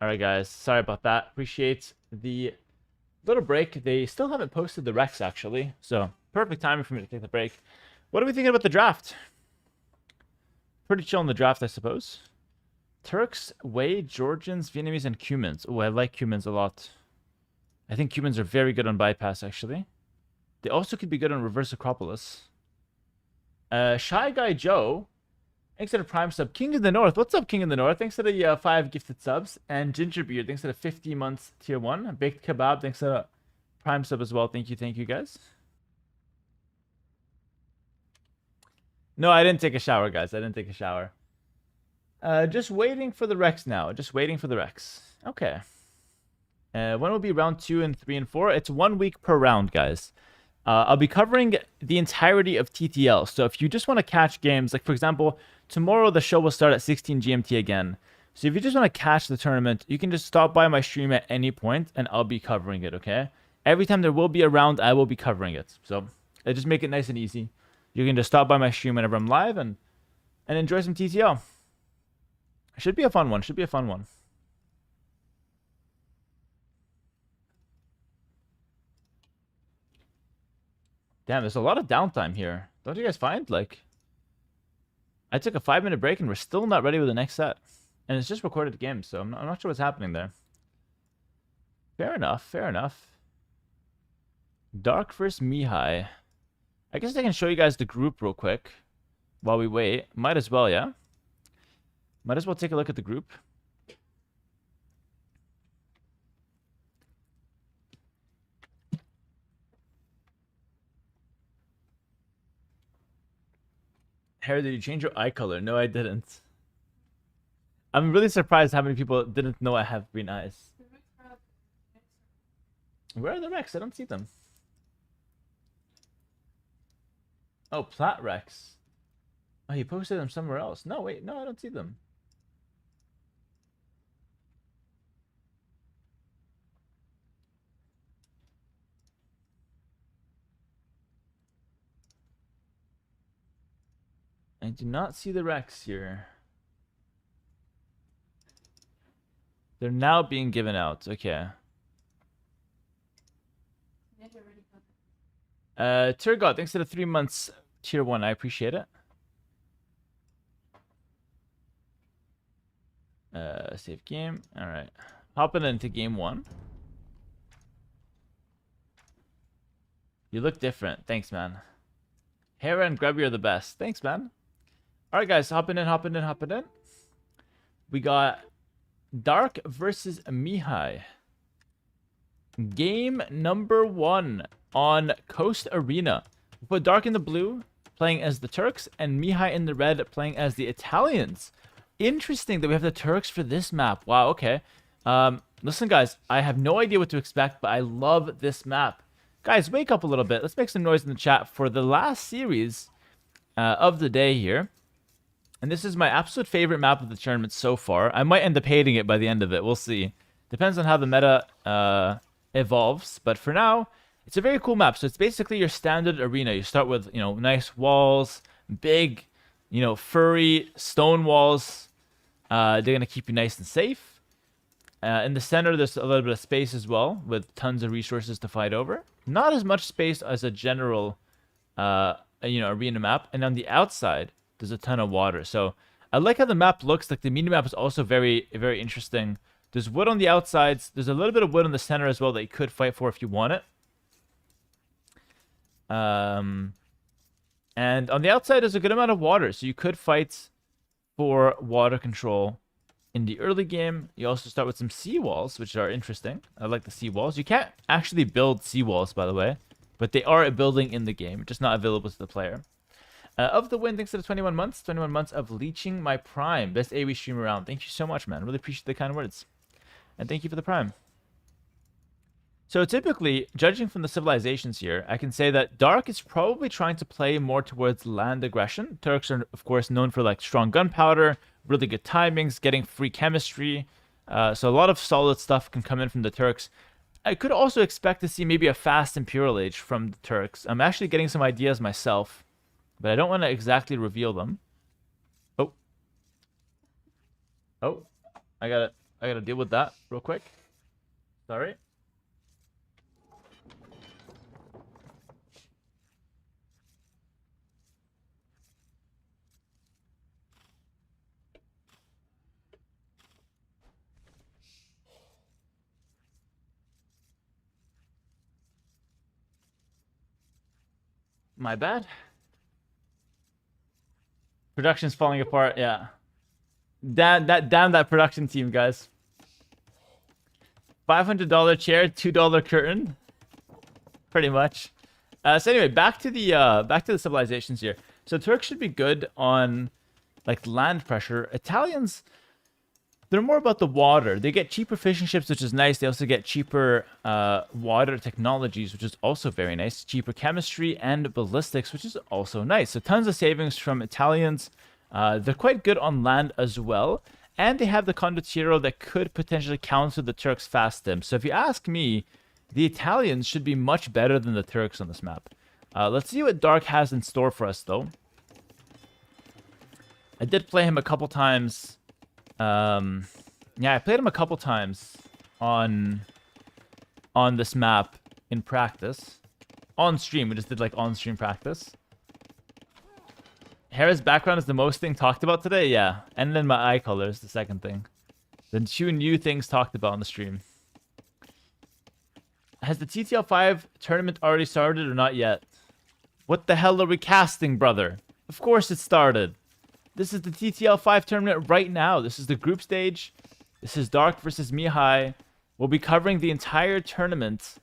All right, guys. Sorry about that. Appreciate the little break. They still haven't posted the Rex, actually. So, perfect timing for me to take the break. What are we thinking about the draft? Pretty chill in the draft, I suppose. Turks, Wei, Georgians, Vietnamese, and Cumans. Oh, I like Cumans a lot. I think Cumans are very good on bypass, actually. They also could be good on reverse Acropolis. Shy Guy Joe, thanks to the Prime sub. King of the North, what's up, King of the North? Thanks to the 5 gifted subs. And Gingerbeard, thanks to the 50 months tier 1. Baked Kebab, thanks to the Prime sub as well. Thank you, guys. No, I didn't take a shower, guys. I didn't take a shower. Just waiting for the Rex now. Just waiting for the Rex. Okay. When will be round 2 and 3 and 4? It's 1 week per round, guys. I'll be covering the entirety of TTL. So if you just want to catch games, like for example, tomorrow the show will start at 16 GMT again. So if you just want to catch the tournament, you can just stop by my stream at any point and I'll be covering it, okay? Every time there will be a round, I will be covering it. So I just make it nice and easy. You can just stop by my stream whenever I'm live and enjoy some TTL. Should be a fun one. Should be a fun one. Damn, there's a lot of downtime here. Don't you guys find? Like, I took a 5-minute break and we're still not ready with the next set. And it's just recorded game, so I'm not sure what's happening there. Fair enough, fair enough. Dark versus Mihai. I guess I can show you guys the group real quick while we wait. Might as well, yeah? Might as well take a look at the group. Hera, did you change your eye color? No, I didn't. I'm really surprised how many people didn't know I have green eyes. Where are the Rex? I don't see them. Oh, Plat Rex. Oh, he posted them somewhere else. No, wait. No, I don't see them. I do not see the Rex here. They're now being given out. Okay. Turgot, thanks for the 3 months tier 1. I appreciate it. Save game. All right. Hopping into game 1. You look different. Thanks, man. Hera and Grubby are the best. Thanks, man. All right, guys. Hopping in. We got Dark versus Mihai. Game number 1 on Coast Arena. We put Dark in the blue, playing as the Turks, and Mihai in the red, playing as the Italians. Interesting that we have the Turks for this map. Wow, okay. Listen, guys, I have no idea what to expect, but I love this map. Guys, wake up a little bit. Let's make some noise in the chat for the last series of the day here. And this is my absolute favorite map of the tournament so far. I might end up hating it by the end of it. We'll see. Depends on how the meta evolves. But for now, it's a very cool map. So it's basically your standard arena. You start with, you know, nice walls, big, you know, furry stone walls. They're going to keep you nice and safe. In the center, there's a little bit of space as well, with tons of resources to fight over. Not as much space as a general, you know, arena map. And on the outside, there's a ton of water. So I like how the map looks. Like the mini map is also very, very interesting. There's wood on the outsides. There's a little bit of wood in the center as well that you could fight for if you want it. And on the outside, there's a good amount of water. So you could fight for water control in the early game. You also start with some seawalls, which are interesting. I like the seawalls. You can't actually build seawalls, by the way, but they are a building in the game, just not available to the player. Of the win, thanks to the 21 months. 21 months of leeching my prime. Best AoE stream around. Thank you so much, man. Really appreciate the kind words. And thank you for the prime. So typically, judging from the civilizations here, I can say that Dark is probably trying to play more towards land aggression. Turks are, of course, known for like strong gunpowder, really good timings, getting free chemistry. So a lot of solid stuff can come in from the Turks. I could also expect to see maybe a fast Imperial Age from the Turks. I'm actually getting some ideas myself, but I don't want to exactly reveal them. Oh, I got I gotta deal with that real quick. Sorry. My bad. Production's falling apart, yeah. Damn that production team, guys. $500 chair, $2 curtain. Pretty much. So anyway, back to the civilizations here. So Turks should be good on like land pressure. Italians, they're more about the water. They get cheaper fishing ships, which is nice. They also get cheaper water technologies, which is also very nice. Cheaper chemistry and ballistics, which is also nice. So tons of savings from Italians. They're quite good on land as well. And they have the condottiero that could potentially counter the Turks' fast stim. So if you ask me, the Italians should be much better than the Turks on this map. Let's see what Dark has in store for us, though. I did play him a couple times. Yeah, I played him a couple times on this map in practice. On stream, we just did like on-stream practice. Hera's background is the most thing talked about today, yeah. And then my eye color is the second thing. The two new things talked about on the stream. Has the TTL5 tournament already started or not yet? What the hell are we casting, brother? Of course it started. This is the TTL5 tournament right now. This is the group stage. This is Dark versus Mihai. We'll be covering the entire tournament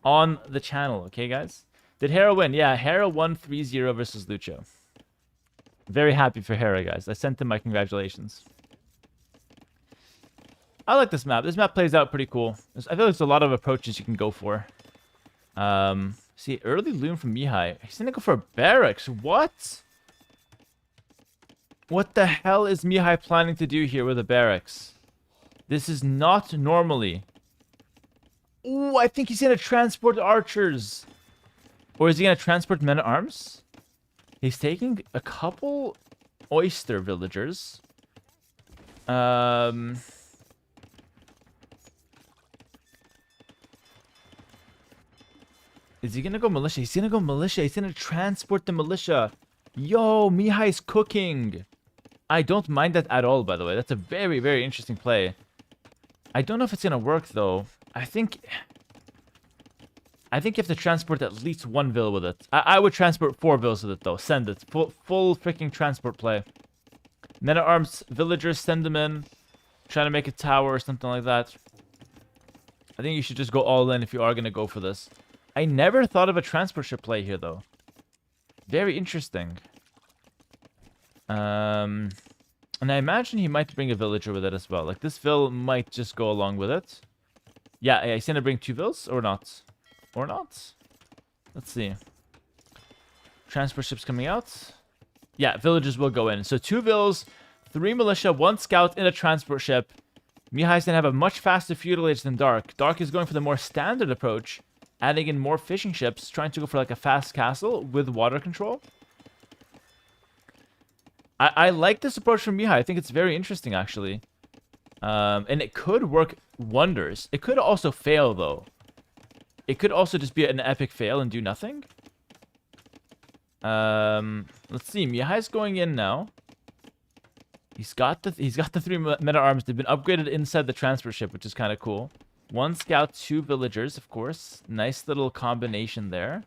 on the channel, okay, guys? Did Hera win? Yeah, Hera won 3-0 versus Lucho. Very happy for Hera, guys. I sent him my congratulations. I like this map. This map plays out pretty cool. I feel like there's a lot of approaches you can go for. See, early loom from Mihai. He's gonna go for barracks. What? What the hell is Mihai planning to do here with the barracks? This is not normally. Ooh, I think he's gonna transport archers. Or is he gonna transport men-at-arms? He's taking a couple oyster villagers. Is he gonna go militia? He's gonna go militia. He's gonna transport the militia. Yo, Mihai's cooking. I don't mind that at all, by the way. That's a very, very interesting play. I don't know if it's gonna work, though. I think you have to transport at least one vill with it. I would transport 4 vills with it, though. Send it. Full freaking transport play. Men-at-arms, villagers, send them in. Trying to make a tower or something like that. I think you should just go all in if you are going to go for this. I never thought of a transport ship play here, though. Very interesting. And I imagine he might bring a villager with it as well. Like, this vill might just go along with it. Yeah, he's going to bring 2 vills or not? Or not? Let's see. Transport ships coming out. Yeah, villagers will go in. So 2 vills, 3 militia, 1 scout in a transport ship. Mihai's gonna have a much faster feudal age than Dark. Dark is going for the more standard approach, adding in more fishing ships, trying to go for like a fast castle with water control. I like this approach from Mihai. I think it's very interesting, actually. And it could work wonders. It could also fail, though. It could also just be an epic fail and do nothing. Let's see. Mihai's going in now. He's got the 3 men-at-arms. They've been upgraded inside the transport ship, which is kind of cool. 1 scout, 2 villagers, of course. Nice little combination there.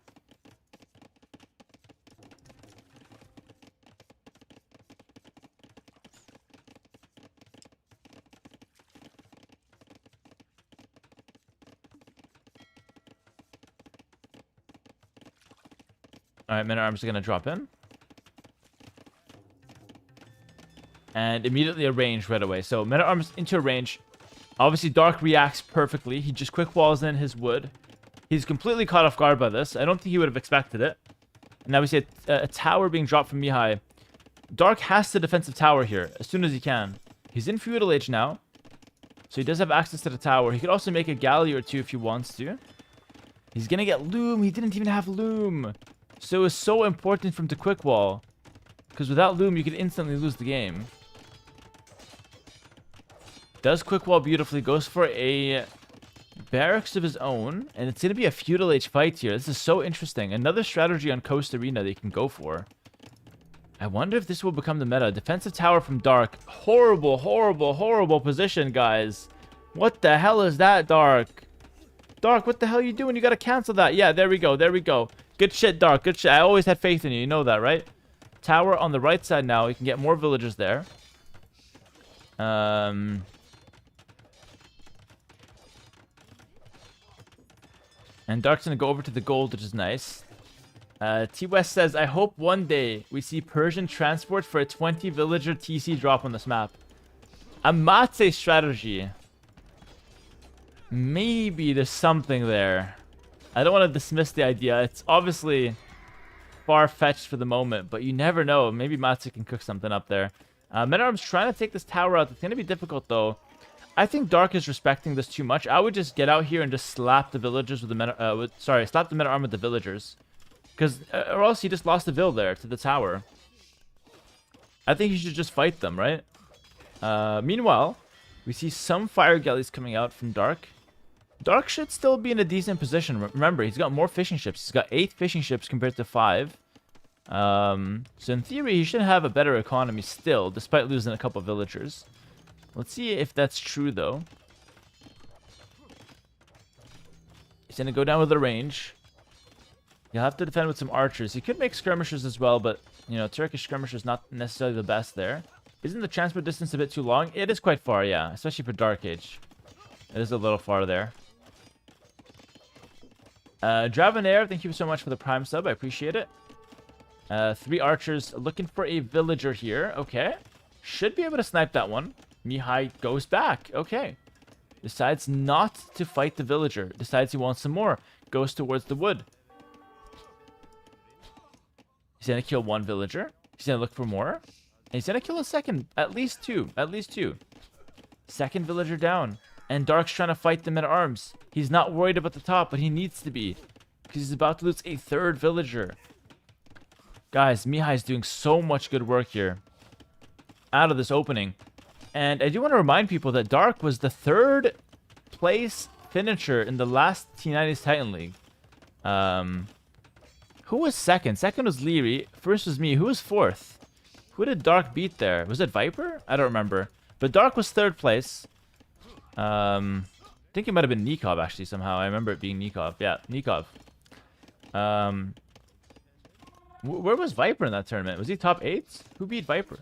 Alright, men-at-arms are going to drop in. And immediately a range right away. So men-at-arms into a range. Obviously, Dark reacts perfectly. He just quick walls in his wood. He's completely caught off guard by this. I don't think he would have expected it. And now we see a tower being dropped from Mihai. Dark has the defensive tower here as soon as he can. He's in feudal age now. So he does have access to the tower. He could also make a galley or 2 if he wants to. He's going to get loom. He didn't even have loom. So it was so important for him to quick wall. Because without loom, you could instantly lose the game. Does quick wall beautifully. Goes for a barracks of his own. And it's going to be a feudal age fight here. This is so interesting. Another strategy on Coast Arena that you can go for. I wonder if this will become the meta. Defensive tower from Dark. Horrible, horrible, horrible position, guys. What the hell is that, Dark? Dark, what the hell are you doing? You got to cancel that. Yeah, there we go. There we go. Good shit, Dark. Good shit. I always had faith in you. You know that, right? Tower on the right side now. You can get more villagers there. And Dark's going to go over to the gold, which is nice. T-West says, I hope one day we see Persian transport for a 20 villager TC drop on this map. A Matse strategy. Maybe there's something there. I don't want to dismiss the idea. It's obviously far-fetched for the moment, but you never know. Maybe Matse can cook something up there. Men-at-Arms trying to take this tower out. It's going to be difficult, though. I think Dark is respecting this too much. I would just get out here and just slap the villagers with the slap the men-at-arm with the villagers. Because, or else he just lost the vill there to the tower. I think he should just fight them, right? Meanwhile, we see some fire galleys coming out from Dark. Dark should still be in a decent position. Remember, he's got more fishing ships. He's got 8 fishing ships compared to 5. So in theory, he should have a better economy still, despite losing a couple villagers. Let's see if that's true, though. He's going to go down with the range. You'll have to defend with some archers. He could make skirmishers as well, but, you know, Turkish skirmishers not necessarily the best there. Isn't the transport distance a bit too long? It is quite far, yeah, especially for Dark Age. It is a little far there. Dravonair, thank you so much for the Prime sub. I appreciate it. 3 archers looking for a villager here. Okay. Should be able to snipe that one. Mihai goes back. Okay. Decides not to fight the villager. Decides he wants some more. Goes towards the wood. He's going to kill 1 villager. He's going to look for more. And he's going to kill a second. At least 2. At least 2. Second villager down. And Dark's trying to fight the men-at-arms. He's not worried about the top, but he needs to be. Because he's about to lose a 3rd villager. Guys, Mihai's doing so much good work here. Out of this opening. And I do want to remind people that Dark was the 3rd place finisher in the last T90's Titan League. Who was 2nd? 2nd was Leary. 1st was me. Who was 4th? Who did Dark beat there? Was it Viper? I don't remember. But Dark was 3rd place. I think it might have been Nikov, actually, somehow. I remember it being Nikov. Yeah, Nikov. Where was Viper in that tournament? Was he top 8? Who beat Viper?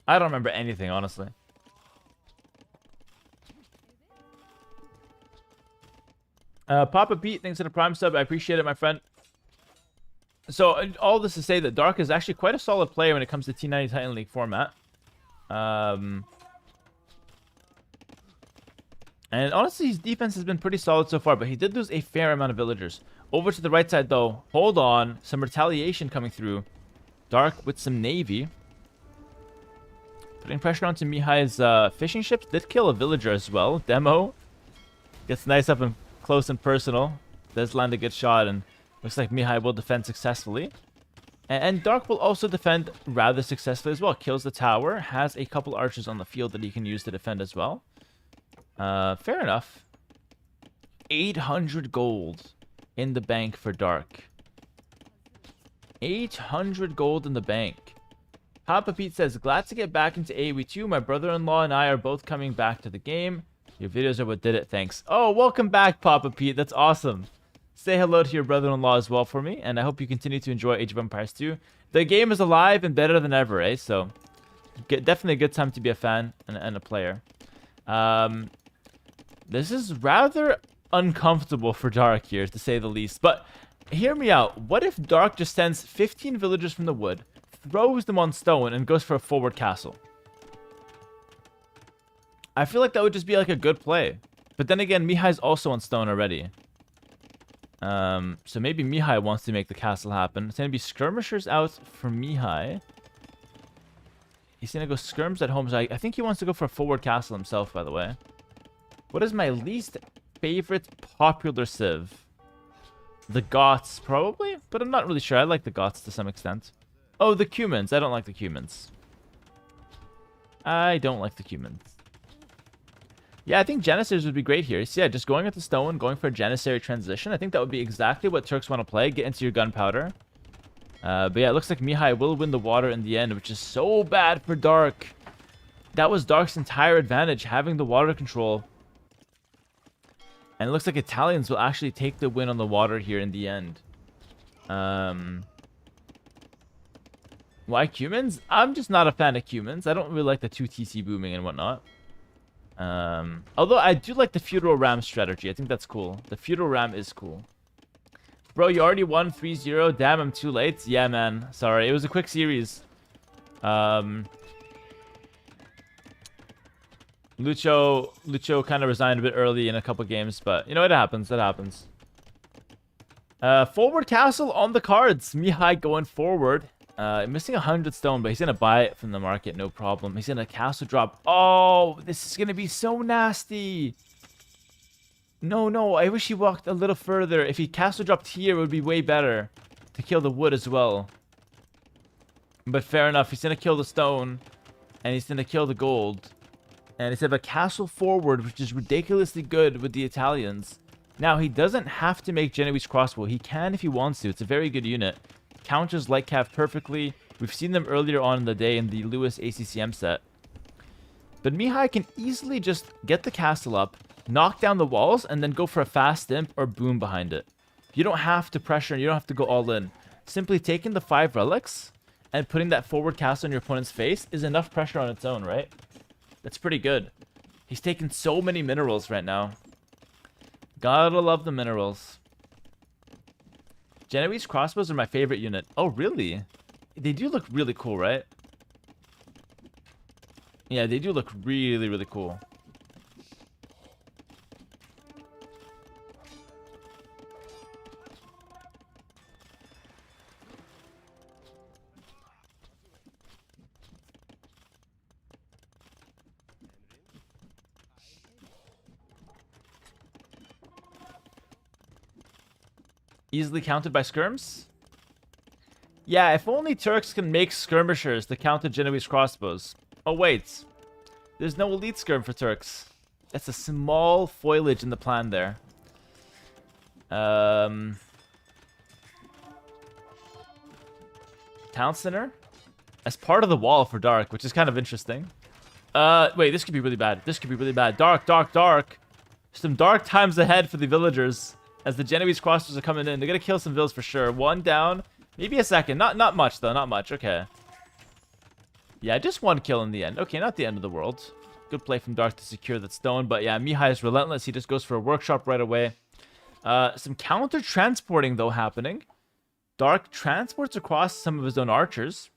I don't remember anything, honestly. Papa Pete, thanks for the Prime sub. I appreciate it, my friend. So, all this to say that Dark is actually quite a solid player when it comes to T90 Titan League format. And honestly, his defense has been pretty solid so far, but he did lose a fair amount of villagers. Over to the right side, though. Hold on. Some retaliation coming through. Dark with some navy. Putting pressure onto Mihai's fishing ships. Did kill a villager as well. Demo. Gets nice up and close and personal. Does land a good shot, and looks like Mihai will defend successfully. And Dark will also defend rather successfully as well. Kills the tower. Has a couple archers on the field that he can use to defend as well. Fair enough. 800 gold in the bank for Dark. 800 gold in the bank. Papa Pete says, glad to get back into AoE2. My brother-in-law and I are both coming back to the game. Your videos are what did it. Thanks. Oh, welcome back, Papa Pete. That's awesome. Say hello to your brother-in-law as well for me. And I hope you continue to enjoy Age of Empires 2. The game is alive and better than ever, eh? So, definitely a good time to be a fan and a player. This is rather uncomfortable for Dark here, to say the least. But hear me out. What if Dark just sends 15 villagers from the wood, throws them on stone, and goes for a forward castle? I feel like that would just be like a good play. But then again, Mihai's also on stone already. So maybe Mihai wants to make the castle happen. It's going to be skirmishers out for Mihai. He's going to go skirms at home. So I think he wants to go for a forward castle himself, by the way. What is my least favorite popular civ? The Goths, probably? But I'm not really sure. I like the Goths to some extent. Oh, the Cumans. I don't like the Cumans. I don't like the Cumans. Yeah, I think Janissaries would be great here. So yeah, just going with the stone, going for a Janissary transition. I think that would be exactly what Turks want to play. Get into your gunpowder. But yeah, it looks like Mihai will win the water in the end, which is so bad for Dark. That was Dark's entire advantage, having the water control. And it looks like Italians will actually take the win on the water here in the end. Why Cumans? I'm just not a fan of Cumans. I don't really like the 2 TC booming and whatnot. Although I do like the Feudal Ram strategy. I think that's cool. The Feudal Ram is cool. Bro, you already won 3-0. Damn, I'm too late. Yeah, man. Sorry. It was a quick series. Lucho kind of resigned a bit early in a couple games, but you know, it happens. It happens. Forward castle on the cards. Mihai going forward. Missing 100 stone, but he's gonna buy it from the market, no problem. He's gonna castle drop. Oh, this is gonna be so nasty. No, I wish he walked a little further. If he castle dropped here, it would be way better to kill the wood as well. But fair enough, he's gonna kill the stone, and he's gonna kill the gold. And instead of a castle forward, which is ridiculously good with the Italians. Now, he doesn't have to make Genoese crossbow. He can if he wants to. It's a very good unit. Counters light cav perfectly. We've seen them earlier on in the day in the Lewis ACCM set. But Mihai can easily just get the castle up, knock down the walls, and then go for a fast imp or boom behind it. You don't have to pressure and you don't have to go all in. Simply taking the 5 relics and putting that forward castle in your opponent's face is enough pressure on its own, right? That's pretty good. He's taking so many minerals right now. Gotta love the minerals. Genoese crossbows are my favorite unit. Oh, really? They do look really cool, right? Yeah, they do look really, really cool. Easily counted by skirms? Yeah, if only Turks can make skirmishers to counter Genoese crossbows. Oh, wait. There's no elite skirm for Turks. That's a small foliage in the plan there. Town center? As part of the wall for Dark, which is kind of interesting. Wait, this could be really bad. This could be really bad. Dark. Some dark times ahead for the villagers. As the Genoese crossbows are coming in. They're going to kill some vills for sure. One down. Maybe a second. Not much, though. Not much. Okay. Yeah, just one kill in the end. Okay, not the end of the world. Good play from Dark to secure that stone. But yeah, Mihai is relentless. He just goes for a workshop right away. Some counter transporting, though, happening. Dark transports across some of his own archers.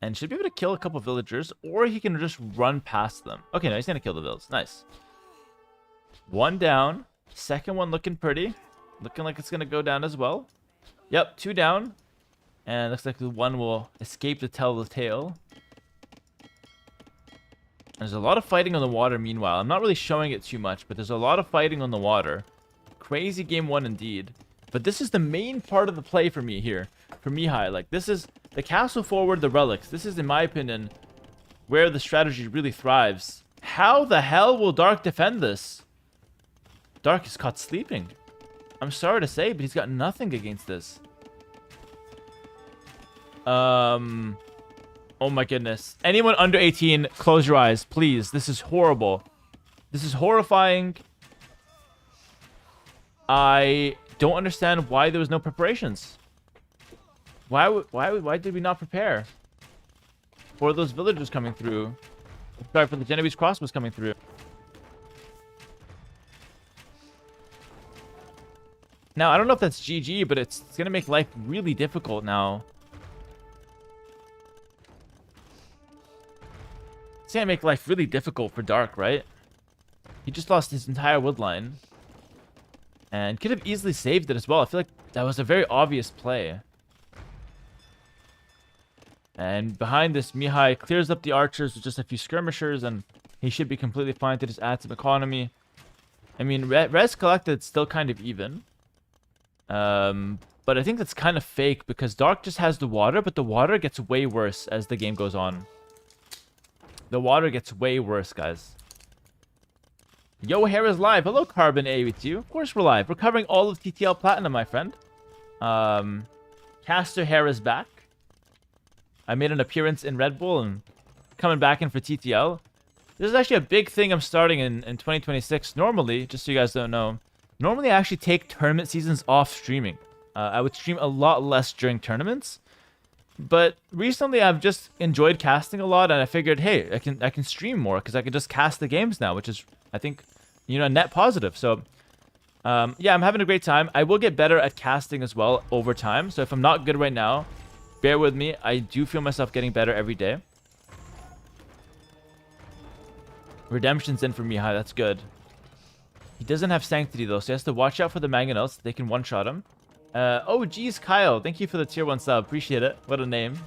And should be able to kill a couple villagers. Or he can just run past them. Okay, no, he's going to kill the vills. Nice. One down. Second one looking pretty. Looking like it's going to go down as well. Yep, 2 down. And looks like the one will escape to tell the tale. There's a lot of fighting on the water meanwhile. I'm not really showing it too much, but there's a lot of fighting on the water. Crazy game 1 indeed. But this is the main part of the play for me here. For Mihai. Like, this is the castle forward, the relics. This is, in my opinion, where the strategy really thrives. How the hell will Dark defend this? Dark is caught sleeping. I'm sorry to say, but he's got nothing against this. Oh my goodness. Anyone under 18, close your eyes, please. This is horrible. This is horrifying. I don't understand why there was no preparations. Why did we not prepare for those villagers coming through? Sorry, for the Genoese crossbows coming through. Now, I don't know if that's GG, but it's going to make life really difficult now. It's going to make life really difficult for Dark, right? He just lost his entire wood line. And could have easily saved it as well. I feel like that was a very obvious play. And behind this, Mihai clears up the archers with just a few skirmishers, and he should be completely fine to just add some economy. I mean, res collected still kind of even. But I think that's kind of fake because Dark just has the water, but the water gets way worse as the game goes on. The water gets way worse, guys. Yo, Hera's live. Hello, Carbon A with you. Of course we're live. We're covering all of TTL Platinum, my friend. Caster Hera's back. I made an appearance in Red Bull and coming back in for TTL. This is actually a big thing I'm starting in 2026. Normally, just so you guys don't know, normally I actually take tournament seasons off streaming. I would stream a lot less during tournaments. But recently I've just enjoyed casting a lot, and I figured, hey, I can stream more because I can just cast the games now, which is, I think, you know, net positive. So yeah, I'm having a great time. I will get better at casting as well over time. So if I'm not good right now, bear with me. I do feel myself getting better every day. Redemption's in for Mihai. That's good. He doesn't have Sanctity, though, so he has to watch out for the Mangonels. They can one-shot him. Oh, geez, Kyle. Thank you for the tier 1 sub. Appreciate it. What a name.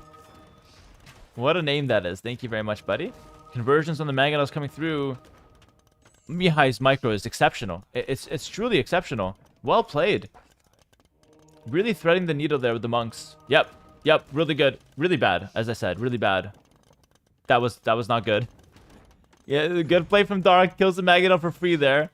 What a name that is. Thank you very much, buddy. Conversions on the Mangonels coming through. Mihai's micro is exceptional. It's truly exceptional. Well played. Really threading the needle there with the monks. Yep. Yep. Really good. Really bad, as I said. Really bad. That was not good. Yeah, good play from Dark. Kills the Mangonel for free there.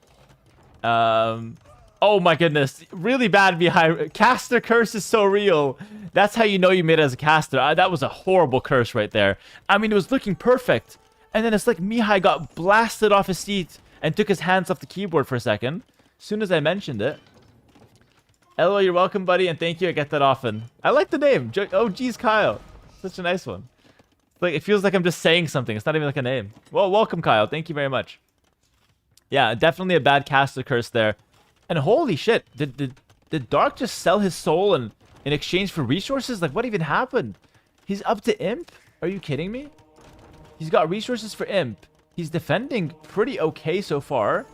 Oh my goodness. Really bad Mihai. Caster curse is so real. That's how you know you made it as a caster. That was a horrible curse right there. I mean, it was looking perfect. And then it's like Mihai got blasted off his seat and took his hands off the keyboard for a second. As soon as I mentioned it. Hello, you're welcome, buddy, and thank you. I get that often. I like the name. Oh, geez, Kyle. Such a nice one. Like, it feels like I'm just saying something. It's not even like a name. Well, welcome, Kyle. Thank you very much. Yeah, definitely a bad caster curse there. And holy shit, did Dark just sell his soul in exchange for resources? Like, what even happened? He's up to Imp? Are you kidding me? He's got resources for Imp. He's defending pretty okay so far.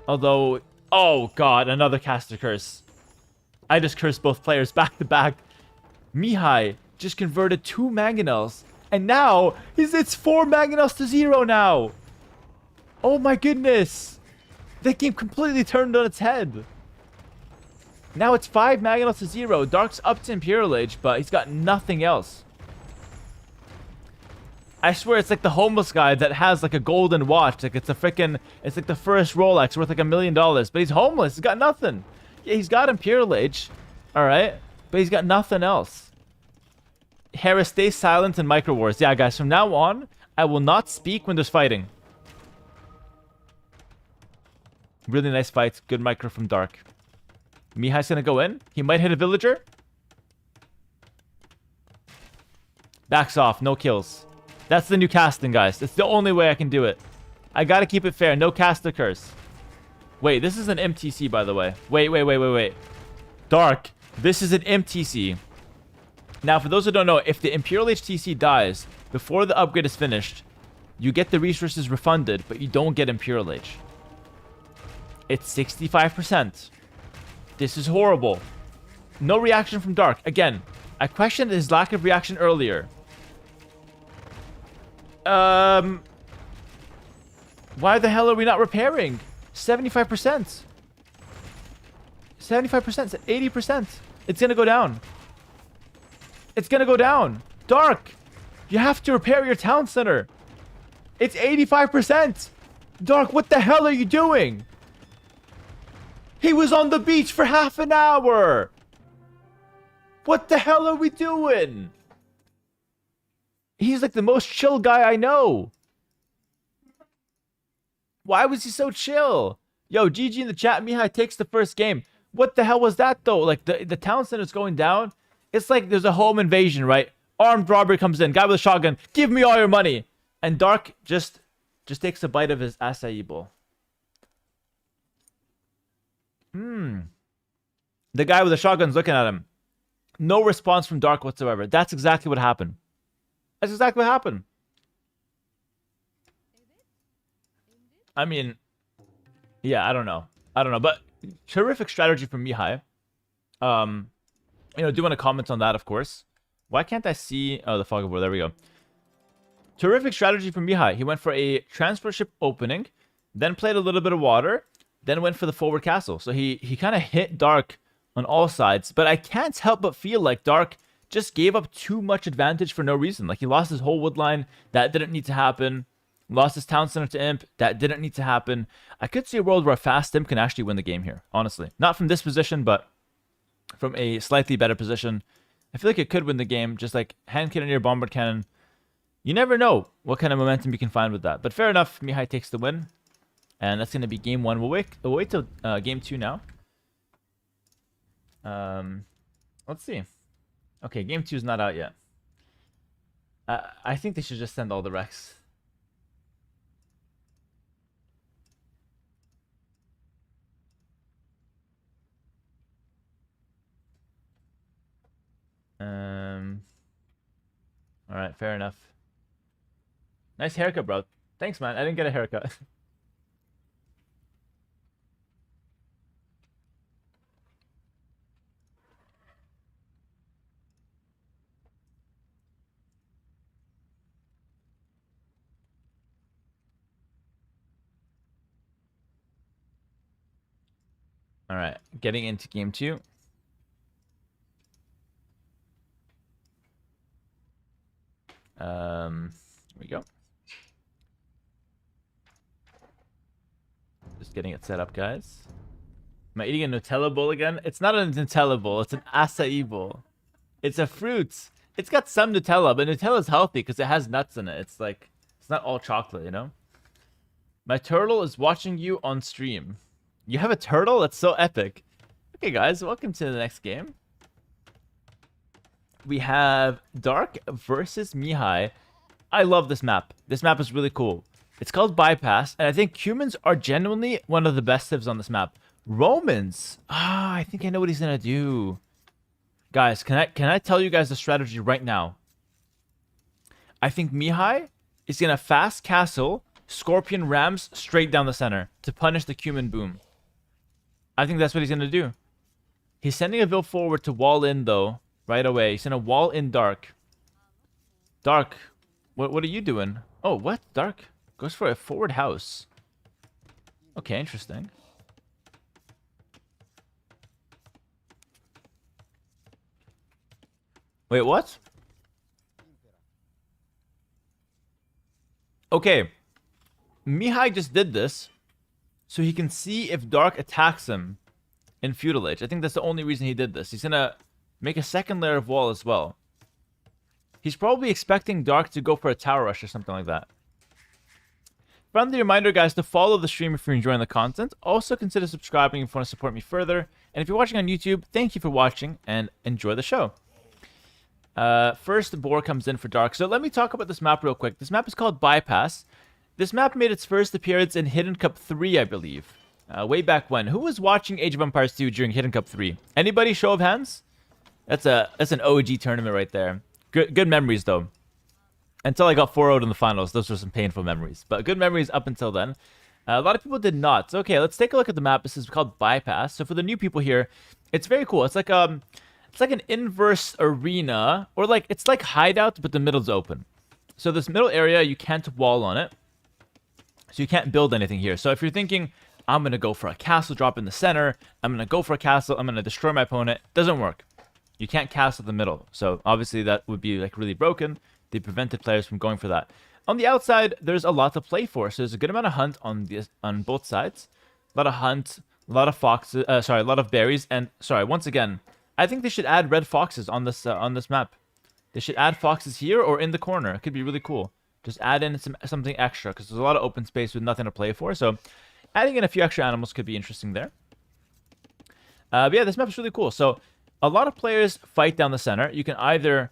Although, oh god, another caster curse. I just cursed both players back to back. Mihai just converted 2 Mangonels. And now, it's 4 Mangonels to 0 now. Oh my goodness. That game completely turned on its head. Now it's 5 Mangonels to 0. Dark's up to Imperial Age, but he's got nothing else. I swear it's like the homeless guy that has like a golden watch. Like it's like the first Rolex worth like $1 million. But he's homeless. He's got nothing. Yeah, he's got Imperial Age. Alright. But he's got nothing else. Hera, stay silent in Micro Wars. Yeah, guys, from now on, I will not speak when there's fighting. Really nice fight. Good micro from Dark. Mihai's gonna go in. He might hit a villager. Backs off. No kills. That's the new casting, guys. It's the only way I can do it. I gotta keep it fair. No caster curse. Wait, this is an MTC, by the way. Wait. Dark, this is an MTC. Now, for those who don't know, if the Imperial HTC dies before the upgrade is finished, you get the resources refunded, but you don't get Imperial Age. It's 65%. This is horrible. No reaction from Dark. Again, I questioned his lack of reaction earlier. Why the hell are we not repairing? 75%. 75%. 80%. It's gonna go down. It's gonna go down. Dark, you have to repair your town center. It's 85%. Dark, what the hell are you doing? He was on the beach for half an hour. What the hell are we doing? He's like the most chill guy I know. Why was he so chill? Yo, GG in the chat. Mihai takes the first game. What the hell was that, though? Like, the town center's going down. It's like there's a home invasion, right? Armed robbery comes in. Guy with a shotgun. Give me all your money. And Dark just takes a bite of his acai bowl. The guy with the shotgun's looking at him. No response from Dark whatsoever. That's exactly what happened. That's exactly what happened. I mean, yeah, I don't know. But terrific strategy from Mihai. You know, do want to comment on that, of course. Why can't I see... Oh, the fog of war. There we go. Terrific strategy from Mihai. He went for a transport ship opening, then played a little bit of water, then went for the forward castle. So he kind of hit Dark on all sides. But I can't help but feel like Dark just gave up too much advantage for no reason. Like, he lost his whole wood line. That didn't need to happen. Lost his town center to Imp. That didn't need to happen. I could see a world where a fast Imp can actually win the game here, honestly. Not from this position, but from a slightly better position. I feel like it could win the game, just like hand cannoneer, bombard cannon. You never know what kind of momentum you can find with that. But fair enough, Mihai takes the win. And that's going to be game 1. We'll wait till game 2 now. Let's see. Okay, game 2 is not out yet. I think they should just send all the Rex. Alright, fair enough. Nice haircut, bro. Thanks, man. I didn't get a haircut. Alright, getting into game 2. Here we go. Just getting it set up, guys. Am I eating a Nutella bowl again? It's not a Nutella bowl. It's an acai bowl. It's a fruit. It's got some Nutella, but Nutella's healthy because it has nuts in it. It's like, it's not all chocolate, you know? My turtle is watching you on stream. You have a turtle? That's so epic. Okay, guys, welcome to the next game. We have Dark versus Mihai. I love this map. This map is really cool. It's called Bypass, and I think humans are genuinely one of the best civs on this map. Romans. I think I know what he's gonna do. Guys, can I tell you guys the strategy right now? I think Mihai is gonna fast castle Scorpion Rams straight down the center to punish the Cumin Boom. I think that's what he's gonna do. He's sending a Vil forward to wall in though, right away. He's gonna wall in Dark. Dark, what are you doing? Oh, what? Dark goes for a forward house. Okay, interesting. Wait, what? Okay. Mihai just did this so he can see if Dark attacks him in Feudal Age. I think that's the only reason he did this. He's gonna make a second layer of wall as well. He's probably expecting Dark to go for a tower rush or something like that. Friendly reminder, guys, to follow the stream if you're enjoying the content. Also, consider subscribing if you want to support me further. And if you're watching on YouTube, thank you for watching and enjoy the show. First, boar comes in for Dark. So let me talk about this map real quick. This map is called Bypass. This map made its first appearance in Hidden Cup 3, I believe. Way back when. Who was watching Age of Empires 2 during Hidden Cup 3? Anybody? Show of hands? That's an OG tournament right there. Good memories, though. Until I got 4-0'd in the finals. Those were some painful memories. But good memories up until then. A lot of people did not. So, okay, let's take a look at the map. This is called Bypass. So for the new people here, it's very cool. It's like an inverse arena. Or like, it's like Hideout, but the middle's open. So this middle area, you can't wall on it. So you can't build anything here. So if you're thinking, I'm going to go for a castle drop in the center. I'm going to go for a castle. I'm going to destroy my opponent. Doesn't work. You can't castle the middle. So obviously that would be like really broken. They prevented players from going for that. On the outside, there's a lot to play for. So there's a good amount of hunt on both sides. A lot of hunt, a lot of foxes, a lot of berries. And once again, I think they should add red foxes on this map. They should add foxes here or in the corner. It could be really cool. Just add in something extra because there's a lot of open space with nothing to play for. So adding in a few extra animals could be interesting there. But yeah, this map is really cool. So a lot of players fight down the center. You can either,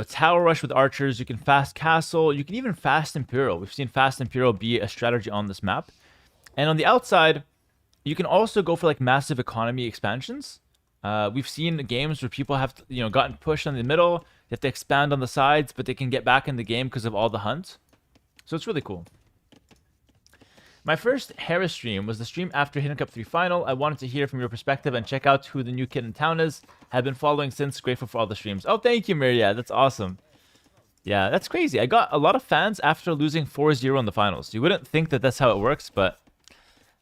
tower rush with archers. You can fast castle. You can even fast Imperial. We've seen fast Imperial be a strategy on this map. And on the outside, you can also go for like massive economy expansions. We've seen games where people have, gotten pushed in the middle. They have to expand on the sides, but they can get back in the game because of all the hunt. So it's really cool. My first Hera stream was the stream after Hidden Cup 3 final. I wanted to hear from your perspective and check out who the new kid in town is. Have been following since. Grateful for all the streams. Oh, thank you, Myria. That's awesome. Yeah, that's crazy. I got a lot of fans after losing 4-0 in the finals. You wouldn't think that that's how it works, but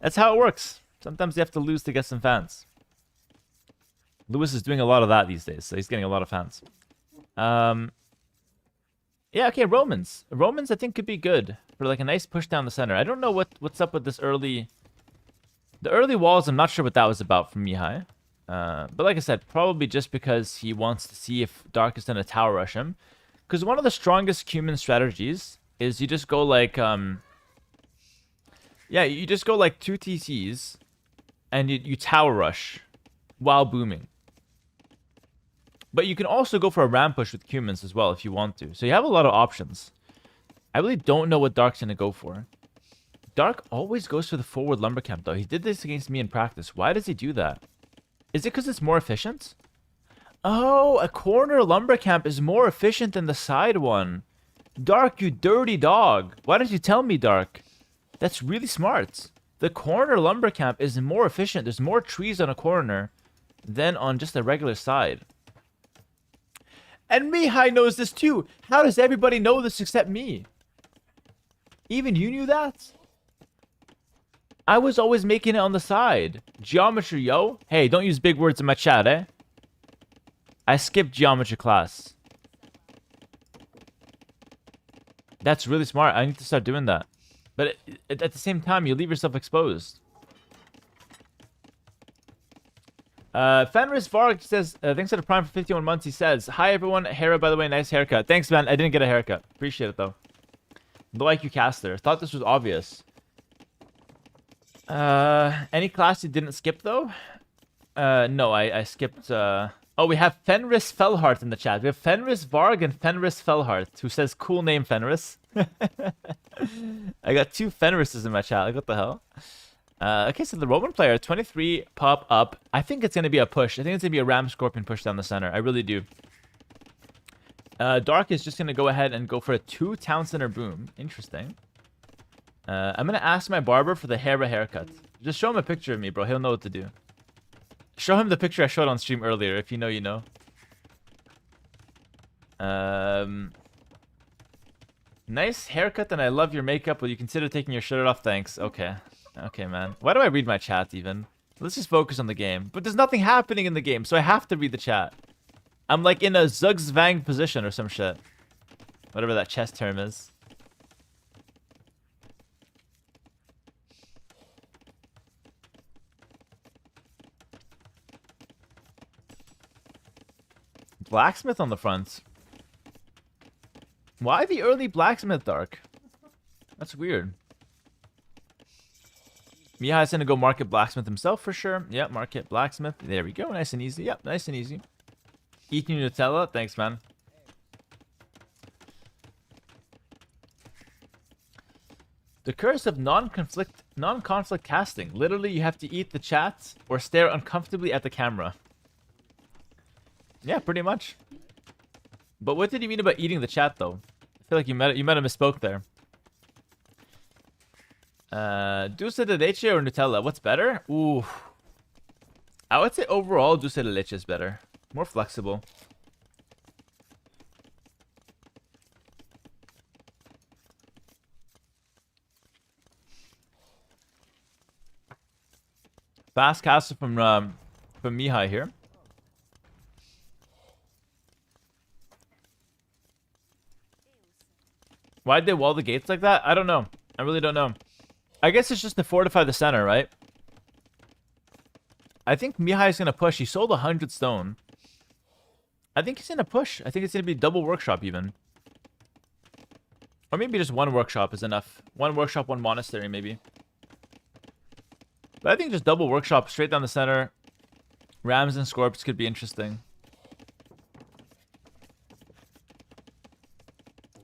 that's how it works. Sometimes you have to lose to get some fans. Lewis is doing a lot of that these days, so he's getting a lot of fans. Yeah, okay, Romans. Romans I think could be good for like a nice push down the center. I don't know what's up with this early... The early walls, I'm not sure what that was about from Mihai. But like I said, probably just because he wants to see if Dark is going to tower rush him. Because one of the strongest Cuman strategies is you just go like... Yeah, you just go like 2 TCs and you tower rush while booming. But you can also go for a ram push with Cumans as well if you want to. So you have a lot of options. I really don't know what Dark's going to go for. Dark always goes for the forward lumber camp though. He did this against me in practice. Why does he do that? Is it because it's more efficient? Oh, a corner lumber camp is more efficient than the side one. Dark, you dirty dog. Why didn't you tell me, Dark? That's really smart. The corner lumber camp is more efficient. There's more trees on a corner than on just a regular side. And Mihai knows this too. How does everybody know this except me? Even you knew that? I was always making it on the side. Geometry, yo. Hey, don't use big words in my chat, eh? I skipped geometry class. That's really smart. I need to start doing that. But at the same time, you leave yourself exposed. Fenris Varg says, thanks for the prime for 51 months. He says, hi everyone. Hera, by the way, nice haircut. Thanks, man. I didn't get a haircut. Appreciate it, though. Low IQ caster. Thought this was obvious. Any class you didn't skip, though? No, I skipped, Oh, we have Fenris Fellhart in the chat. We have Fenris Varg and Fenris Fellhart, who says, cool name, Fenris. I got 2 Fenrises in my chat. Like, what the hell? Okay, so the Roman player, 23 pop up. I think it's going to be a push. I think it's going to be a Ram Scorpion push down the center. I really do. Dark is just going to go ahead and go for a 2 town center boom. Interesting. I'm going to ask my barber for the Hera haircut. Just show him a picture of me, bro. He'll know what to do. Show him the picture I showed on stream earlier. If you know, you know. Nice haircut, and I love your makeup. Will you consider taking your shirt off? Thanks. Okay. Okay, man. Why do I read my chat, even? Let's just focus on the game. But there's nothing happening in the game, so I have to read the chat. I'm like in a Zugzwang position or some shit. Whatever that chess term is. Blacksmith on the front. Why the early blacksmith, Dark? That's weird. Mihai's gonna go market blacksmith himself for sure. Yep, market blacksmith. There we go. Nice and easy. Yep, nice and easy. Eat new Nutella. Thanks, man. The curse of non-conflict casting. Literally, you have to eat the chat or stare uncomfortably at the camera. Yeah, pretty much. But what did he mean about eating the chat, though? I feel like you might have misspoke there. Dulce de leche or Nutella? What's better? Ooh. I would say overall, dulce de leche is better. More flexible. Fast castle from Mihai here. Why'd they wall the gates like that? I don't know. I really don't know. I guess it's just to fortify the center, right? I think Mihai's going to push. He sold 100 stone. I think he's going to push. I think it's going to be double workshop even. Or maybe just 1 workshop is enough. 1 workshop, 1 monastery maybe. But I think just double workshop straight down the center. Rams and Scorps could be interesting.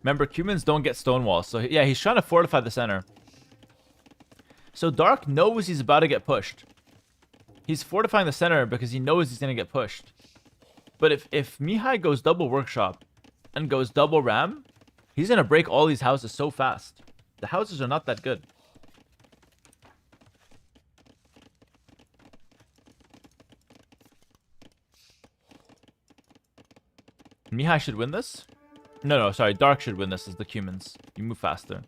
Remember, Cumans don't get stonewalls. So, yeah, he's trying to fortify the center. So, Dark knows he's about to get pushed. He's fortifying the center because he knows he's going to get pushed. But if Mihai goes double workshop and goes double ram, he's going to break all these houses so fast. The houses are not that good. Mihai should win this? No, sorry. Dark should win this as the Cumans. You move faster.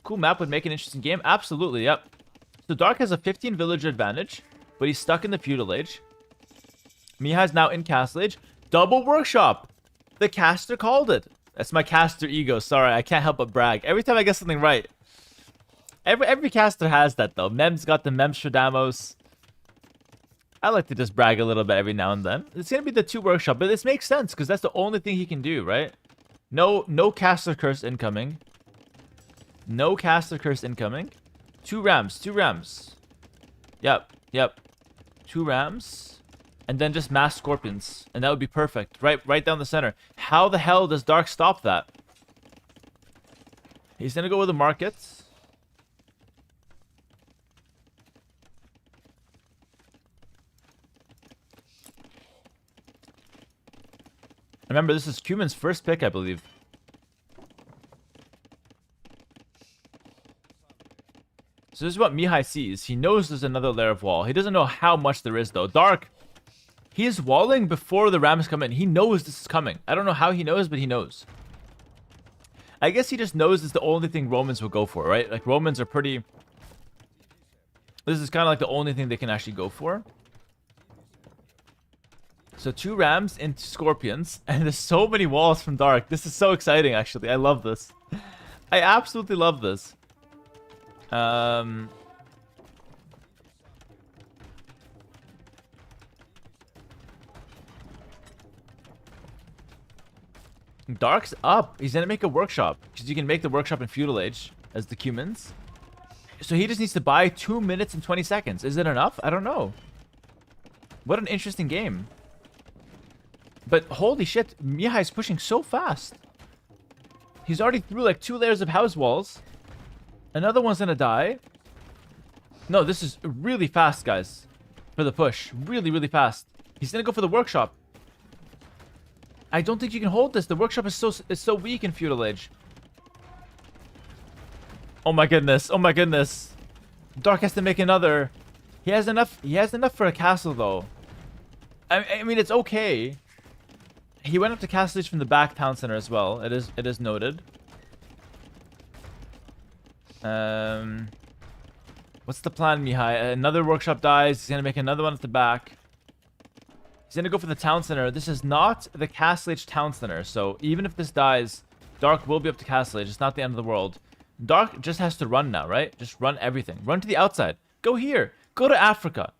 Cool map would make an interesting game. Absolutely, yep. So Dark has a 15 villager advantage, but he's stuck in the feudal age. Mihai's now in castle age. Double workshop. The caster called it. That's my caster ego. Sorry, I can't help but brag. Every time I get something right. Every caster has that, though. Mem's got the Memstradamus. I like to just brag a little bit every now and then. It's going to be the 2 workshop, but this makes sense, because that's the only thing he can do, right? No caster curse incoming. No caster curse incoming. 2 rams, 2 rams. Yep. 2 rams. And then just mass scorpions. And that would be perfect. Right down the center. How the hell does Dark stop that? He's going to go with the markets. Remember, this is Cuman's first pick, I believe. So this is what Mihai sees. He knows there's another layer of wall. He doesn't know how much there is, though. Dark, he is walling before the rams come in. He knows this is coming. I don't know how he knows, but he knows. I guess he just knows it's the only thing Romans will go for, right? Like, Romans are pretty... This is kind of like the only thing they can actually go for. So 2 rams into scorpions, and there's so many walls from Dark. This is so exciting, actually. I love this. I absolutely love this. Dark's up. He's gonna make a workshop, because you can make the workshop in Feudal Age as the Cumans. So he just needs to buy 2 minutes and 20 seconds. Is it enough? I don't know. What an interesting game. But holy shit, Mihai's pushing so fast. He's already through like 2 layers of house walls. Another one's gonna die. No, this is really fast, guys. For the push. Really, really fast. He's gonna go for the workshop. I don't think you can hold this. The workshop is so weak in Feudal Age. Oh my goodness. Oh my goodness. Dark has to make another. He has enough for a castle, though. I mean, it's okay. He went up to Castle Age from the back town center as well. It is noted. What's the plan, Mihai? Another workshop dies. He's gonna make another one at the back. He's gonna go for the town center. This is not the Castle Age town center, so even if this dies, Dark will be up to Castle Age. It's not the end of the world. Dark just has to run now, right? Just run everything. Run to the outside. Go here. Go to Africa.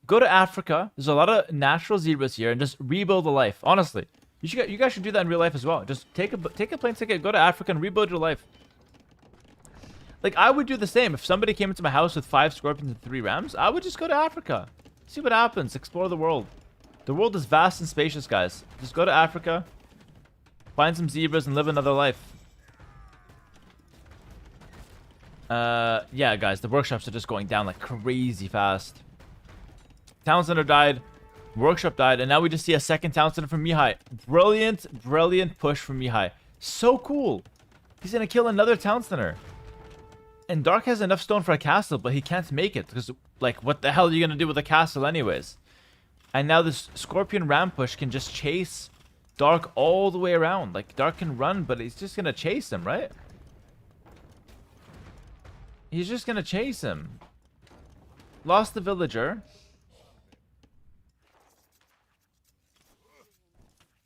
Go to Africa. There's a lot of natural zebras here, and just rebuild a life. Honestly, you guys should do that in real life as well. Just take a plane ticket, go to Africa, and rebuild your life. Like, I would do the same. If somebody came into my house with 5 scorpions and 3 rams, I would just go to Africa. See what happens. Explore the world. The world is vast and spacious, guys. Just go to Africa, find some zebras, and live another life. Yeah, guys, the workshops are just going down like crazy fast. Town center died. Workshop died. And now we just see a second town center from Mihai. Brilliant, brilliant push from Mihai. So cool. He's going to kill another town center. And Dark has enough stone for a castle, but he can't make it. Because, like, what the hell are you going to do with a castle anyways? And now this Scorpion Ram push can just chase Dark all the way around. Like, Dark can run, but he's just going to chase him, right? He's just going to chase him. Lost the villager.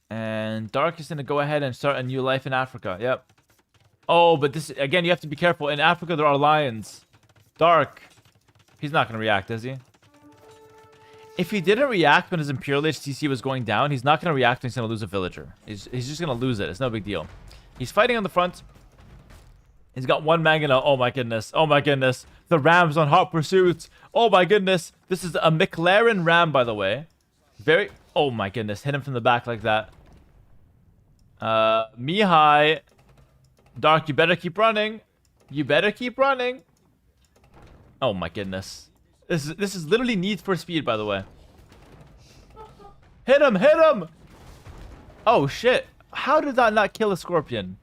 And Dark is going to go ahead and start a new life in Africa. Yep. Oh, but this, again, you have to be careful. In Africa, there are lions. Dark. He's not going to react, is he? If he didn't react when his Imperial Age TC was going down, he's not going to react when he's going to lose a villager. He's just going to lose it. It's no big deal. He's fighting on the front. He's got 1 Mangana. Oh, my goodness. Oh, my goodness. The Rams on hot pursuit. Oh, my goodness. This is a McLaren Ram, by the way. Very... Oh, my goodness. Hit him from the back like that. Mihai... Dark, you better keep running. You better keep running. Oh my goodness. This is literally Need for Speed, by the way. Hit him! Hit him! Oh shit. How did that not kill a scorpion?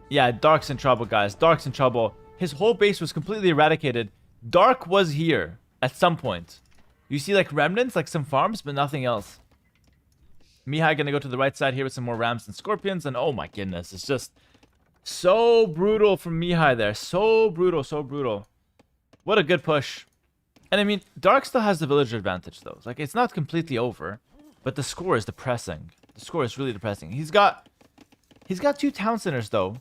Yeah, Dark's in trouble, guys. Dark's in trouble. His whole base was completely eradicated. Dark was here at some point. You see like remnants, like some farms, but nothing else. Mihai gonna go to the right side here with some more rams and scorpions. And oh my goodness, it's just... so brutal from Mihai there. So brutal, so brutal. What a good push. And I mean, Dark still has the villager advantage, though. Like, it's not completely over. But the score is depressing. The score is really depressing. He's got He's got 2 town centers though.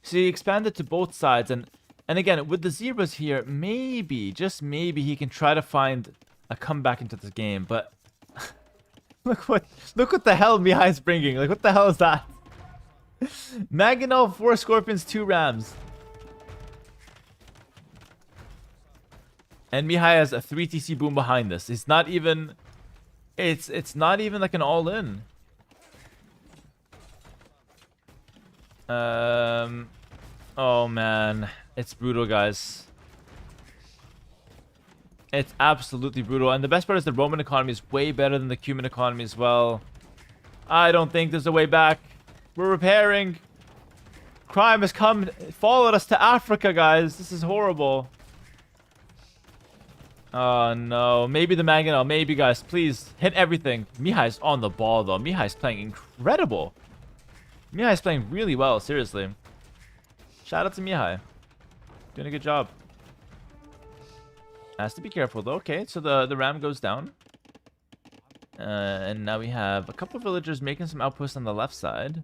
So he expanded to both sides, and again with the zebras here, maybe, just maybe, he can try to find a comeback into this game. But look what the hell Mihai's bringing. Like, what the hell is that? Mangonel, 4 scorpions, 2 rams. And Mihai has a 3 TC boom behind this. It's not even... It's not even like an all-in. Oh man. It's brutal, guys. It's absolutely brutal. And the best part is the Roman economy is way better than the Cuman economy as well. I don't think there's a way back. We're repairing. Crime has come, followed us to Africa, guys. This is horrible. Oh no. Maybe the Mangonel. Maybe, guys. Please hit everything. Mihai's on the ball though. Mihai's playing incredible. Mihai's playing really well, seriously. Shout out to Mihai. Doing a good job. Has to be careful though. Okay, so the ram goes down. And now we have a couple of villagers making some outposts on the left side.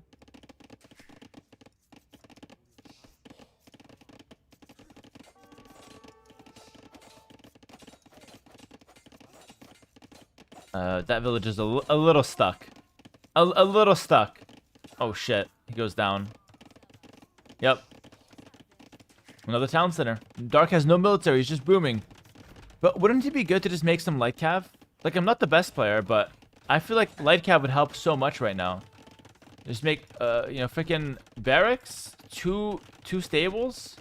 That village is a little stuck. A little stuck. Oh shit. He goes down. Yep. Another town center. Dark has no military. He's just booming. But wouldn't it be good to just make some light cav? Like, I'm not the best player, but I feel like light cav would help so much right now. Just make, you know, freaking barracks, two stables,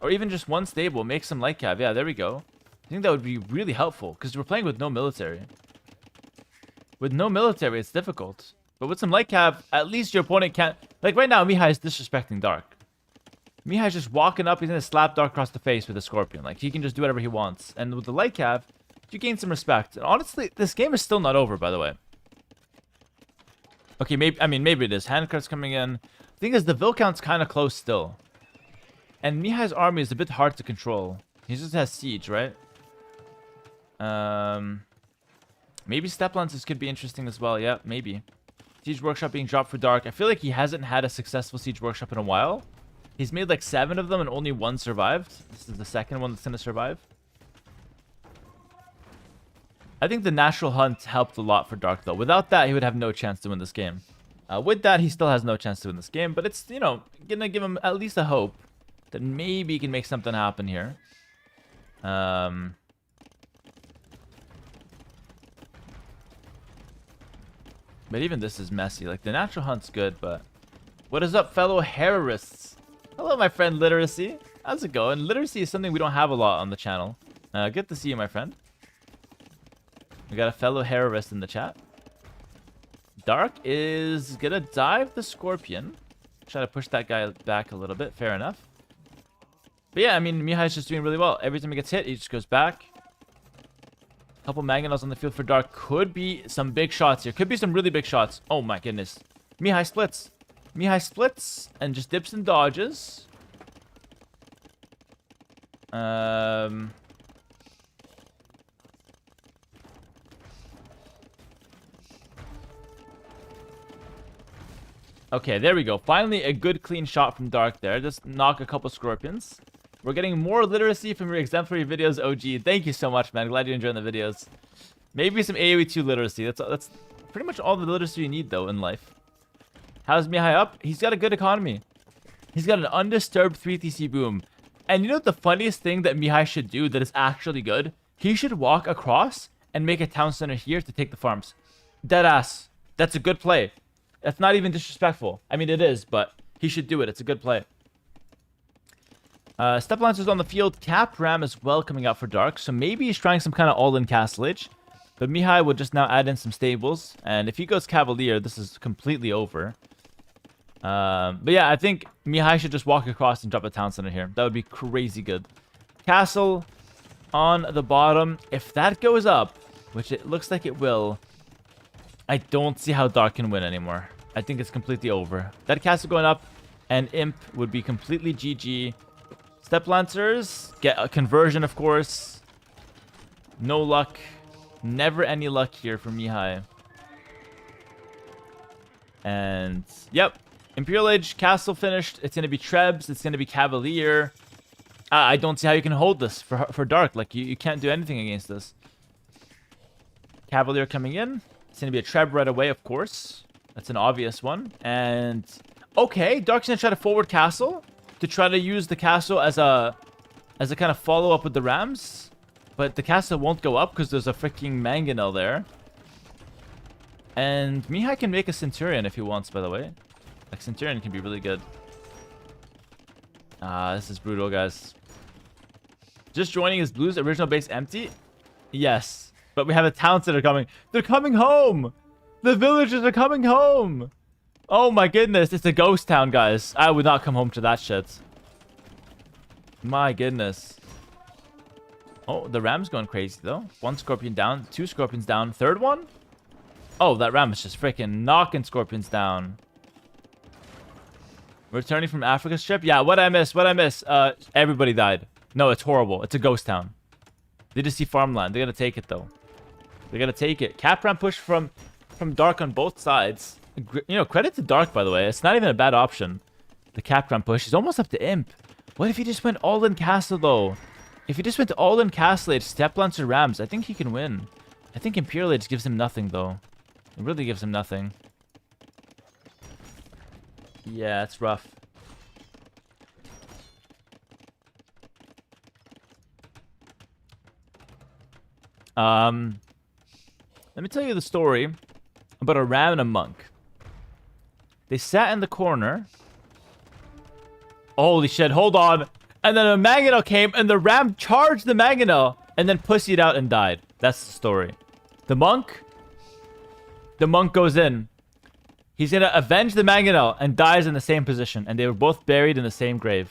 or even just 1 stable. Make some light cav. Yeah, there we go. I think that would be really helpful because we're playing with no military. With no military, it's difficult. But with some light cav, at least your opponent can't... Like, right now, Mihai is disrespecting Dark. Mihai's just walking up. He's going to slap Dark across the face with a scorpion. Like, he can just do whatever he wants. And with the light cav, you gain some respect. And honestly, this game is still not over, by the way. Okay, maybe... I mean, maybe it is. Handcrafts coming in. The thing is, the Vil count's kind of close still. And Mihai's army is a bit hard to control. He just has siege, right? Maybe step lances could be interesting as well. Yeah, maybe. Siege workshop being dropped for Dark. I feel like he hasn't had a successful siege workshop in a while. He's made like 7 of them and only 1 survived. This is the second one that's going to survive. I think the natural hunt helped a lot for Dark though. Without that, he would have no chance to win this game. With that, he still has no chance to win this game. But it's, you know, going to give him at least a hope that maybe he can make something happen here. But even this is messy. Like, the natural hunt's good, but... What is up, fellow Herarists? Hello, my friend Literacy. How's it going? Literacy is something we don't have a lot on the channel. Good to see you, my friend. We got a fellow Herarist in the chat. Dark is gonna dive the Scorpion. Try to push that guy back a little bit. Fair enough. But yeah, I mean, Mihai's just doing really well. Every time he gets hit, he just goes back. Couple Mangonels on the field for Dark. Could be some big shots here. Could be some really big shots. Oh my goodness. Mihai splits. Mihai splits and just dips and dodges. Okay, there we go. Finally, a good clean shot from Dark there. Just knock a couple Scorpions. We're getting more literacy from your exemplary videos, OG. Thank you so much, man. Glad you're enjoying the videos. Maybe some AoE 2 literacy. That's pretty much all the literacy you need, though, in life. How's Mihai up? He's got a good economy. He's got an undisturbed 3 TC boom. And you know the funniest thing that Mihai should do that is actually good? He should walk across and make a town center here to take the farms. Deadass. That's a good play. That's not even disrespectful. I mean, it is, but he should do it. It's a good play. Step Lancers on the field. Cap Ram as well coming out for Dark. So maybe he's trying some kind of all-in castlage. But Mihai will just now add in some stables. And if he goes Cavalier, this is completely over. But yeah, I think Mihai should just walk across and drop a town center here. That would be crazy good. Castle on the bottom. If that goes up, which it looks like it will, I don't see how Dark can win anymore. I think it's completely over. That castle going up and Imp would be completely GG. Step Lancers get a conversion, of course. No luck. Never any luck here for Mihai. And, yep. Imperial Age Castle finished. It's going to be Trebs. It's going to be Cavalier. I don't see how you can hold this for Dark. Like, you can't do anything against this. Cavalier coming in. It's going to be a Treb right away, of course. That's an obvious one. And, okay, Dark's going to try to forward castle to try to use the castle as a kind of follow-up with the Rams. But the castle won't go up because there's a freaking mangonel there. And Mihai can make a Centurion if he wants, by the way. Like, Centurion can be really good. This is brutal, guys. Just joining his Blues original base empty? Yes. But we have the towns that are coming. They're coming home! The villagers are coming home! Oh my goodness, it's a ghost town, guys. I would not come home to that shit. My goodness. Oh, the ram's going crazy, though. 1 scorpion down, 2 scorpions down. 3rd one? Oh, that ram is just freaking knocking scorpions down. Returning from Africa's trip? Yeah, what I miss? Everybody died. No, it's horrible. It's a ghost town. They just see farmland. They're gonna take it, though. They're gonna take it. Cap ram push from Dark on both sides. You know, credit to Dark, by the way. It's not even a bad option. The cap ram push is almost up to Imp. What if he just went all in castle, though? If he just went all in castle age, step lancer rams, I think he can win. I think Imperial Age gives him nothing, though. It really gives him nothing. Yeah, it's rough. Let me tell you the story about a ram and a monk. They sat in the corner. Holy shit, hold on. And then a mangonel came and the ram charged the mangonel and then pussied out and died. That's the story. The monk goes in. He's gonna avenge the mangonel and dies in the same position. And they were both buried in the same grave.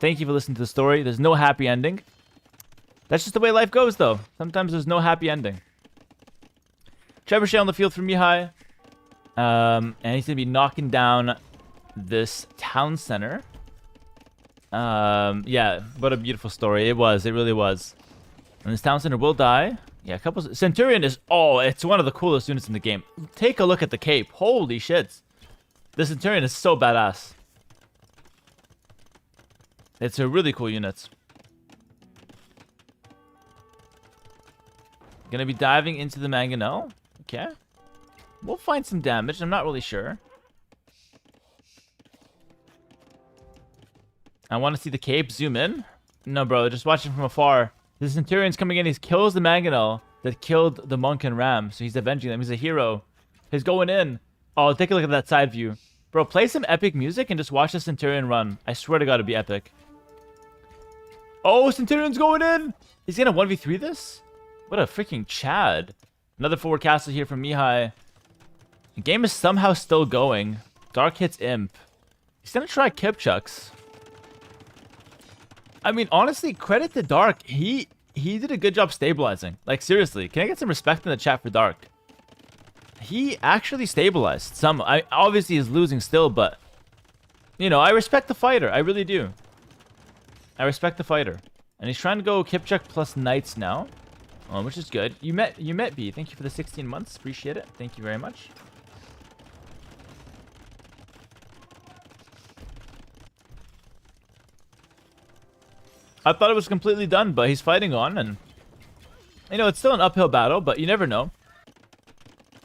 Thank you for listening to the story. There's no happy ending. That's just the way life goes, though. Sometimes there's no happy ending. Trebuchet on the field for Mihai. And he's gonna be knocking down this town center. Yeah, what a beautiful story. It really was. And this town center will die. Yeah, a couple... Centurion is... Oh, it's one of the coolest units in the game. Take a look at the cape. Holy shit. The Centurion is so badass. It's a really cool unit. Gonna be diving into the mangonel. Okay. We'll find some damage. I'm not really sure. I want to see the cape. Zoom in. No, bro. Just watching from afar. The Centurion's coming in. He kills the mangonel that killed the monk and ram. So he's avenging them. He's a hero. He's going in. Oh, take a look at that side view. Bro, play some epic music and just watch the Centurion run. I swear to God, it'd be epic. Oh, Centurion's going in. He's going to 1v3 this? What a freaking Chad. Another forward castle here from Mihai. The game is somehow still going. Dark hits Imp. He's going to try Kipchucks. I mean, honestly, credit to Dark. He did a good job stabilizing. Like, seriously. Can I get some respect in the chat for Dark? He actually stabilized. Obviously, he's losing still, but... You know, I respect the fighter. I really do. I respect the fighter. And he's trying to go Kipchuk plus Knights now. Which is good. You met B. Thank you for the 16 months. Appreciate it. Thank you very much. I thought it was completely done, but he's fighting on, and you know, it's still an uphill battle, but you never know.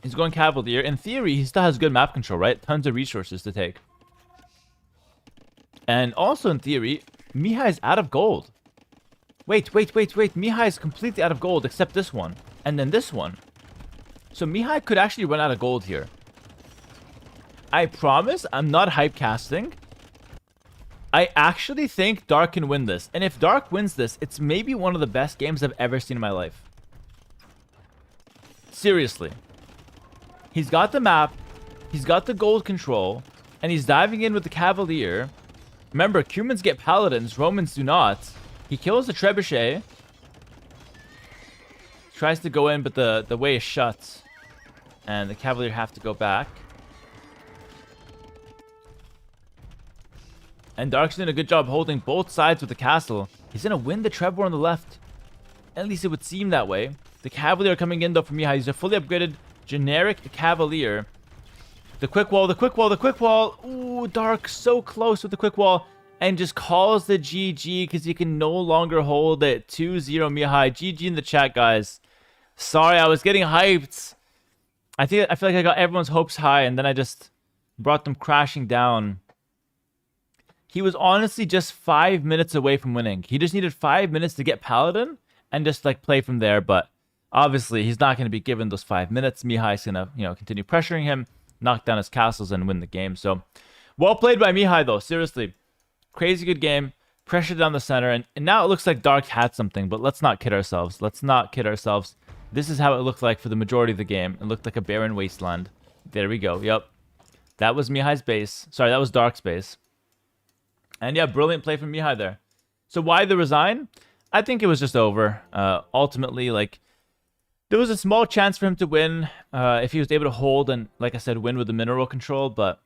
He's going Cavalier. In theory, he still has good map control, right? Tons of resources to take. And also in theory, Mihai's out of gold. Wait. Mihai is completely out of gold except this one. And then this one. So Mihai could actually run out of gold here. I promise I'm not hype casting. I actually think Dark can win this. And if Dark wins this, it's maybe one of the best games I've ever seen in my life. Seriously. He's got the map. He's got the gold control. And he's diving in with the Cavalier. Remember, Cumans get Paladins. Romans do not. He kills the Trebuchet. Tries to go in, but the way is shut. And the Cavalier have to go back. And Dark's doing a good job holding both sides with the castle. He's going to win the Trevor on the left. At least it would seem that way. The Cavalier coming in, though, from Mihai. He's a fully upgraded generic Cavalier. The quick wall, the quick wall, the quick wall. Ooh, Dark so close with the quick wall. And just calls the GG because he can no longer hold it. 2-0 Mihai. GG in the chat, guys. Sorry, I was getting hyped. I feel like I got everyone's hopes high, and then I just brought them crashing down. He was honestly just 5 minutes away from winning. He just needed 5 minutes to get Paladin and just like play from there. But obviously, he's not going to be given those 5 minutes. Mihai's going to, continue pressuring him, knock down his castles, and win the game. So, well played by Mihai, though. Seriously. Crazy good game. Pressure down the center. And now it looks like Dark had something, but let's not kid ourselves. Let's not kid ourselves. This is how it looked like for the majority of the game. It looked like a barren wasteland. There we go. Yep. That was Mihai's base. Sorry, that was Dark's base. And yeah, brilliant play from Mihai there. So why the resign? I think it was just over. Ultimately, like, there was a small chance for him to win if he was able to hold and, like I said, win with the mineral control. But,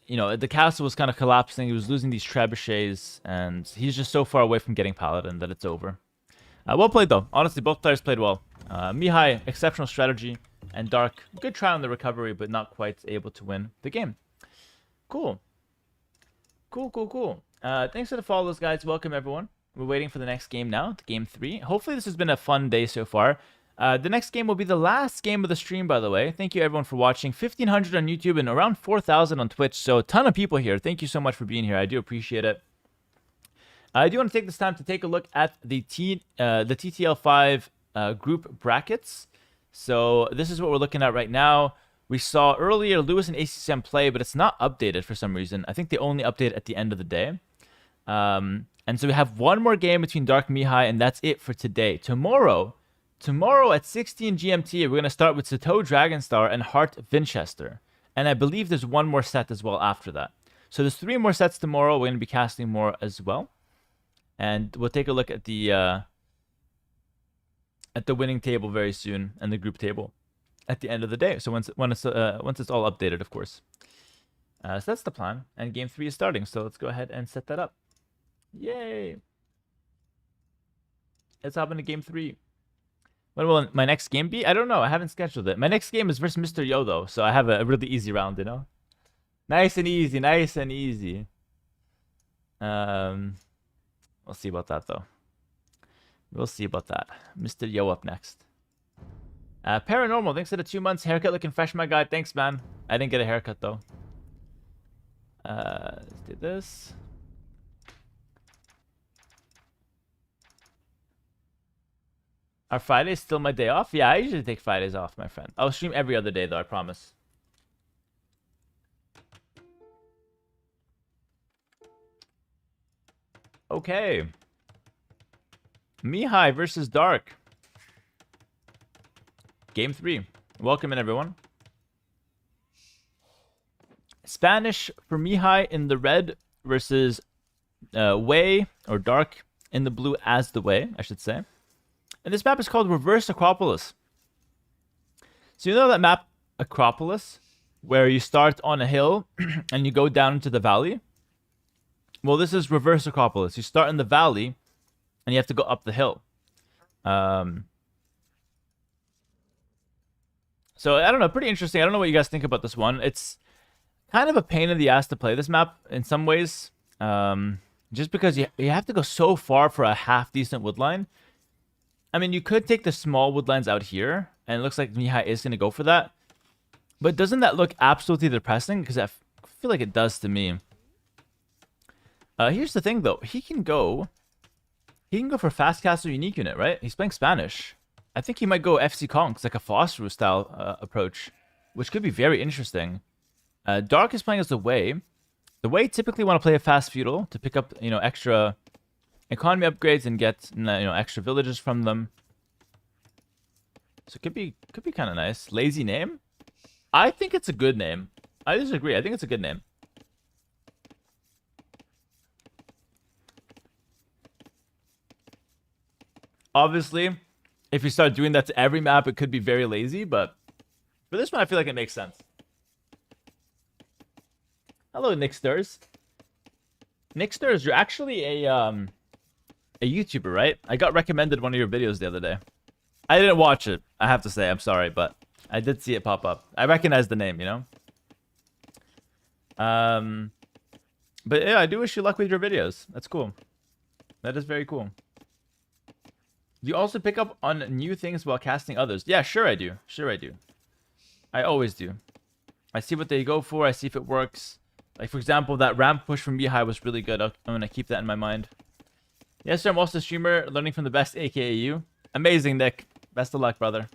the castle was kind of collapsing. He was losing these trebuchets. And he's just so far away from getting Paladin that it's over. Well played, though. Honestly, both players played well. Mihai, exceptional strategy. And Dark, good try on the recovery, but not quite able to win the game. Cool. Cool. Thanks for the follows, guys. Welcome, everyone. We're waiting for the next game now, game 3. Hopefully, this has been a fun day so far. The next game will be the last game of the stream, by the way. Thank you, everyone, for watching. 1,500 on YouTube and around 4,000 on Twitch. So, a ton of people here. Thank you so much for being here. I do appreciate it. I do want to take this time to take a look at the TTL5 group brackets. So, this is what we're looking at right now. We saw earlier Lewis and ACCM play, but it's not updated for some reason. I think they only update at the end of the day. And so we have one more game between Dark and Mihai, and that's it for today. Tomorrow at 16 GMT, we're going to start with Sato Dragonstar and Hart Vinchester. And I believe there's one more set as well after that. So there's 3 more sets tomorrow. We're going to be casting more as well. And we'll take a look at the winning table very soon and the group table at the end of the day. So once it's all updated, of course. So that's the plan. And game 3 is starting. So let's go ahead and set that up. Yay! Let's hop into game 3. When will my next game be? I don't know. I haven't scheduled it. My next game is versus Mr. Yo, though. So I have a really easy round, Nice and easy. We'll see about that, though. We'll see about that. Mr. Yo up next. Paranormal, thanks for the 2 months. Haircut looking fresh, my guy. Thanks, man. I didn't get a haircut, though. Let's do this. Are Fridays still my day off? Yeah, I usually take Fridays off, my friend. I'll stream every other day, though, I promise. Okay. Mihai versus Dark. Game 3. Welcome in, everyone. Spanish for Mihai in the red versus Way, or Dark in the blue as the Way, I should say. And this map is called Reverse Acropolis. So you know that map, Acropolis, where you start on a hill and you go down into the valley? Well, this is Reverse Acropolis. You start in the valley and you have to go up the hill. So, I don't know, pretty interesting. I don't know what you guys think about this one. It's kind of a pain in the ass to play this map in some ways. Just because you have to go so far for a half-decent woodline. I mean, you could take the small woodlines out here, and it looks like Mihai is going to go for that. But doesn't that look absolutely depressing? Because I feel like it does to me. Here's the thing, though. He can go for Fast Castle Unique Unit, right? He's playing Spanish. I think he might go FC Conks, like a Phosphorus style approach, which could be very interesting. Dark is playing as the Way. The Way typically want to play a fast feudal to pick up, extra economy upgrades and get, extra villages from them. So it could be kind of nice. Lazy name? I think it's a good name. I disagree. I think it's a good name. Obviously, if you start doing that to every map, it could be very lazy, but for this one, I feel like it makes sense. Hello, Nicksters. Nicksters, you're actually a YouTuber, right? I got recommended one of your videos the other day. I didn't watch it, I have to say. I'm sorry, but I did see it pop up. I recognize the name, But yeah, I do wish you luck with your videos. That's cool. That is very cool. Do you also pick up on new things while casting others? Yeah, sure I do. Sure I do. I always do. I see what they go for. I see if it works. Like, for example, that ramp push from Mihai was really good. I'm going to keep that in my mind. Yes, sir. I'm also a streamer, learning from the best, aka you. Amazing, Nick. Best of luck, brother.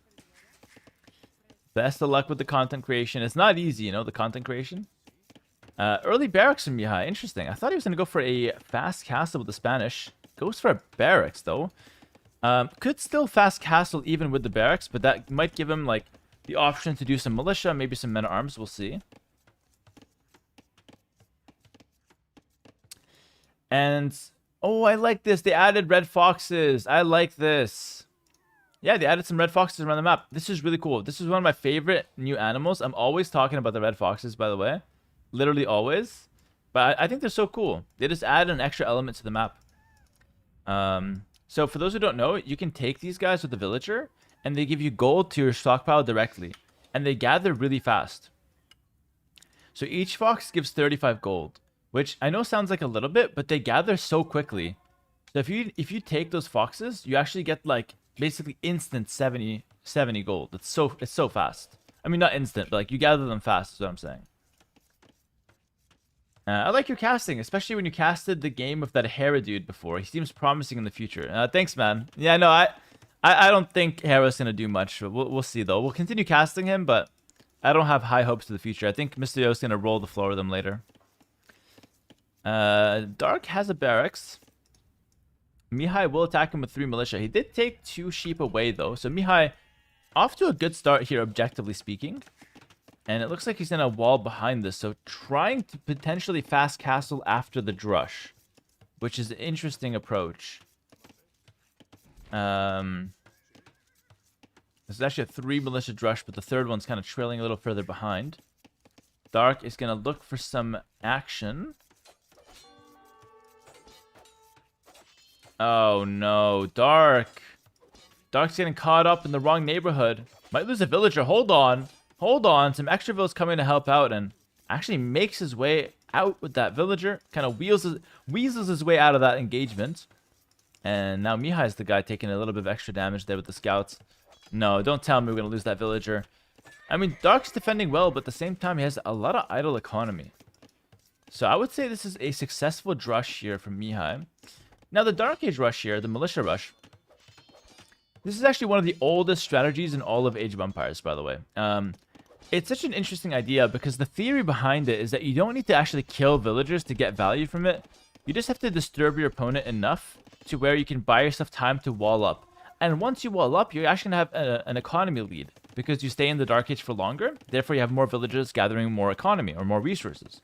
Best of luck with the content creation. It's not easy, you know, the content creation. Early barracks from Mihai. Interesting. I thought he was going to go for a fast castle with the Spanish. Goes for a barracks, though. Could still fast castle even with the barracks, but that might give him, like, the option to do some militia, maybe some men-at-arms. We'll see. And, oh, I like this. They added red foxes. I like this. Yeah, they added some red foxes around the map. This is really cool. This is one of my favorite new animals. I'm always talking about the red foxes, by the way. Literally always. But I think they're so cool. They just add an extra element to the map. So for those who don't know, you can take these guys with the villager, and they give you gold to your stockpile directly. And they gather really fast. So each fox gives 35 gold, which I know sounds like a little bit, but they gather so quickly. So if you take those foxes, you actually get like basically instant 70 gold. It's so fast. I mean, not instant, but like you gather them fast is what I'm saying. I like your casting, especially when you casted the game with that Hera dude before. He seems promising in the future. Thanks, man. Yeah, no, I don't think Hera's gonna do much. We'll see though. We'll continue casting him, but I don't have high hopes for the future. I think Mr. Yo's gonna roll the floor with him later. Dark has a barracks. Mihai will attack him with 3 militia. He did take 2 sheep away though, so Mihai off to a good start here, objectively speaking. And it looks like he's in a wall behind this, so trying to potentially fast castle after the drush, which is an interesting approach. There's actually a 3 militia drush, but the third one's kind of trailing a little further behind. Dark is going to look for some action. Oh no, Dark. Dark's getting caught up in the wrong neighborhood. Might lose a villager. Hold on. Hold on. Some extra villas coming to help out and actually makes his way out with that villager. Kind of weasels his way out of that engagement. And now Mihai's the guy taking a little bit of extra damage there with the scouts. No, don't tell me we're going to lose that villager. I mean, Dark's defending well, but at the same time, he has a lot of idle economy. So I would say this is a successful drush here from Mihai. Now, the Dark Age rush here, the militia rush, this is actually one of the oldest strategies in all of Age of Empires, by the way. It's such an interesting idea because the theory behind it is that you don't need to actually kill villagers to get value from it. You just have to disturb your opponent enough to where you can buy yourself time to wall up. And once you wall up, you're actually going to have an economy lead because you stay in the Dark Age for longer. Therefore, you have more villagers gathering more economy or more resources.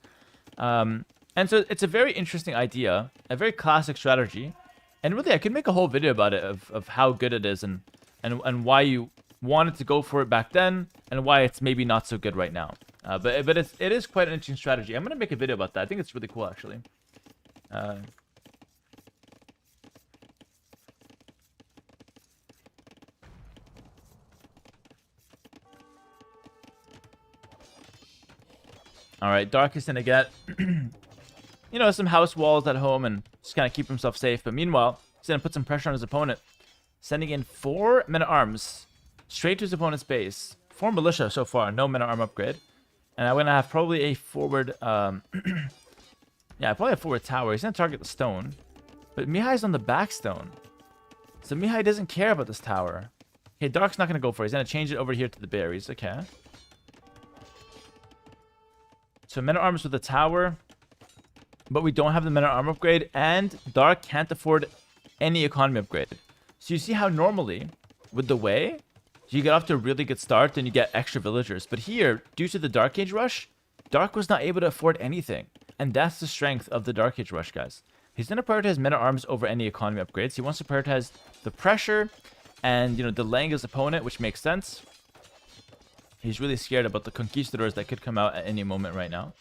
And so it's a very interesting idea, a very classic strategy. And really, I could make a whole video about it of how good it is and why you wanted to go for it back then and why it's maybe not so good right now. But it is quite an interesting strategy. I'm going to make a video about that. I think it's really cool, actually. All right, Dark is going to get, you know, some house walls at home and just kind of keep himself safe. But meanwhile, he's going to put some pressure on his opponent, sending in 4 men-at-arms straight to his opponent's base. 4 militia so far, no men-at-arm upgrade. And I'm going to have probably a forward, yeah, probably a forward tower. He's going to target the stone. But Mihai's on the back stone. So Mihai doesn't care about this tower. Okay, Dark's not going to go for it. He's going to change it over here to the berries. Okay. So men-at-arms with the tower. But we don't have the men-at-arm upgrade. And Dark can't afford any economy upgrade. So you see how normally, with the way, you get off to a really good start and you get extra villagers. But here, due to the Dark Age rush, Dark was not able to afford anything. And that's the strength of the Dark Age rush, guys. He's going to prioritize men-at-arms over any economy upgrades. He wants to prioritize the pressure and, you know, delaying his opponent, which makes sense. He's really scared about the conquistadors that could come out at any moment right now.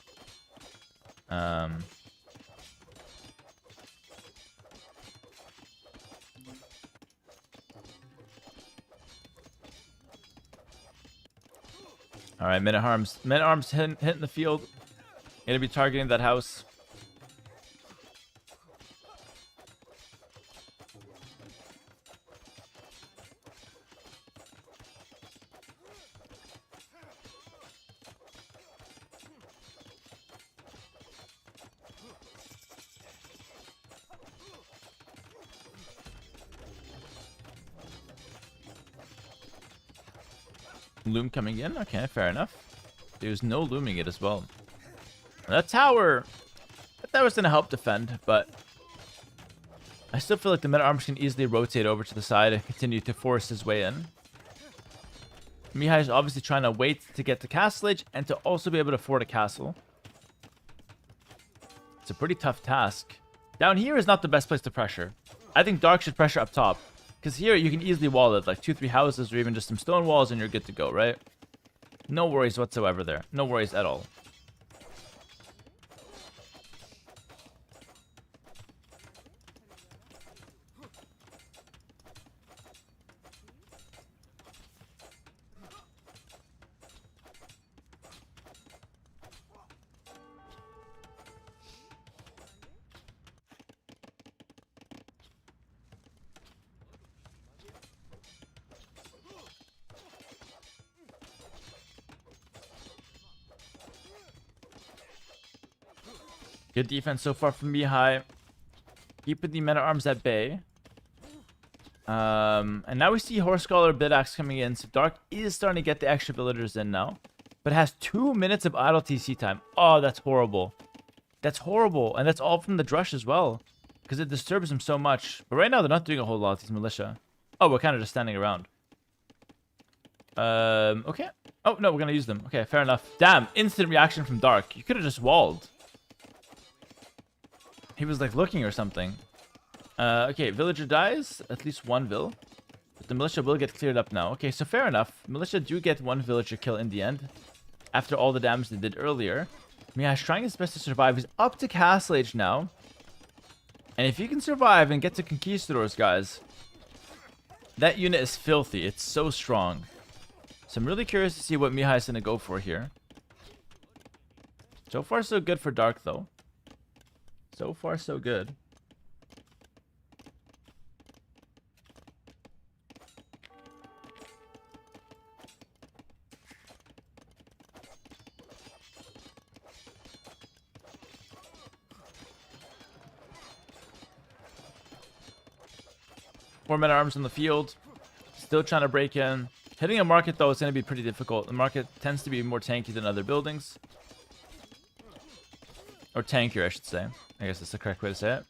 All right, men-at-arms hitting the field. Gonna be targeting that house. Loom coming in? Okay, fair enough. There's no looming it as well. That tower was gonna help defend, but I still feel like the men-at-arms can easily rotate over to the side and continue to force his way in. Mihai is obviously trying to wait to get the castle age and to also be able to fort a castle. It's a pretty tough task. Down here is not the best place to pressure. I think Dark should pressure up top. Because here you can easily wall it, like 2-3 houses or even just some stone walls and you're good to go, right? No worries whatsoever there. No worries at all. Good defense so far from Mihai. Keeping the men-at-arms at bay. And now we see Horse Scholar Bidax coming in. So Dark is starting to get the extra villagers in now. But it has 2 minutes of idle TC time. Oh, that's horrible. That's horrible. And that's all from the Drush as well. Because it disturbs him so much. But right now they're not doing a whole lot, these militia. Oh, we're kind of just standing around. Okay. Oh, no, we're going to use them. Okay, fair enough. Damn, instant reaction from Dark. You could have just walled. He was like looking or something. Okay, villager dies. At least 1 vill. But the militia will get cleared up now. Okay, so fair enough. Militia do get 1 villager kill in the end. After all the damage they did earlier. Mihai's trying his best to survive. He's up to castle age now. And if you can survive and get to conquistadors, guys. That unit is filthy. It's so strong. So I'm really curious to see what Mihai's going to go for here. So far so good for Dark though. So far, so good. Four men-at-arms on the field. Still trying to break in. Hitting a market, though, is going to be pretty difficult. The market tends to be more tanky than other buildings. Or tankier, I should say. I guess that's the correct way to say it.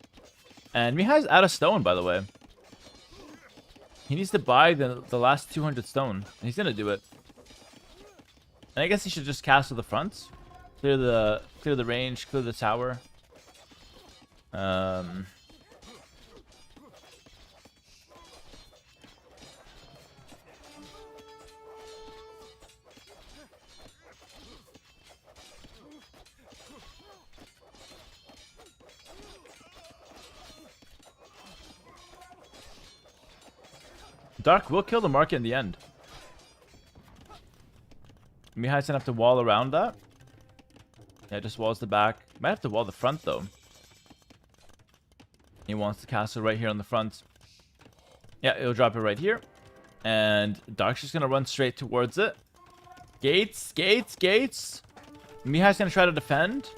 And Mihai's out of stone, by the way. He needs to buy the last 200 stone. And he's going to do it. And I guess he should just castle the front. Clear the range, clear the tower. Dark will kill the market in the end. Mihai's gonna have to wall around that. Yeah, just walls the back. Might have to wall the front, though. He wants the castle right here on the front. Yeah, he'll drop it right here. And Dark's just gonna run straight towards it. Gates, gates, gates. Mihai's gonna try to defend.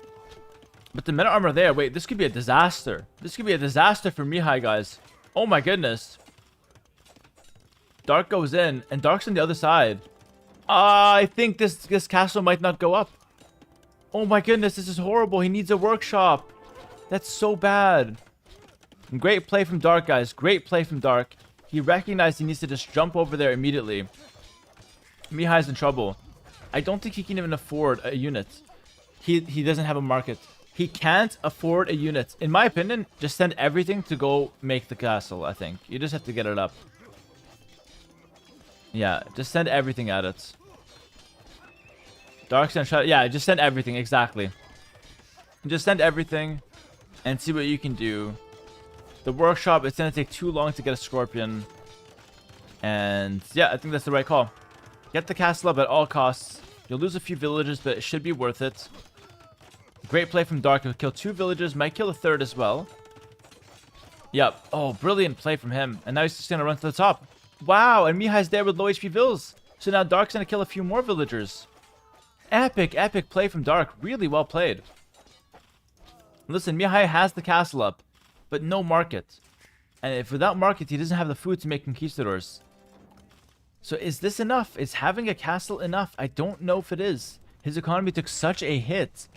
But the men at armor there. Wait, this could be a disaster. This could be a disaster for Mihai, guys. Oh my goodness. Dark goes in, and Dark's on the other side. I think this castle might not go up. Oh my goodness, this is horrible. He needs a workshop. That's so bad. Great play from Dark, guys. Great play from Dark. He recognized he needs to just jump over there immediately. Mihai's in trouble. I don't think he can even afford a unit. He doesn't have a market. He can't afford a unit. In my opinion, just send everything to go make the castle, I think. You just have to get it up. Yeah, just send everything at it. Dark's gonna try. Yeah, just send everything, exactly. Just send everything and see what you can do. The workshop, it's gonna take too long to get a scorpion. And yeah, I think that's the right call. Get the castle up at all costs. You'll lose a few villages, but it should be worth it. Great play from Dark. He'll kill 2 villagers. Might kill a 3rd as well. Yep. Oh, brilliant play from him. And now he's just going to run to the top. Wow. And Mihai's there with low HP vills. So now Dark's going to kill a few more villagers. Epic, epic play from Dark. Really well played. Listen, Mihai has the castle up, but no market. And if without market, he doesn't have the food to make conquistadors. So is this enough? Is having a castle enough? I don't know if it is. His economy took such a hit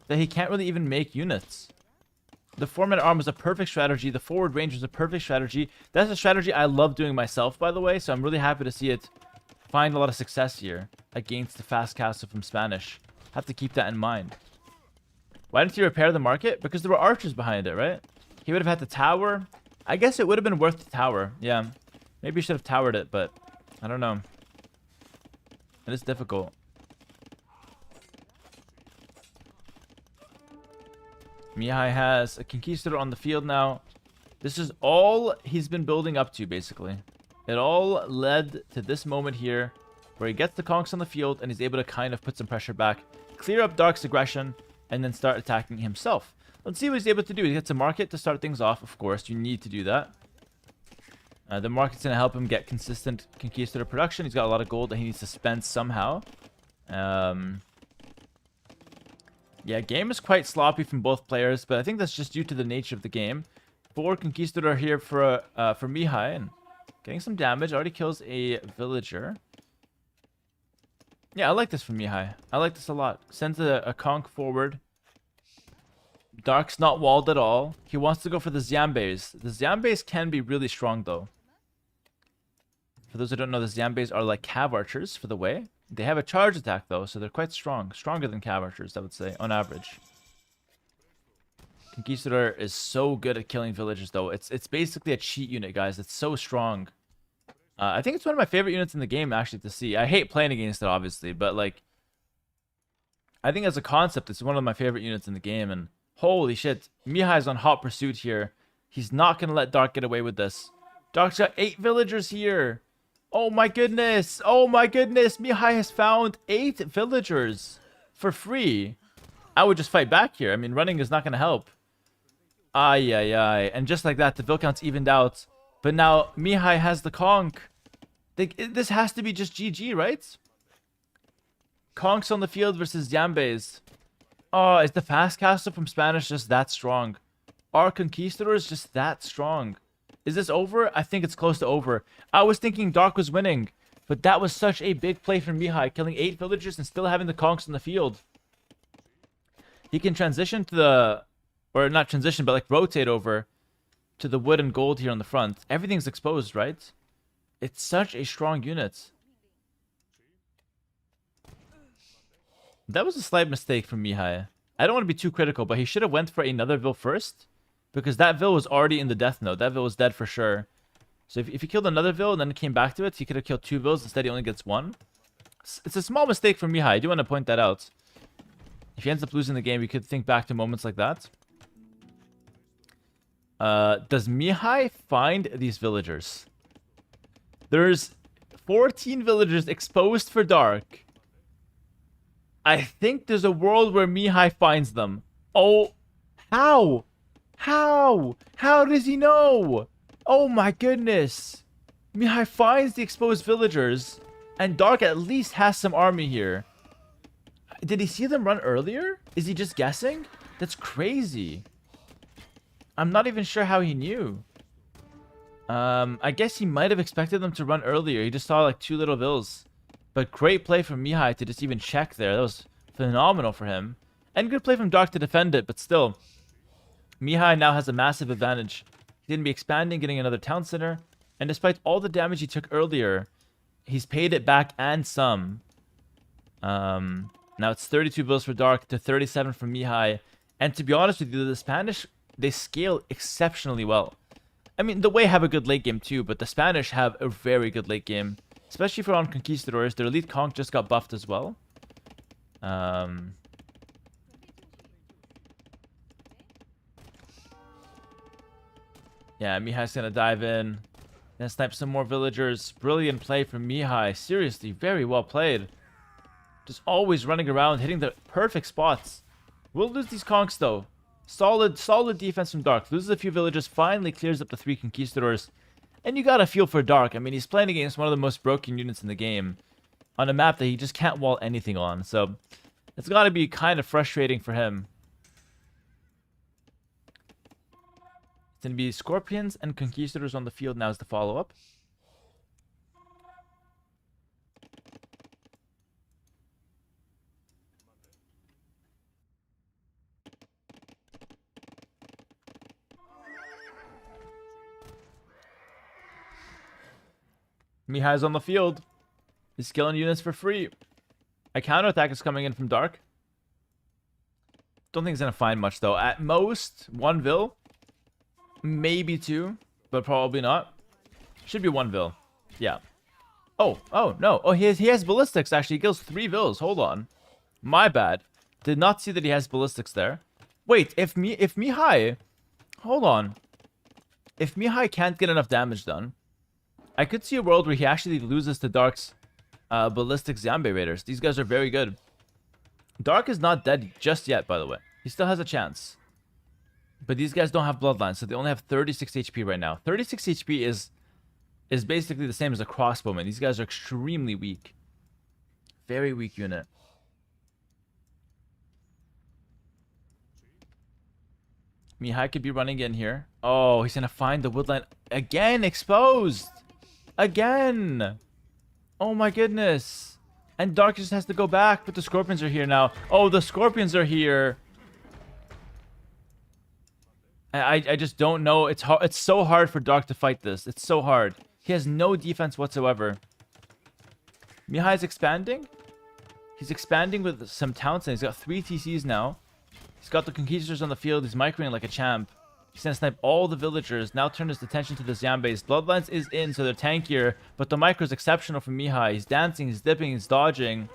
that he can't really even make units. The 4-man arm was a perfect strategy. The forward range was a perfect strategy. That's a strategy I love doing myself, by the way. So I'm really happy to see it find a lot of success here against the fast castle from Spanish. Have to keep that in mind. Why didn't he repair the market? Because there were archers behind it, right? He would have had the tower. I guess it would have been worth the tower. Yeah. Maybe he should have towered it, but I don't know. It is difficult. Mihai has a conquistador on the field now. This is all he's been building up to, basically. It all led to this moment here where he gets the conks on the field and he's able to kind of put some pressure back, clear up Dark's aggression, and then start attacking himself. Let's see what he's able to do. He gets a market to start things off, of course. You need to do that. The market's going to help him get consistent conquistador production. He's got a lot of gold that he needs to spend somehow. Yeah, game is quite sloppy from both players, but I think that's just due to the nature of the game. 4 conquistador here for Mihai, and getting some damage. Already kills a villager. Yeah, I like this from Mihai. I like this a lot. Sends a conk forward. Dark's not walled at all. He wants to go for the Xiambes. The Xiambes can be really strong, though. For those who don't know, the Xiambes are like cav archers for the way. They have a charge attack, though, so they're quite strong. Stronger than cav archers, I would say, on average. Conquistador is so good at killing villagers, though. It's basically a cheat unit, guys. It's so strong. I think it's one of my favorite units in the game, actually, to see. I hate playing against it, obviously, but, like, I think as a concept, it's one of my favorite units in the game, and holy shit, Mihai's on hot pursuit here. He's not going to let Dark get away with this. Dark's got 8 villagers here. Oh my goodness. Oh my goodness. Mihai has found 8 villagers for free. I would just fight back here. I mean, running is not going to help. Ay, ay, ay. And just like that, the vill count's evened out. But now Mihai has the conk. This has to be just GG, right? Conks on the field versus Xiambes. Oh, is the fast castle from Spanish just that strong? Are conquistadors just that strong? Is this over? I think it's close to over. I was thinking Dark was winning, but that was such a big play from Mihai, killing 8 villagers and still having the conks on the field. He can transition to the, or not transition, but like rotate over to the wood and gold here on the front. Everything's exposed, right? It's such a strong unit. That was a slight mistake from Mihai. I don't want to be too critical, but he should have went for another vill first. Because that vill was already in the death note. That vill was dead for sure. So if he killed another vill and then came back to it, he could have killed 2 vills. Instead, he only gets 1. It's a small mistake from Mihai. I do want to point that out. If he ends up losing the game, we could think back to moments like that. Does Mihai find these villagers? There's 14 villagers exposed for Dark. I think there's a world where Mihai finds them. Oh, how? How? How does he know? Oh my goodness. Mihai finds the exposed villagers. And Dark at least has some army here. Did he see them run earlier? Is he just guessing? That's crazy. I'm not even sure how he knew. I guess he might have expected them to run earlier. He just saw like 2 little vills. But great play from Mihai to just even check there. That was phenomenal for him. And good play from Dark to defend it, but still. Mihai now has a massive advantage. He's going to be expanding, getting another town center. And despite all the damage he took earlier, he's paid it back and some. Now it's 32 bills for Dark to 37 from Mihai. And to be honest with you, the Spanish, they scale exceptionally well. I mean, the Wei have a good late game too, but the Spanish have a very good late game. Especially for on Conquistadors. Their elite conk just got buffed as well. Yeah, Mihai's gonna dive in. Then snipe some more villagers. Brilliant play from Mihai. Seriously, very well played. Just always running around, hitting the perfect spots. We'll lose these conks, though. Solid defense from Dark. Loses a few villagers, finally clears up the 3 conquistadors. And you gotta feel for Dark. I mean, he's playing against one of the most broken units in the game on a map that he just can't wall anything on. So, it's gotta be kind of frustrating for him. It's gonna be Scorpions and Conquistadors on the field now as the follow-up. Mihai's on the field. He's killing units for free. A counterattack is coming in from Dark. Don't think he's going to find much, though. At most, 1 Vil. Maybe 2, but probably not. Should be 1 Vil. Yeah. Oh, no. Oh, he has ballistics, actually. He kills 3 Vils. Hold on. My bad. Did not see that he has ballistics there. Wait, if Mihai... Hold on. If Mihai can't get enough damage done, I could see a world where he actually loses to Dark's ballistic Zombie Raiders. These guys are very good. Dark is not dead just yet, by the way. He still has a chance. But these guys don't have bloodlines, so they only have 36 HP right now. 36 HP is basically the same as a crossbowman. These guys are extremely weak. Very weak unit. Mihai could be running in here. Oh, he's going to find the woodline. Again, exposed. Again. Oh my goodness. And Dark just has to go back, but the Scorpions are here now. Oh, the Scorpions are here. I just don't know. It's hard. It's so hard for Dark to fight this. It's so hard. He has no defense whatsoever. Mihai's expanding. He's expanding with some towns, and he's got 3 TCs now. He's got the Conquistadors on the field. He's microing like a champ. He's gonna snipe all the villagers. Now turn his attention to the Zambes. Bloodlines is in, so they're tankier. But the micro is exceptional from Mihai. He's dancing, he's dipping, he's dodging.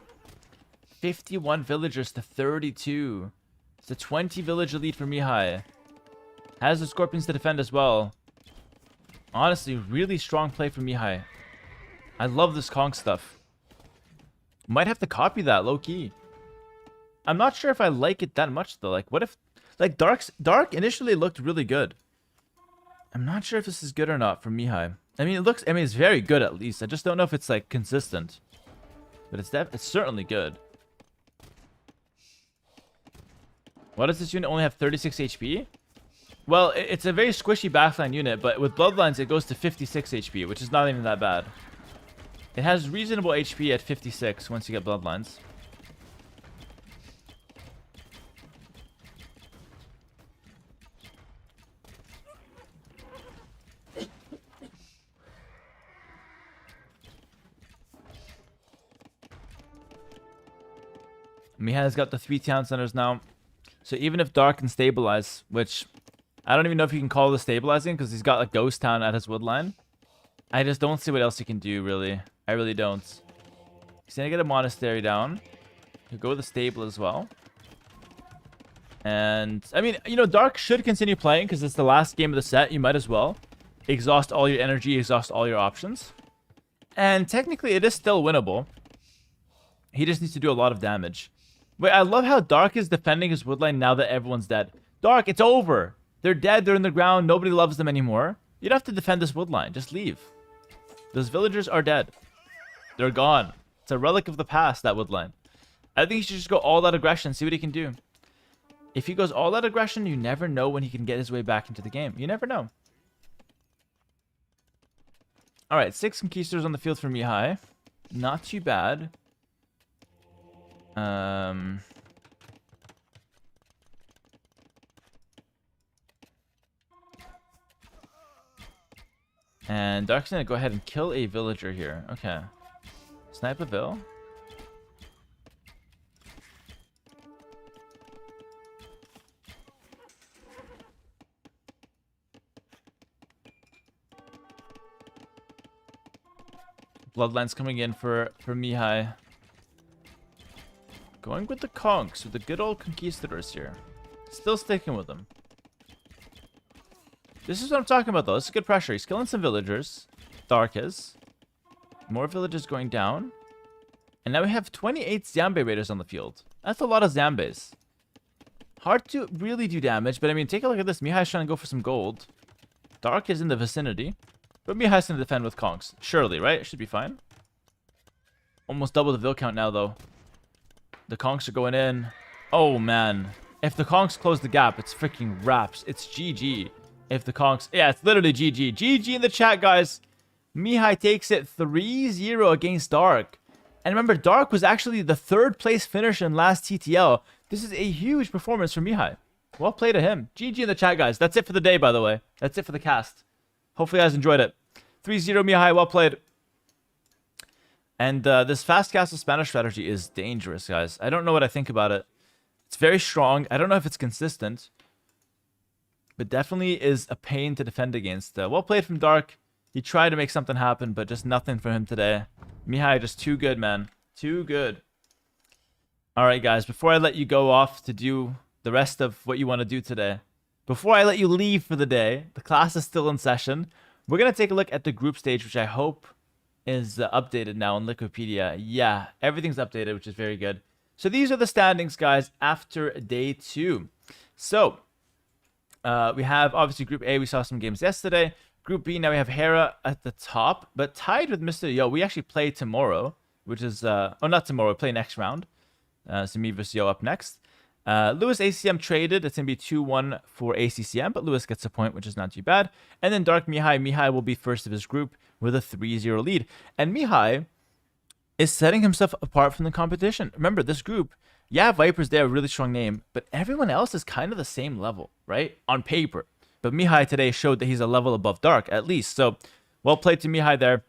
51 villagers to 32. It's a 20 villager lead for Mihai. Has the Scorpions to defend as well. Honestly, really strong play from Mihai. I love this Kong stuff. Might have to copy that, low-key. I'm not sure if I like it that much, though. Like, what if... Like, Dark initially looked really good. I'm not sure if this is good or not for Mihai. I mean, it's very good at least. I just don't know if it's, like, consistent. But it's certainly good. Why does this unit only have 36 HP? Well, it's a very squishy backline unit, but with Bloodlines, it goes to 56 HP, which is not even that bad. It has reasonable HP at 56 once you get Bloodlines. Mihai's got the 3 town centers now. So even if Dark can stabilize, which I don't even know if you can call this stabilizing because he's got a ghost town at his woodline. I just don't see what else he can do, really. I really don't. He's going to get a monastery down. He'll go with the stable as well. And, I mean, you know, Dark should continue playing because it's the last game of the set. You might as well exhaust all your energy, exhaust all your options. And technically, it is still winnable. He just needs to do a lot of damage. Wait, I love how Dark is defending his woodline now that everyone's dead. Dark, it's over. They're dead. They're in the ground. Nobody loves them anymore. You don't have to defend this woodline. Just leave. Those villagers are dead. They're gone. It's a relic of the past, that woodline. I think he should just go all out aggression, see what he can do. If he goes all out aggression, you never know when he can get his way back into the game. You never know. Alright, 6 Conquistadors on the field for Mihai. Not too bad. And Dark's gonna go ahead and kill a villager here. Okay. Snipe a Vil. Bloodlines coming in for Mihai. Going with the conks, with the good old conquistadors here. Still sticking with them. This is what I'm talking about, though. This is good pressure. He's killing some villagers. Dark is. More villagers going down. And now we have 28 Zambe Raiders on the field. That's a lot of Zambes. Hard to really do damage, but I mean, take a look at this. Mihai's trying to go for some gold. Dark is in the vicinity, but Mihai's going to defend with conks. Surely, right? It should be fine. Almost double the vill count now, though. The conks are going in. Oh, man. If the conks close the gap, it's freaking wraps. It's GG. If the conks... Yeah, it's literally GG. GG in the chat, guys. Mihai takes it 3-0 against Dark. And remember, Dark was actually the 3rd place finisher in last TTL. This is a huge performance from Mihai. Well played to him. GG in the chat, guys. That's it for the day, by the way. That's it for the cast. Hopefully you guys enjoyed it. 3-0 Mihai. Well played. And this fast castle Spanish strategy is dangerous, guys. I don't know what I think about it. It's very strong. I don't know if it's consistent. But definitely is a pain to defend against. Well played from Dark. He tried to make something happen, but just nothing for him today. Mihai just too good, man. Too good. Alright, guys. Before I let you go off to do the rest of what you want to do today, before I let you leave for the day, the class is still in session. We're going to take a look at the group stage, which I hope is updated now on Wikipedia. Yeah, everything's updated, which is very good. So these are the standings, guys, after day 2. So we have, obviously, Group A. We saw some games yesterday. Group B, now we have Hera at the top, but tied with Mr. Yo. We actually play tomorrow, which is... oh, not tomorrow. We play next round. So me versus Yo up next. Lewis ACM traded. It's going to be 2-1 for ACCM, but Lewis gets a point, which is not too bad. And then Dark Mihai. Mihai will be first of his group with a 3-0 lead. And Mihai is setting himself apart from the competition. Remember, this group, yeah, Viper's there, a really strong name, but everyone else is kind of the same level, right? On paper. But Mihai today showed that he's a level above Dark, at least. So, well played to Mihai there.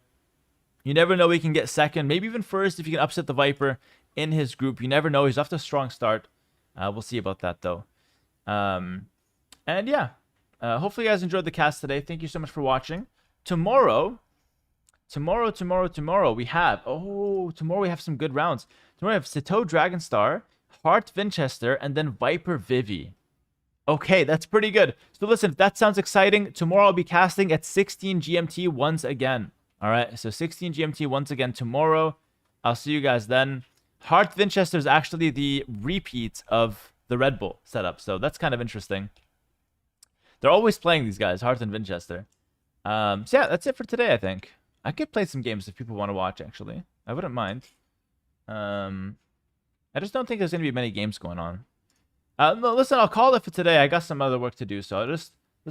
You never know, he can get second, maybe even first if you can upset the Viper in his group. You never know. He's off to a strong start. We'll see about that, though. And yeah, hopefully you guys enjoyed the cast today. Thank you so much for watching. Tomorrow, we have... Oh, tomorrow we have some good rounds. Tomorrow we have Sito Dragonstar, Hart Vinchester, and then Viper Vivi. Okay, that's pretty good. So listen, if that sounds exciting, tomorrow I'll be casting at 16 GMT once again. All right, so 16 GMT once again tomorrow. I'll see you guys then. Hart Vinchester is actually the repeat of the Red Bull setup, so that's kind of interesting. They're always playing these guys, Hart and Vinchester. So yeah, that's it for today, I think. I could play some games if people want to watch, actually. I wouldn't mind. I just don't think there's going to be many games going on. No, listen, I'll call it for today. I got some other work to do, so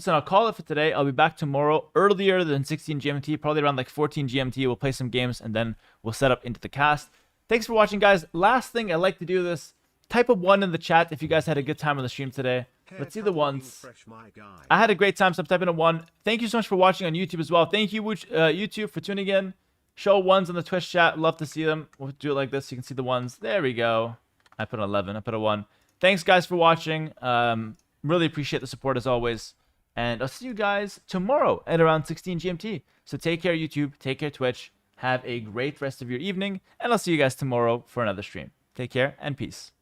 I'll call it for today. I'll be back tomorrow earlier than 16 GMT, probably around like 14 GMT. We'll play some games, and then we'll set up into the cast. Thanks for watching, guys. Last thing, I like to do this. Type a 1 in the chat if you guys had a good time on the stream today. Let's see the ones. I had a great time, so I'm typing a 1. Thank you so much for watching on YouTube as well. Thank you, YouTube, for tuning in. Show 1s on the Twitch chat. Love to see them. We'll do it like this so you can see the 1s. There we go. I put an 11. I put a 1. Thanks, guys, for watching. Really appreciate the support as always. And I'll see you guys tomorrow at around 16 GMT. So take care, YouTube. Take care, Twitch. Have a great rest of your evening. And I'll see you guys tomorrow for another stream. Take care and peace.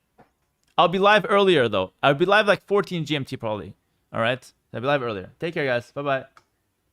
I'll be live earlier, though. I'll be live like 14 GMT probably. All right? I'll be live earlier. Take care, guys. Bye-bye.